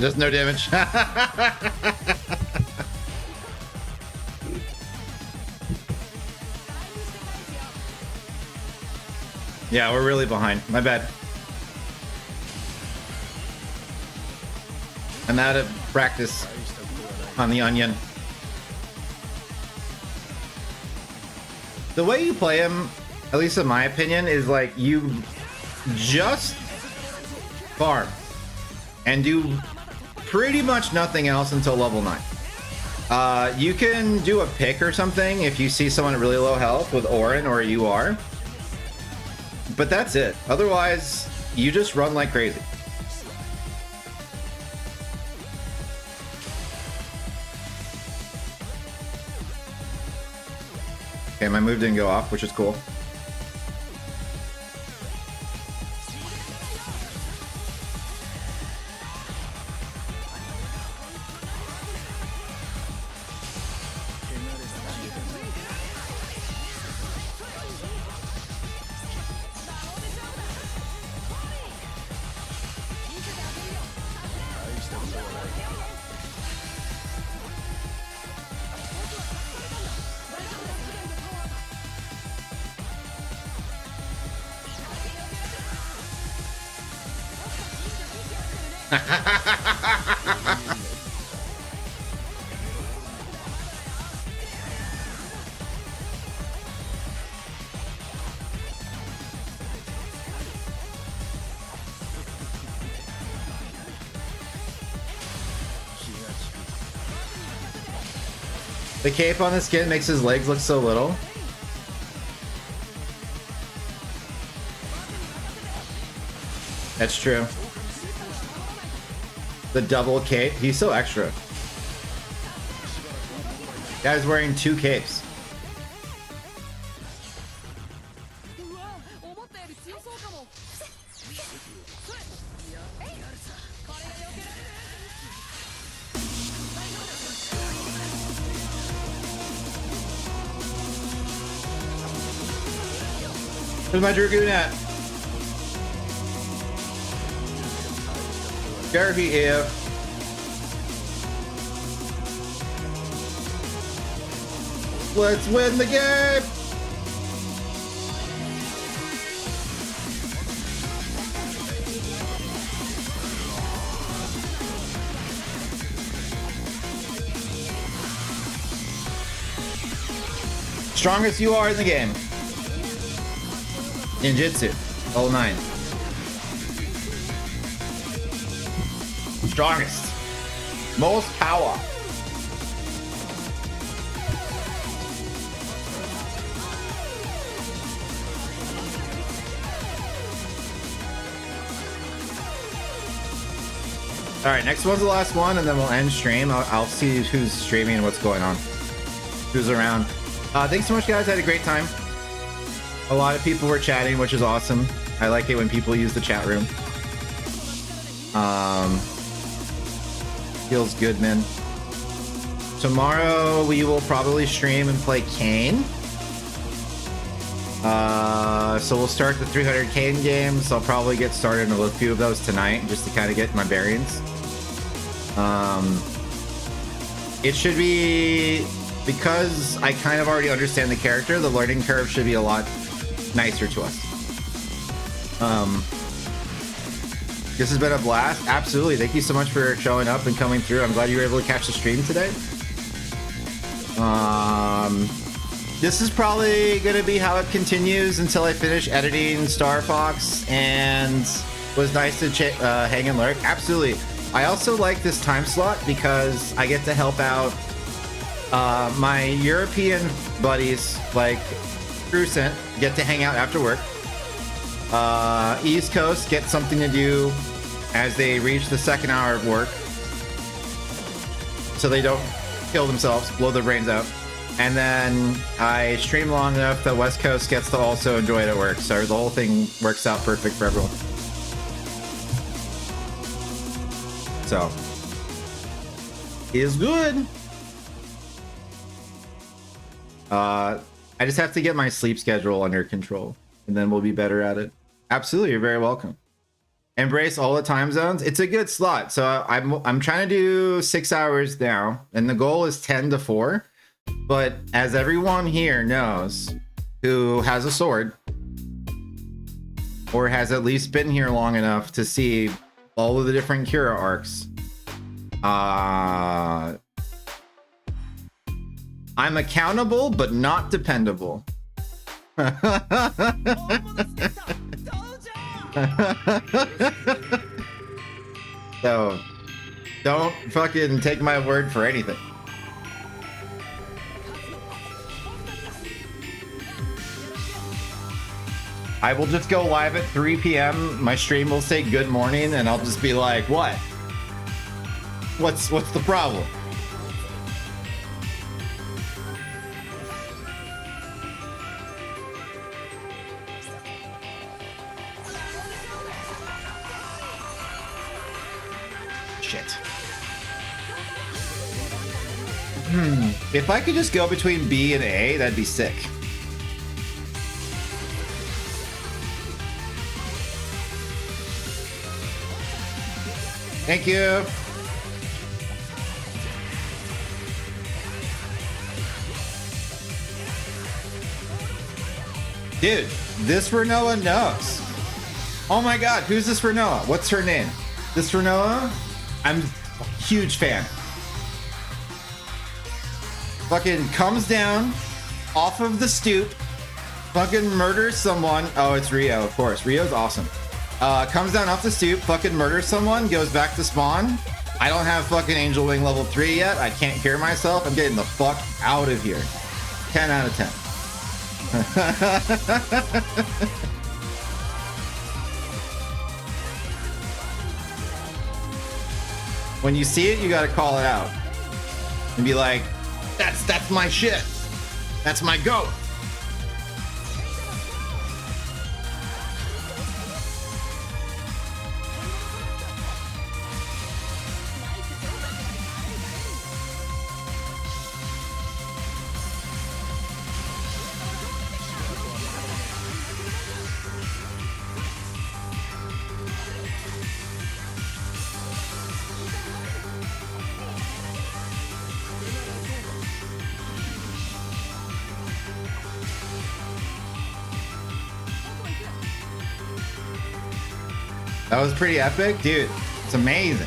Speaker 2: Just no damage. Yeah, we're really behind. My bad. I'm out of practice on the onion. The way you play him, at least in my opinion, is like you just farm and do pretty much nothing else until level 9. You can do a pick or something if you see someone at really low health with Orin or UR. But that's it. Otherwise, you just run like crazy. Okay, my move didn't go off, which is cool. The cape on the skin makes his legs look so little. That's true. The double cape, he's so extra. Guy's wearing 2 capes. Where's my Dragoon at? Garvey here. Let's win the game! Strongest you are in the game. Ninjutsu, level 9. Strongest. Most power. Alright, next one's the last one, and then we'll end stream. I'll see who's streaming and what's going on. Who's around. Thanks so much, guys. I had a great time. A lot of people were chatting, which is awesome. I like it when people use the chat room. Feels good, man.
Speaker 5: Tomorrow we will probably stream and play Kane. So we'll start the 300 Kane games. I'll probably get started in a few of those tonight just to kind of get my bearings. It should be, because I kind of already understand the character, the learning curve should be a lot nicer to us. This has been a blast. Absolutely. Thank you so much for showing up and coming through. I'm glad you were able to catch the stream today. This is probably going to be how it continues until I finish editing Star Fox, and was nice to hang and lurk. Absolutely. I also like this time slot because I get to help out my European buddies like Crucent, get to hang out after work. East Coast get something to do as they reach the second hour of work, so they don't kill themselves, blow their brains out. And then I stream long enough that West Coast gets to also enjoy it at work. So the whole thing works out perfect for everyone. So, is good. I just have to get my sleep schedule under control, and then we'll be better at it. Absolutely, you're very welcome. Embrace all the time zones. It's a good slot. So I'm trying to do 6 hours now, and the goal is 10 to 4. But as everyone here knows who has a sword, or has at least been here long enough to see all of the different Kira arcs, I'm accountable but not dependable. So don't fucking take my word for anything. I will just go live at 3 p.m. My stream will say good morning, and I'll just be like, what? What's the problem? Shit. If I could just go between B and A, that'd be sick. Thank you. Dude, this Renoa knows. Oh my god, who's this Renoa? What's her name? This Renoa? I'm a huge fan. Fucking comes down off of the stoop, fucking murders someone. Oh, it's Rio, of course. Rio's awesome. Comes down off the stoop, fucking murders someone, goes back to spawn. I don't have fucking Angel Wing level 3 yet. I can't hear myself. I'm getting the fuck out of here. 10 out of 10. When you see it, you gotta call it out. And be like, that's my shit. That's my goat. That was pretty epic, dude. It's amazing.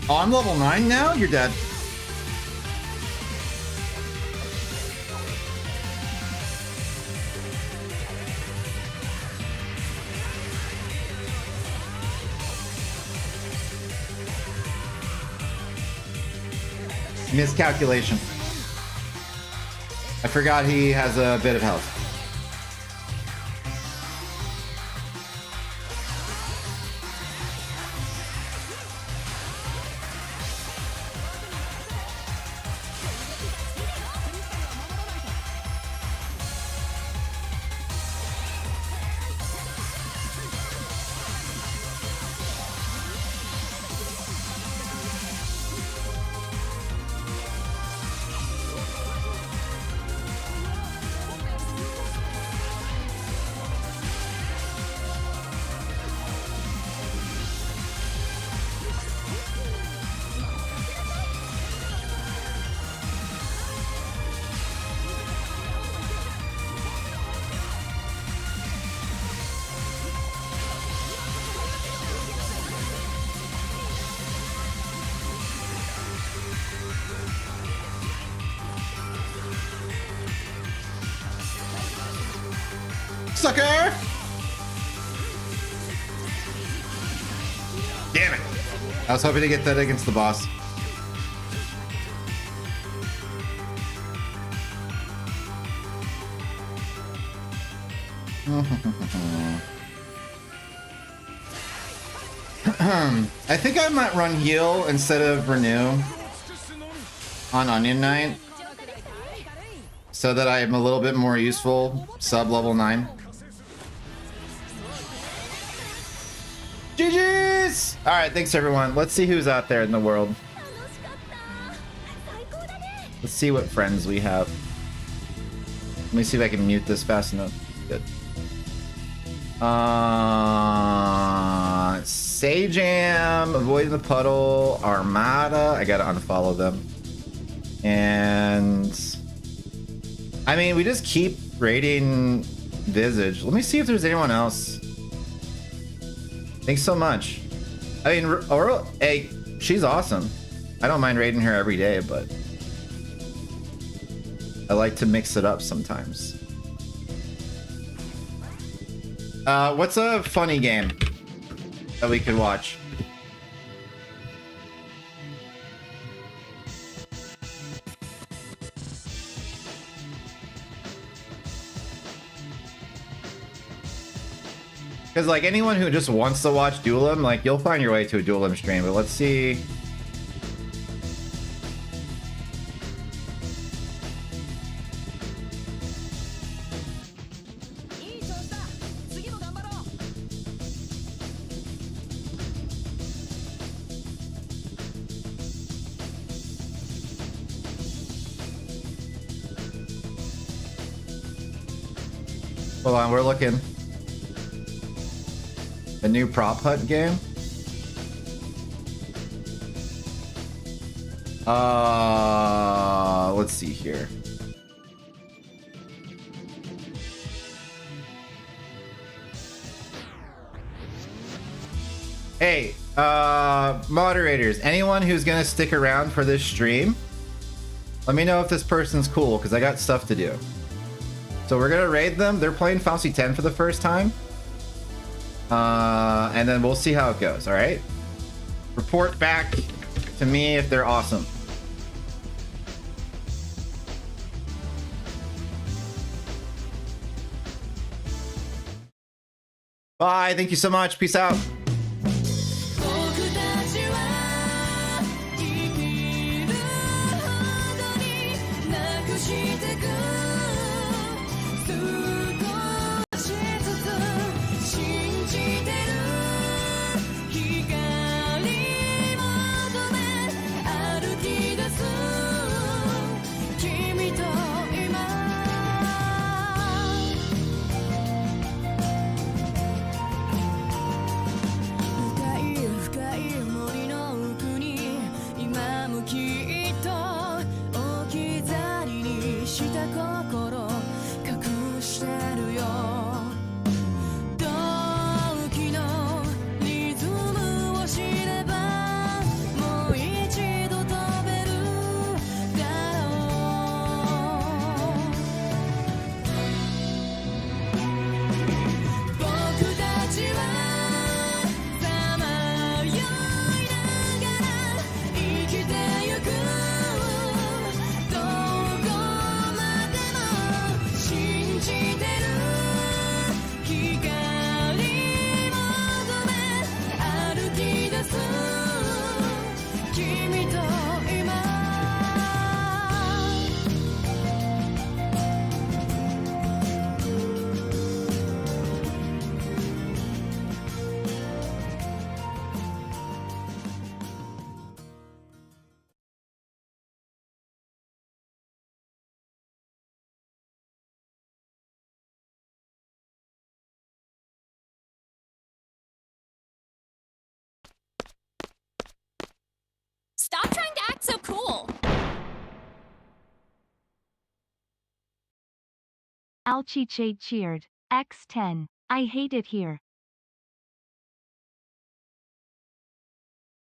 Speaker 5: Oh, I'm level 9 now? You're dead. Miscalculation. I forgot he has a bit of health. sucker! Damn it! I was hoping to get that against the boss. I think I might run heal instead of renew on Onion Knight so that I am a little bit more useful sub level 9. GG's! Alright, thanks everyone. Let's see who's out there in the world. Let's see what friends we have. Let me see if I can mute this fast enough. Good. Sajam, Avoiding the Puddle, Armada. I gotta unfollow them. And I mean, we just keep raiding Visage. Let me see if there's anyone else. Thanks so much. I mean, Aurora, hey, she's awesome. I don't mind raiding her every day, but I like to mix it up sometimes. What's a funny game that we could watch? Because like anyone who just wants to watch Duelim, like you'll find your way to a Duelim stream. But let's see. Hold on, we're looking. A new prop hut game? Let's see here. Hey, moderators, anyone who's gonna stick around for this stream, let me know if this person's cool, because I got stuff to do. So we're gonna raid them. They're playing Falsi 10 for the first time. And then we'll see how it goes, alright? Report back to me if they're awesome. Bye, thank you so much. Peace out.
Speaker 4: Stop trying to act so cool.
Speaker 1: Alchiche cheered. X10. I hate it here.